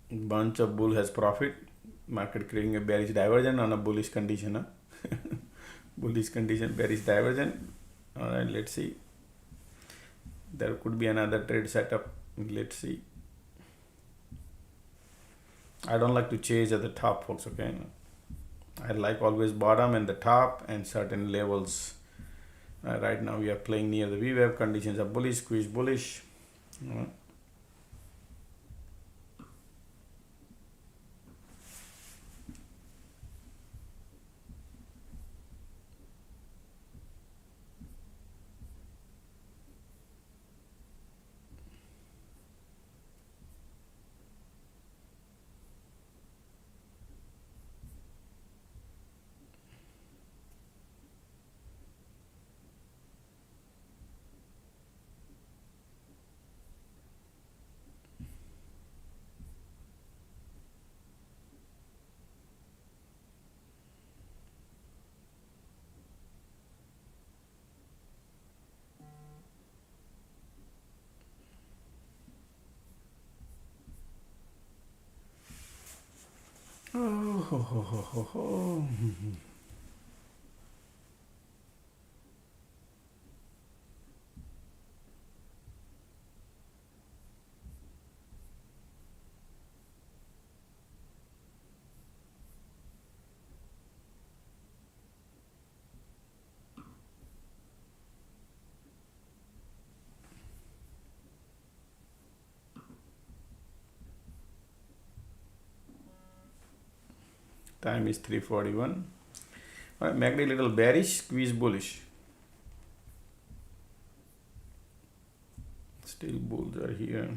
Bunch of bull has profit. Market creating a bearish diversion on a bullish condition. Huh? Bullish condition, bearish diversion. All right, let's see. There could be another trade setup. Let's see. I don't like to chase at the top, folks. Okay, I like always bottom and the top and certain levels. Right now we are playing near the VWAP. Conditions are bullish, squeeze bullish. Oh. Time is 3:41. All right, MACD little bearish, squeeze bullish. Still bulls are here.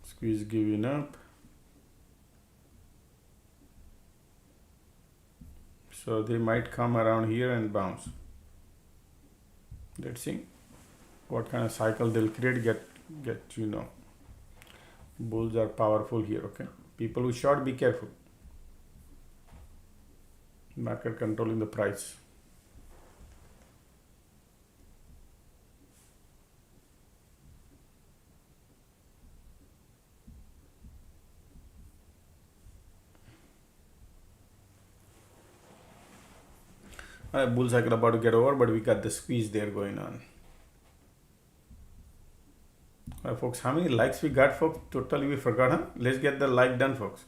Squeeze giving up. So they might come around here and bounce. Let's see what kind of cycle they'll create. Get you know. Bulls are powerful here. Okay, people who short, be careful. Market controlling the price. Bull cycle about to get over, but we got the squeeze there going on. Folks, how many likes we got, folks? Totally we forgot, huh? Let's get the like done, folks.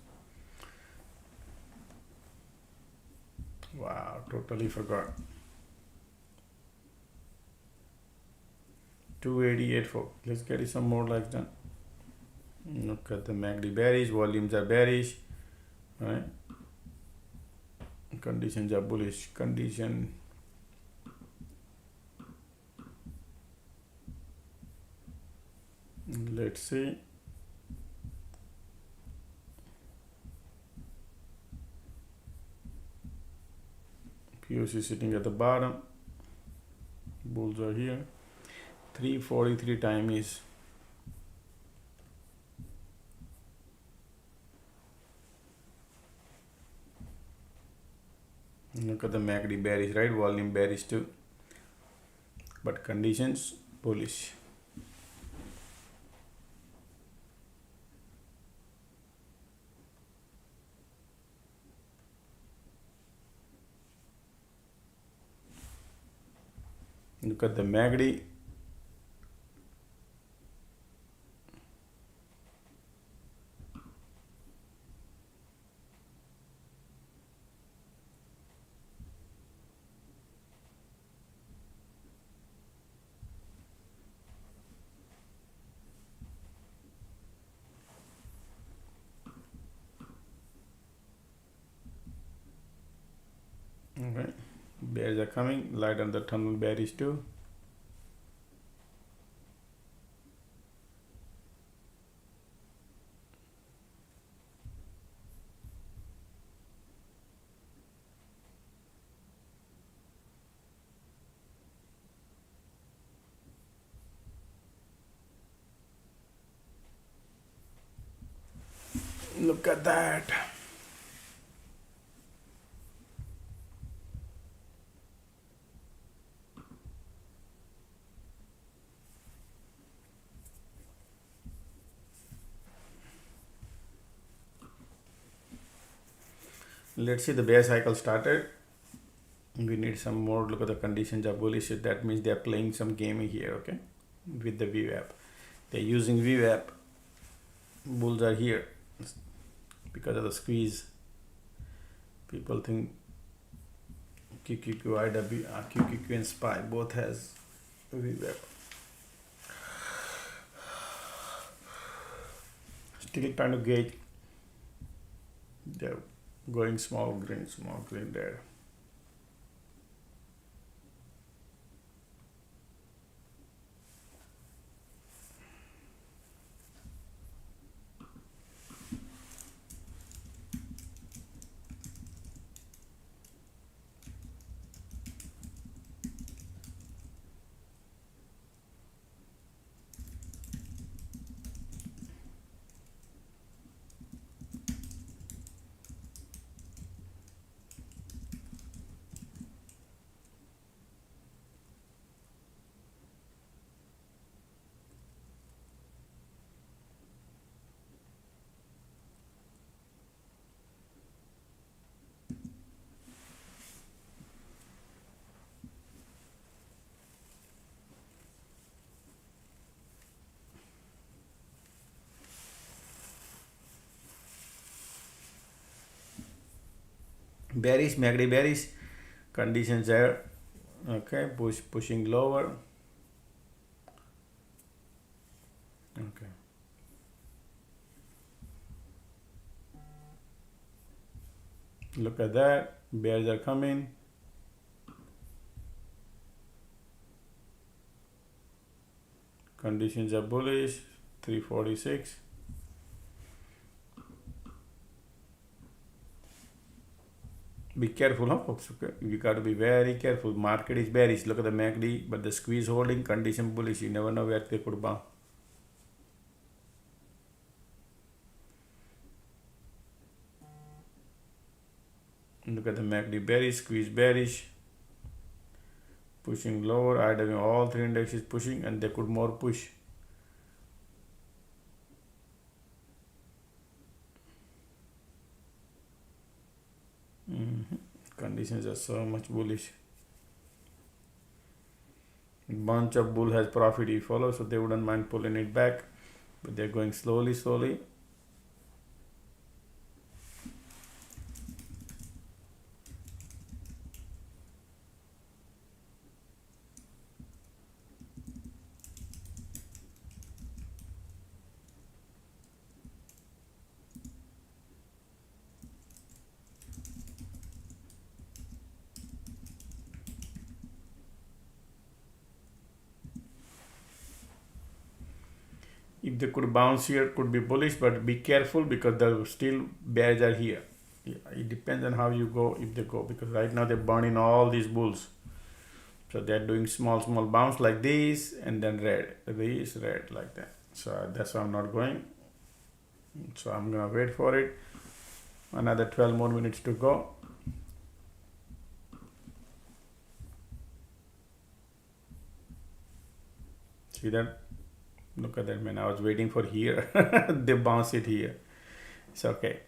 Wow, totally forgot. 288, folks. Let's get some more likes done. Look at the MACD bearish, volumes are bearish, right? Conditions are bullish. Condition. Let's see. POC sitting at the bottom. Bulls are here. 3:43 time is. Look at the MACD bearish, right? Volume bearish too. But conditions bullish. Look at the MACD. Okay, bears are coming. Light on the tunnel bearish too. Look at that. Let's see, the bear cycle started. We need some more. Look at the conditions are bullish. That means they're playing some game here, okay, with the VWAP. They're using VWAP. Bulls are here because of the squeeze. People think QQQ, IW, QQQ and SPY both has VWAP. Still trying to gauge. They're going small green there. bearish, MACD bearish conditions there. Okay, pushing lower. Okay, look at that, bears are coming. Conditions are bullish, 346. Be careful, huh, folks? Okay, you got to be very careful. Market is bearish. Look at the MACD, but the squeeze holding, condition bullish. You never know where they could bounce. Look at the MACD bearish, squeeze bearish, pushing lower. IW, all three indexes pushing, and they could more push. Conditions are so much bullish. Bunch of bull has profit you follow, so they wouldn't mind pulling it back, but they're going slowly. If they could bounce here, could be bullish, but be careful because the still bears are here. It depends on how you go, if they go, because right now they're burning all these bulls. So they're doing small bounce like this, and then red like that. So that's why I'm not going. So I'm gonna wait for it. Another 12 more minutes to go. See that? Look at that, man. I was waiting for here. They bounce it here. It's okay.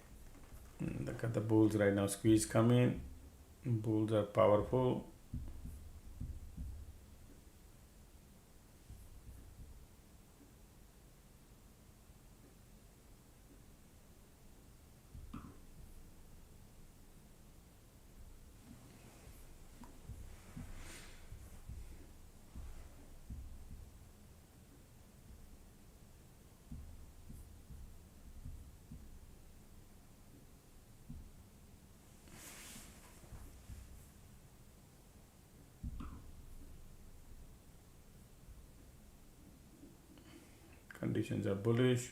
Look at the bulls right now. Squeeze coming. Bulls are powerful. Conditions are bullish.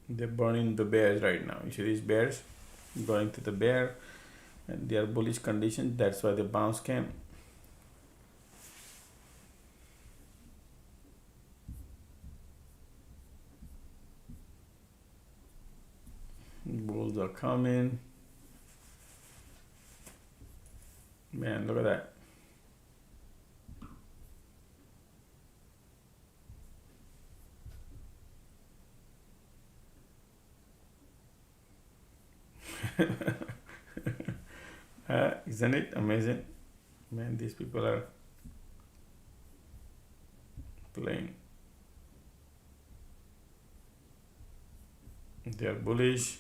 They're burning the bears right now. You see these bears going to the bear, and they are bullish conditions. That's why the bounce came. Bulls are coming. Man, look at that. Isn't it amazing? Man, these people are playing. They are bullish.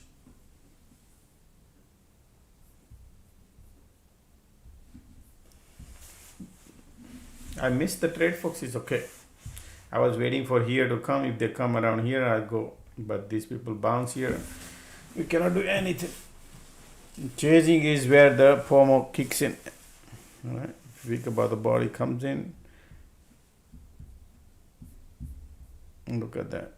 I missed the trade, folks. It's okay. I was waiting for here to come. If they come around here, I'll go. But these people bounce here. We cannot do anything. Chasing is where the FOMO kicks in. All right. Weak about the body comes in. Look at that.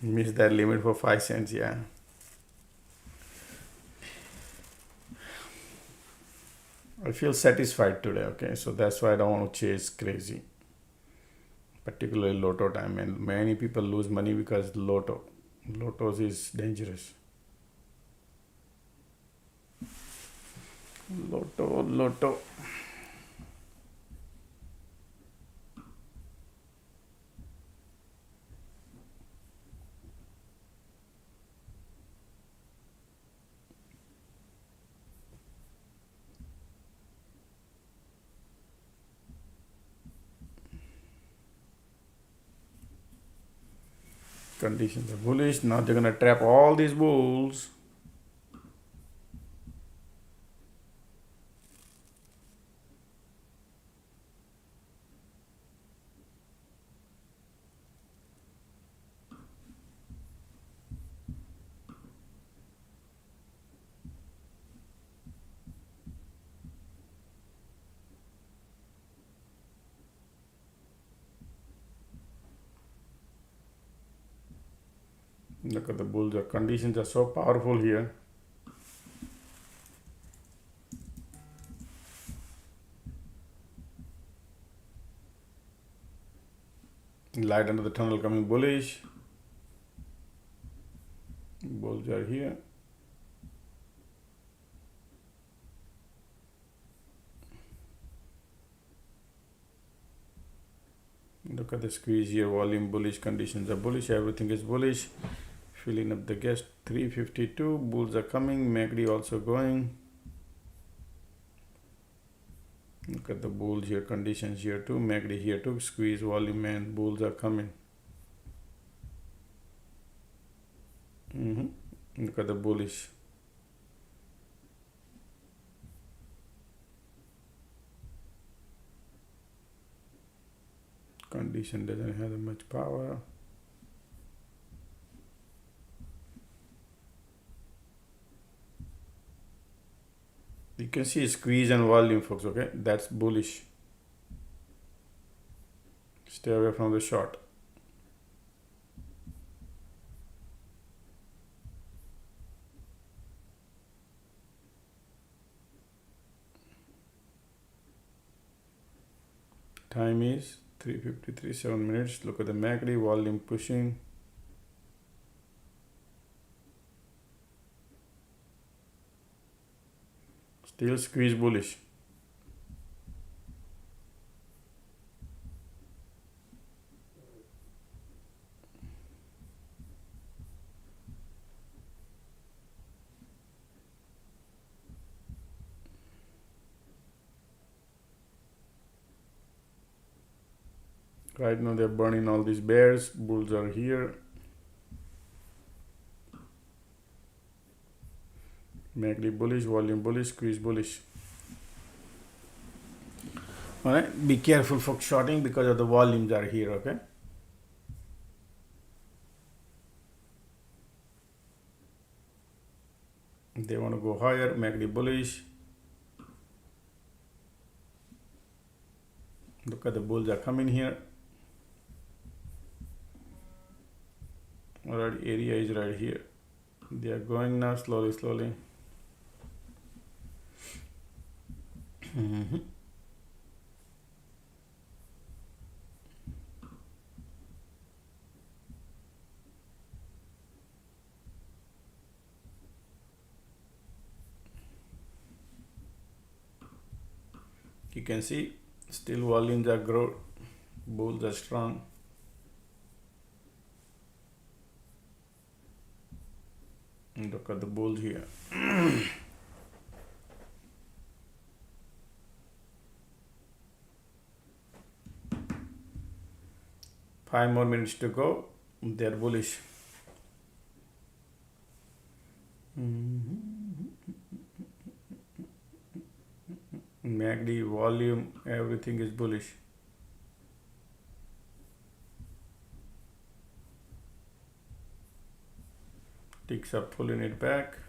Missed that limit for 5 cents. Yeah. I feel satisfied today. Okay. So that's why I don't want to chase crazy. Particularly Lotto time. And many people lose money because Lotto. Lottos is dangerous. Lotto. Conditions are bullish. Now they're gonna trap all these bulls. Look at the bulls. The conditions are so powerful here. Light under the tunnel coming bullish. Bulls are here. Look at the squeeze here. Volume bullish. Conditions are bullish. Everything is bullish. Filling up the gas. 352. Bulls are coming. MACD also going. Look at the bulls here. Conditions here too. MACD here too. Squeeze volume and bulls are coming. Look at the bullish. Condition doesn't have much power. You can see squeeze and volume, folks. Okay, that's bullish. Stay away from the short. Time is 3:53, 7 minutes. Look at the MACD, volume pushing. Still squeeze bullish. Right now they're burning all these bears. Bulls are here. MACD bullish, volume bullish, squeeze bullish. Alright, be careful for shorting because of the volumes are here, okay? They want to go higher. MACD bullish. Look at the bulls are coming here. Alright, area is right here. They are going now slowly. You can see still volumes are growing. Bulls are strong. And look at the bulls here. 5 more minutes to go. They're bullish. MACD, volume, everything is bullish. Ticks are pulling it back.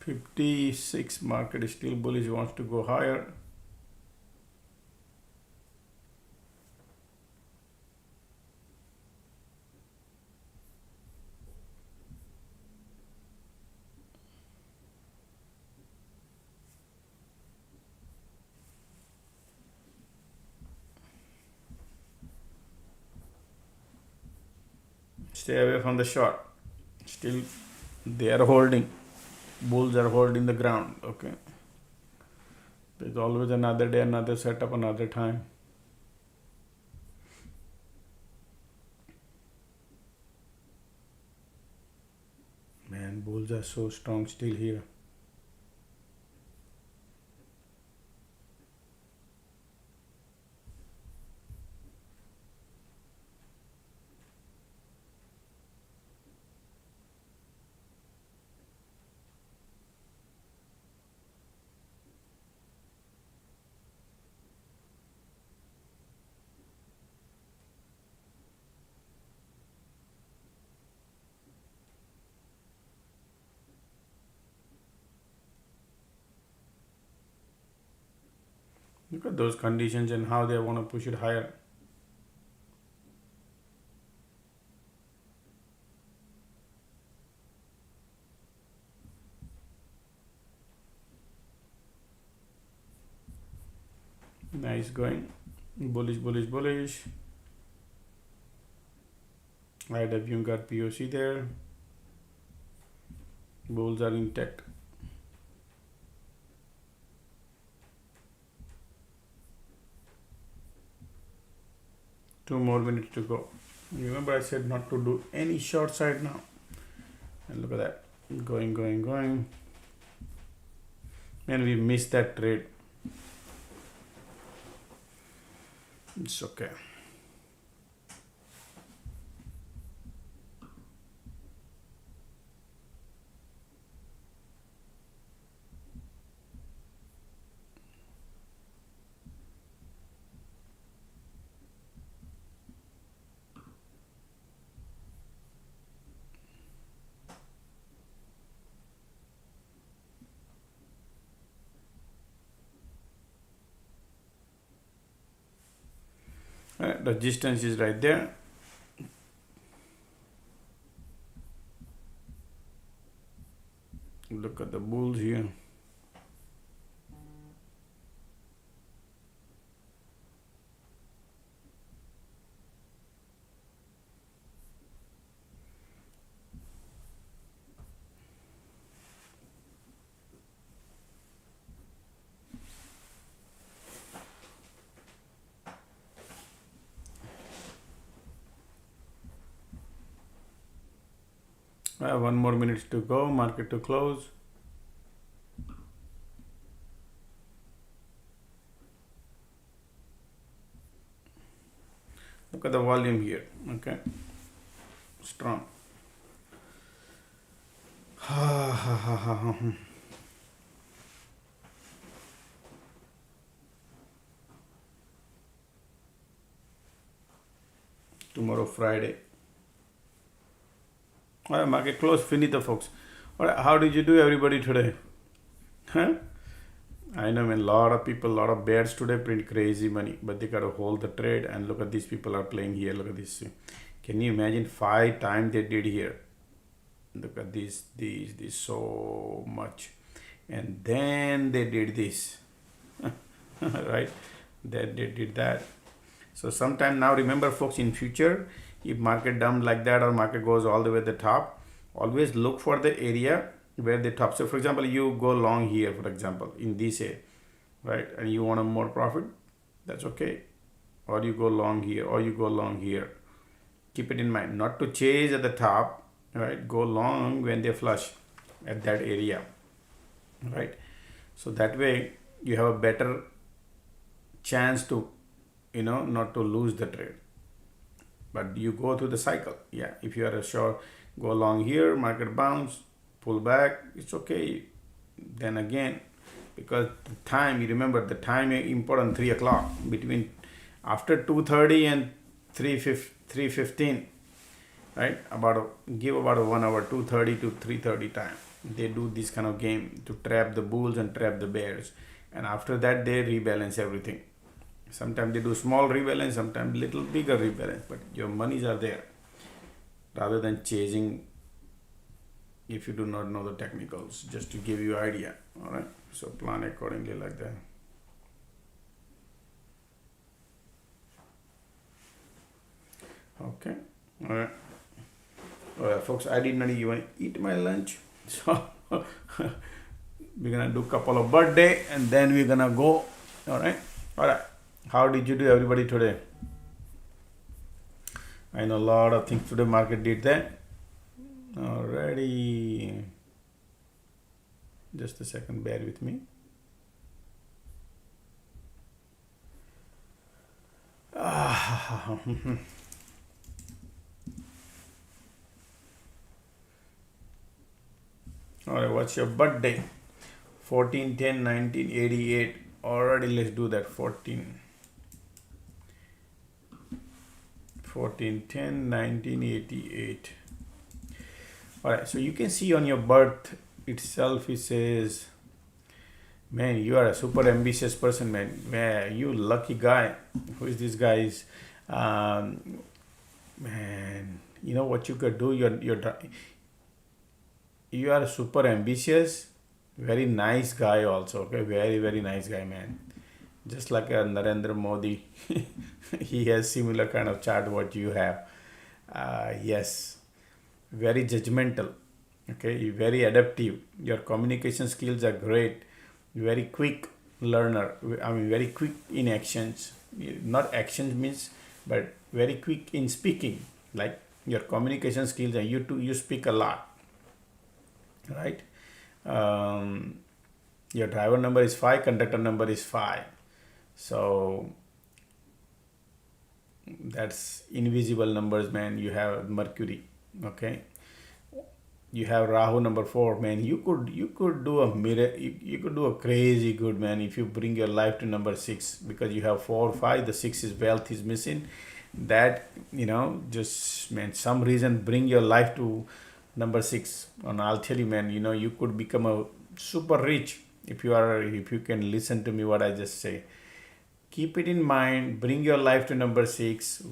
$56 market is still bullish, wants to go higher. stay away from the short. Still they are holding, bulls are holding the ground. Okay, there's always another day, another setup, another time. Man, bulls are so strong still here. Look at those conditions and how they want to push it higher. Nice going. Bullish, bullish, bullish. IW got POC there. Bulls are intact. Two more minutes to go. Remember I said not to do any short side now. And look at that. Going, going, going. And we missed that trade. It's okay. The distance is right there. Look at the bulls here. One more minute to go, market to close. Look at the volume here, okay? Strong. Tomorrow, Friday. All right, market close, finito, folks. All right, how did you do, everybody, today? Huh? I know, man, a lot of people, a lot of bears today print crazy money, but they got to hold the trade. And look at these people are playing here. Look at this. Can you imagine 5 times they did here? Look at this so much. And then they did this, right? Then they did that. So sometime now, remember, folks, in future, if market dump like that or market goes all the way to the top, always look for the area where the top. So for example, you go long here, for example, in this area, right? And you want a more profit, that's okay. Or you go long here, or you go long here. Keep it in mind, not to chase at the top, right? Go long when they flush at that area, right? So that way you have a better chance to, not to lose the trade. But you go through the cycle. Yeah, if you are a short, go long here, market bounce, pull back, it's okay. Then again, because the time, you remember the time is important, 3 o'clock, between after 2:30 and 3:15, right? Give about a 1 hour, 2:30 to 3:30 time. They do this kind of game to trap the bulls and trap the bears. And after that, they rebalance everything. Sometimes they do small rebalance, sometimes little bigger rebalance, but your monies are there rather than chasing if you do not know the technicals, just to give you idea. All right, so plan accordingly like that. Okay, all right. Folks, I did not even eat my lunch, so we're gonna do a couple of birthday and then we're gonna go. All right. How did you do, everybody, today? I know a lot of things today. Market did that already. Just a second, bear with me. All right, what's your birthday? 14/10/1988. Already, let's do that. 14/10/1988. All right, so you can see on your birth itself, it says, man, you are a super ambitious person, man. Man, you lucky guy. Who is this guy? Man, you know what you could do? You are super ambitious, very nice guy also. Okay, very very nice guy, man. Just like a Narendra Modi, he has similar kind of chart what you have. Yes, very judgmental. Okay, you're very adaptive. Your communication skills are great. Very quick learner. I mean, very quick in actions. Not actions means, but very quick in speaking. Like your communication skills, and you speak a lot, right? Your driver number is 5, conductor number is 5. So that's invisible numbers, man. You have Mercury, okay. You have Rahu number 4, man. You could do a you could do a crazy good, man, if you bring your life to number 6, because you have 4, 5. The 6 is wealth is missing. That, just, man, some reason bring your life to number 6, and I'll tell you, man, you could become a super rich if you can listen to me what I just say. Keep it in mind. Bring your life to number 6.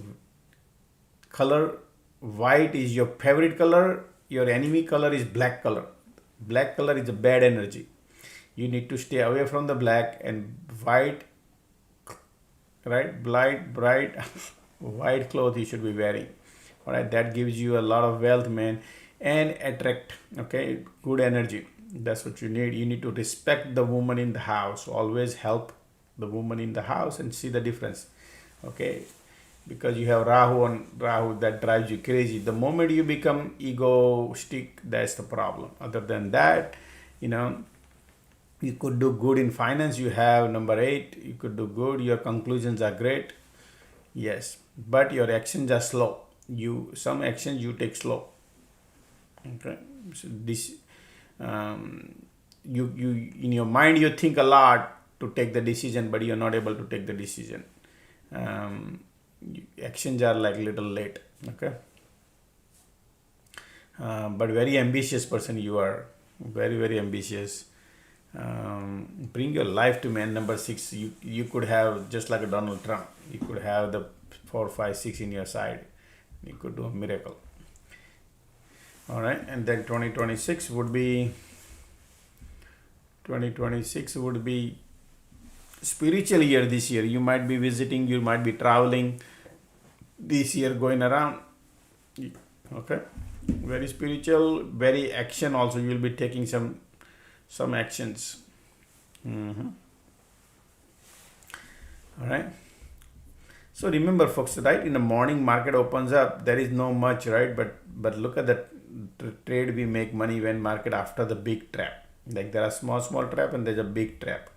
Color white is your favorite color. Your enemy color is black color. Black color is a bad energy. You need to stay away from the black, and white, right? Bright white clothes you should be wearing. All right, that gives you a lot of wealth, man, and attract, okay, good energy. That's what you need. You need to respect the woman in the house. Always help the woman in the house and see the difference, okay? Because you have Rahu that drives you crazy. The moment you become egoistic, that's the problem. Other than that, you could do good in finance. You have number 8. You could do good. Your conclusions are great. Yes, but your actions are slow. Some actions you take slow. Okay, so this you in your mind you think a lot to take the decision, but you're not able to take the decision. Actions are like little late, okay. But very ambitious person you are. Very very ambitious. Bring your life to man number 6. You could have, just like a Donald Trump, you could have the 4, 5, 6 in your side. You could do a miracle. All right, and then 2026 would be spiritual year. This year you might be visiting, you might be traveling this year, going around, okay. Very spiritual, very action also. You will be taking some actions. All right, so remember, folks, right, in the morning market opens up, there is no much, right, but look at the trade. We make money when market after the big trap. Like there are small trap and there's a big trap.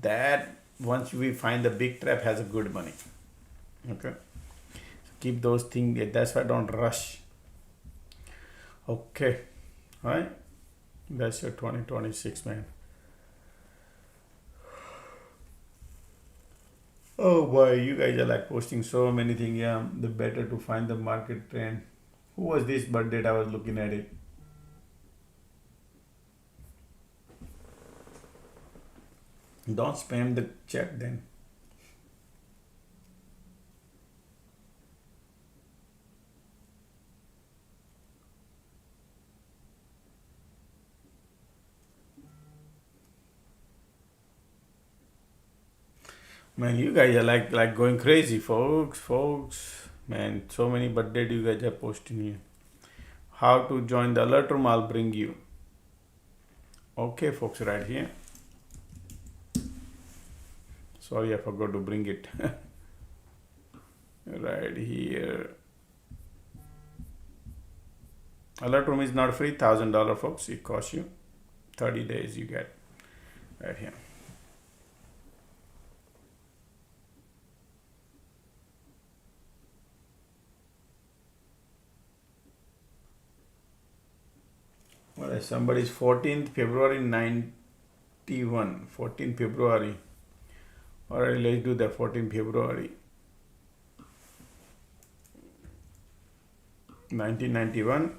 That once we find the big trap has a good money, okay. So keep those things. That's why don't rush. Okay, all right, that's your 2026, man. Oh boy, you guys are like posting so many things. Yeah, the better to find the market trend. Who was this birthday? I was looking at it. Don't spam the chat then. Man, you guys are like going crazy, folks. Man, so many birthday you guys are posting here. how to join the alert room, I'll bring you. Okay folks, right here. Sorry, I forgot to bring it. Right here. Alert room is not free, $1,000 folks. It costs you 30 days. You get right here. Well, somebody's 14th February 91. 14th February. Alright, let's do the 14th February 1991.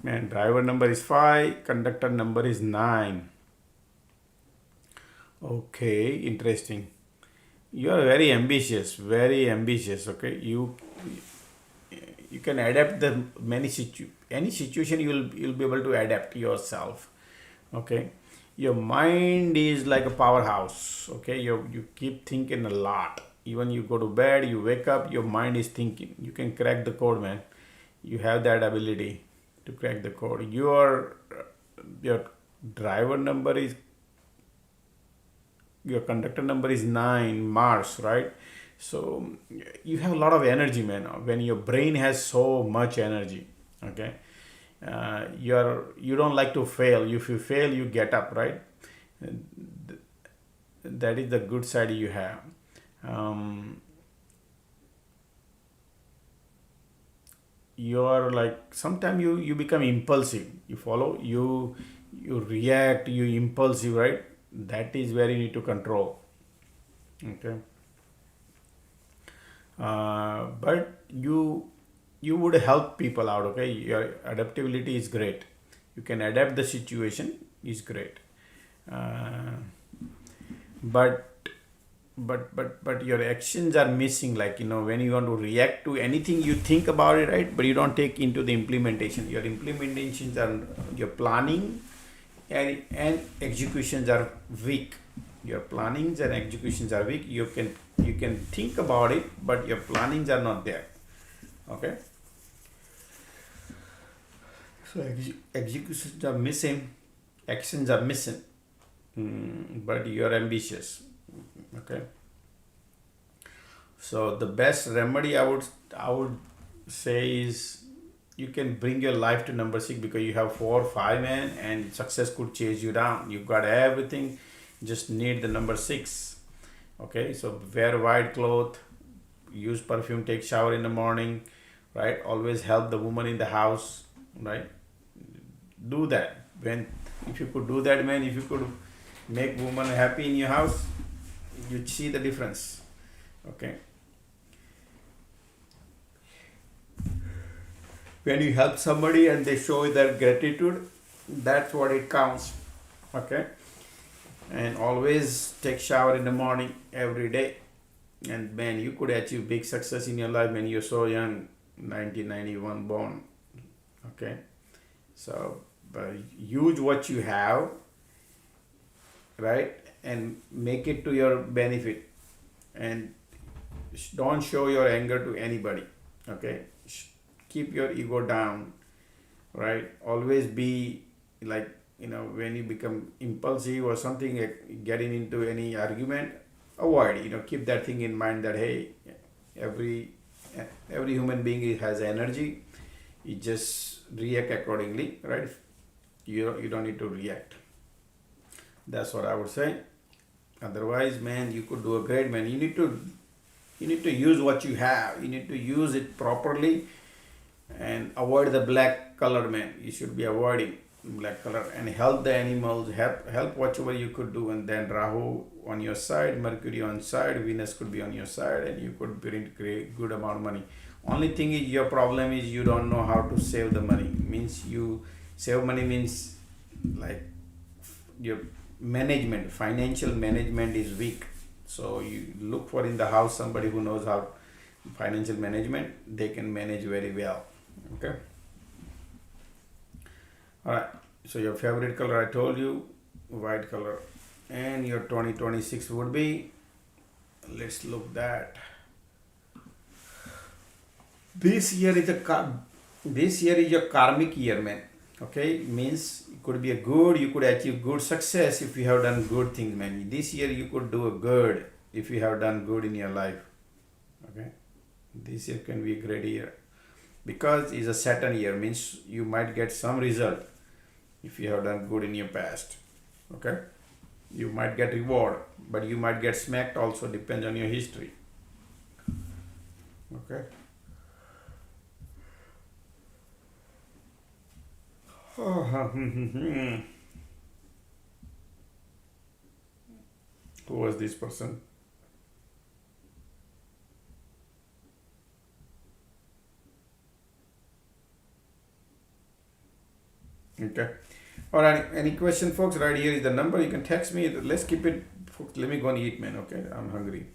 Man, driver number is 5, conductor number is 9. Okay, interesting. You are very ambitious, okay. You can adapt the any situation. You'll be able to adapt yourself, okay. Your mind is like a powerhouse, okay. You keep thinking a lot. Even you go to bed, you wake up, your mind is thinking. You can crack the code, man. You have that ability to crack the code. Your driver number is, your conductor number is 9, Mars, right? So you have a lot of energy, man. When your brain has so much energy, okay, you don't like to fail. If you fail, you get up, right? That is the good side you have. You're like, sometimes you become impulsive. You follow, you react, you impulsive, right? That is where you need to control, okay. But you would help people out, okay. Your adaptability is great. You can adapt the situation, is great. But your actions are missing. Like, when you want to react to anything, you think about it, right? But you don't take into the implementation. Your implementations are, your planning and executions are weak. Your plannings and executions are weak. You can think about it, but your plannings are not there, okay. So executions are missing, actions are missing, but you are ambitious, okay. So the best remedy I would say is, you can bring your life to number 6, because you have 4, 5, man, and success could chase you down. You got everything, just need the number 6, okay. So wear white cloth, use perfume, take shower in the morning, right? Always help the woman in the house, right? Do that. If you could do that, man, if you could make woman happy in your house, you'd see the difference, okay. When you help somebody and they show you their gratitude, that's what it counts, okay. And always take shower in the morning every day, and man, you could achieve big success in your life when you're so young, 1991 born, okay. So use what you have, right, and make it to your benefit, and don't show your anger to anybody, okay. Keep your ego down, right? Always be like, when you become impulsive or something, getting into any argument, avoid, keep that thing in mind, that hey, every human being has energy. You just react accordingly, right? You don't need to react. That's what I would say. Otherwise, man, you could do a great, man. You need to use what you have. You need to use it properly, and avoid the black color, man. You should be avoiding black color, and help the animals, help whatever you could do. And then Rahu on your side, Mercury on side, Venus could be on your side, and you could bring great good amount of money. Only thing is, your problem is you don't know how to save the money. Means you save money means, like, your management, financial management is weak. So you look for in the house somebody who knows how financial management. They can manage very well, okay. All right, so your favorite color, I told you, white color, and your 2026 would be, let's look that. This year is a karmic year, man. Okay, means it could be a good, you could achieve good success if you have done good things, man. This year you could do a good if you have done good in your life. Okay, this year can be a great year because it's a Saturn year, means you might get some result if you have done good in your past. Okay, you might get reward, but you might get smacked also, depends on your history. Okay. Who was this person? Okay. All right. Any question, folks? Right here is the number. You can text me. Let's keep it. Folks, let me go and eat, man. Okay. I'm hungry.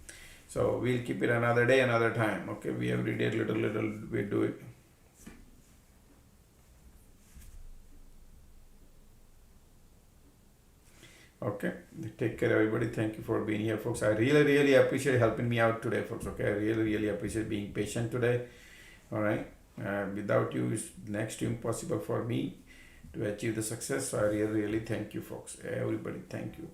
So we'll keep it another day, another time. Okay. We every day little we do it. Okay. Take care, everybody. Thank you for being here, folks. I really appreciate helping me out today, folks. Okay. I really appreciate being patient today. All right. Without you, it's next to impossible for me to achieve the success. So I really thank you, folks. Everybody, thank you.